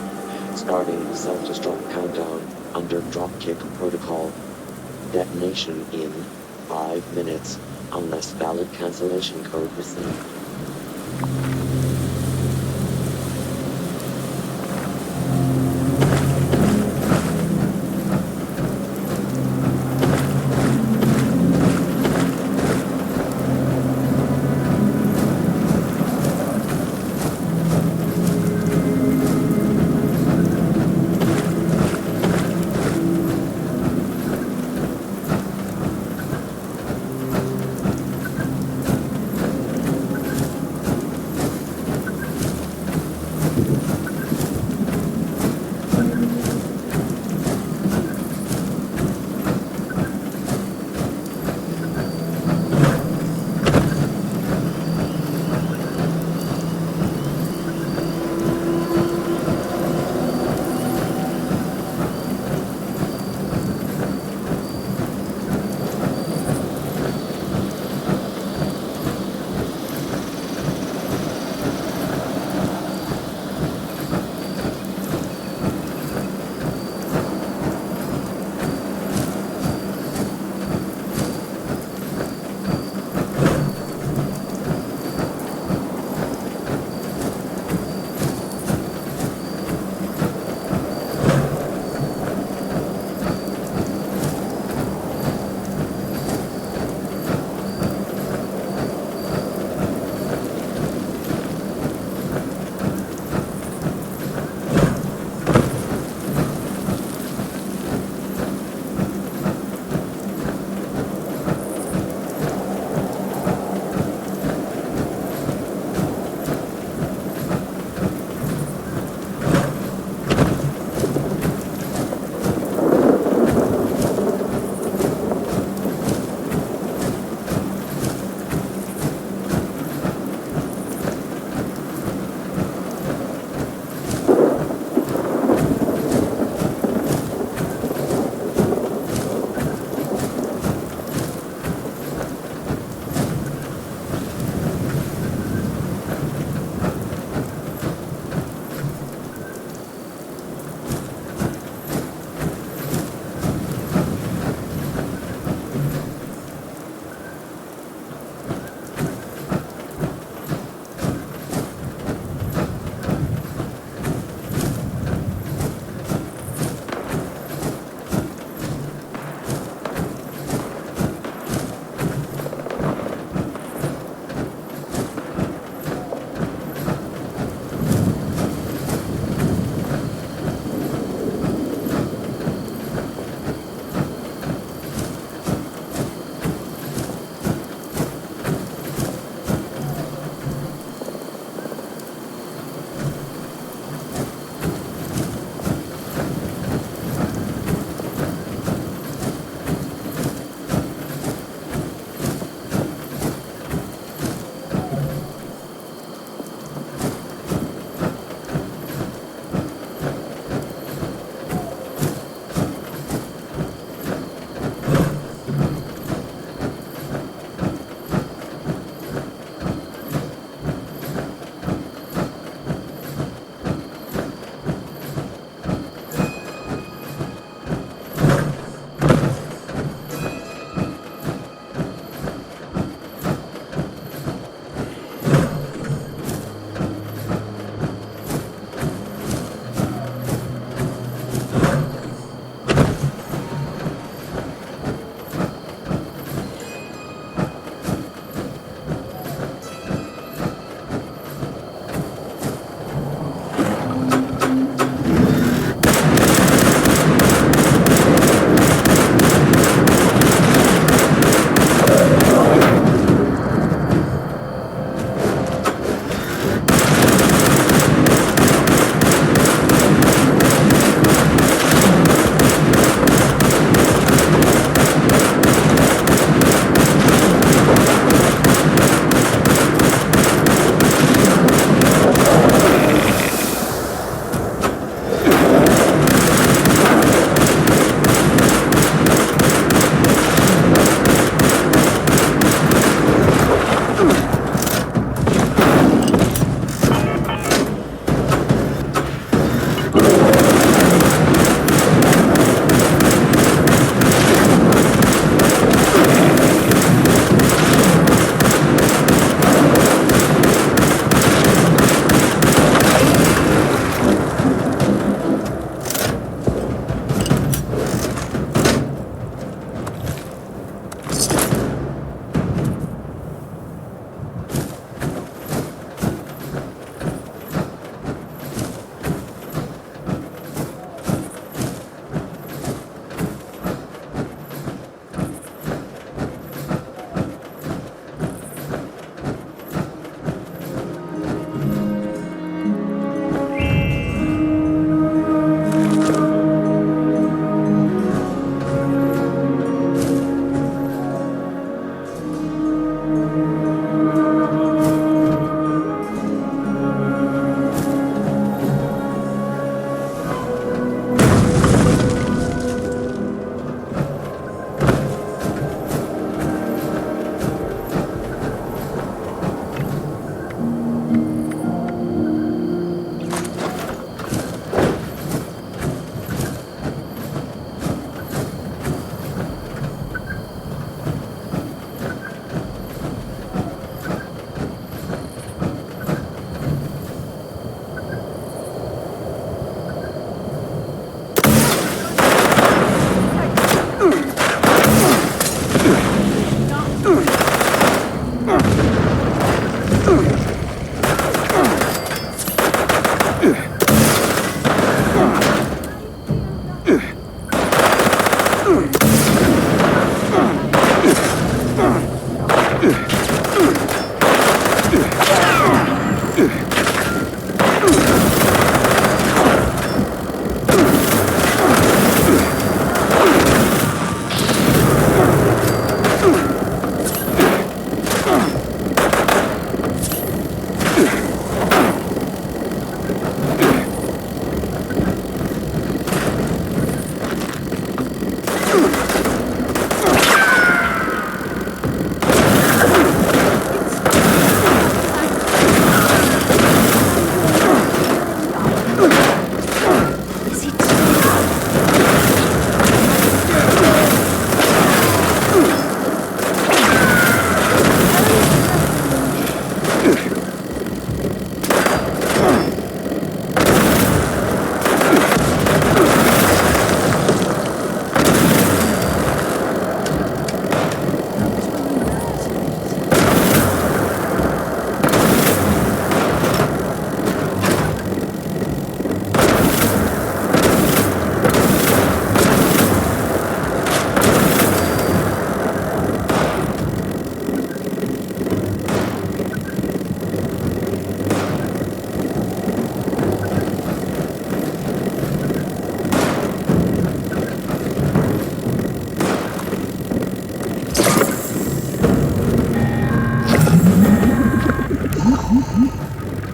Starting self-destruct countdown under dropkick protocol. Detonation in 5 minutes, unless valid cancellation code received.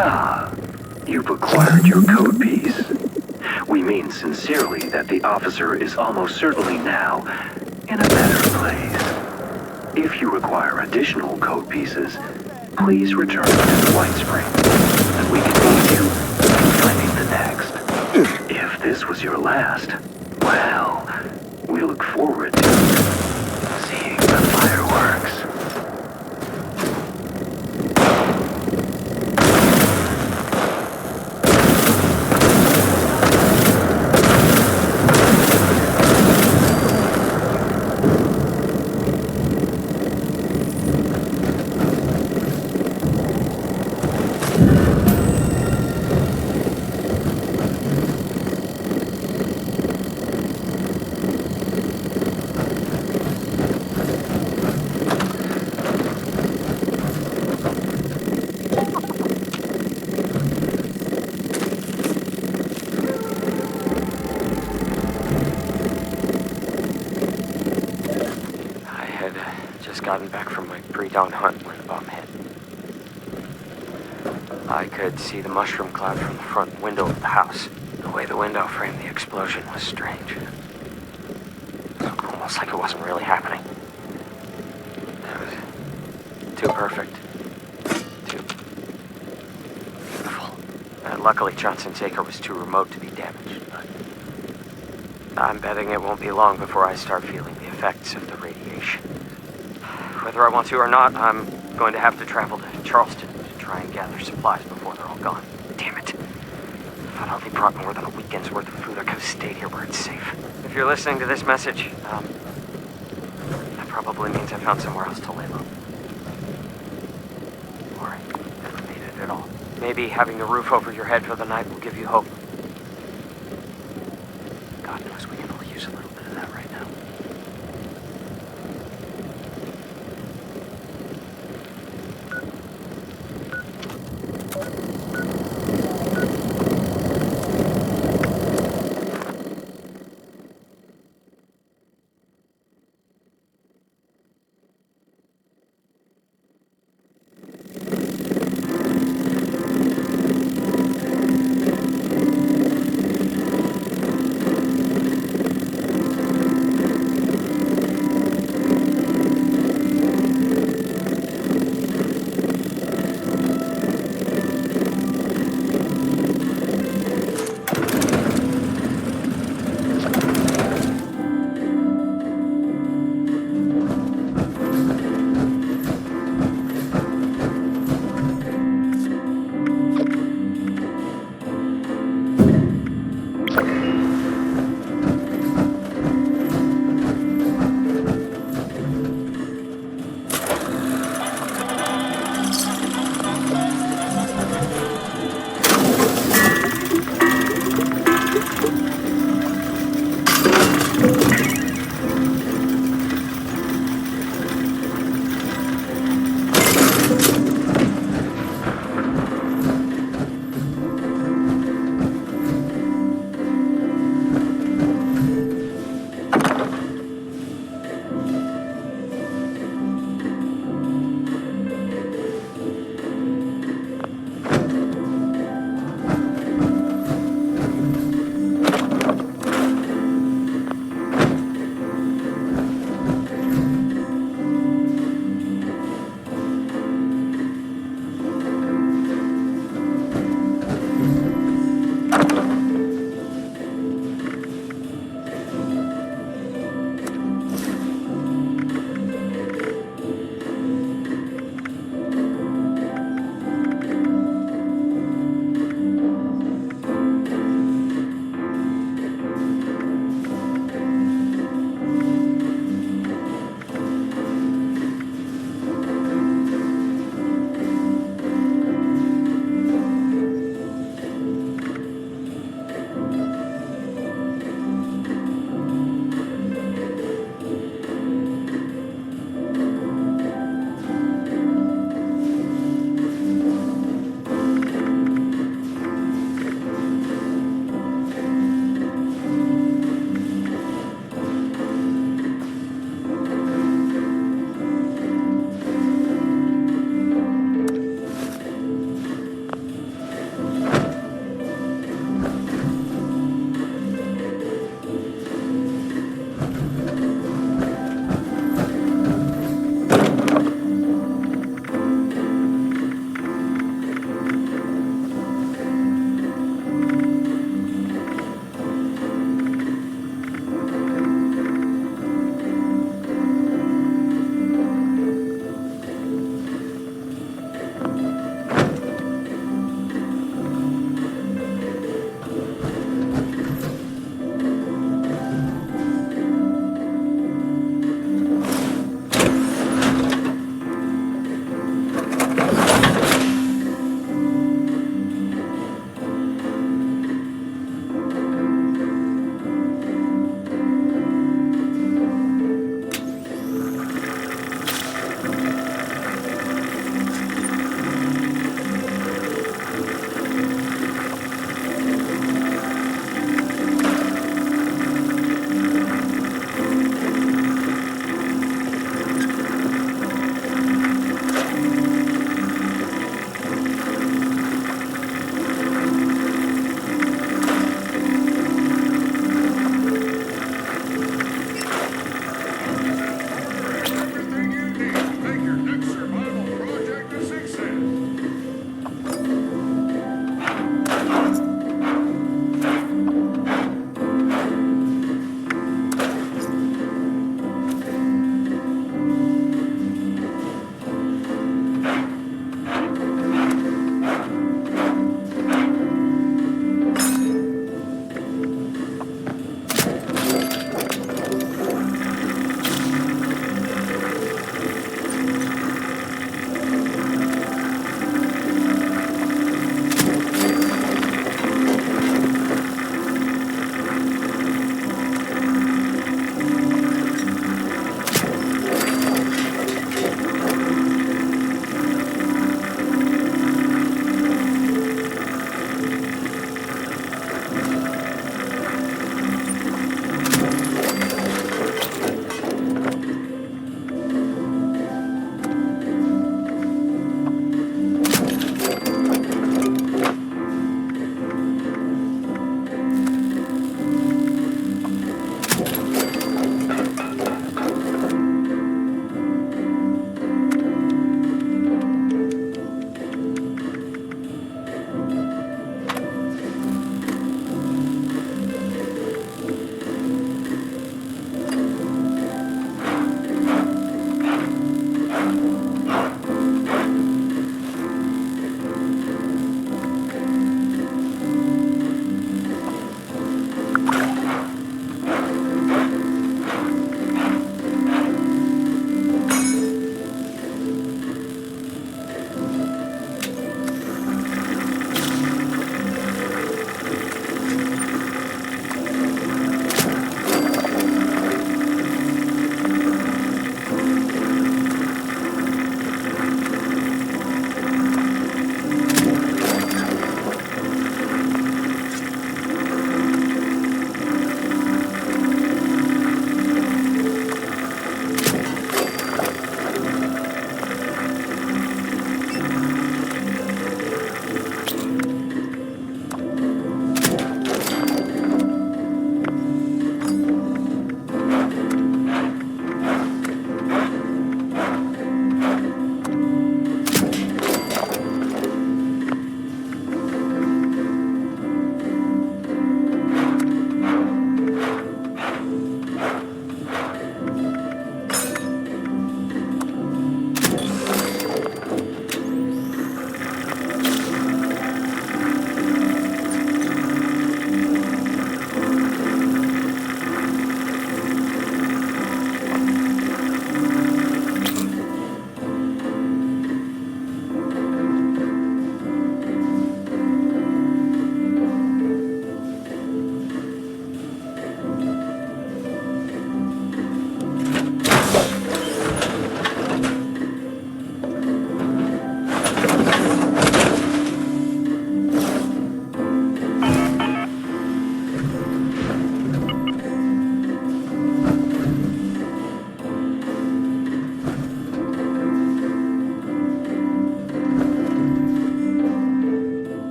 Ah, you've acquired your code piece. We mean sincerely that the officer is almost certainly now in a better place. If you require additional code pieces, please return to White Springs, and we can aid you in finding the next. If this was your last, well, we look forward to seeing the fireworks. Gotten back from my pre-dawn hunt when the bomb hit. I could see the mushroom cloud from the front window of the house. The way the window framed the explosion was strange. Almost like it wasn't really happening. It was too perfect. Too beautiful. Luckily, Johnson's Acre was too remote to be damaged, but I'm betting it won't be long before I start feeling the effects of the radiation. Whether I want to or not, I'm going to have to travel to Charleston to try and gather supplies before they're all gone. Damn it. If I'd only brought more than a weekend's worth of food, I could have stayed here where it's safe. If you're listening to this message, that probably means I found somewhere else to lay low. Or I never made it at all. Maybe having the roof over your head for the night will give you hope. God knows we can all use a little bit of that right now.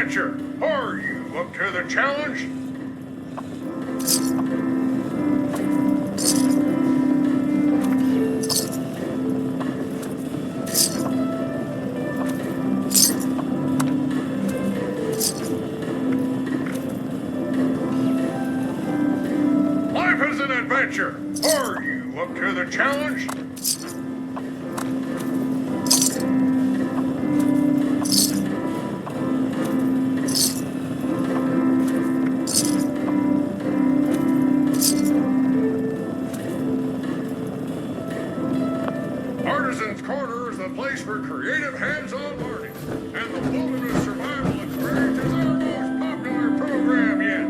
adventure. Are you up to the challenge? Life is an adventure. Are you up to the challenge? Artisan's Corner is the place for creative hands-on learning, and the Wilderness Survival Experience is our most popular program yet.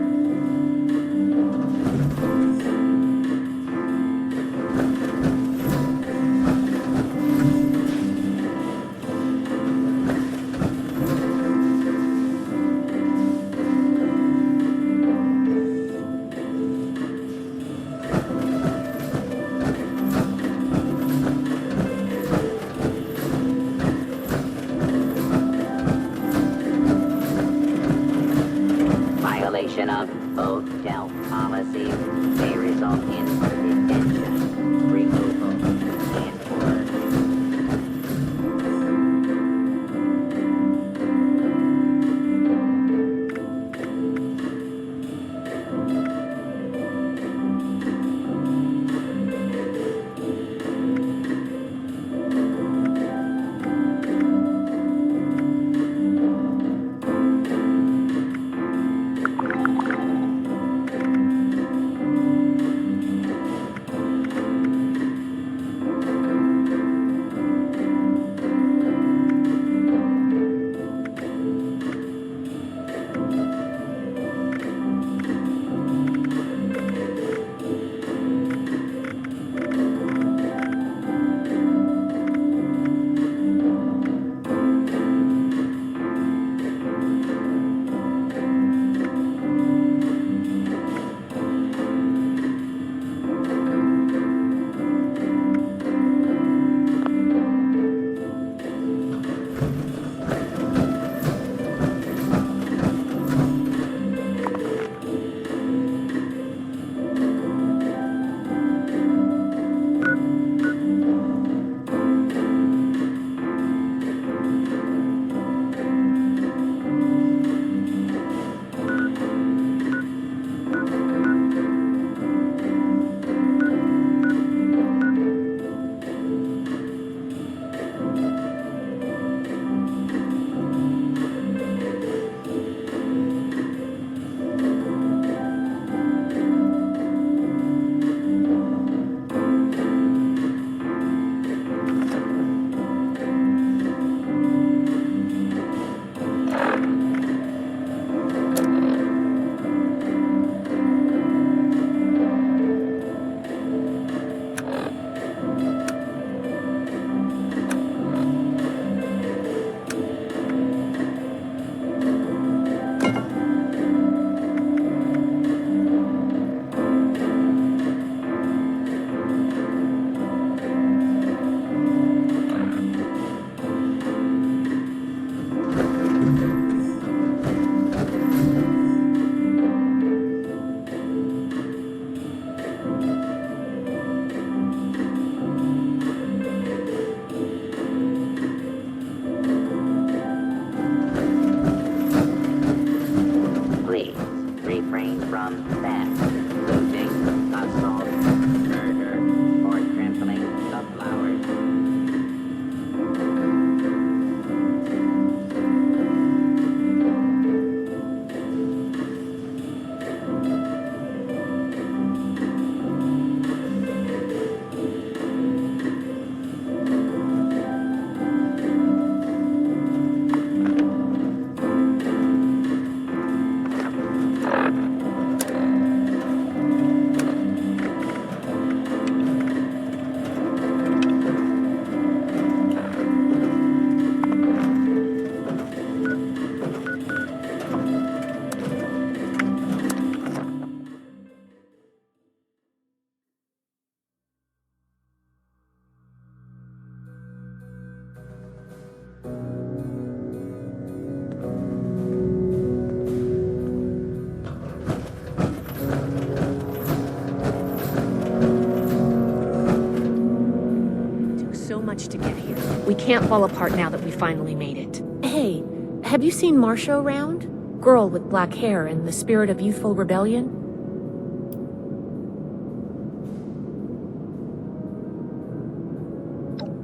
much to get here. We can't fall apart now that we finally made it. Hey, have you seen Marcia around? Girl with black hair and the spirit of youthful rebellion?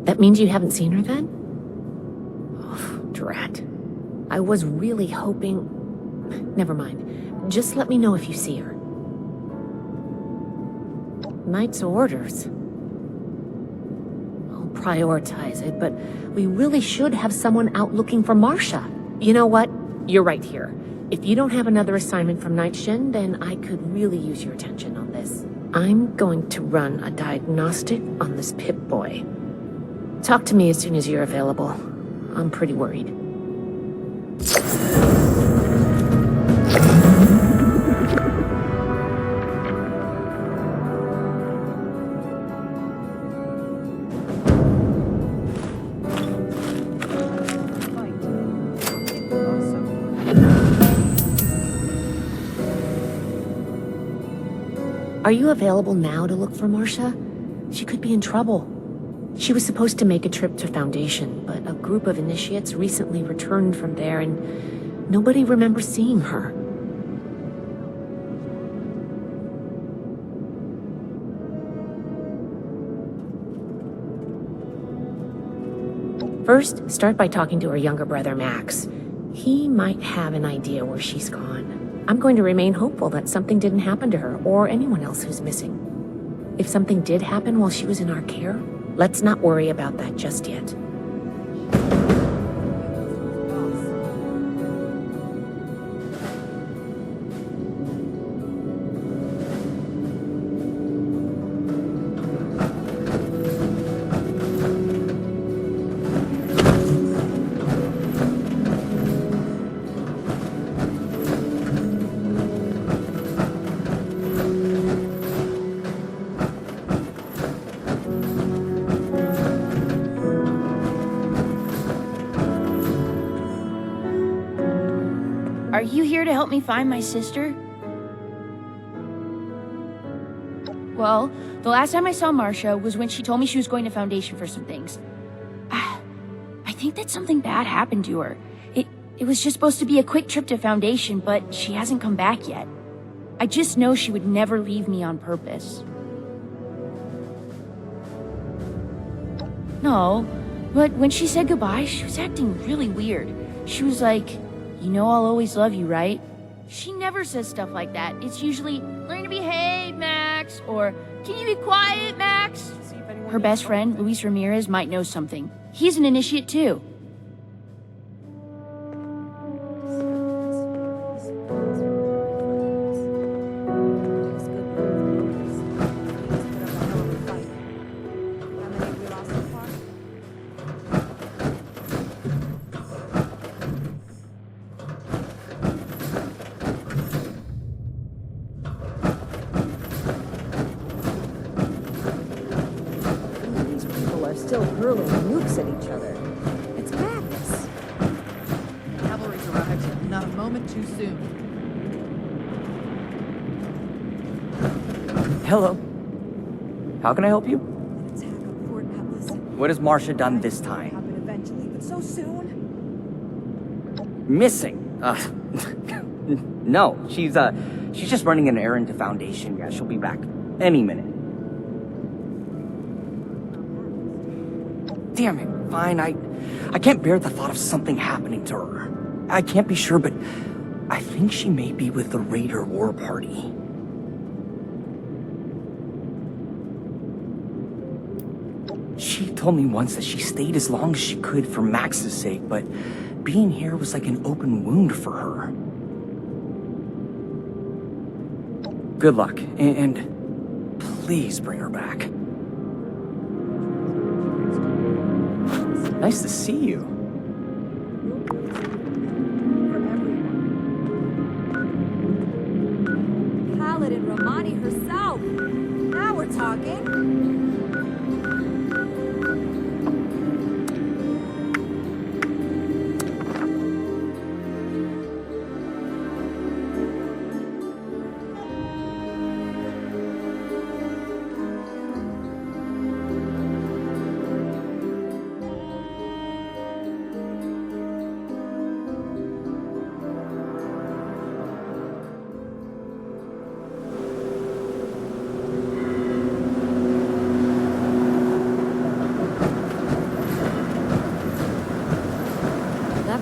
That means you haven't seen her then? Oh, drat. I was really hoping... Never mind. Just let me know if you see her. Knight's orders. I'll prioritize it, but we really should have someone out looking for Marcia. You know what? You're right here. If you don't have another assignment from Night Shin, then I could really use your attention on this. I'm going to run a diagnostic on this Pip-Boy. Talk to me as soon as you're available. I'm pretty worried. Are you available now to look for Marcia? She could be in trouble. She was supposed to make a trip to Foundation, but a group of initiates recently returned from there and nobody remembers seeing her. First, start by talking to her younger brother, Max. He might have an idea where she's gone. I'm going to remain hopeful that something didn't happen to her or anyone else who's missing. If something did happen while she was in our care, let's not worry about that just yet. Are you here to help me find my sister? Well, the last time I saw Marcia was when she told me she was going to Foundation for some things. I think that something bad happened to her. It was just supposed to be a quick trip to Foundation, but she hasn't come back yet. I just know she would never leave me on purpose. No, but when she said goodbye, she was acting really weird. She was like, "You know I'll always love you, right?" She never says stuff like that. It's usually, "Learn to behave, Max," or "Can you be quiet, Max?" Her best friend, Luis Ramirez, might know something. He's an initiate too. Still hurling nukes at each other. It's madness. Cavalry's arrived. Not a moment too soon. Hello. How can I help you? Attack on Fort Atlas. What has Marcia done this time? Happen eventually, but so soon. Missing. No, she's just running an errand to Foundation. Yeah, she'll be back any minute. Damn it, fine, I can't bear the thought of something happening to her. I can't be sure, but I think she may be with the Raider War Party. She told me once that she stayed as long as she could for Max's sake, but being here was like an open wound for her. Good luck, and please bring her back. Nice to see you. Paladin Romani herself. Now we're talking.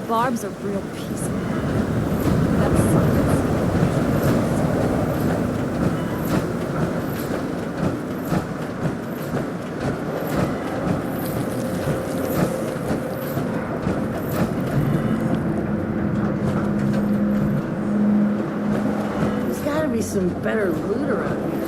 Barb's a real piece of work. That's... There's gotta be some better loot around here.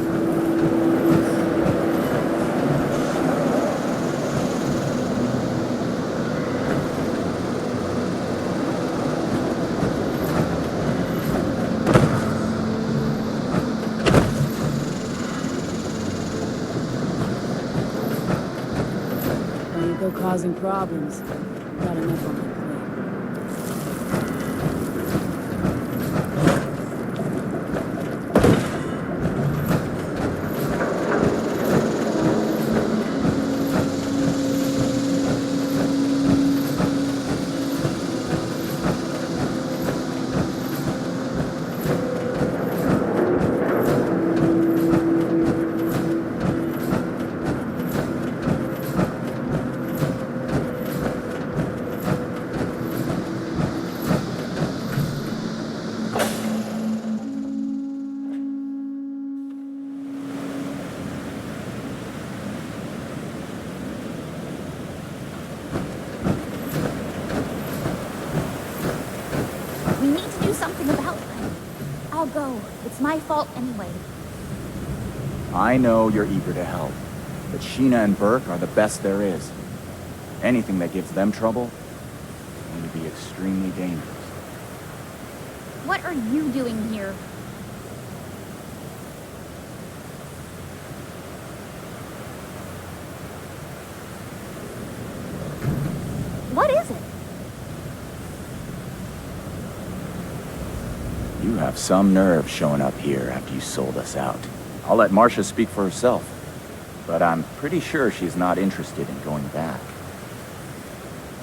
Don't go causing problems. Got enough on my plate. We need to do something about them. I'll go. It's my fault anyway. I know you're eager to help, but Sheena and Burke are the best there is. Anything that gives them trouble is going to be extremely dangerous. What are you doing here? What is it? You have some nerve showing up here after you sold us out. I'll let Marcia speak for herself, but I'm pretty sure she's not interested in going back.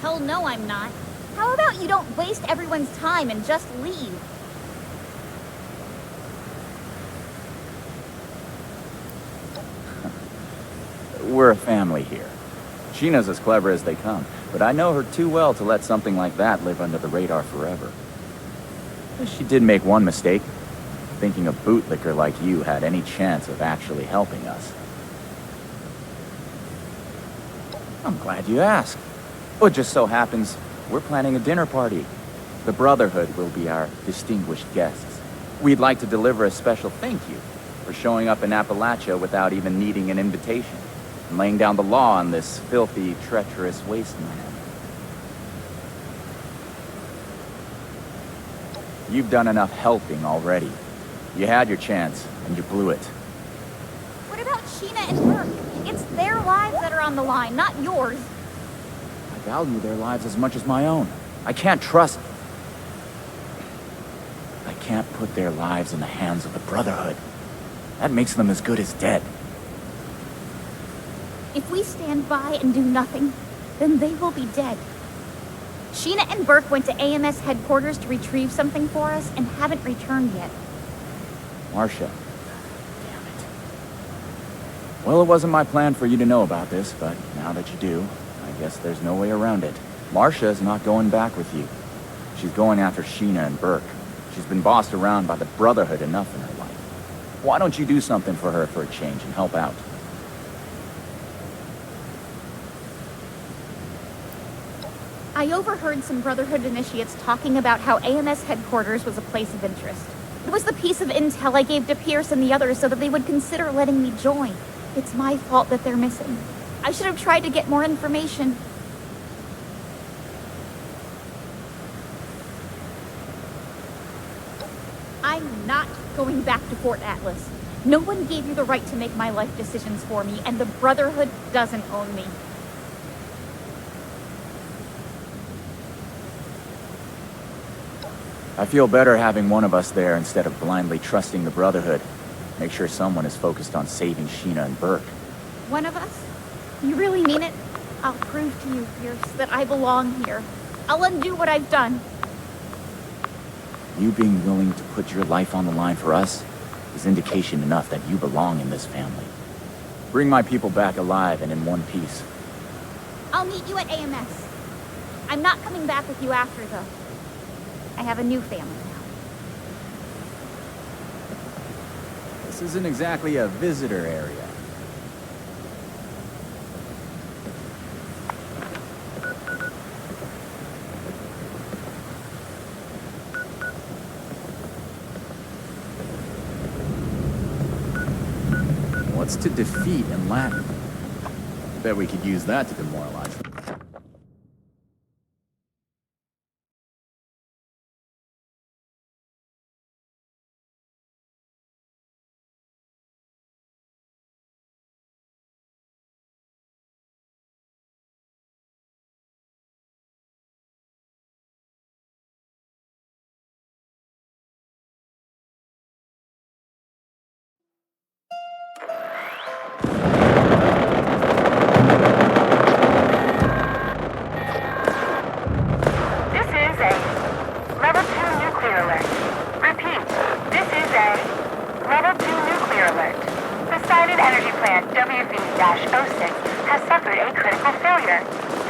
Hell no, I'm not. How about you don't waste everyone's time and just leave? We're a family here. Sheena's as clever as they come, but I know her too well to let something like that live under the radar forever. She did make one mistake, thinking a bootlicker like you had any chance of actually helping us. I'm glad you asked. It just so happens we're planning a dinner party. The Brotherhood will be our distinguished guests. We'd like to deliver a special thank you for showing up in Appalachia without even needing an invitation, and laying down the law on this filthy, treacherous wasteland. You've done enough helping already. You had your chance, and you blew it. What about Sheena and Burke? It's their lives that are on the line, not yours. I value their lives as much as my own. I can't put their lives in the hands of the Brotherhood. That makes them as good as dead. If we stand by and do nothing, then they will be dead. Sheena and Burke went to AMS headquarters to retrieve something for us and haven't returned yet. Marcia. Damn it. Well, it wasn't my plan for you to know about this, but now that you do, I guess there's no way around it. Marcia's not going back with you. She's going after Sheena and Burke. She's been bossed around by the Brotherhood enough in her life. Why don't you do something for her for a change and help out? I overheard some Brotherhood initiates talking about how AMS headquarters was a place of interest. It was the piece of intel I gave to Pierce and the others so that they would consider letting me join. It's my fault that they're missing. I should have tried to get more information. I'm not going back to Fort Atlas. No one gave you the right to make my life decisions for me, and the Brotherhood doesn't own me. I feel better having one of us there instead of blindly trusting the Brotherhood. Make sure someone is focused on saving Sheena and Burke. One of us? You really mean it? I'll prove to you, Pierce, that I belong here. I'll undo what I've done. You being willing to put your life on the line for us is indication enough that you belong in this family. Bring my people back alive and in one piece. I'll meet you at AMS. I'm not coming back with you after, though. I have a new family now. This isn't exactly a visitor area. What's to defeat in Latin? Bet we could use that to demoralize them.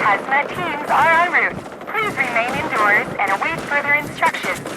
Hazmat teams are en route. Please remain indoors and await further instructions.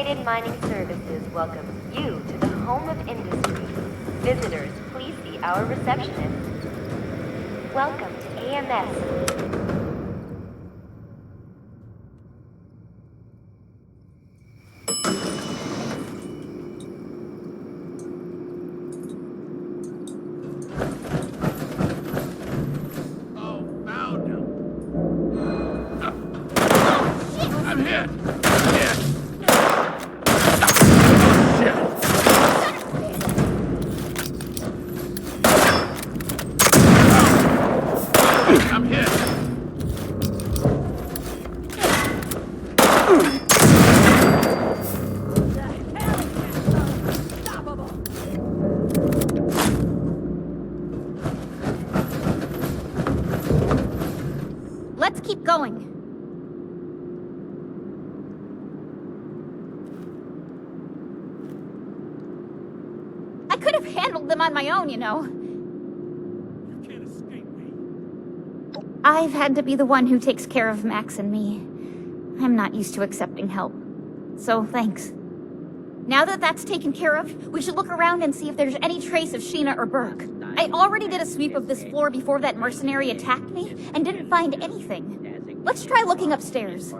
Federated Mining Services welcomes you to the home of industry. Visitors, please see our receptionist. Welcome to AMS. Let's keep going. I could have handled them on my own, you know. You can't escape me. I've had to be the one who takes care of Max and me. I'm not used to accepting help. So, thanks. Now that that's taken care of, we should look around and see if there's any trace of Sheena or Burke. I already did a sweep of this floor before that mercenary attacked me, and didn't find anything. Let's try looking upstairs.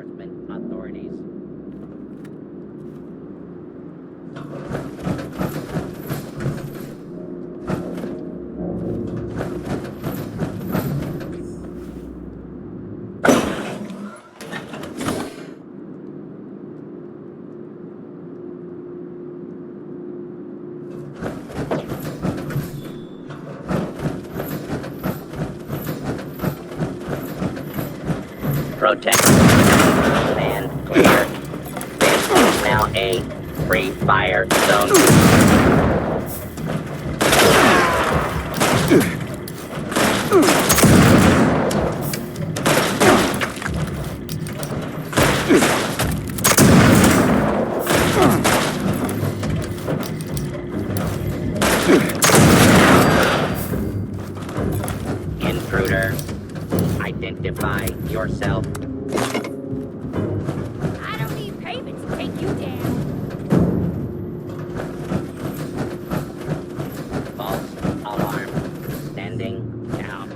Protect. Stand clear. This is now a free fire zone. Intruder, identify yourself. I don't need payment to take you down. False alarm. Standing down.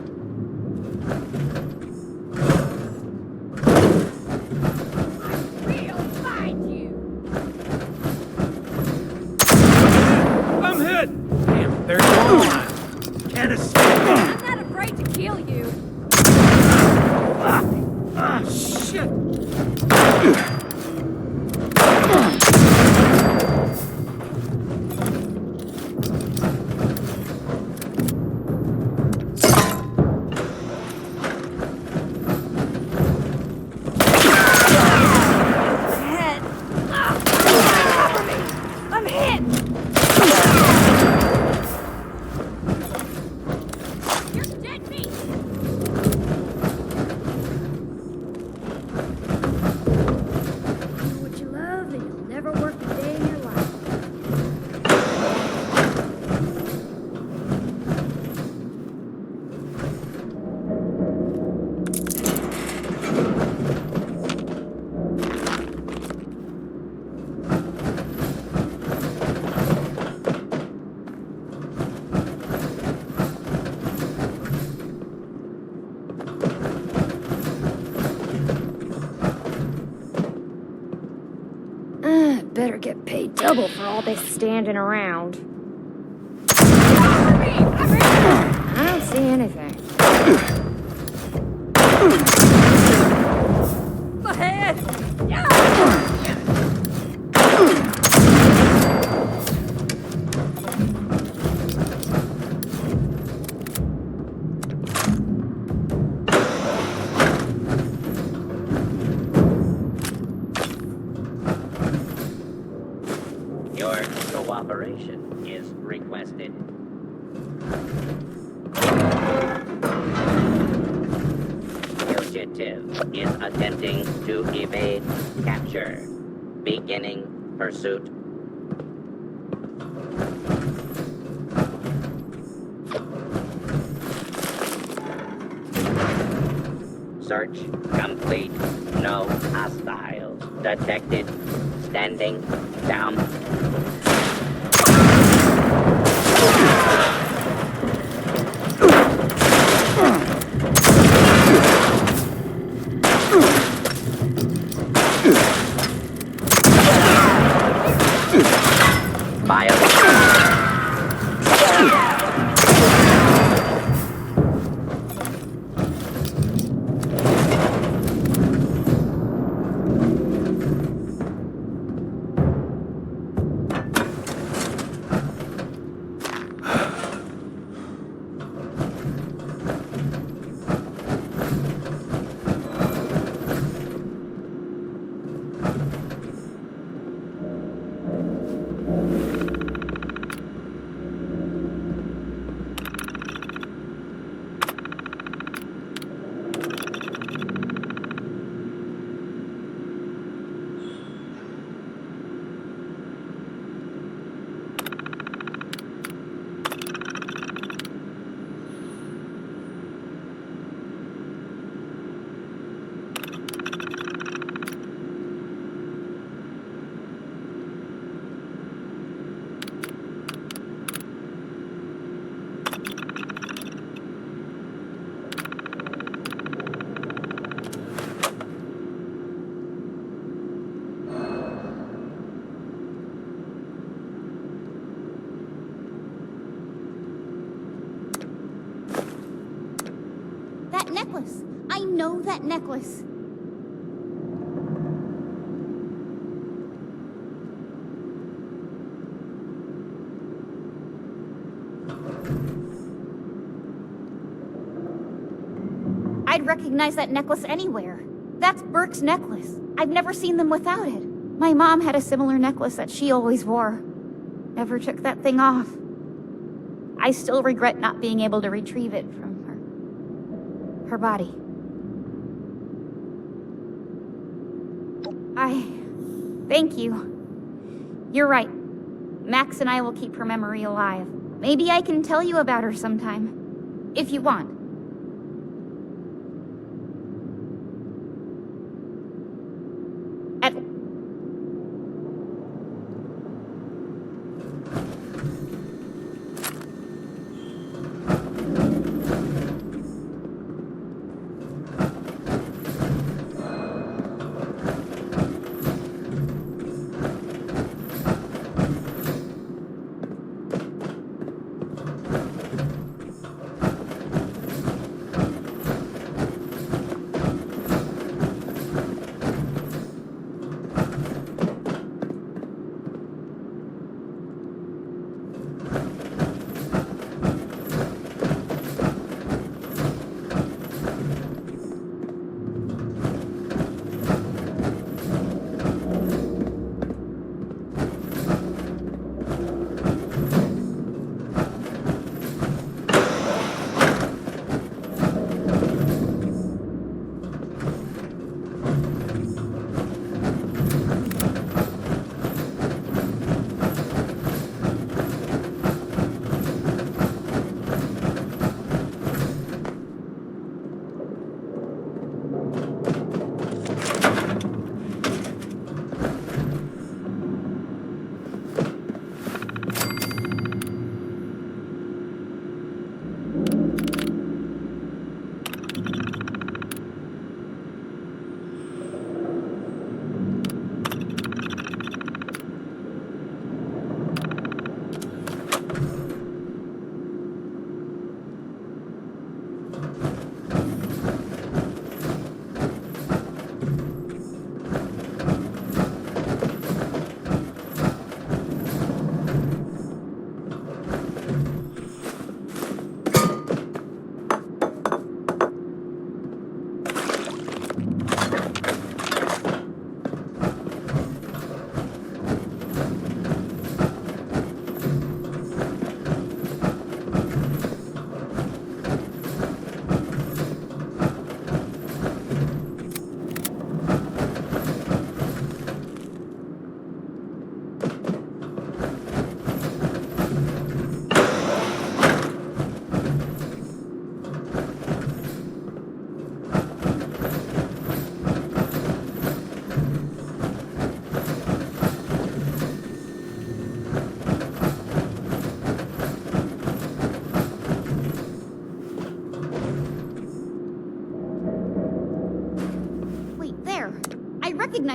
We'll find you. I'm hit! Damn, they're gone! Can't escape! I'm not afraid to kill you. Ah, shit! I'm hit. You're dead meat. Do what you love and you'll never work a day in your life. Better get paid double for all this standing around. I don't see anything. Ahead! Your cooperation is requested. Fugitive is attempting to evade capture. Beginning pursuit. Search complete. No hostiles detected. Standing down. That necklace. I know that necklace. I'd recognize that necklace anywhere. That's Burke's necklace. I've never seen them without it. My mom had a similar necklace that she always wore. Never took that thing off. I still regret not being able to retrieve it from her body. Thank you. You're right. Max and I will keep her memory alive. Maybe I can tell you about her sometime. If you want.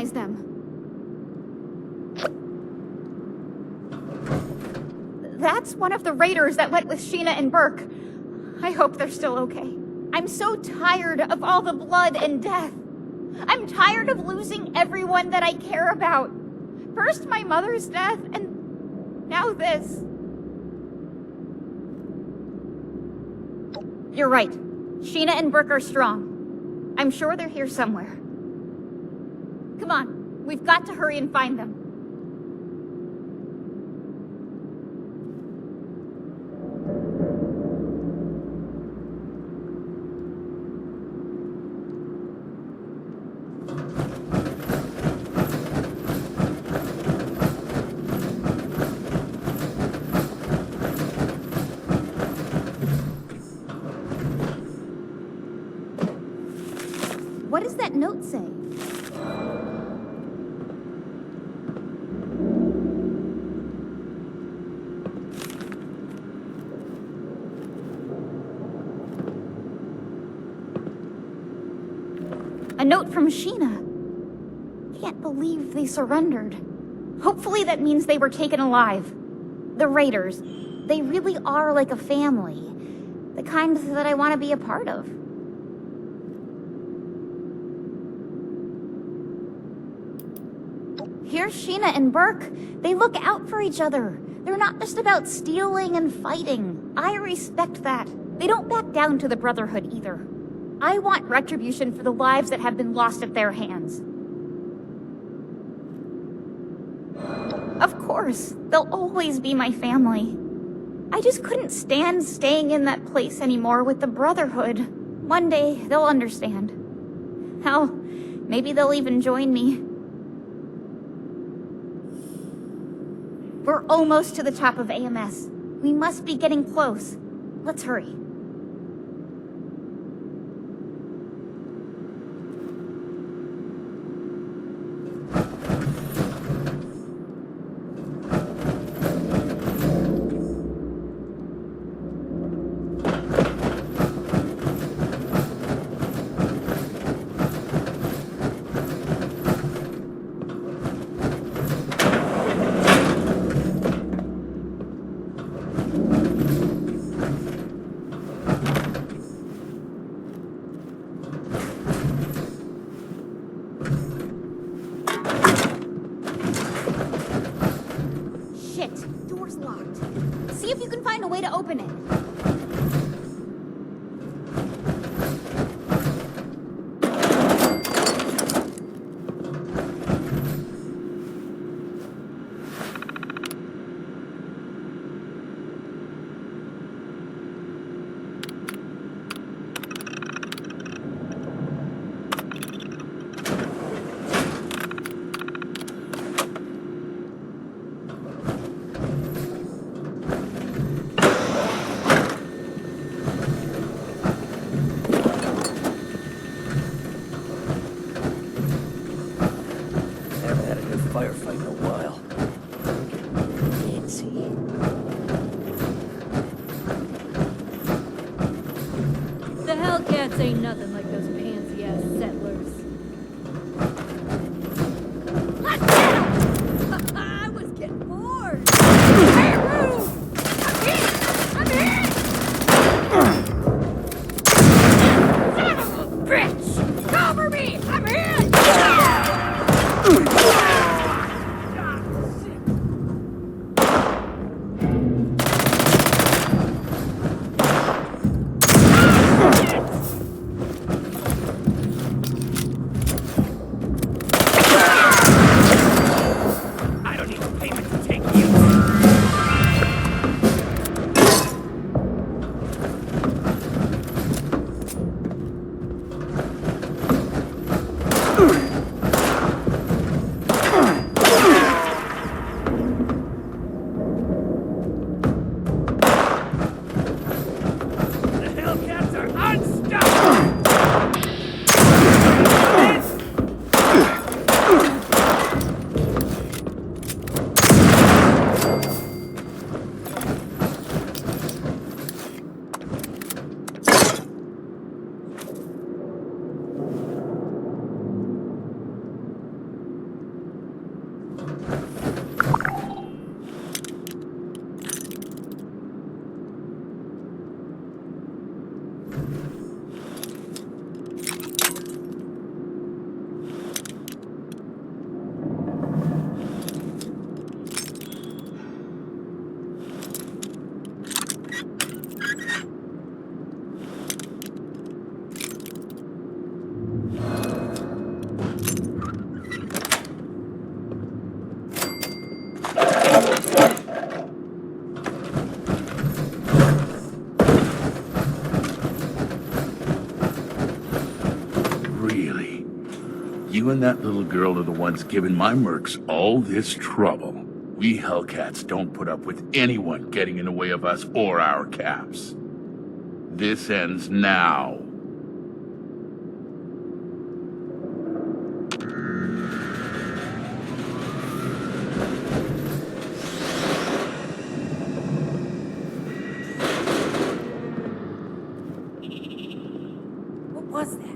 recognize them. That's one of the raiders that went with Sheena and Burke. I hope they're still okay. I'm so tired of all the blood and death. I'm tired of losing everyone that I care about. First my mother's death, and now this. You're right. Sheena and Burke are strong. I'm sure they're here somewhere. Come on, we've got to hurry and find them. What does that note say? A note from Sheena. Can't believe they surrendered. Hopefully that means they were taken alive. The Raiders. They really are like a family. The kind that I want to be a part of. Here's Sheena and Burke. They look out for each other. They're not just about stealing and fighting. I respect that. They don't back down to the Brotherhood either. I want retribution for the lives that have been lost at their hands. Of course, they'll always be my family. I just couldn't stand staying in that place anymore with the Brotherhood. One day, they'll understand. Hell, maybe they'll even join me. We're almost to the top of AMS. We must be getting close. Let's hurry. Door's locked. See if you can find a way to open it. Firefight in a while. Can't see. The Hellcats ain't nothing like those pansy-ass settlers. Let's get 'em! I was getting bored. Hey, move! I'm in! Son of a bitch! Cover me! I'm in! You and that little girl are the ones giving my mercs all this trouble. We Hellcats don't put up with anyone getting in the way of us or our caps. This ends now. What was that?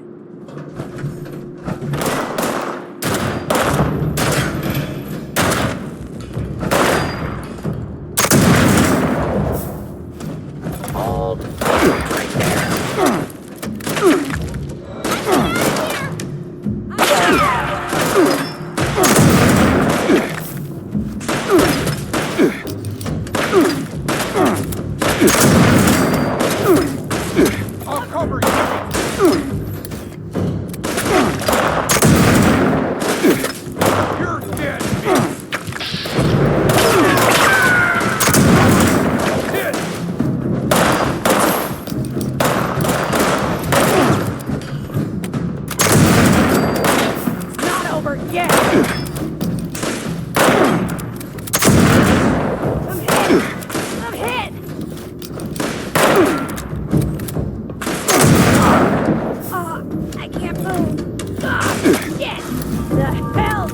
I'll cover you! You're dead, It's not over yet! I'm hit! I can't move! Shit! The hell!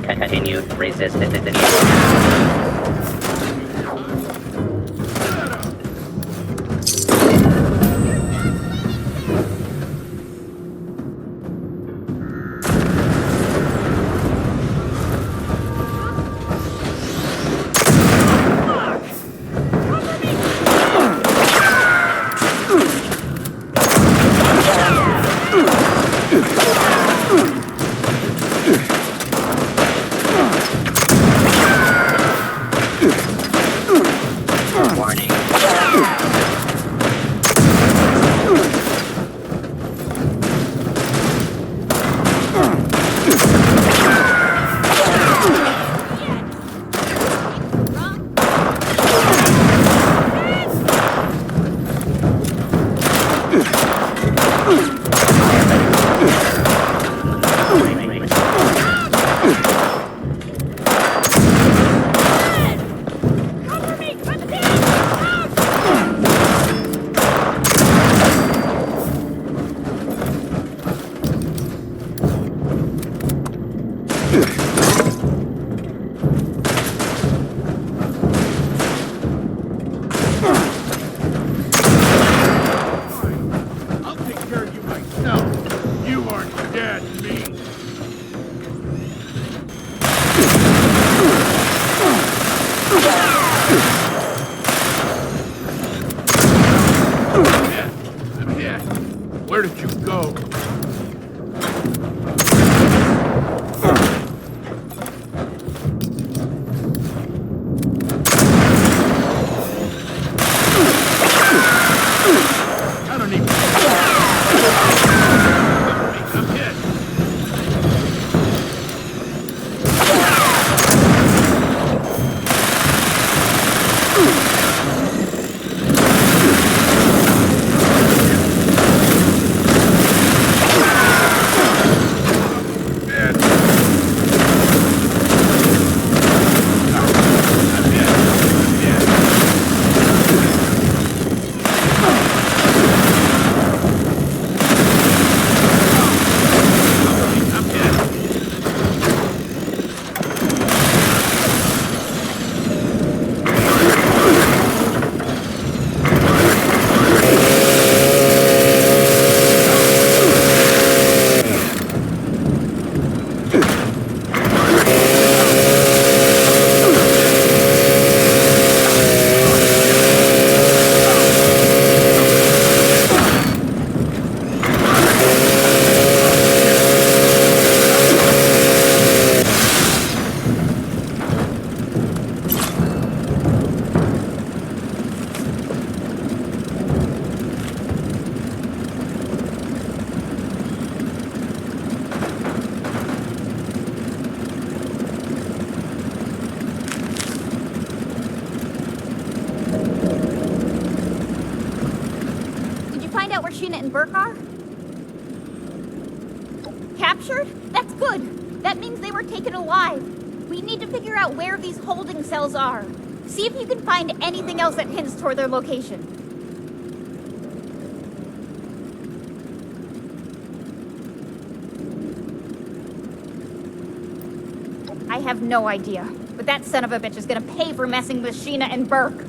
Continued resistance. I'll take care of you myself. You aren't dead, me. Sheena and Burke are? Captured? That's good. That means they were taken alive. We need to figure out where these holding cells are. See if you can find anything else that hints toward their location. I have no idea, but that son of a bitch is gonna pay for messing with Sheena and Burke.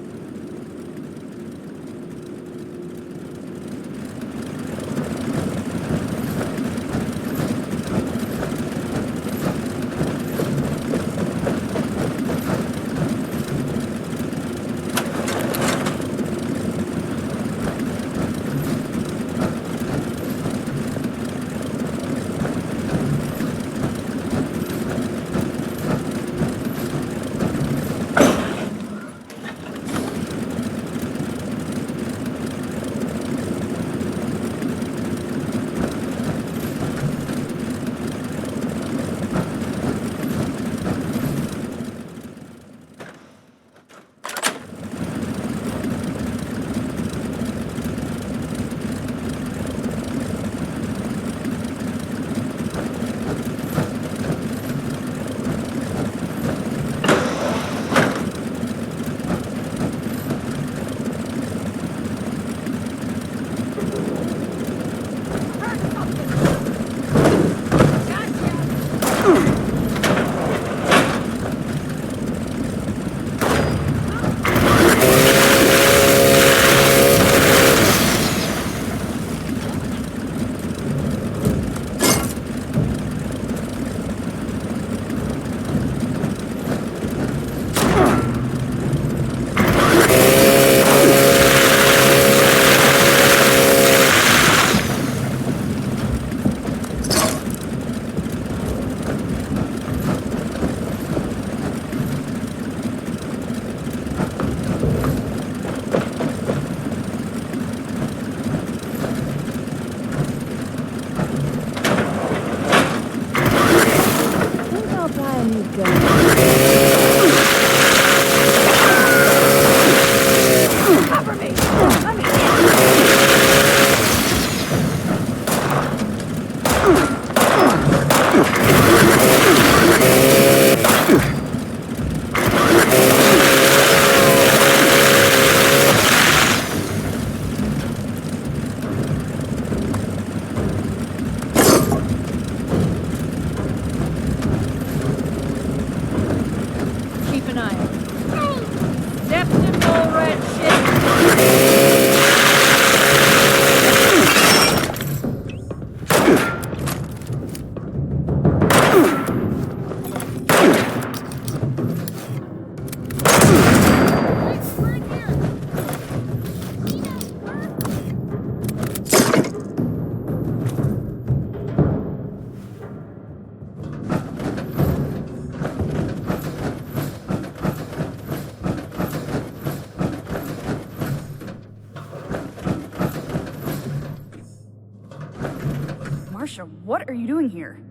What are you doing here?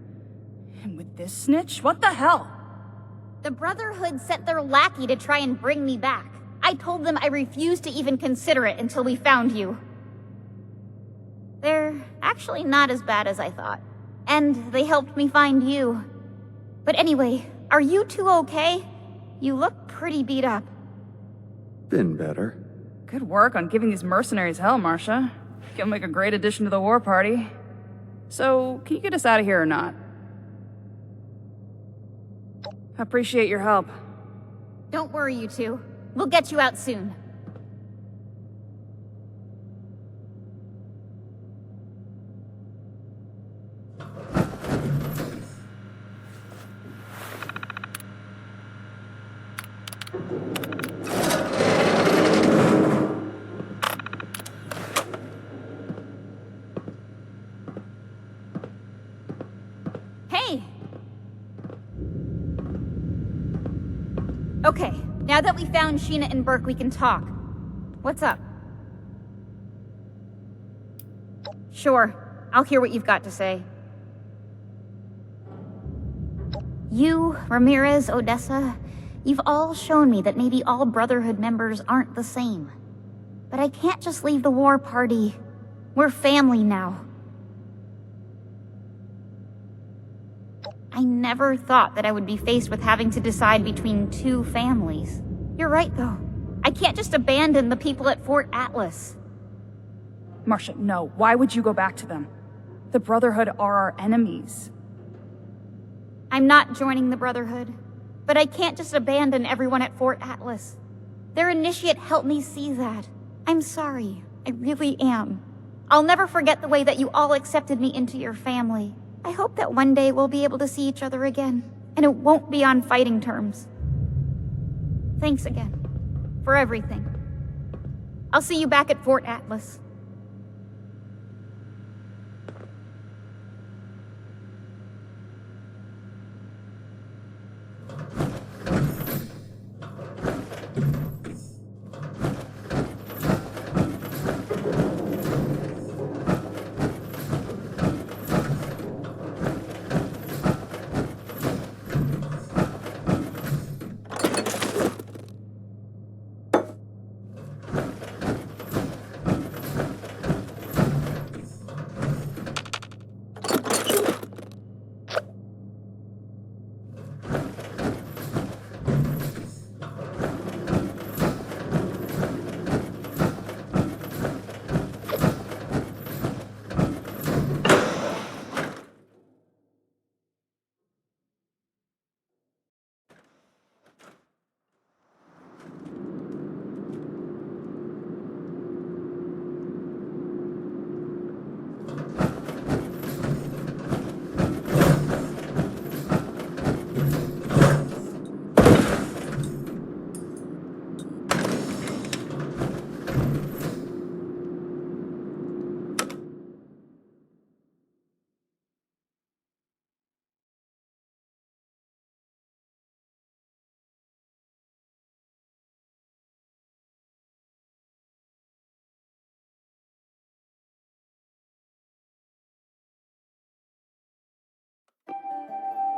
And with this snitch? What the hell? The Brotherhood sent their lackey to try and bring me back. I told them I refused to even consider it until we found you. They're actually not as bad as I thought. And they helped me find you. But anyway, are you two okay? You look pretty beat up. Been better. Good work on giving these mercenaries hell, Marcia. You'll make a great addition to the war party. So, can you get us out of here or not? I appreciate your help. Don't worry, you two. We'll get you out soon. Hey! Okay, now that we found Sheena and Burke, we can talk. What's up? Sure, I'll hear what you've got to say. You, Ramirez, Odessa, you've all shown me that maybe all Brotherhood members aren't the same. But I can't just leave the war party We're family now. I never thought that I would be faced with having to decide between two families. You're right, though. I can't just abandon the people at Fort Atlas. Marcia, no. Why would you go back to them? The Brotherhood are our enemies. I'm not joining the Brotherhood, but I can't just abandon everyone at Fort Atlas. Their initiate helped me see that. I'm sorry. I really am. I'll never forget the way that you all accepted me into your family. I hope that one day we'll be able to see each other again, and it won't be on fighting terms. Thanks again, for everything. I'll see you back at Fort Atlas.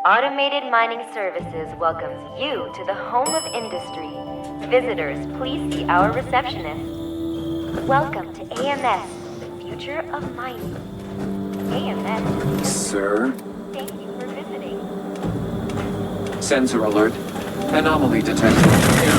Automated Mining Services welcomes you to the home of industry. Visitors, please see our receptionist. Welcome to AMS, the future of mining. AMS. Sir? Thank you for visiting. Sensor alert. Anomaly detected.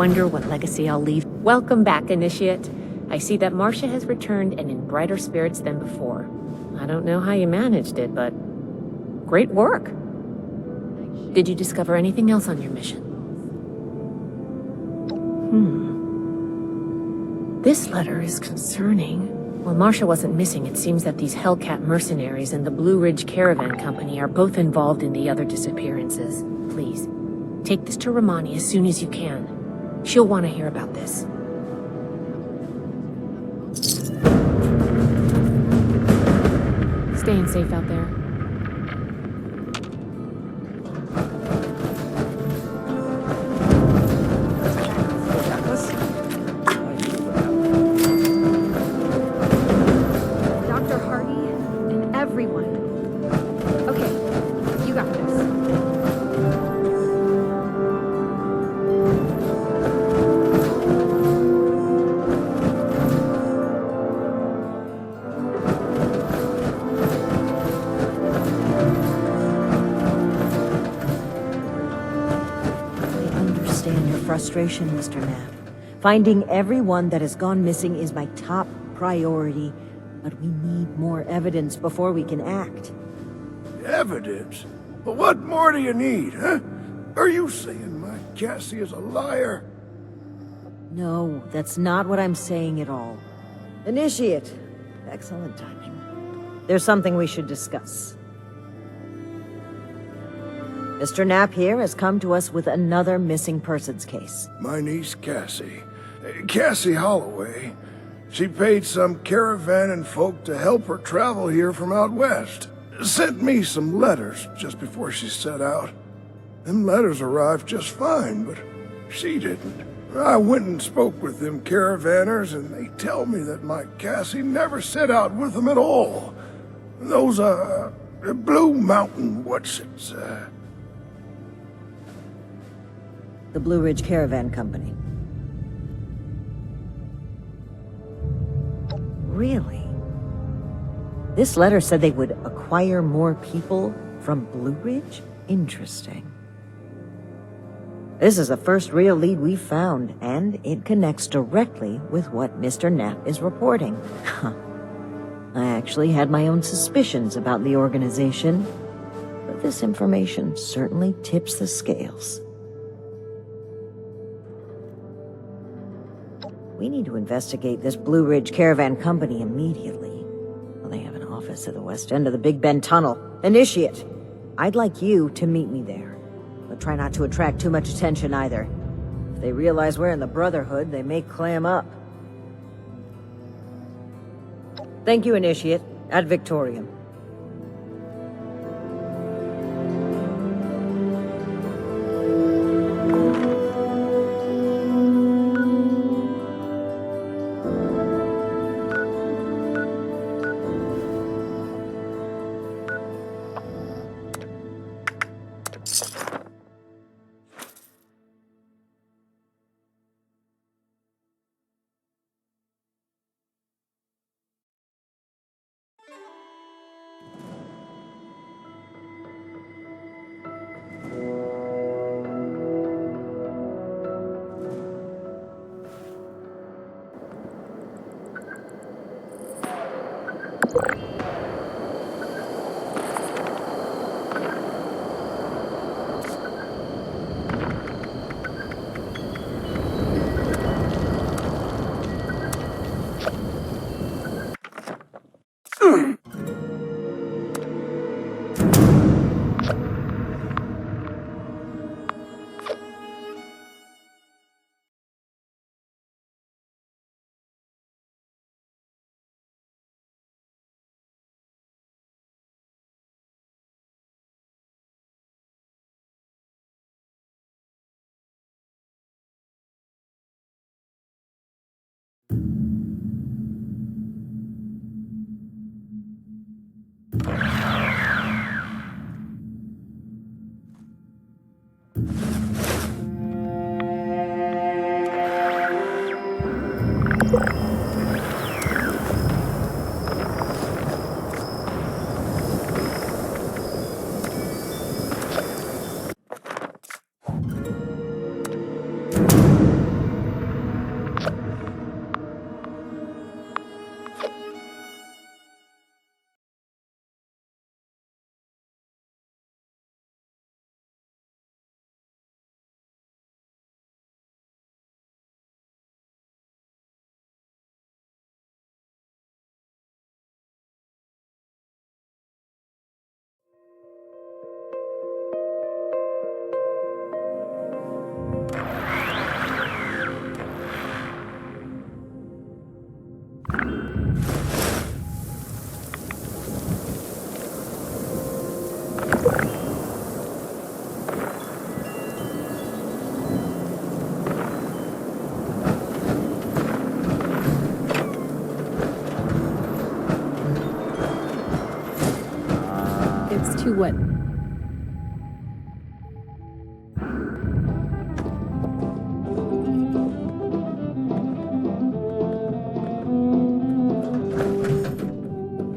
wonder what legacy I'll leave. Welcome back, Initiate. I see that Marcia has returned and in brighter spirits than before. I don't know how you managed it, but great work. Did you discover anything else on your mission? This letter is concerning. While Marcia wasn't missing, it seems that these Hellcat mercenaries and the Blue Ridge Caravan Company are both involved in the other disappearances. Please, take this to Romani as soon as you can. She'll want to hear about this. Staying safe out there. Dr. Hardy and everyone. Okay, you got this. Frustration, Mr. Knapp. Finding everyone that has gone missing is my top priority, but we need more evidence before we can act. Evidence? Well, what more do you need, huh? Are you saying my Cassie is a liar? No, that's not what I'm saying at all. Initiate. Excellent timing. There's something we should discuss. Mr. Knapp here has come to us with another missing persons case. My niece Cassie. Cassie Holloway. She paid some caravan and folk to help her travel here from out west. Sent me some letters just before she set out. Them letters arrived just fine, but she didn't. I went and spoke with them caravanners, and they tell me that my Cassie never set out with them at all. Those, Blue Mountain, The Blue Ridge Caravan Company. Really? This letter said they would acquire more people from Blue Ridge? Interesting. This is the first real lead we've found, and it connects directly with what Mr. Knapp is reporting. I actually had my own suspicions about the organization, but this information certainly tips the scales. We need to investigate this Blue Ridge Caravan Company immediately. Well, they have an office at the west end of the Big Bend Tunnel. Initiate! I'd like you to meet me there. But try not to attract too much attention either. If they realize we're in the Brotherhood, they may clam up. Thank you, Initiate. Ad Victoriam. you what...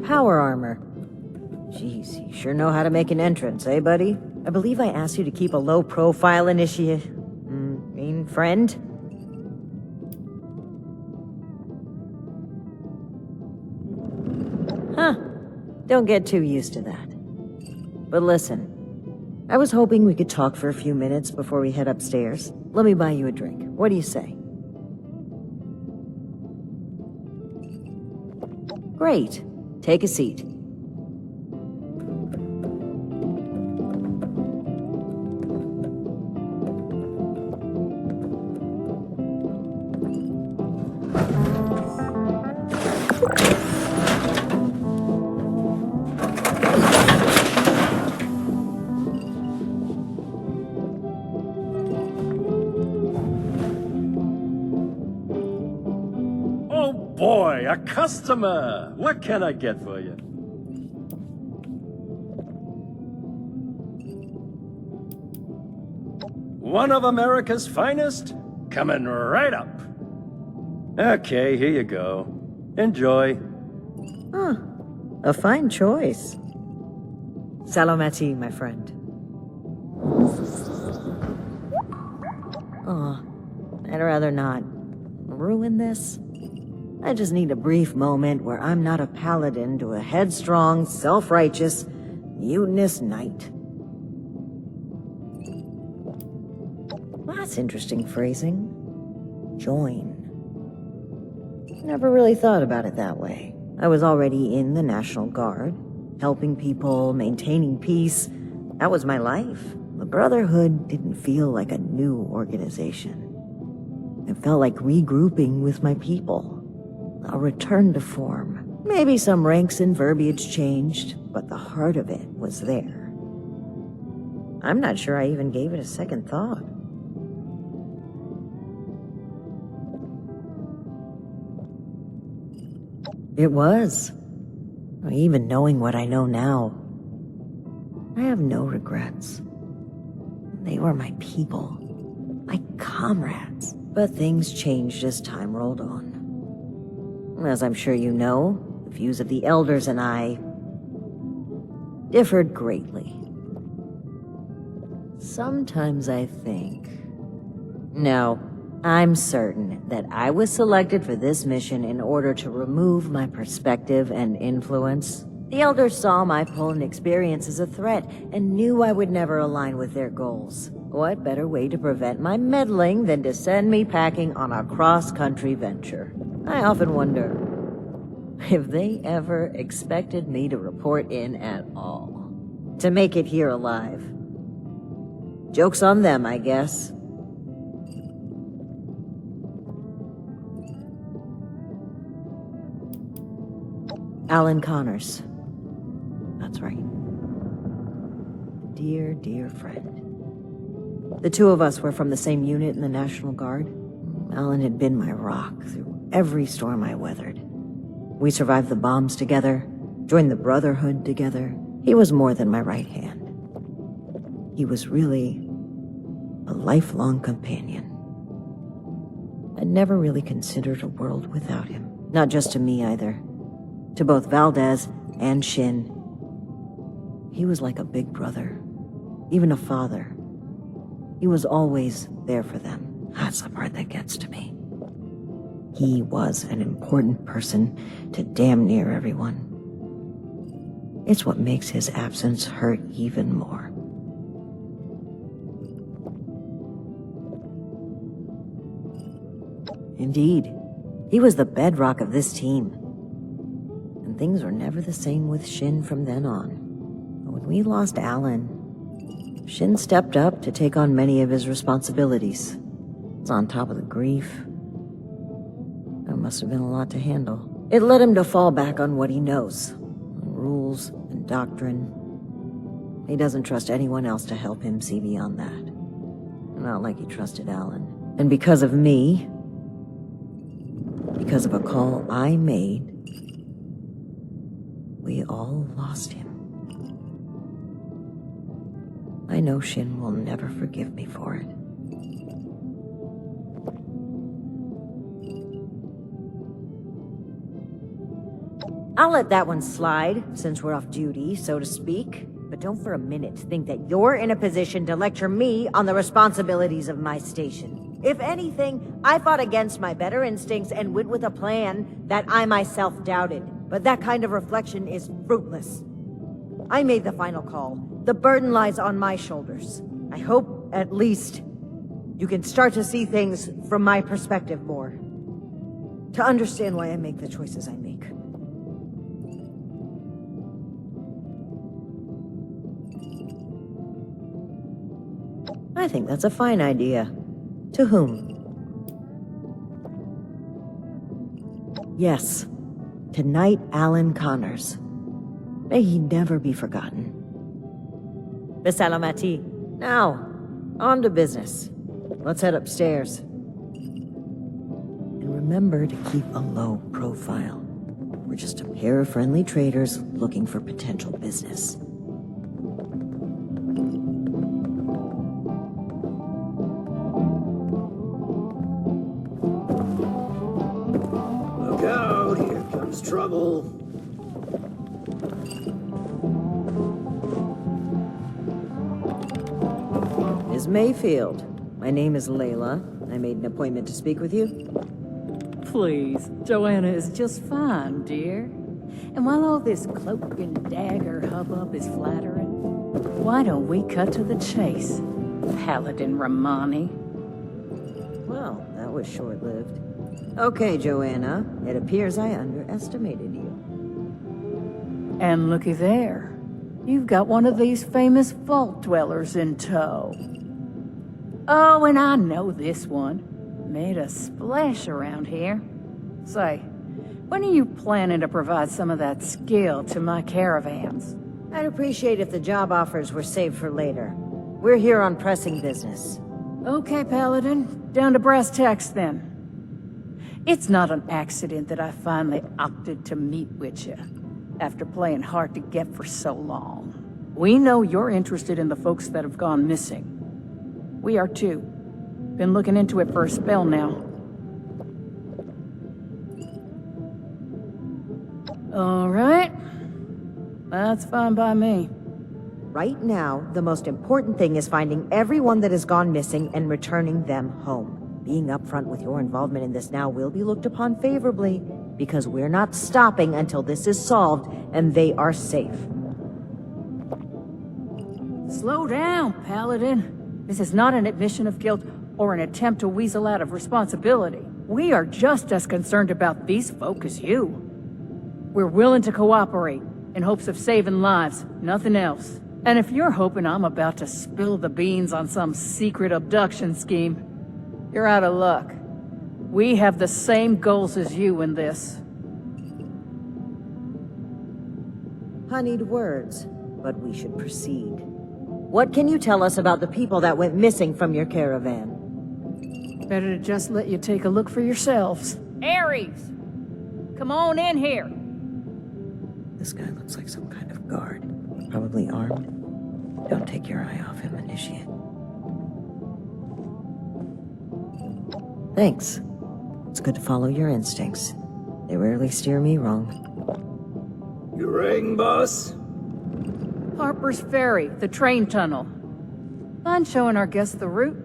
Power armor. Jeez, you sure know how to make an entrance, eh, buddy? I believe I asked you to keep a low profile friend? Huh. Don't get too used to that. But listen, I was hoping we could talk for a few minutes before we head upstairs. Let me buy you a drink. What do you say? Great. Take a seat. Oh boy, a customer! What can I get for you? One of America's finest? Coming right up. Okay, here you go. Enjoy. Huh. A fine choice. Salomati, my friend. Aw, I'd rather not ruin this. I just need a brief moment where I'm not a paladin to a headstrong, self-righteous, mutinous knight. That's interesting phrasing. Join. Never really thought about it that way. I was already in the National Guard, helping people, maintaining peace. That was my life. The Brotherhood didn't feel like a new organization. It felt like regrouping with my people. A return to form. Maybe some ranks and verbiage changed, but the heart of it was there. I'm not sure I even gave it a second thought. It was. Even knowing what I know now, I have no regrets. They were my people, my comrades. But things changed as time rolled on. As I'm sure you know, the views of the elders and I differed greatly. Sometimes I think... No, I'm certain that I was selected for this mission in order to remove my perspective and influence. The elders saw my Poland experience as a threat and knew I would never align with their goals. What better way to prevent my meddling than to send me packing on a cross-country venture? I often wonder if they ever expected me to report in at all. To make it here alive. Joke's on them, I guess. Alan Connors. That's right. Dear, dear friend. The two of us were from the same unit in the National Guard. Alan had been my rock through every storm I weathered. We survived the bombs together, joined the Brotherhood together. He was more than my right hand. He was really a lifelong companion. I'd never really considered a world without him. Not just to me either. To both Valdez and Shin. He was like a big brother, even a father. He was always there for them. That's the part that gets to me. He was an important person to damn near everyone. It's what makes his absence hurt even more. Indeed, he was the bedrock of this team. And things were never the same with Shin from then on. When we lost Alan, Shin stepped up to take on many of his responsibilities. On top of the grief. That must have been a lot to handle. It led him to fall back on what he knows. Rules and doctrine. He doesn't trust anyone else to help him see beyond that. Not like he trusted Alan. And because of me, because of a call I made, we all lost him. I know Shin will never forgive me for it. I'll let that one slide, since we're off duty, so to speak. But don't for a minute think that you're in a position to lecture me on the responsibilities of my station. If anything, I fought against my better instincts and went with a plan that I myself doubted. But that kind of reflection is fruitless. I made the final call. The burden lies on my shoulders. I hope, at least, you can start to see things from my perspective more. To understand why I make the choices I make. I think that's a fine idea. To whom? Yes, to Knight Alan Connors. May he never be forgotten. Bisalamati. Now, on to business. Let's head upstairs. And remember to keep a low profile. We're just a pair of friendly traders looking for potential business. Look out, here comes trouble. Ms. Mayfield, my name is Layla. I made an appointment to speak with you. Please, Joanna is just fine, dear. And while all this cloak and dagger hubbub is flattering, why don't we cut to the chase, Paladin Romani? Well, that was short-lived. Okay, Joanna. It appears I underestimated you. And looky there. You've got one of these famous vault dwellers in tow. Oh, and I know this one. Made a splash around here. Say, when are you planning to provide some of that skill to my caravans? I'd appreciate if the job offers were saved for later. We're here on pressing business. Okay, Paladin. Down to brass tacks, then. It's not an accident that I finally opted to meet with you, after playing hard to get for so long. We know you're interested in the folks that have gone missing. We are too. Been looking into it for a spell now. All right. That's fine by me. Right now, the most important thing is finding everyone that has gone missing and returning them home. Being upfront with your involvement in this now will be looked upon favorably, because we're not stopping until this is solved and they are safe. Slow down, Paladin. This is not an admission of guilt or an attempt to weasel out of responsibility. We are just as concerned about these folk as you. We're willing to cooperate in hopes of saving lives, nothing else. And if you're hoping I'm about to spill the beans on some secret abduction scheme, you're out of luck. We have the same goals as you in this. Honeyed words, but we should proceed. What can you tell us about the people that went missing from your caravan? Better to just let you take a look for yourselves. Ares! Come on in here! This guy looks like some kind of guard. Probably armed. Don't take your eye off him, Initiate. Thanks. It's good to follow your instincts. They rarely steer me wrong. You ring, boss? Harper's Ferry, the train tunnel. Mind showing our guests the route?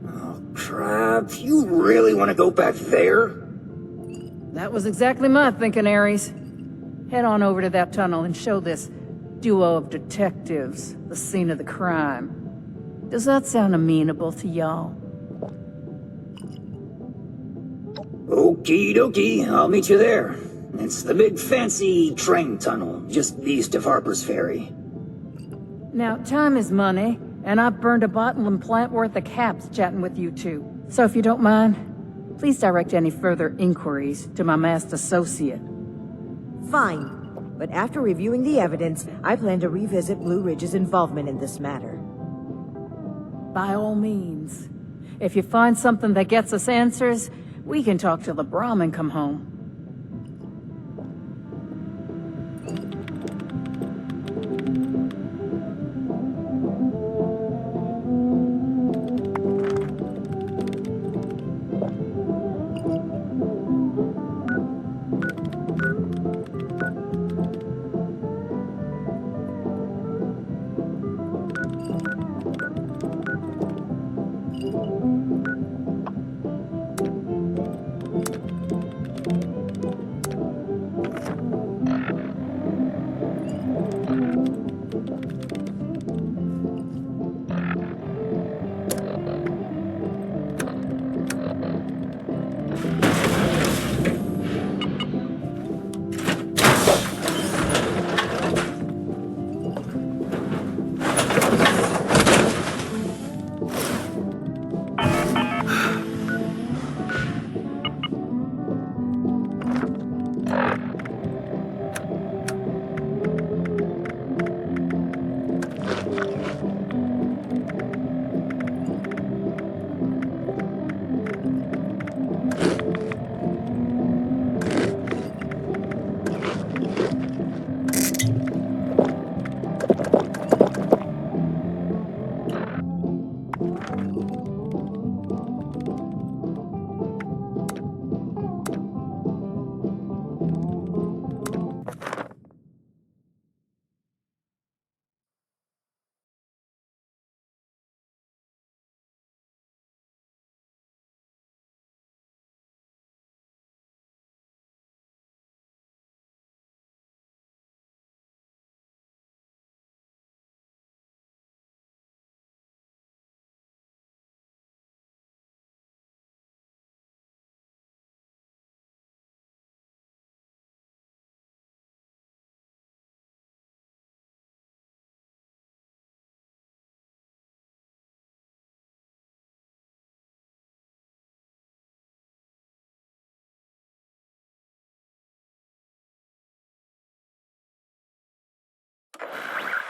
Oh, crap. You really want to go back there? That was exactly my thinking, Ares. Head on over to that tunnel and show this duo of detectives the scene of the crime. Does that sound amenable to y'all? Okie dokie, I'll meet you there. It's the big fancy train tunnel, just east of Harper's Ferry. Now, time is money, and I've burned a bottle and plant worth of caps chatting with you two. So if you don't mind, please direct any further inquiries to my masked associate. Fine. But after reviewing the evidence, I plan to revisit Blue Ridge's involvement in this matter. By all means. If you find something that gets us answers, we can talk till the Brahmin come home.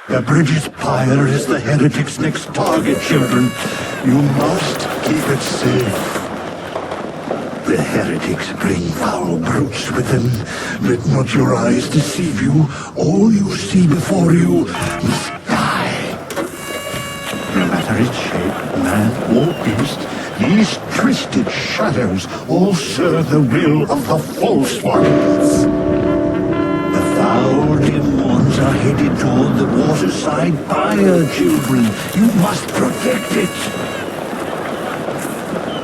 The Bridges Pyre is the heretic's next target, children. You must keep it safe. The heretics bring foul brutes with them. Let not your eyes deceive you. All you see before you must die. No matter its shape, man or beast, these twisted shadows all serve the will of the false ones. The foul dim ones are headed toward the waterside pyre, children. You must protect it.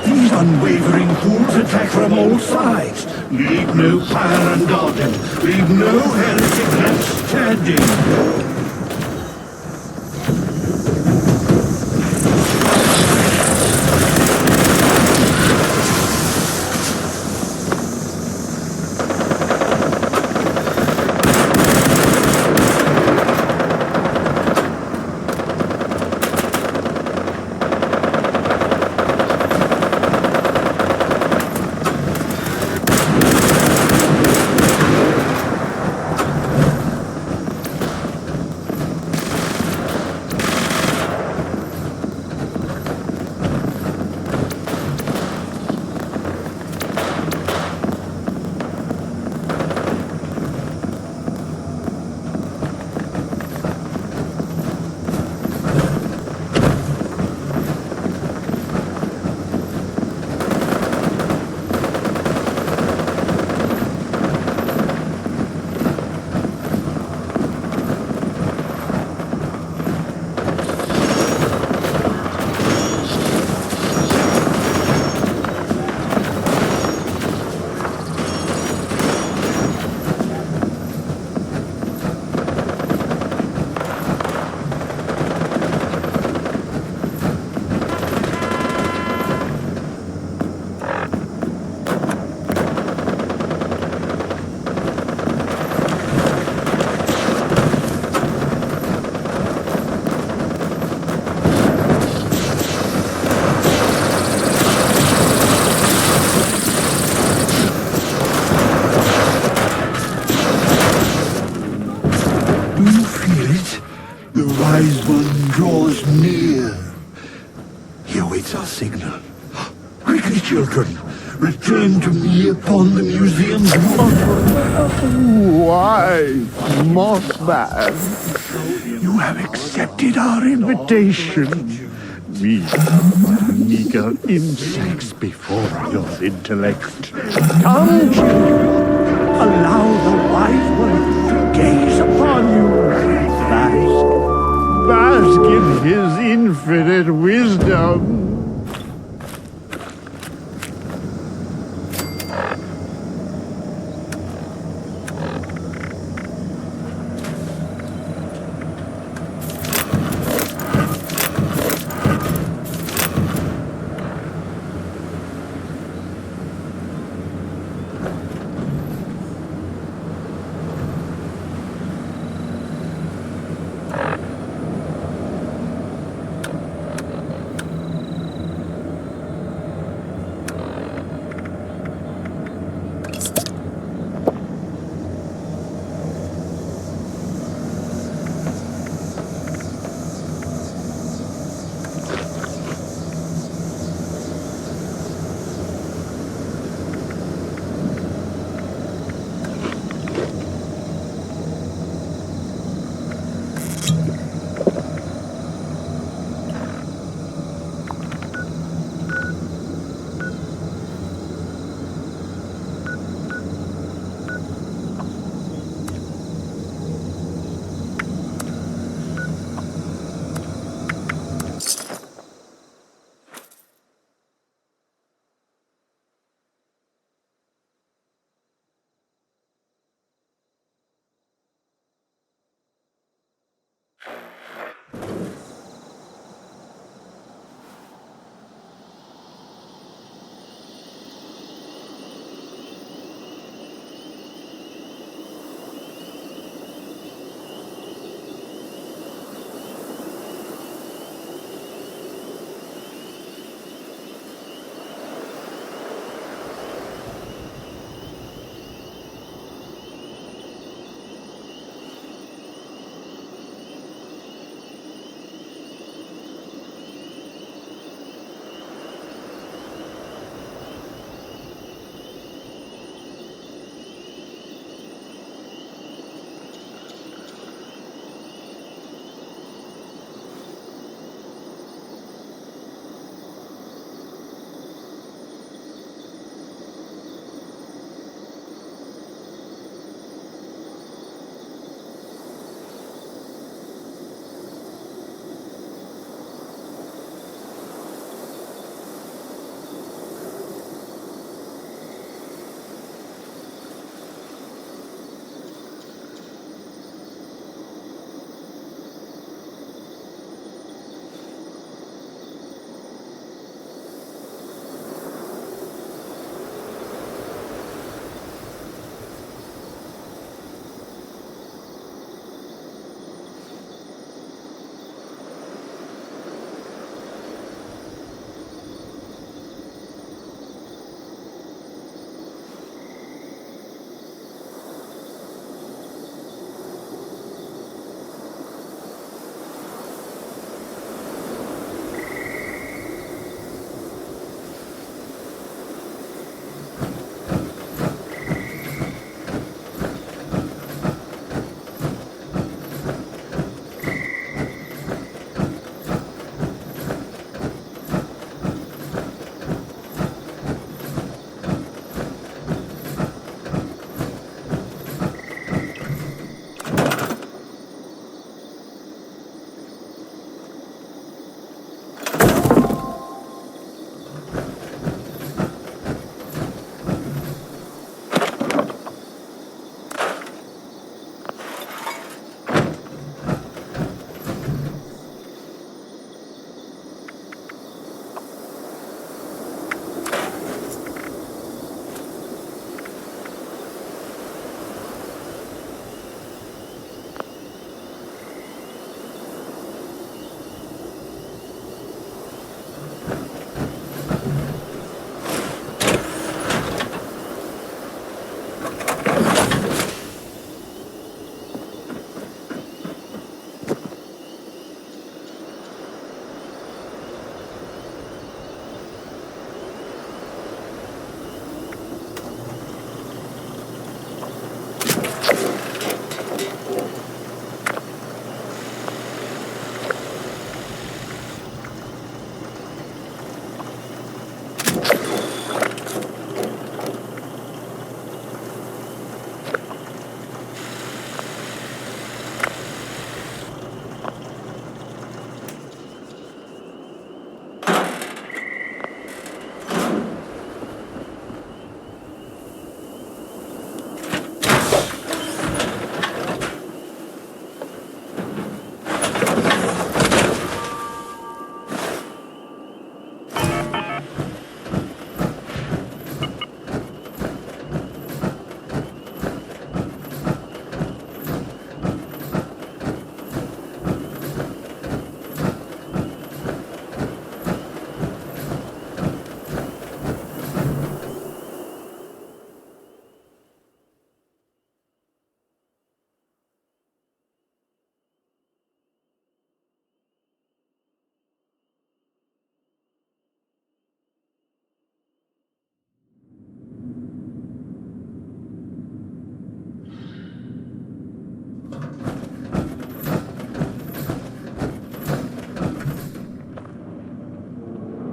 These unwavering fools attack from all sides. Leave no pyre unguarded. Leave no heretic left standing. Wise one draws near. He awaits our signal. Quickly, children, return to me upon the museum's Why, Mothman? You have accepted our invitation. We are meager insects before your intellect. Come, children. Allow the wise one to gaze upon you. Bask in his infinite wisdom.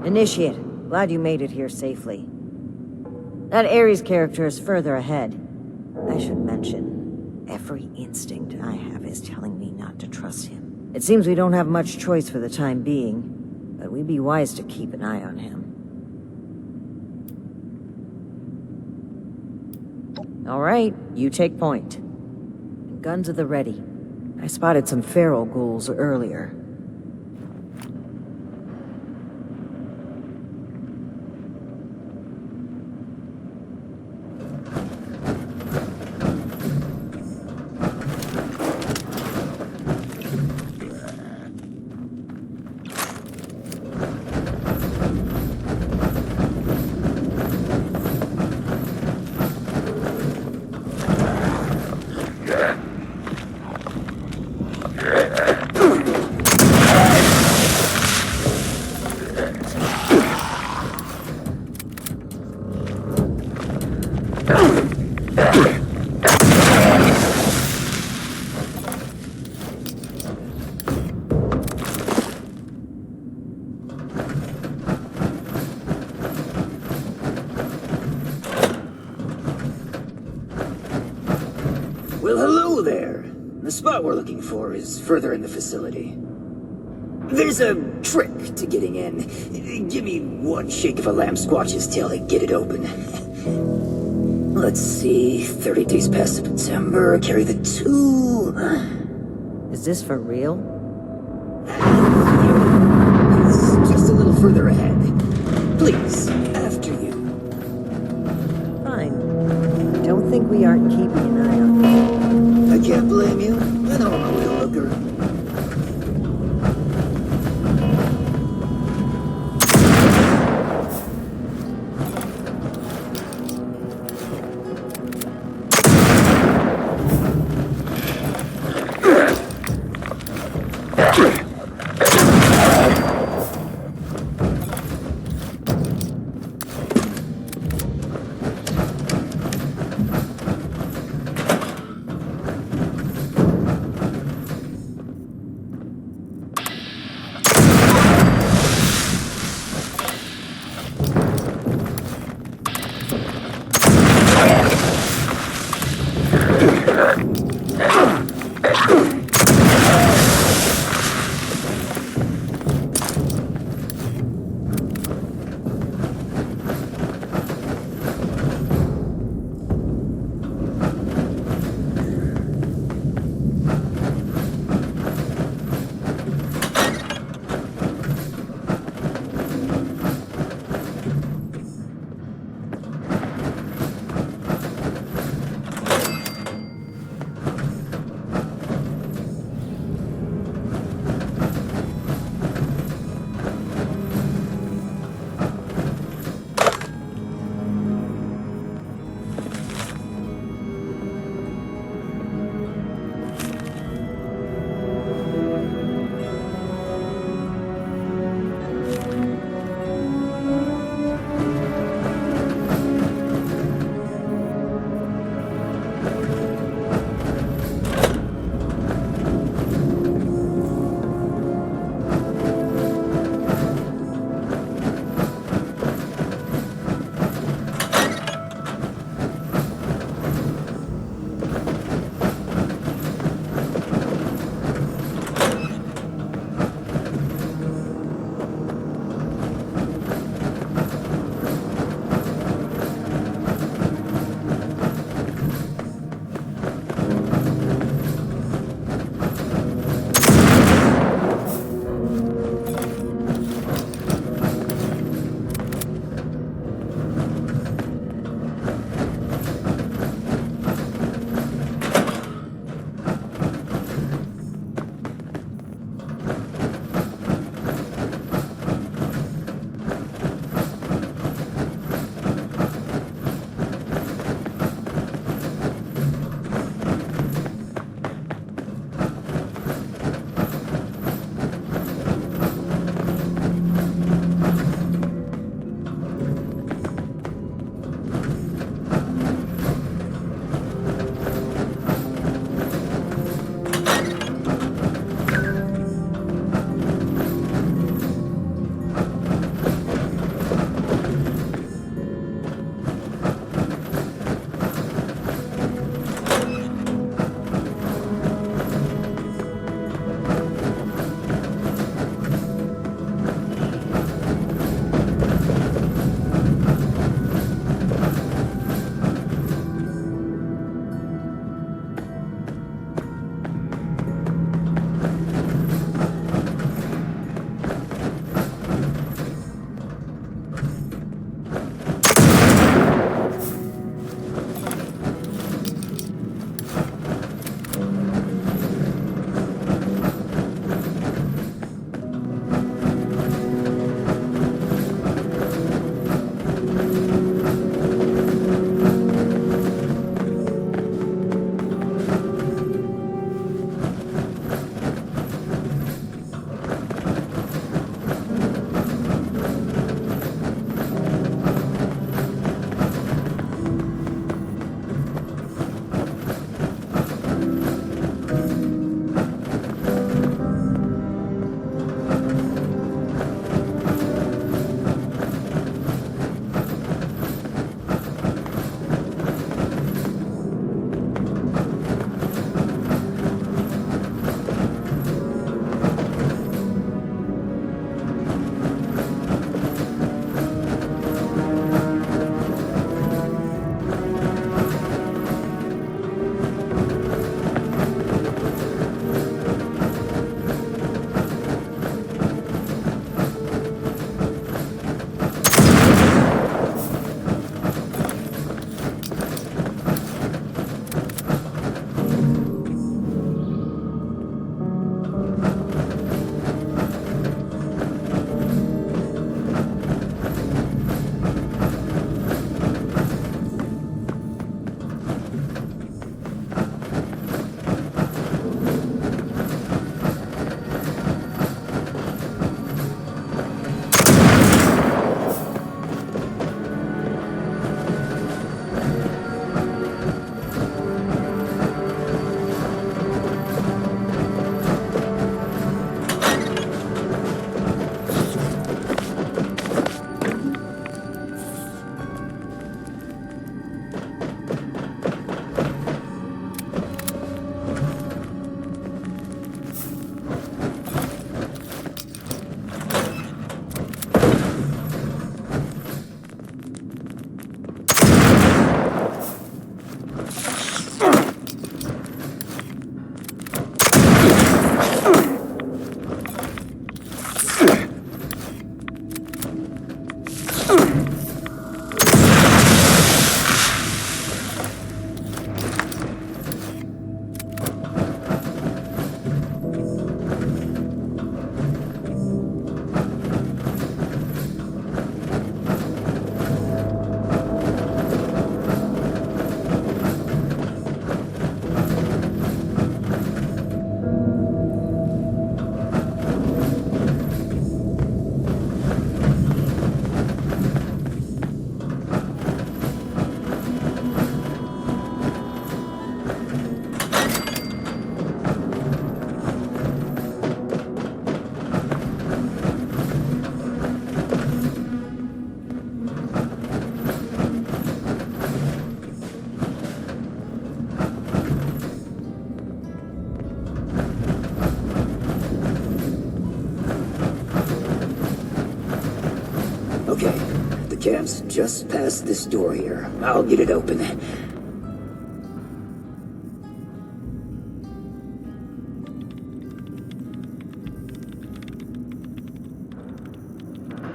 Initiate, glad you made it here safely. That Ares character is further ahead. I should mention, every instinct I have is telling me not to trust him. It seems we don't have much choice for the time being, but we'd be wise to keep an eye on him. All right, you take point. Guns at the ready. I spotted some feral ghouls earlier. Well, hello there. The spot we're looking for is further in the facility. There's a trick to getting in. Give me one shake of a lamb squatch's tail to get it open. Let's see, 30 days past September, carry the 2. Is this for real? It's just a little further ahead. Please, after you. Fine. I don't think we aren't keeping an eye on him. I can't blame you. I know I'm a real looker. Okay, the camp's just past this door here. I'll get it open.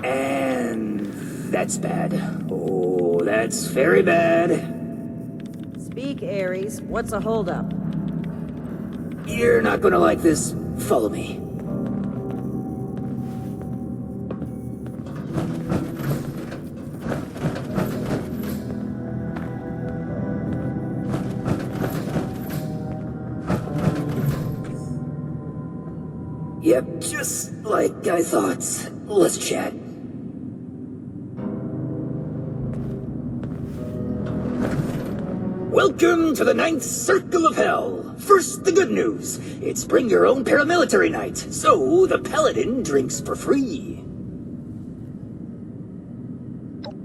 And that's bad. Oh, that's very bad. Speak, Ares. What's a holdup? You're not gonna like this. Follow me. Yep, just like I thought. Let's chat. Welcome to the 9th Circle of Hell. First, the good news. It's bring your own paramilitary night, so the paladin drinks for free.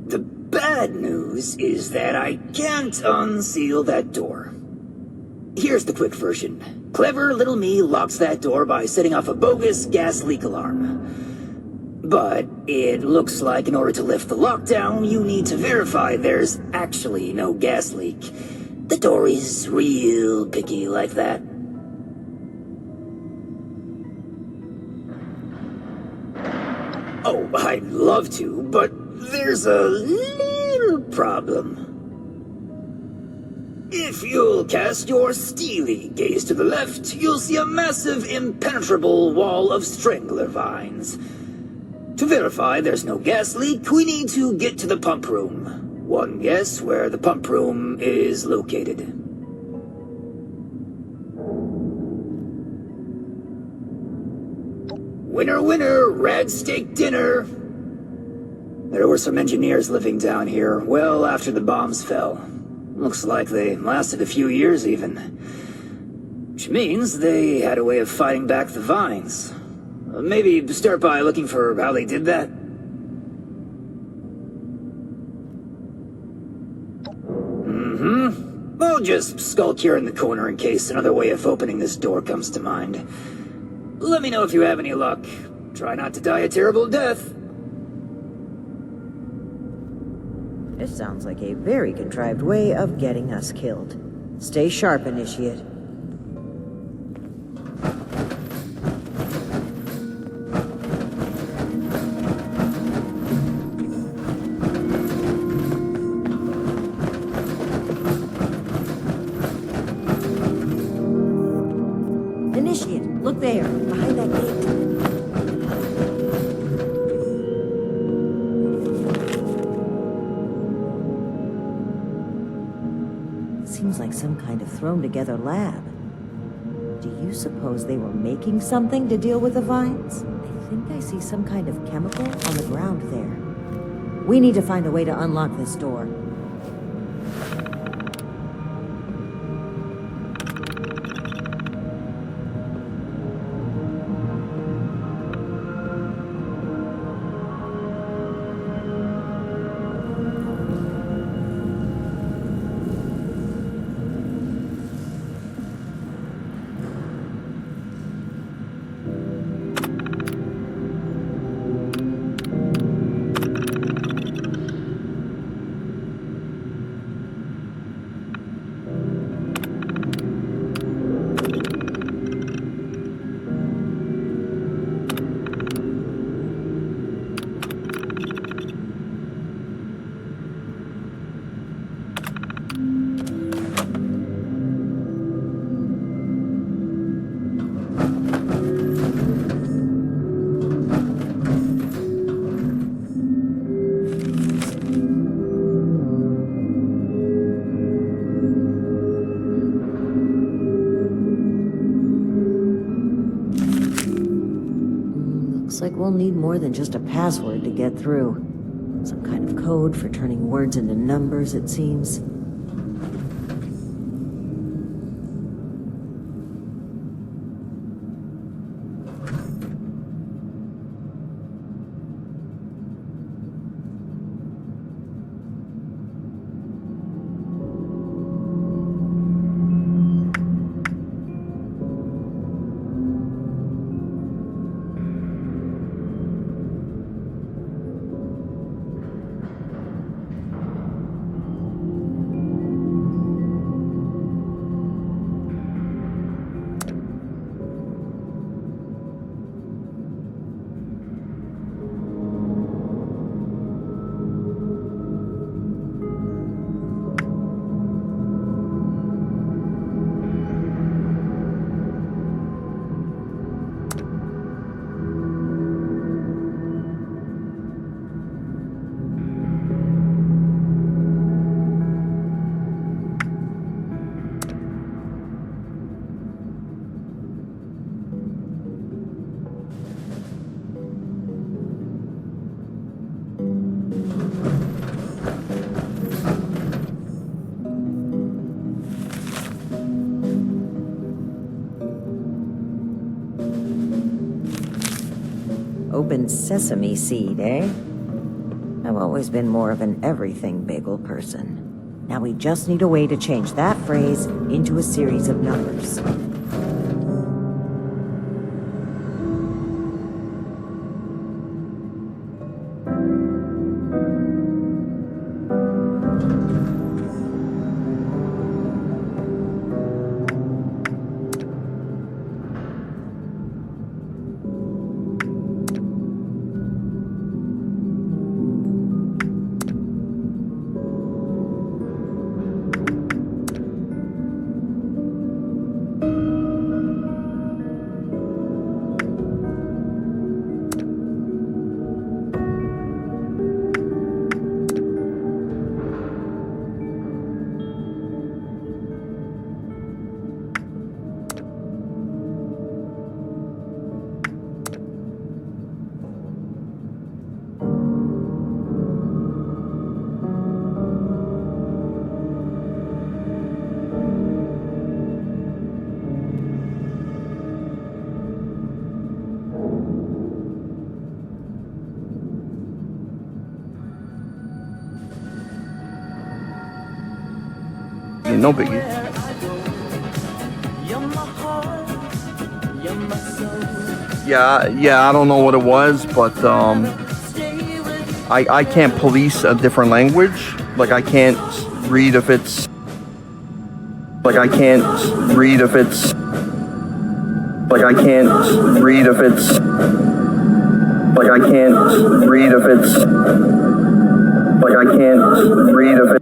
The bad news is that I can't unseal that door. Here's the quick version. Clever little me locks that door by setting off a bogus gas leak alarm. But it looks like in order to lift the lockdown, you need to verify there's actually no gas leak. The door is real picky like that. Oh, I'd love to, but there's a little problem. If you'll cast your steely gaze to the left, you'll see a massive, impenetrable wall of strangler vines. To verify there's no gas leak, we need to get to the pump room. One guess where the pump room is located. Winner, winner, rad steak dinner. There were some engineers living down here well after the bombs fell. Looks like they lasted a few years even. Which means they had a way of fighting back the vines. Maybe start by looking for how they did that. I'll just skulk here in the corner in case another way of opening this door comes to mind. Let me know if you have any luck. Try not to die a terrible death. This sounds like a very contrived way of getting us killed. Stay sharp, Initiate. Initiate, look there, behind that gate. Seems like some kind of thrown-together lab. Do you suppose they were making something to deal with the vines? I think I see some kind of chemical on the ground there. We need to find a way to unlock this door. Looks like we'll need more than just a password to get through. Some kind of code for turning words into numbers, it seems. open sesame seed, eh? I've always been more of an everything bagel person. Now we just need a way to change that phrase into a series of numbers. No biggie. Yeah, I don't know what it was, but I can't police a different language. Like I can't read if it's like I can't read if it's like I can't read if it's like I can't read if it's like I can't read if it's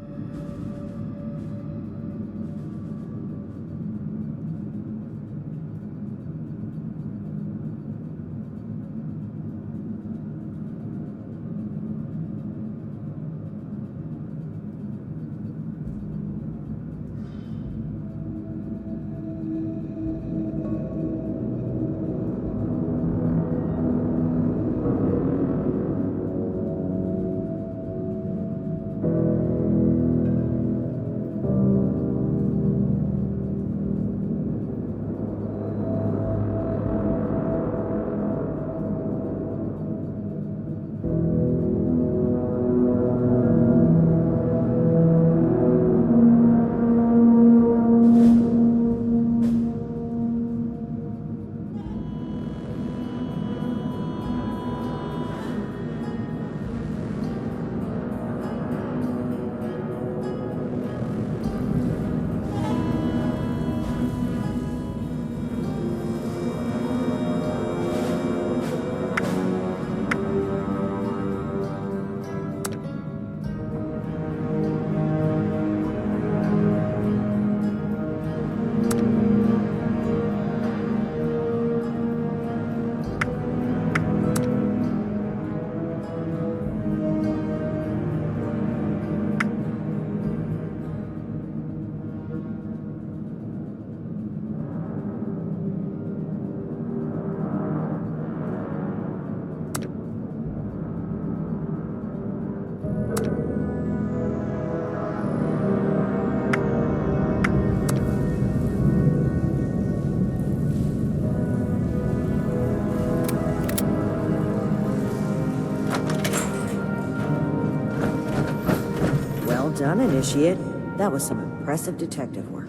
done, Initiate. That was some impressive detective work.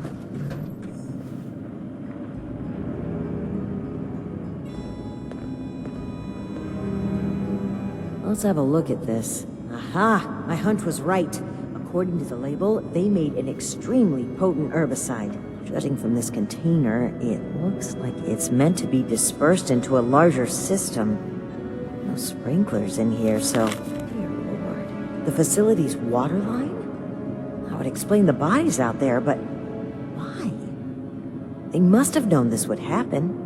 Let's have a look at this. Aha! My hunch was right. According to the label, they made an extremely potent herbicide. Judging from this container, it looks like it's meant to be dispersed into a larger system. No sprinklers in here, so... Dear Lord. The facility's water line? I would explain the bodies out there, but... why? They must have known this would happen.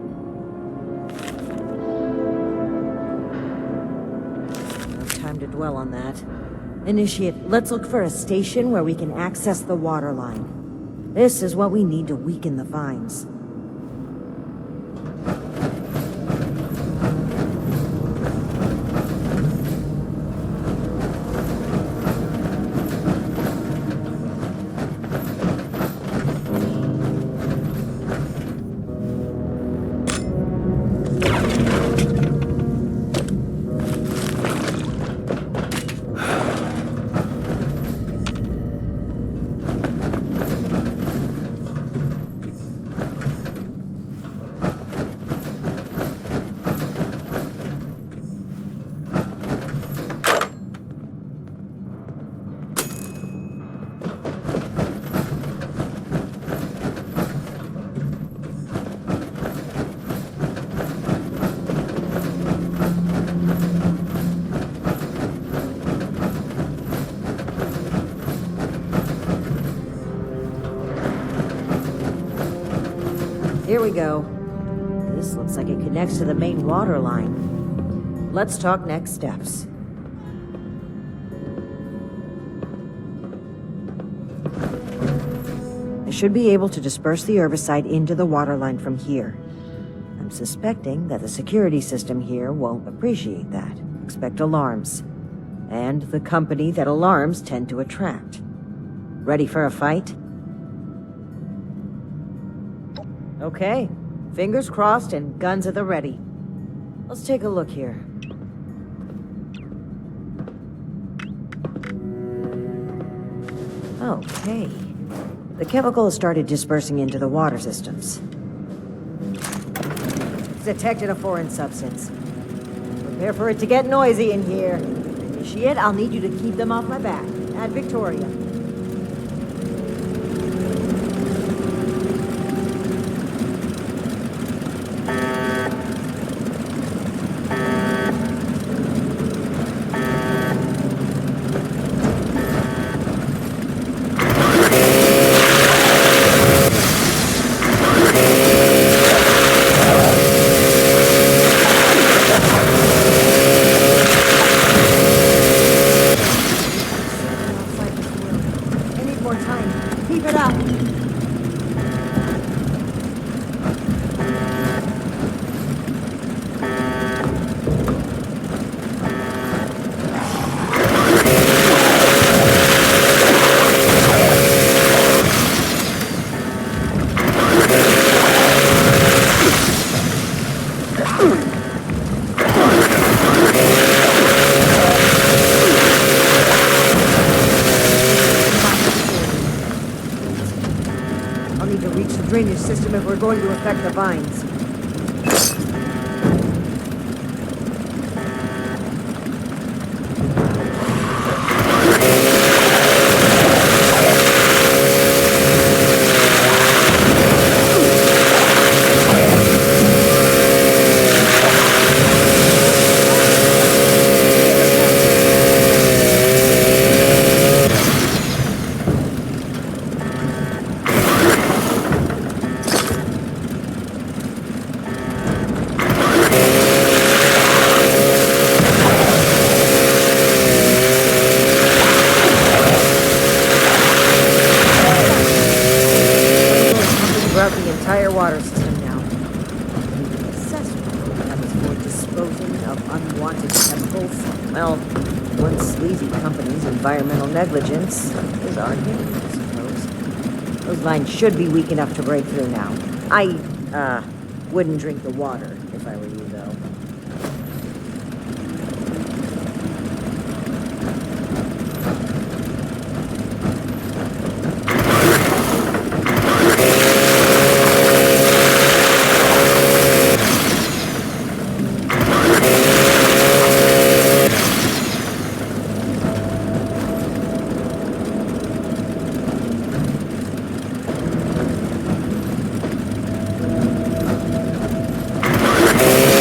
No time to dwell on that. Initiate, let's look for a station where we can access the water line. This is what we need to weaken the vines. Here we go. This looks like it connects to the main water line. Let's talk next steps. I should be able to disperse the herbicide into the water line from here. I'm suspecting that the security system here won't appreciate that. Expect alarms. And the company that alarms tend to attract. Ready for a fight? Okay. Fingers crossed and guns at the ready. Let's take a look here. Okay. The chemical has started dispersing into the water systems. It's detected a foreign substance. Prepare for it to get noisy in here. Initiate, I'll need you to keep them off my back. Add Victoria. Drainage system if we're going to affect the vines. Negligence is our game, I suppose. Those vines should be weak enough to break through now. I, wouldn't drink the water if I were you, though. You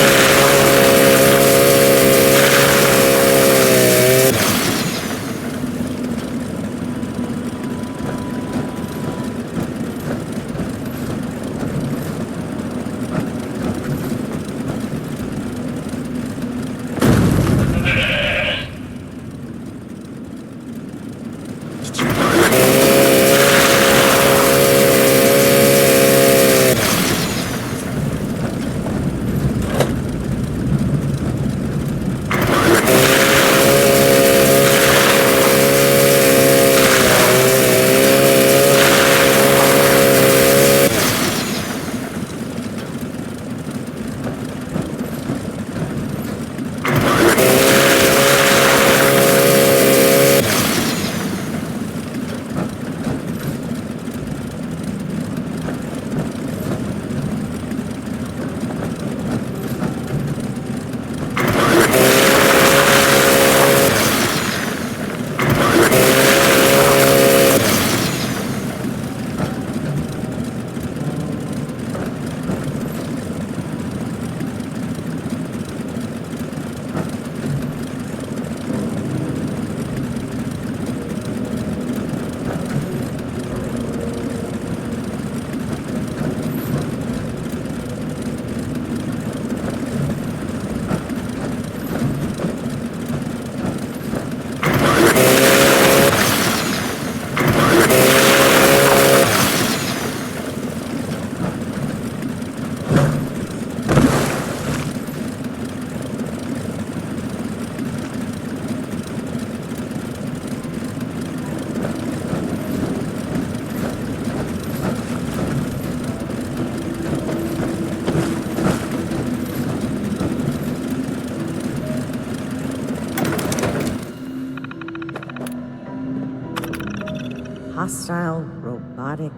hostile robotic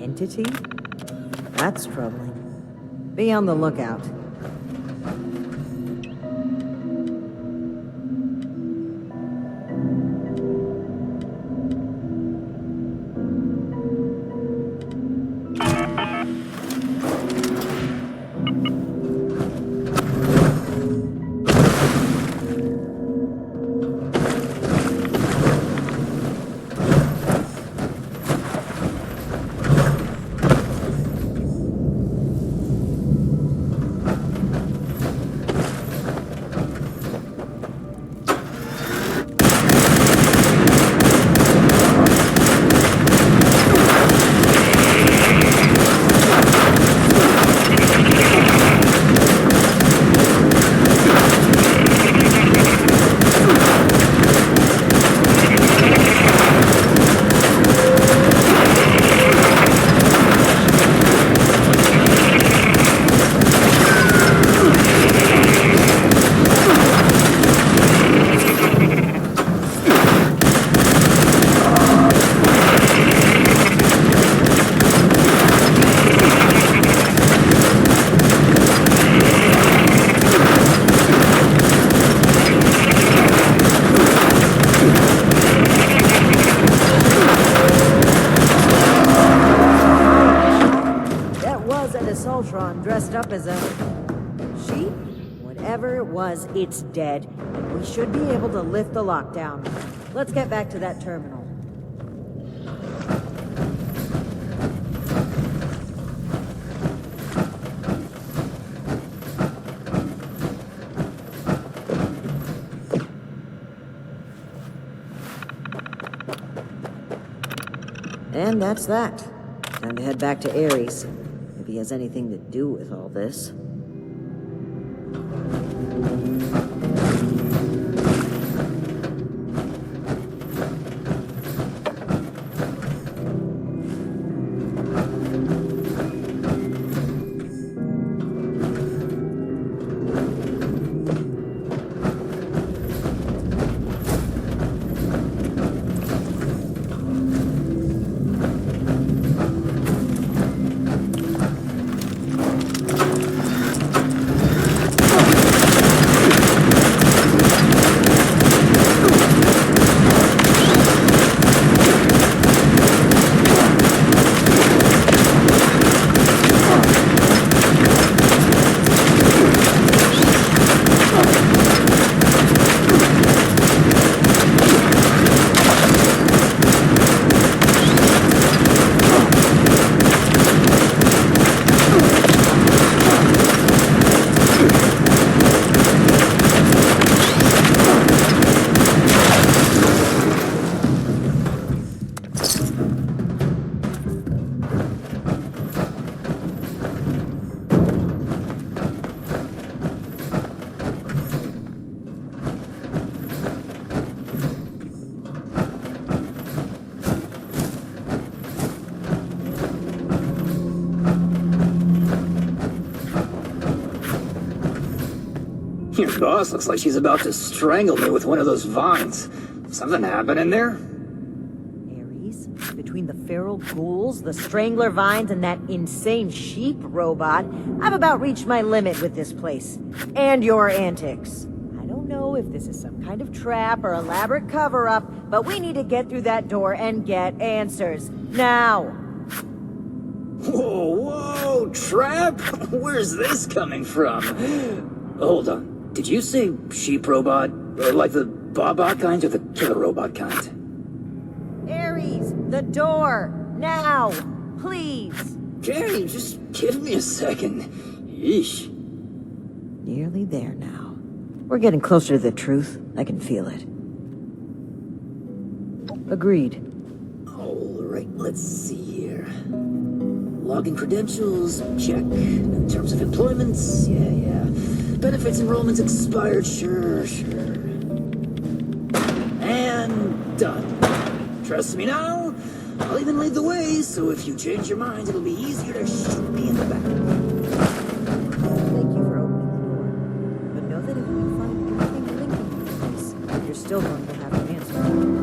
entity? That's troubling. Be on the lookout. Dressed up as a sheep? Whatever it was, it's dead. We should be able to lift the lockdown. Let's get back to that terminal. And that's that. Time to head back to Ares. If he has anything to do with all this. Your boss looks like she's about to strangle me with one of those vines. Something happened in there? Ares? Between the feral ghouls, the strangler vines, and that insane sheep robot, I've about reached my limit with this place. And your antics. I don't know if this is some kind of trap or elaborate cover-up, but we need to get through that door and get answers. Now! Whoa, whoa, trap? Where's this coming from? Hold on. Did you say sheep robot? Or like the Bobot kind or the killer robot kind? Ares, the door! Now! Please! Okay, just give me a second. Yeesh. Nearly there now. We're getting closer to the truth. I can feel it. Agreed. Alright, let's see here. Login credentials, check. Terms of employment, yeah. Benefits enrollments expired, sure. And done. Trust me now, I'll even lead the way, so if you change your mind, it'll be easier to shoot me in the back. Thank you for opening the door. But know that if we find anything linking to this, you're still going to have to answer.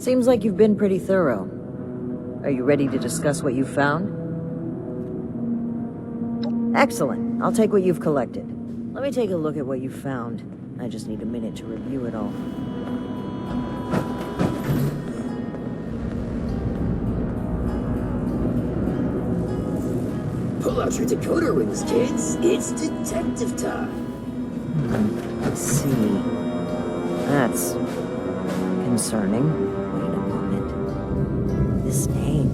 Seems like you've been pretty thorough. Are you ready to discuss what you've found? Excellent. I'll take what you've collected. Let me take a look at what you found. I just need a minute to review it all. Pull out your decoder rings, kids. It's detective time. Let's see. That's concerning. Wait a moment. This name.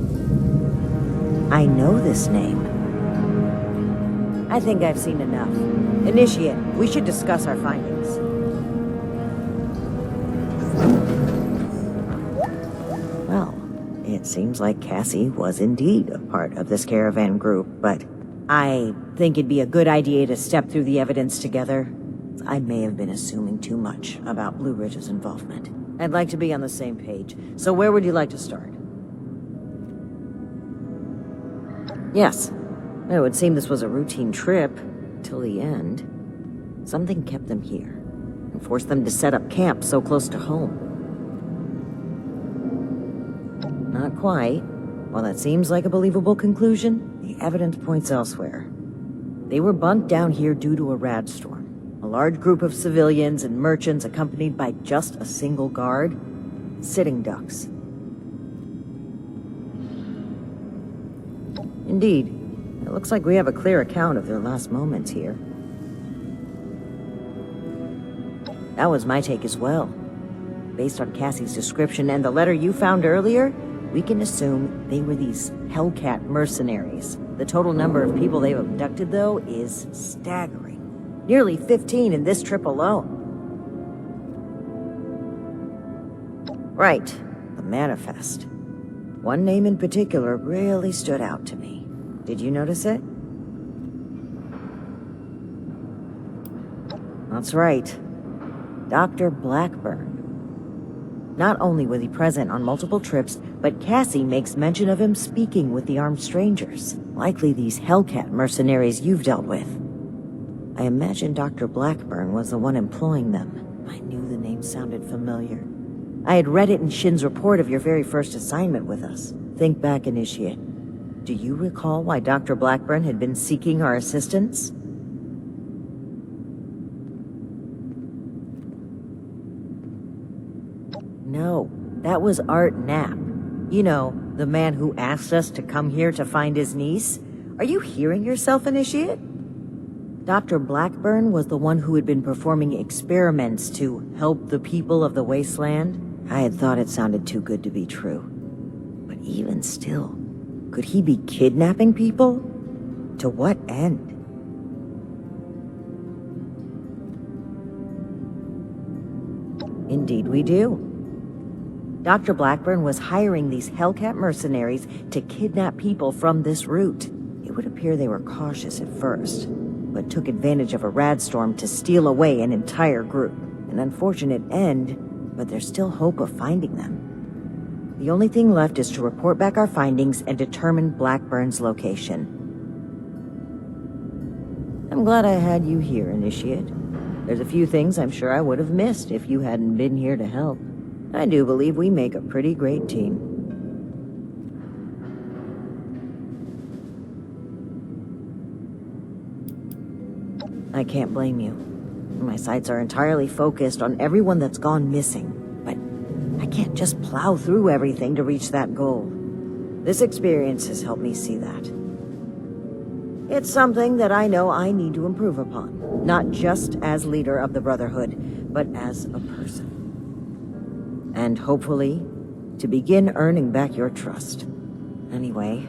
I know this name. I think I've seen enough. Initiate, we should discuss our findings. Well, it seems like Cassie was indeed a part of this caravan group, but I think it'd be a good idea to step through the evidence together. I may have been assuming too much about Blue Ridge's involvement. I'd like to be on the same page, so where would you like to start? Yes. It would seem this was a routine trip, till the end. Something kept them here, and forced them to set up camp so close to home. Not quite. While that seems like a believable conclusion, the evidence points elsewhere. They were bunked down here due to a rad storm. A large group of civilians and merchants accompanied by just a single guard. Sitting ducks. Indeed. It looks like we have a clear account of their last moments here. That was my take as well. Based on Cassie's description and the letter you found earlier, we can assume they were these Hellcat mercenaries. The total number of people they've abducted, though, is staggering. Nearly 15 in this trip alone. Right, the manifest. One name in particular really stood out to me. Did you notice it? That's right. Dr. Blackburn. Not only was he present on multiple trips, but Cassie makes mention of him speaking with the armed strangers. Likely these Hellcat mercenaries you've dealt with. I imagine Dr. Blackburn was the one employing them. I knew the name sounded familiar. I had read it in Shin's report of your very first assignment with us. Think back, Initiate. Do you recall why Dr. Blackburn had been seeking our assistance? No, that was Art Knapp. You know, the man who asked us to come here to find his niece. Are you hearing yourself, Initiate? Dr. Blackburn was the one who had been performing experiments to help the people of the wasteland. I had thought it sounded too good to be true. But even still, could he be kidnapping people? To what end? Indeed we do. Dr. Blackburn was hiring these Hellcat mercenaries to kidnap people from this route. It would appear they were cautious at first, but took advantage of a rad storm to steal away an entire group. An unfortunate end, but there's still hope of finding them. The only thing left is to report back our findings and determine Blackburn's location. I'm glad I had you here, Initiate. There's a few things I'm sure I would have missed if you hadn't been here to help. I do believe we make a pretty great team. I can't blame you. My sights are entirely focused on everyone that's gone missing, but I can't just plow through everything to reach that goal. This experience has helped me see that. It's something that I know I need to improve upon, not just as leader of the Brotherhood, but as a person. And hopefully, to begin earning back your trust. Anyway,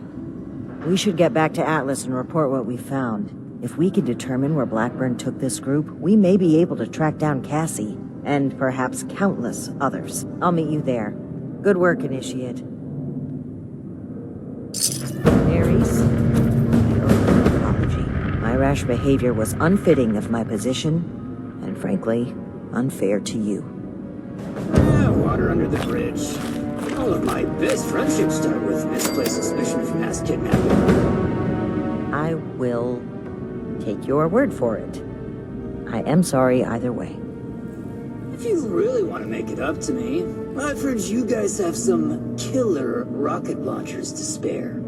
we should get back to Atlas and report what we found. If we can determine where Blackburn took this group, we may be able to track down Cassie, and perhaps countless others. I'll meet you there. Good work, Initiate. Ares, I owe you an apology. My rash behavior was unfitting of my position, and frankly, unfair to you. Water under the bridge. All of my best friendships start with misplaced suspicion of mass kidnapping. I will take your word for it. I am sorry either way. If you really want to make it up to me, I've heard you guys have some killer rocket launchers to spare.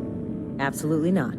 Absolutely not.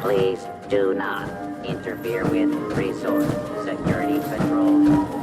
Please do not interfere with resource security patrol.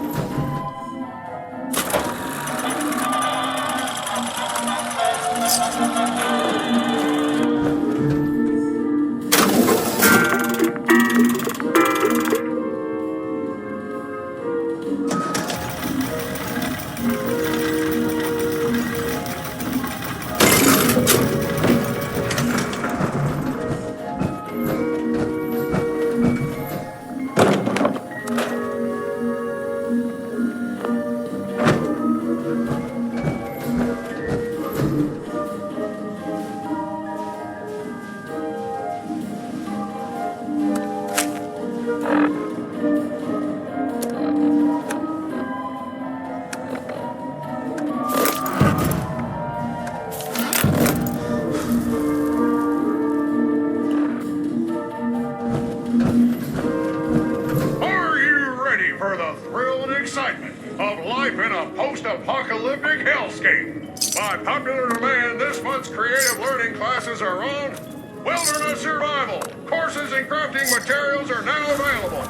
life in a post-apocalyptic hellscape. By popular demand, this month's creative learning classes are on wilderness survival. Courses in crafting materials are now available.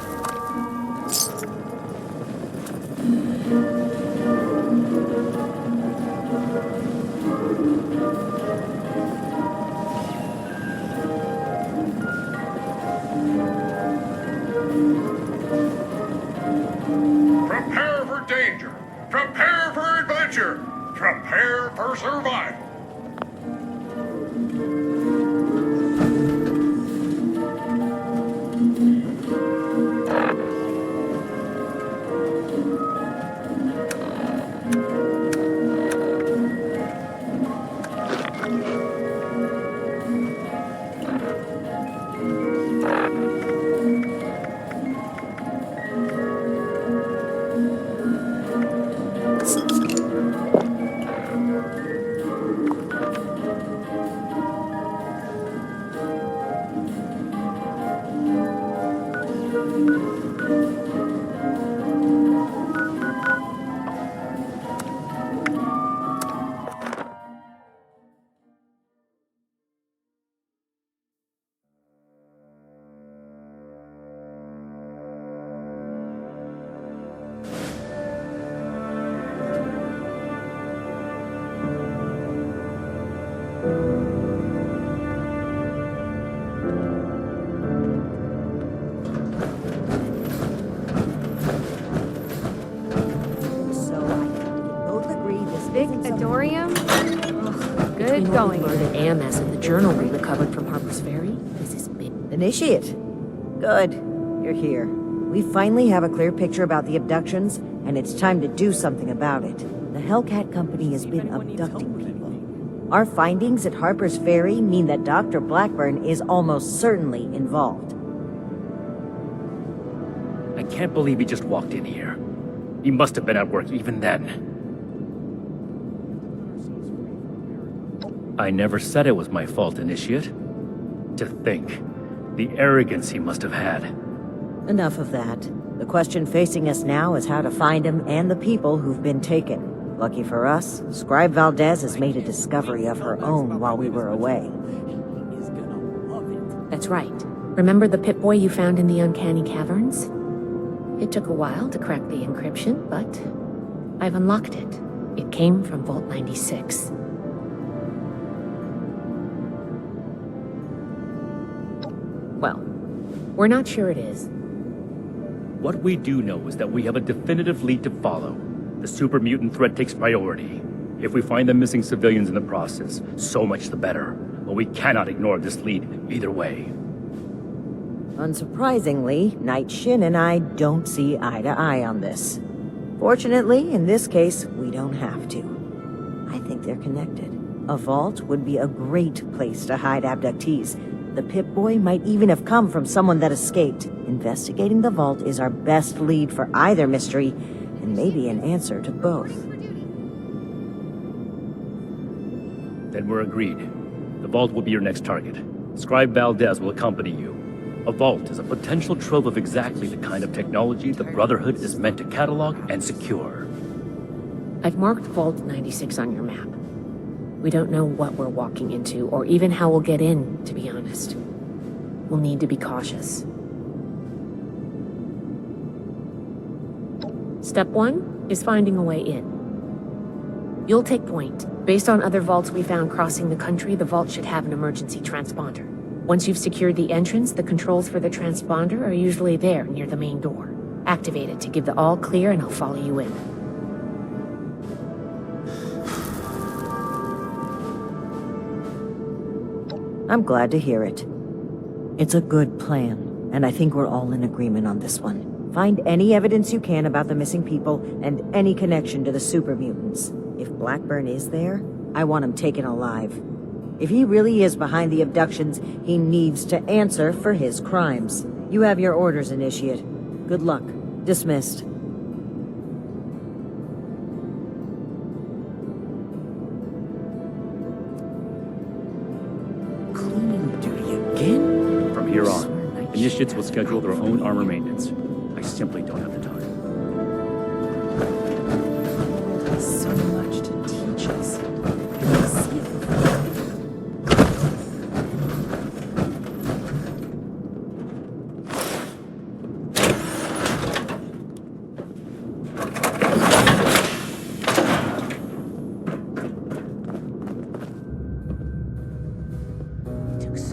Prepare for danger. Prepare for adventure. Prepare for survival. Big Adorium? Ugh, good going. You know, the AMS and the journal we recovered from Harper's Ferry? This is big. Initiate. Good. You're here. We finally have a clear picture about the abductions, and it's time to do something about it. The Hellcat Company has been abducting people. Our findings at Harper's Ferry mean that Dr. Blackburn is almost certainly involved. I can't believe he just walked in here. He must have been at work even then. I never said it was my fault, Initiate. To think, the arrogance he must have had. Enough of that. The question facing us now is how to find him and the people who've been taken. Lucky for us, Scribe Valdez has made a discovery of her own while we were away. That's right. Remember the Pip-Boy you found in the Uncanny Caverns? It took a while to crack the encryption, but I've unlocked it. It came from Vault 96. Well, we're not sure it is. What we do know is that we have a definitive lead to follow. The super mutant threat takes priority. If we find the missing civilians in the process, so much the better. But we cannot ignore this lead either way. Unsurprisingly, Night Shin and I don't see eye to eye on this. Fortunately, in this case, we don't have to. I think they're connected. A vault would be a great place to hide abductees. The Pip-Boy might even have come from someone that escaped. Investigating the vault is our best lead for either mystery, and maybe an answer to both. Then we're agreed. The vault will be your next target. Scribe Valdez will accompany you. A vault is a potential trove of exactly the kind of technology the Brotherhood is meant to catalog and secure. I've marked Vault 96 on your map. We don't know what we're walking into, or even how we'll get in, to be honest. We'll need to be cautious. Step 1 is finding a way in. You'll take point. Based on other vaults we found crossing the country, the vault should have an emergency transponder. Once you've secured the entrance, the controls for the transponder are usually there near the main door. Activate it to give the all clear and I'll follow you in. I'm glad to hear it. It's a good plan, and I think we're all in agreement on this one. Find any evidence you can about the missing people and any connection to the super mutants. If Blackburn is there, I want him taken alive. If he really is behind the abductions, he needs to answer for his crimes. You have your orders, Initiate. Good luck. Dismissed. Cleaning duty again? From here on, Initiates will schedule their own armor maintenance. I simply don't have the time.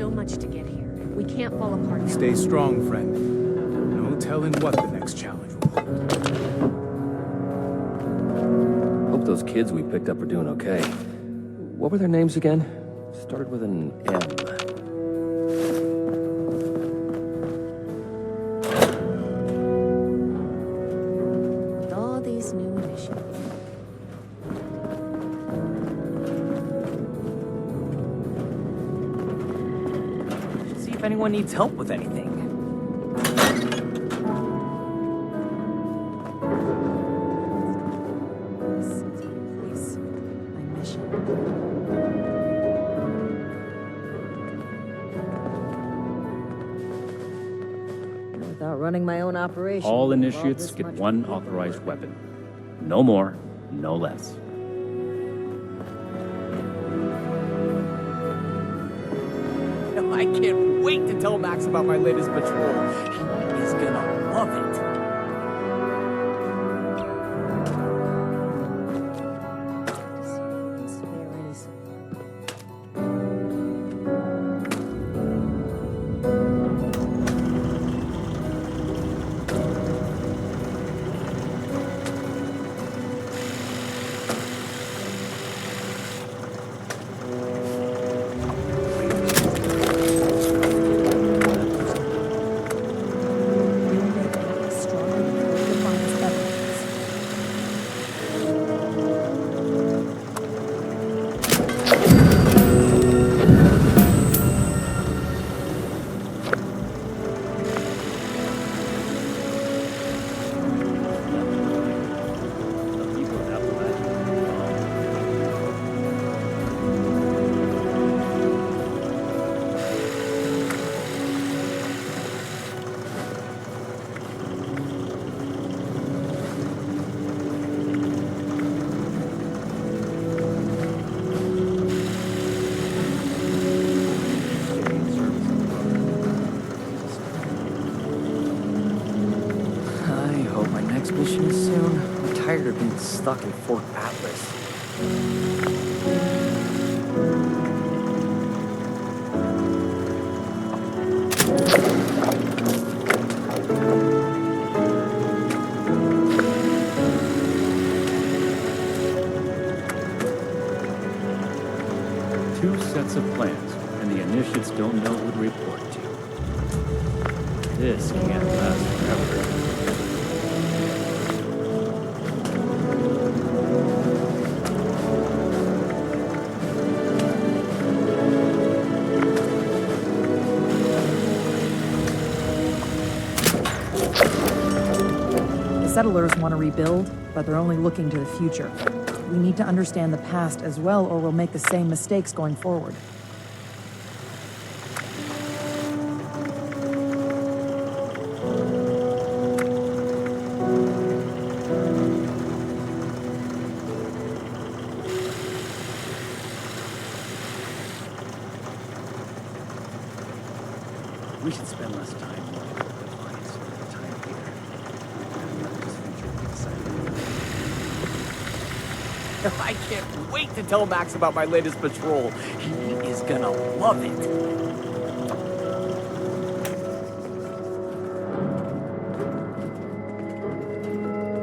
so much to get here. We can't fall apart now. Stay strong, friend. No telling what the next challenge will hold. Hope those kids we picked up are doing okay. What were their names again? Started with an M. With all these new initiatives. See if anyone needs help with anything. Without running my own operation. All involved initiates this get much one paperwork. authorized weapon. No more, no less. I can't wait to tell Max about my latest patrol. He is gonna love it. Mission soon. I'm tired of being stuck in Fort Atlas. Two sets of plans, and the initiates don't know who to report to. This can't last forever. The settlers want to rebuild, but they're only looking to the future. We need to understand the past as well, or we'll make the same mistakes going forward. We should spend less time looking at the defiance of the time here. And let this future be decided. I can't wait to tell Max about my latest patrol. He is gonna love it.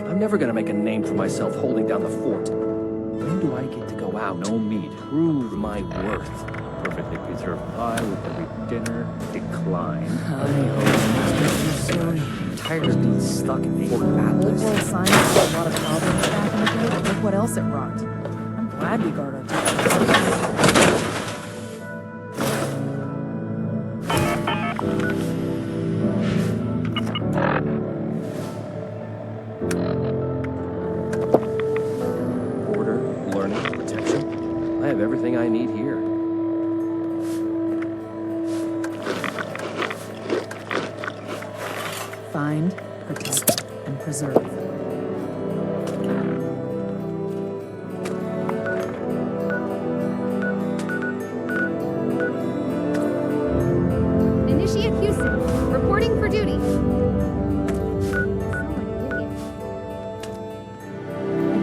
I'm never gonna make a name for myself holding down the fort. When do I get to go out? No meat. Prove my worth. Perfectly preserved pie with every dinner decline. I hope it's soon. I'm tired of being stuck in Fort Atlas. Old world science had a lot of problems back in the day, but look what else it brought. I'm glad we guard our Order, learning, protection. I have everything I need here. Find, protect, and preserve. Initiate Houston, reporting for duty. I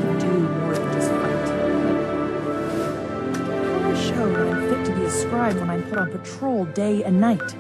can do more than just fight. How will I show that I'm fit to be a scribe when I'm put on on patrol day and night.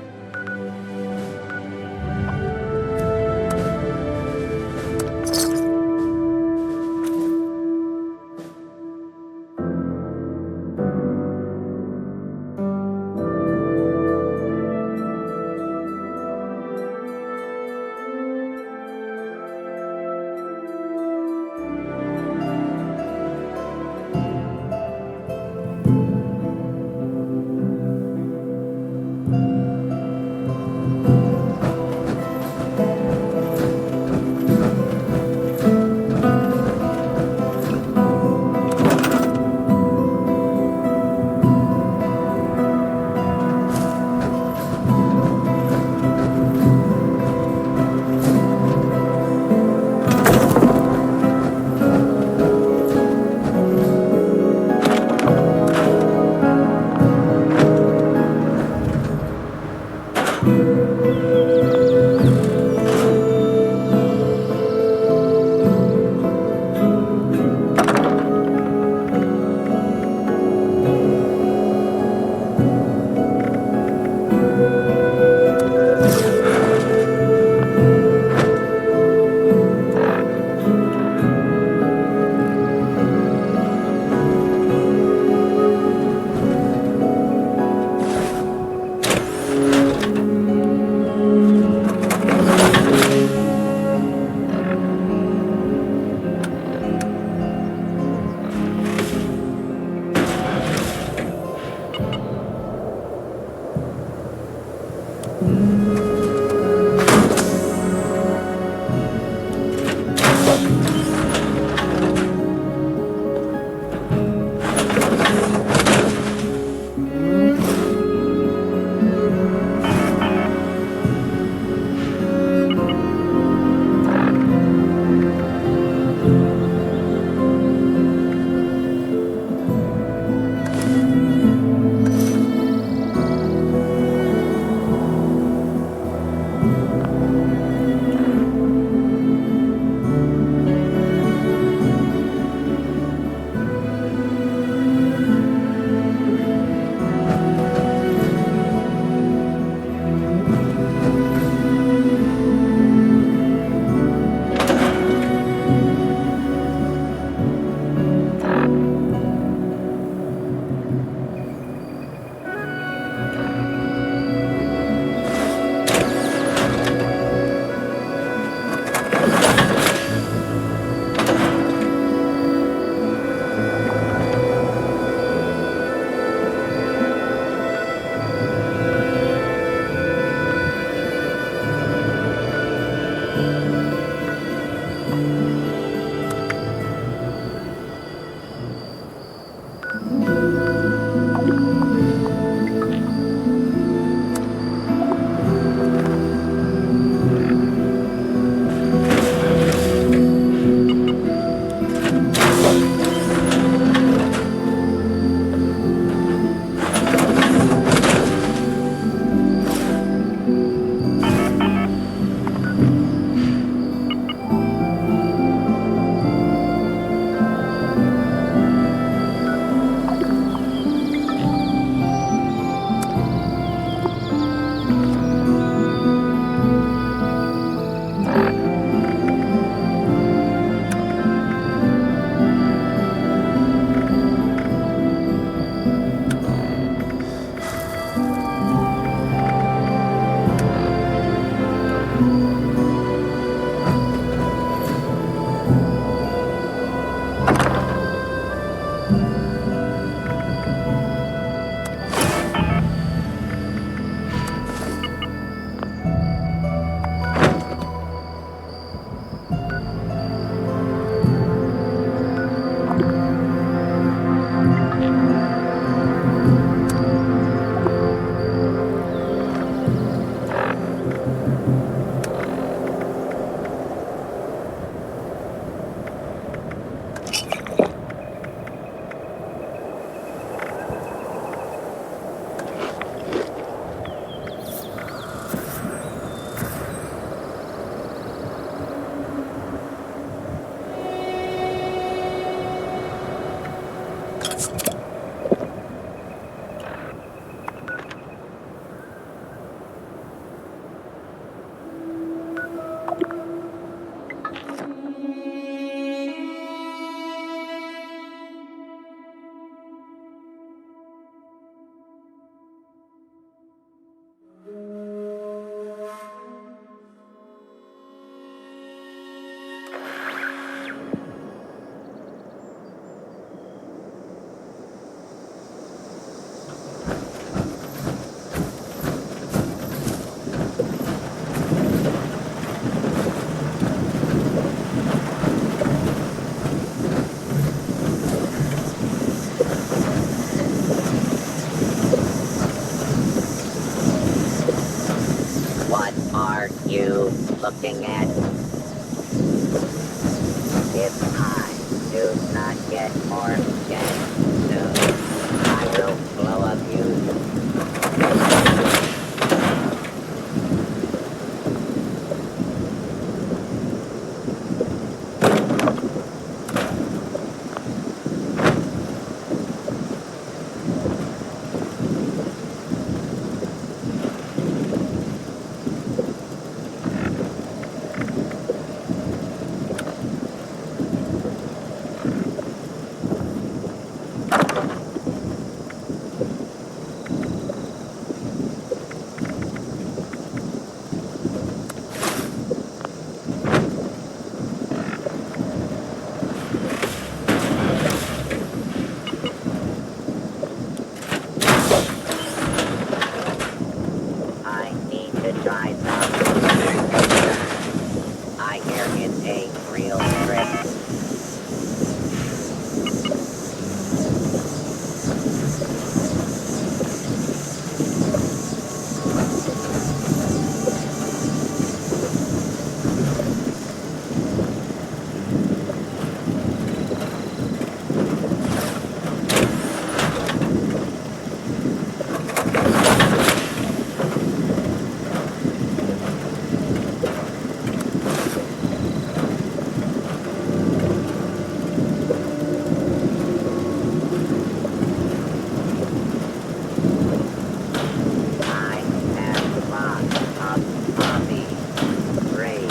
looking at? If I do not get more gas soon, I will blow up you. I need to try some. I hear it's a real trip. I have lots of hobbies. Raiding,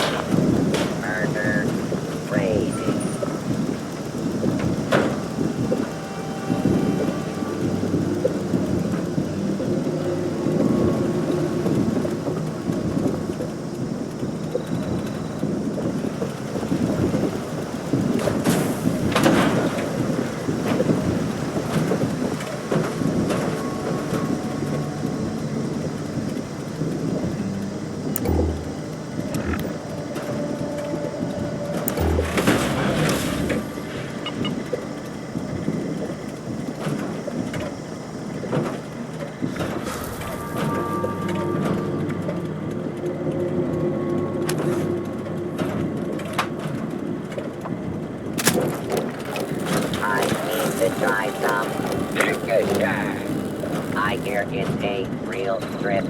murder, raiding. I need to try some. I hear it's a real trip.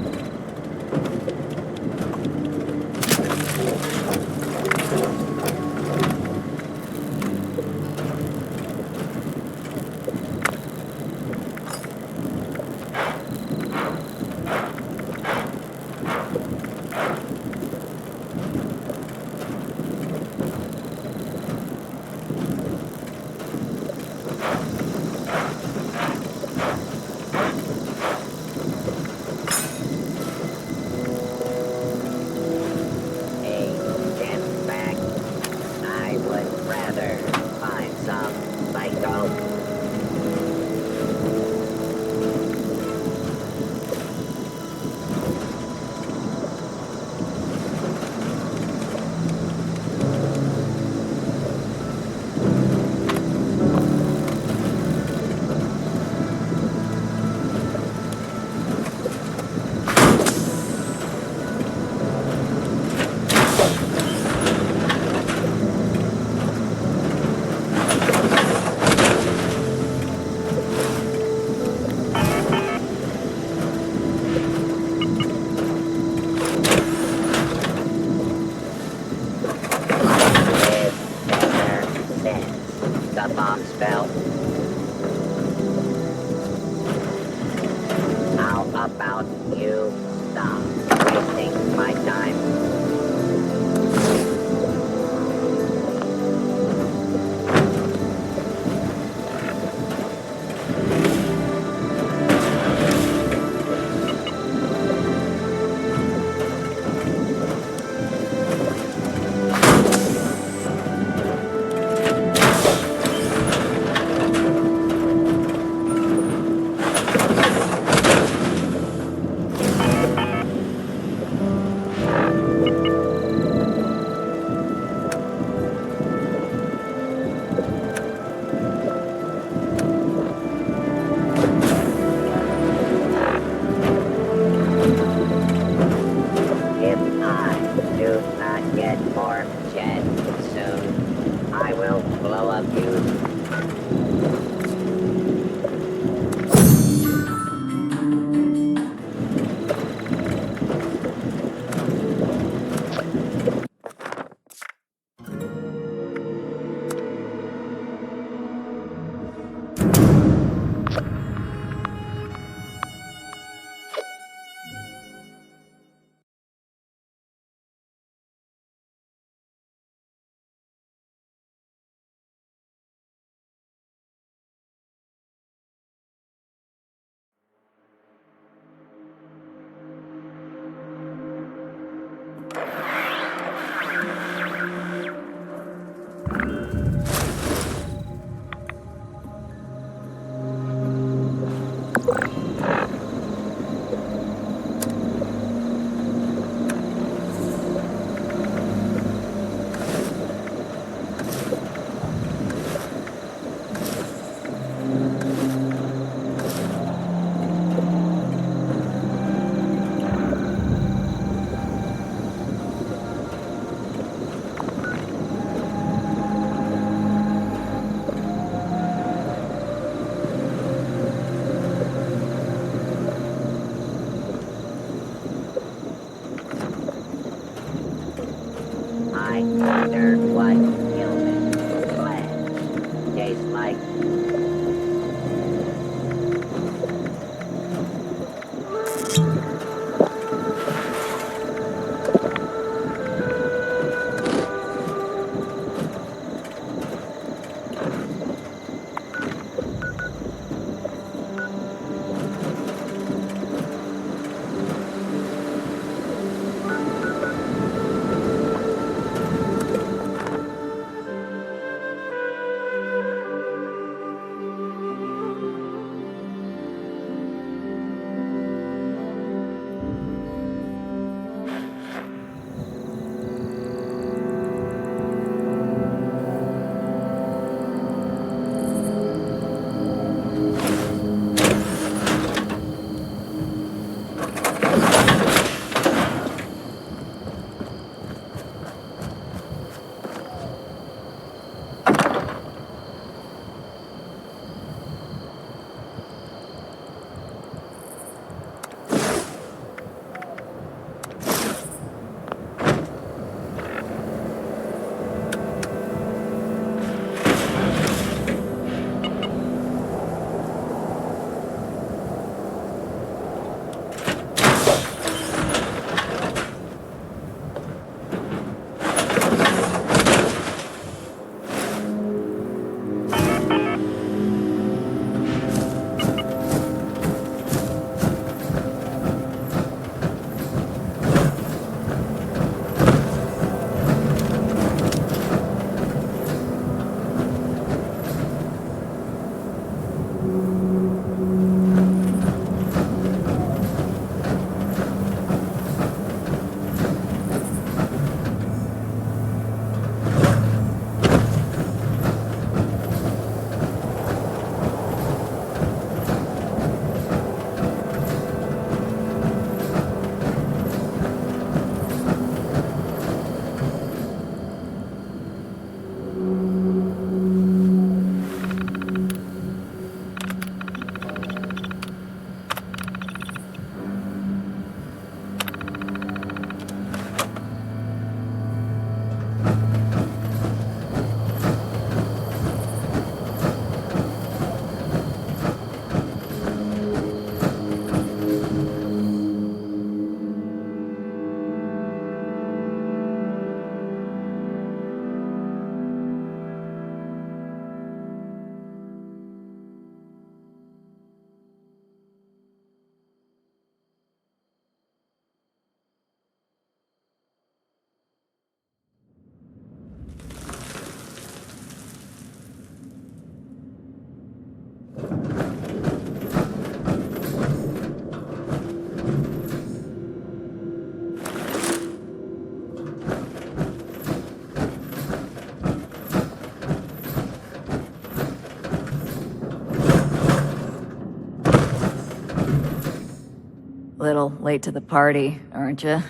little late to the party, aren't you?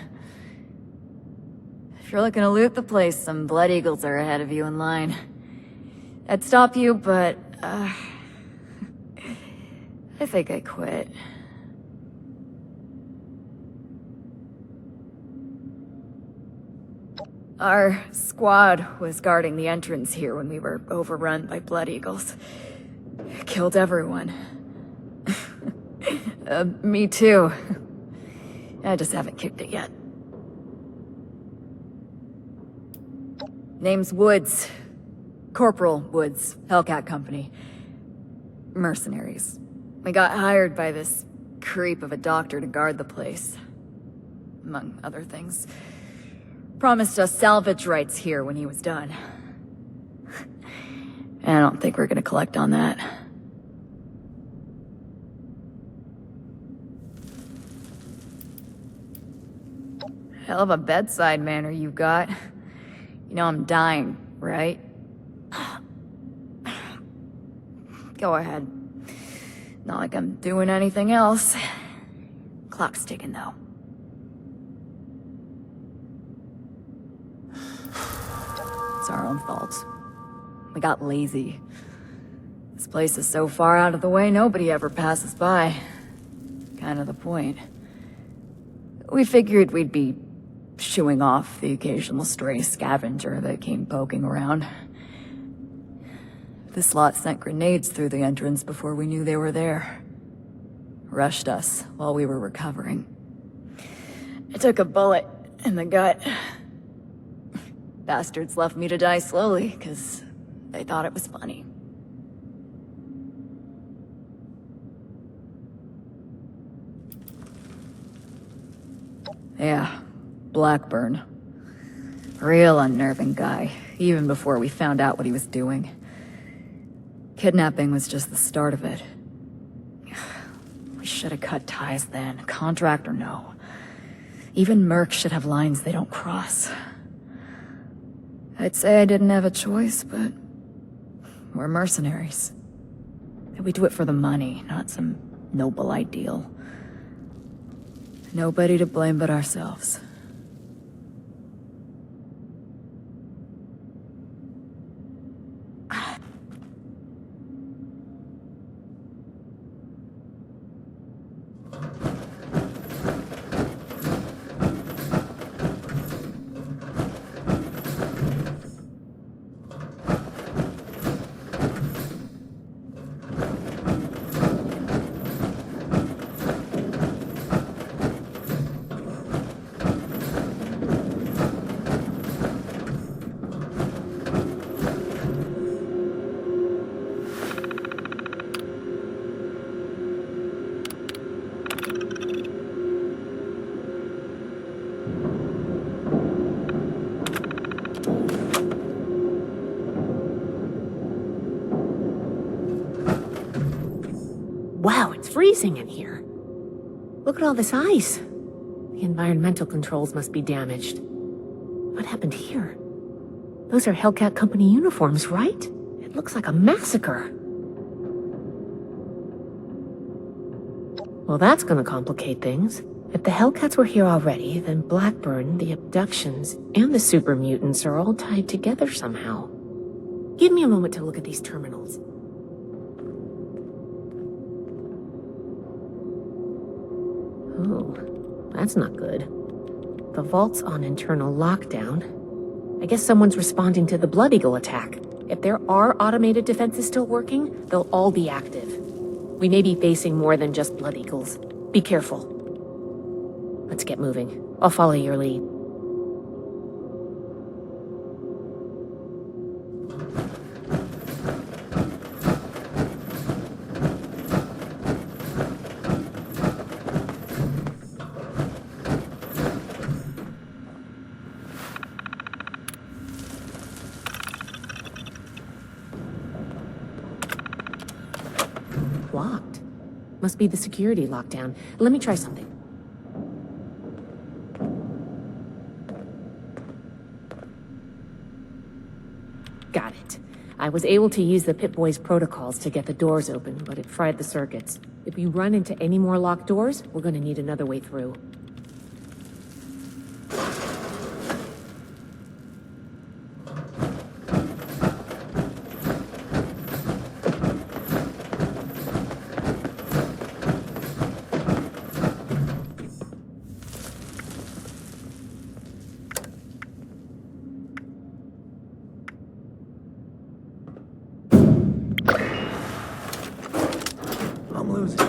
If you're looking to loot the place, some Blood Eagles are ahead of you in line. I'd stop you, but, I think I quit. Our squad was guarding the entrance here when we were overrun by Blood Eagles. Killed everyone. Me too. I just haven't kicked it yet. Name's Woods. Corporal Woods, Hellcat Company. Mercenaries. We got hired by this creep of a doctor to guard the place. Among other things. Promised us salvage rights here when he was done. I don't think we're gonna collect on that. Hell of a bedside manner you've got. You know I'm dying, right? Go ahead. Not like I'm doing anything else. Clock's ticking, though. It's our own fault. We got lazy. This place is so far out of the way, nobody ever passes by. Kind of the point. We figured we'd be shooing off the occasional stray scavenger that came poking around. This lot sent grenades through the entrance before we knew they were there. Rushed us while we were recovering. I took a bullet in the gut. Bastards left me to die slowly, because they thought it was funny. Yeah, Blackburn. Real unnerving guy, even before we found out what he was doing. Kidnapping was just the start of it. We should have cut ties then, contract or no. Even mercs should have lines they don't cross. I'd say I didn't have a choice, but we're mercenaries. We do it for the money, not some noble ideal. Nobody to blame but ourselves. Wow, it's freezing in here. Look at all this ice. The environmental controls must be damaged. What happened here? Those are Hellcat Company uniforms, right? It looks like a massacre. Well, that's gonna complicate things. If the Hellcats were here already, then Blackburn, the abductions, and the super mutants are all tied together somehow. Give me a moment to look at these terminals. Oh, that's not good. The vault's on internal lockdown. I guess someone's responding to the Blood Eagle attack. If there are automated defenses still working, they'll all be active. We may be facing more than just Blood Eagles. Be careful. Let's get moving. I'll follow your lead. Locked. Must be the security lockdown. Let me try something. Got it. I was able to use the Pip-Boy's protocols to get the doors open, but it fried the circuits. If we run into any more locked doors, we're gonna need another way through. I'm losing.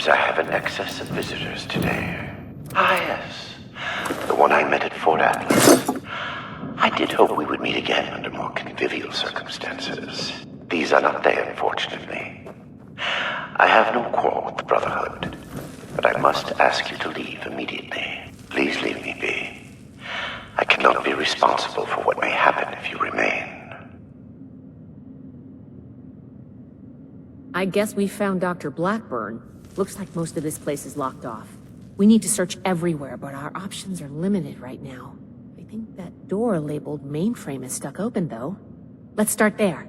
I have an excess of visitors today. Ah, yes. The one I met at Fort Atlas. I did hope we would meet again under more convivial circumstances. These are not they, unfortunately. I have no quarrel with the Brotherhood, but I must ask you to leave immediately. Please leave me be. I cannot be responsible for what may happen if you remain. I guess we found Dr. Blackburn. Looks like most of this place is locked off. We need to search everywhere, but our options are limited right now. I think that door labeled mainframe is stuck open, though. Let's start there.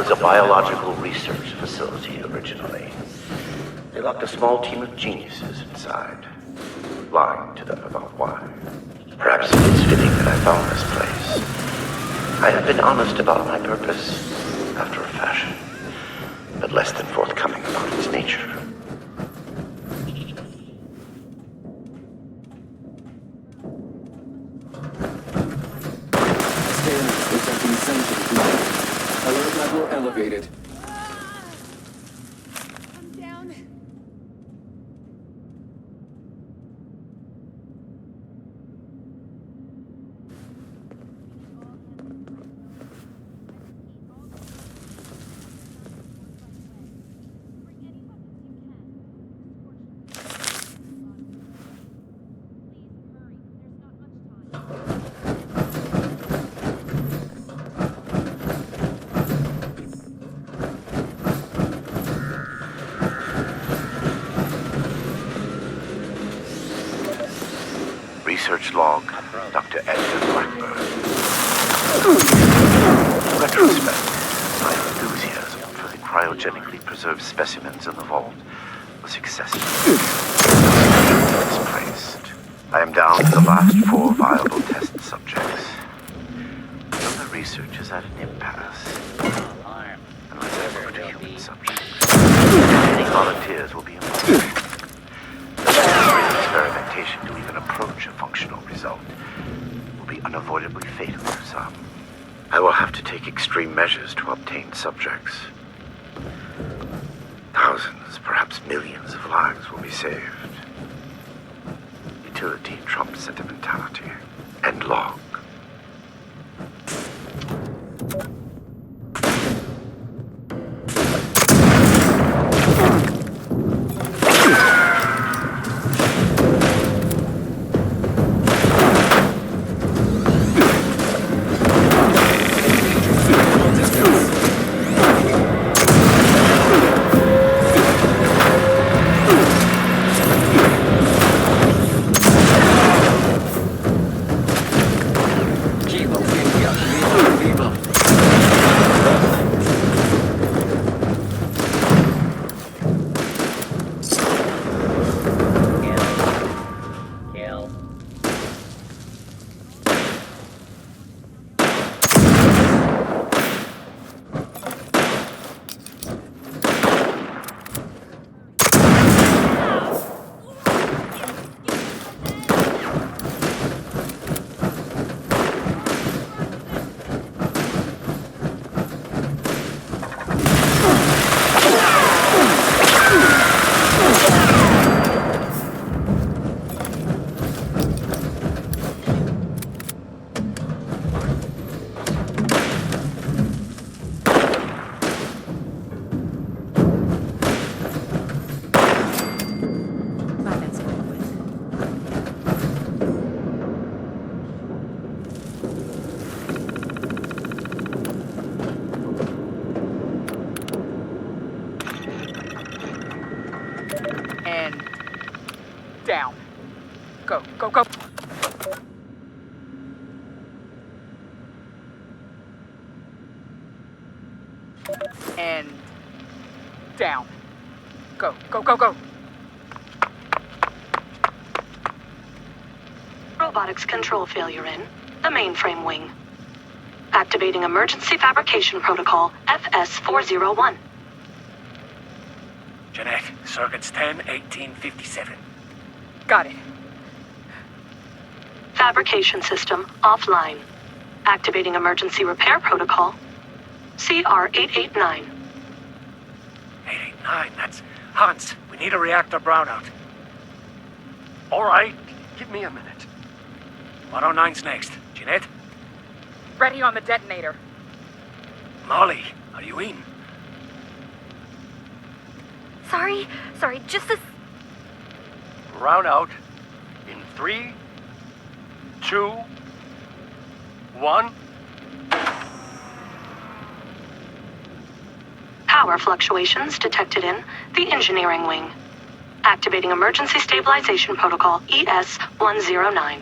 was a biological research facility originally. They locked a small team of geniuses inside, lying to them about why. Perhaps it's fitting that I found this place. I have been honest about my purpose, after a fashion, but less than forthcoming about its nature. Scanners detecting sentient life. Alert level elevated. I'm down. Research log, Dr. Edgar Blackburn. In retrospect, my enthusiasm for the cryogenically preserved specimens in the vault was excessive. Misplaced. I am down to the last 4 viable test subjects. Though the research is at an impasse, unless I move to human subjects, many volunteers will be involved. Experimentation to even approach a functional result will be unavoidably fatal to some. I will have to take extreme measures to obtain subjects. Thousands, perhaps millions of lives will be saved. Utility trumps sentimentality. End log. Down. Go, go, go. And down. Go, go, go, go. Robotics control failure in the mainframe wing. Activating emergency fabrication protocol FS-401. Jeanette, circuits 10, 1857. Got it. Fabrication system offline. Activating emergency repair protocol CR-889. 889, that's Hans. We need a reactor brownout. All right, give me a minute. 109's next. Jeanette? Ready on the detonator. Molly, are you in? Sorry, just a... Brownout in 3, 2, 1. Power fluctuations detected in the engineering wing. Activating emergency stabilization protocol ES-109.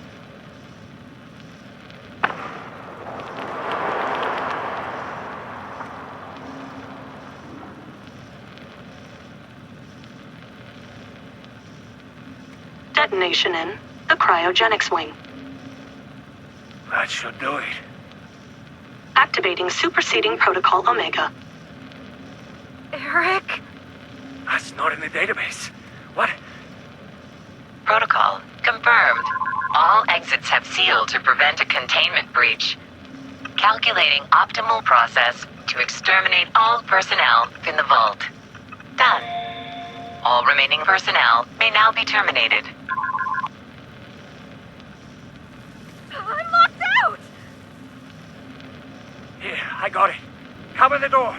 Detonation in the cryogenics wing. That should do it. Activating superseding protocol Omega. Eric? That's not in the database. What? Protocol confirmed. All exits have sealed to prevent a containment breach. Calculating optimal process to exterminate all personnel in the vault. Done. All remaining personnel may now be terminated. I'm locked out! Here, I got it. Cover the door.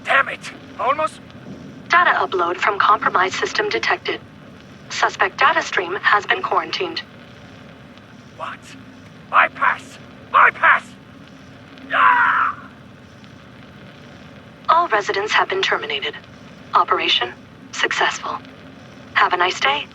Damn it! Almost. Data upload from compromised system detected. Suspect data stream has been quarantined. What? Bypass! Bypass! Ah! All residents have been terminated. Operation successful. Have a nice day.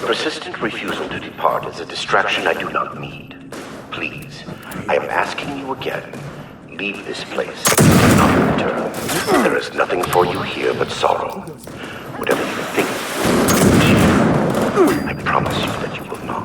Persistent refusal to depart is a distraction I do not need. Please, I am asking you again. Leave this place. Do not return. There is nothing for you here but sorrow. Whatever you think, I promise you that you will not.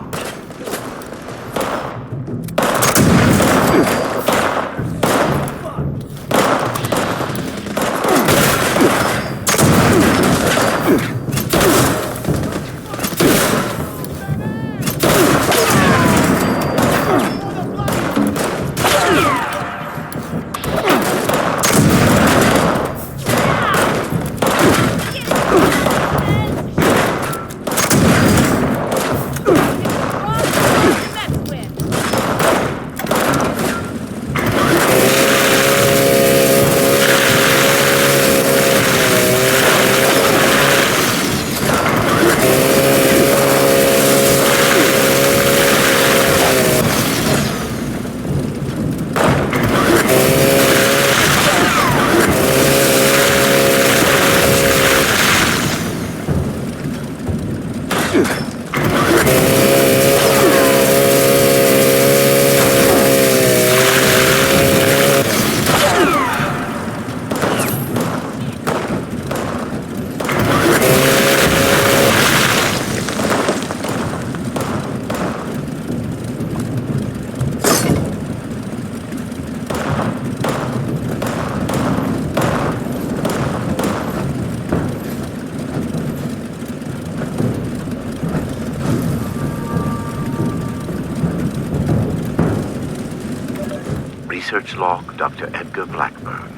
Research log, Dr. Edgar Blackburn,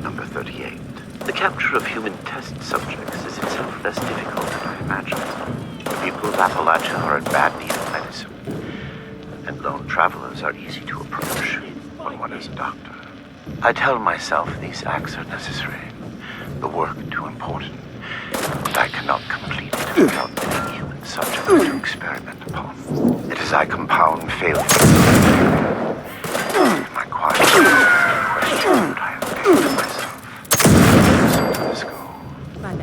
number 38. The capture of human test subjects is itself less difficult than I imagined. The people of Appalachia are in bad need of medicine, and lone travelers are easy to approach when one is a doctor. I tell myself these acts are necessary, the work too important, and I cannot complete it without many human subjects to experiment upon. It is I compound failure. My quiet question what I have made of myself. So years ago,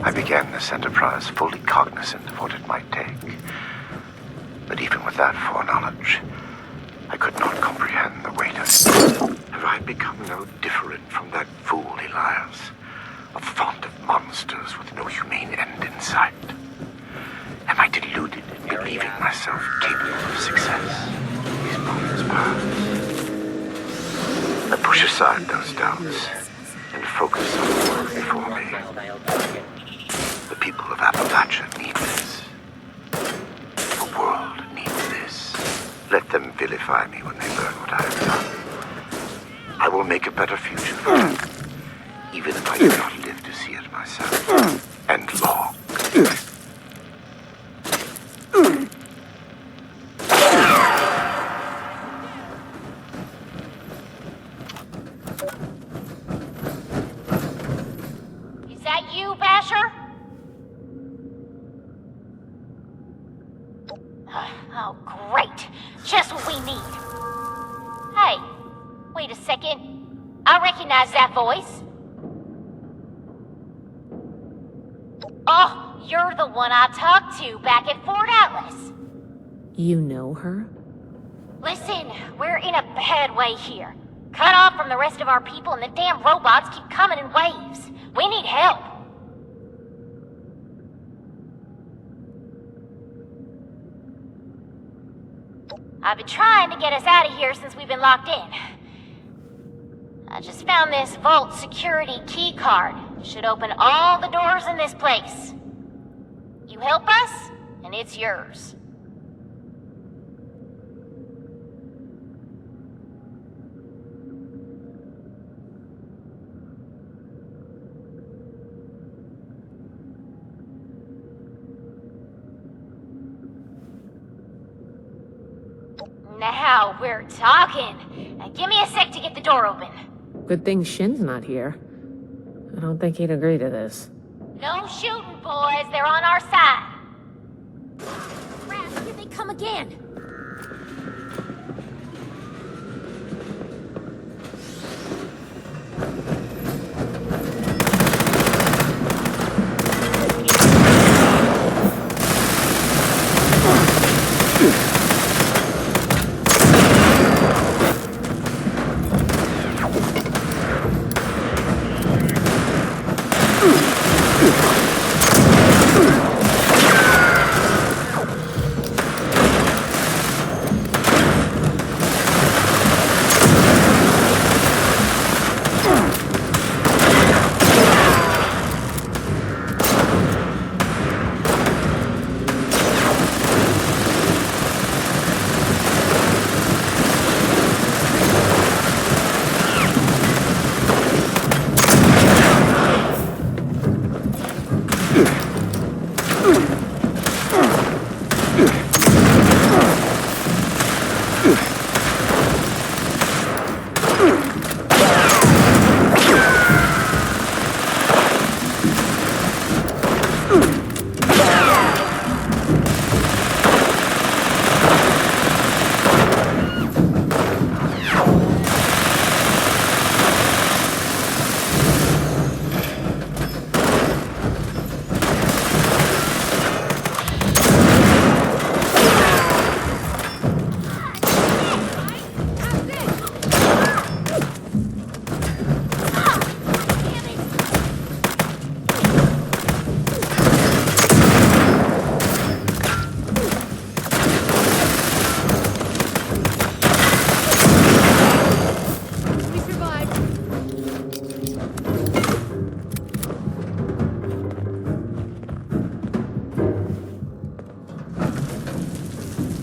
I began this enterprise fully cognizant of what it might take. But even with that foreknowledge, I could not comprehend the weight of it. Have I become no different from that fool Elias, fond of monsters with no humane end in sight? Am I deluded in believing myself capable of success? These moments pass. I push aside those doubts and focus on the work before me. The people of Appalachia need this. The world needs this. Let them vilify me when they learn what I have done. I will make a better future for them, even if I do not live to see it myself. And long. Is that you, Basher? Oh, great. Just what we need. Hey, wait a second. I recognize that voice. Oh, you're the one I talked to back at Fort Atlas. You know her? Listen, we're in a bad way here. Cut off from the rest of our people and the damn robots keep coming in waves. We need help. I've been trying to get us out of here since we've been locked in. I just found this vault security key card. Should open all the doors in this place. You help us, and it's yours. Now we're talking. Now give me a sec to get the door open. Good thing Shin's not here. I don't think he'd agree to this. No shooting, boys. They're on our side. Crap, here they come again.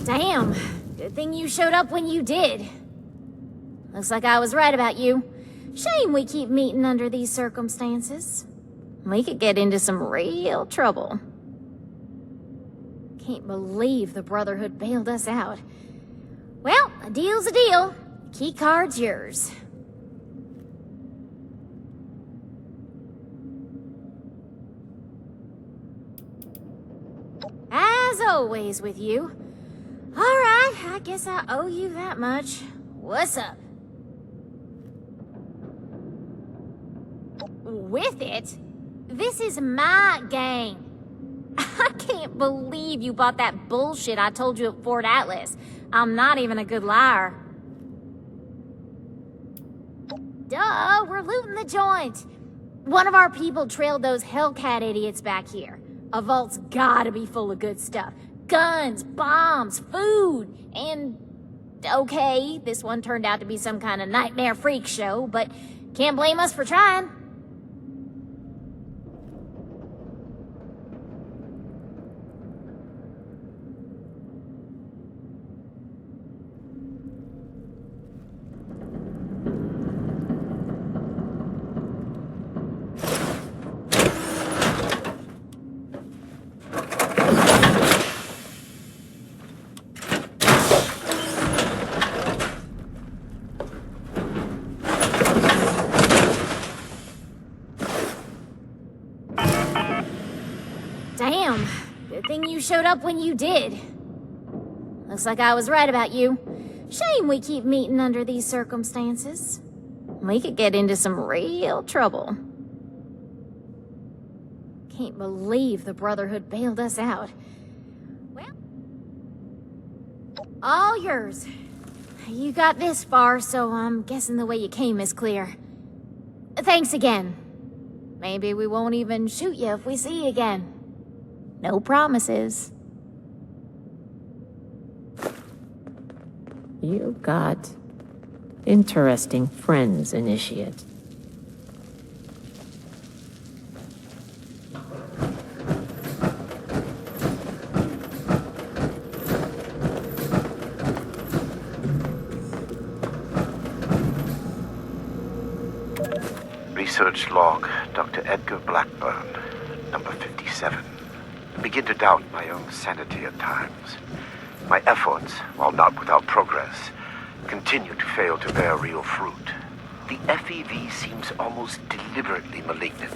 Damn. Good thing you showed up when you did. Looks like I was right about you. Shame we keep meeting under these circumstances. We could get into some real trouble. Can't believe the Brotherhood bailed us out. Well, a deal's a deal. Key card's yours. As always with you. Alright, I guess I owe you that much. What's up? With it? This is my gang. I can't believe you bought that bullshit I told you at Fort Atlas. I'm not even a good liar. Duh, we're looting the joint. One of our people trailed those Hellcat idiots back here. A vault's gotta be full of good stuff. Guns, bombs, food, and... Okay, this one turned out to be some kind of nightmare freak show, but can't blame us for trying. Damn, good thing you showed up when you did. Looks like I was right about you. Shame we keep meeting under these circumstances. We could get into some real trouble. Can't believe the Brotherhood bailed us out. Well, all yours. You got this far, so I'm guessing the way you came is clear. Thanks again. Maybe we won't even shoot you if we see you again. No promises. You've got interesting friends, Initiate. Research log, Dr. Edgar Blackburn, number 57. I begin to doubt my own sanity at times. My efforts, while not without progress, continue to fail to bear real fruit. The FEV seems almost deliberately malignant,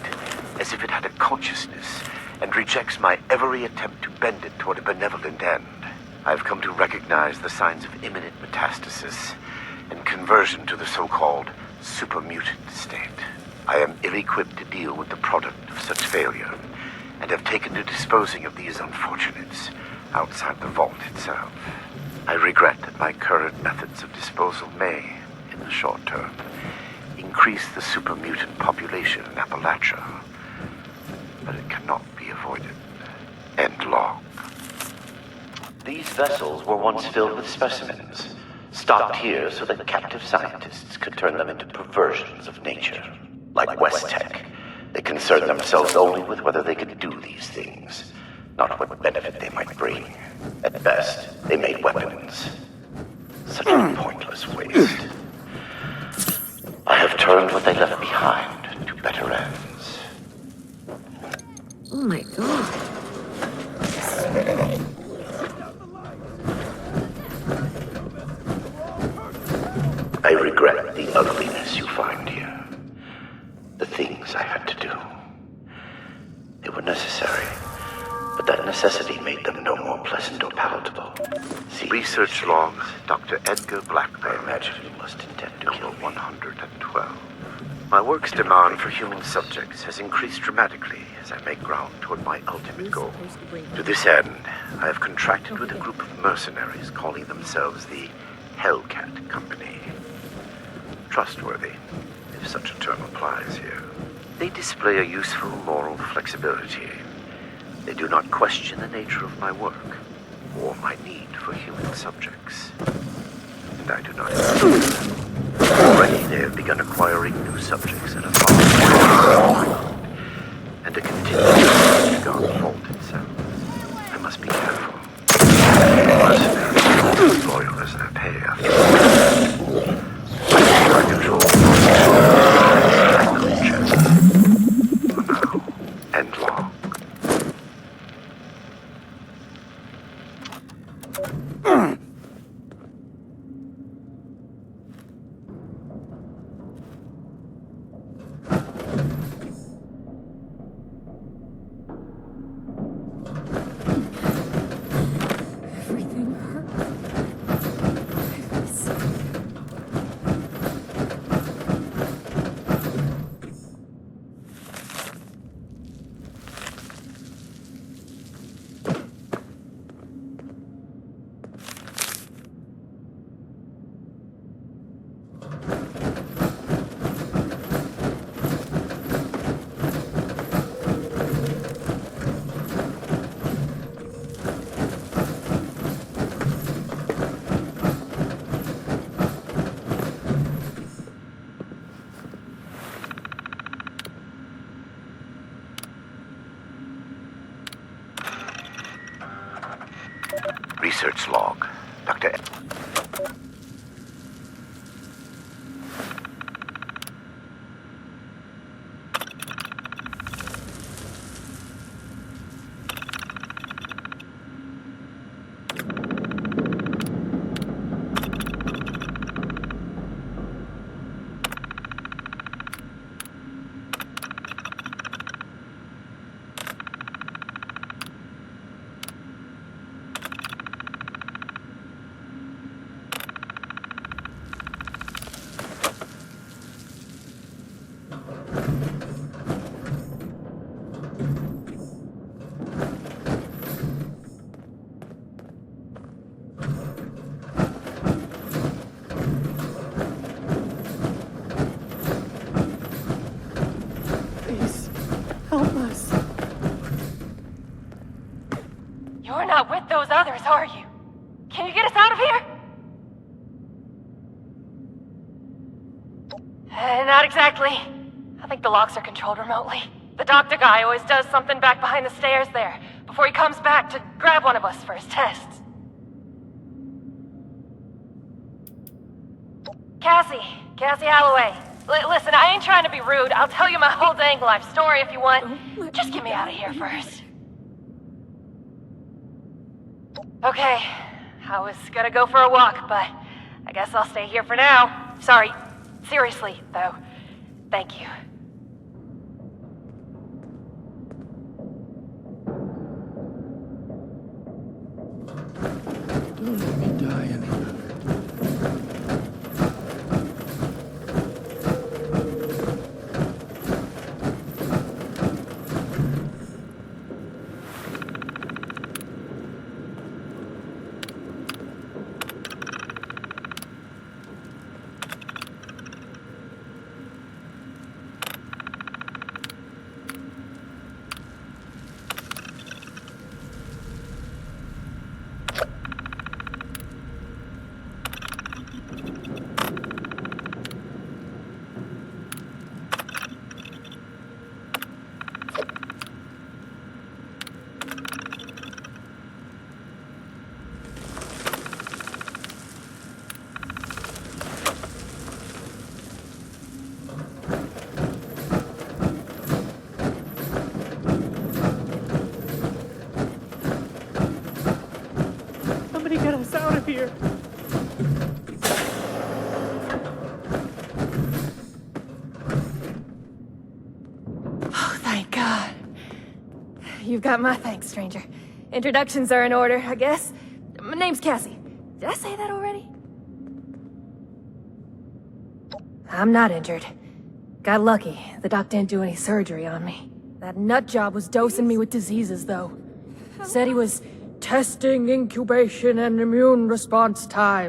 as if it had a consciousness, and rejects my every attempt to bend it toward a benevolent end. I've come to recognize the signs of imminent metastasis and conversion to the so-called supermutant state. I am ill-equipped to deal with the product of such failure, and have taken to disposing of these unfortunates outside the vault itself. I regret that my current methods of disposal may, in the short term, increase the supermutant population in Appalachia, but it cannot be avoided. End log. These vessels were once filled with specimens, stocked here so that captive scientists could turn them into perversions of nature. Like West Tech, they concerned themselves only with whether they could do these things, not what benefit they might bring. At best, they made weapons. Such a pointless waste. I have turned what they left behind to better ends. Oh my god. I regret the ugliness you find here. The things I had to do. They were necessary, but that necessity made them no more pleasant or palatable. See, Research log, Dr. Edgar Blackburn. I imagine you must intend to kill 112. My work's demand for human subjects has increased dramatically as I make ground toward my ultimate goal. To this end, I have contracted with a group of mercenaries calling themselves the Hellcat Company. Trustworthy, if such a term applies here. They display a useful moral flexibility. They do not question the nature of my work, or my need for human subjects. And I do not expect. Already they have begun acquiring new subjects at a fast rate, and to continue to guard the vault itself. I must be careful. Mercenaries are as loyal as their pay after all. research log, Dr. You're not with those others, are you? Can you get us out of here? Not exactly. I think the locks are controlled remotely. The doctor guy always does something back behind the stairs there, before he comes back to grab one of us for his tests. Cassie Alloway. Listen, I ain't trying to be rude. I'll tell you my whole dang life story if you want. Just get me out of here first. Okay, I was gonna go for a walk, but I guess I'll stay here for now. Sorry, seriously, though. Thank you. Don't let me die in here. Get us out of here. Oh, thank God. You've got my thanks, stranger. Introductions are in order, I guess. My name's Cassie. Did I say that already? I'm not injured. Got lucky. The doc didn't do any surgery on me. That nut job was dosing me with diseases, though. Said he was testing incubation and immune response time.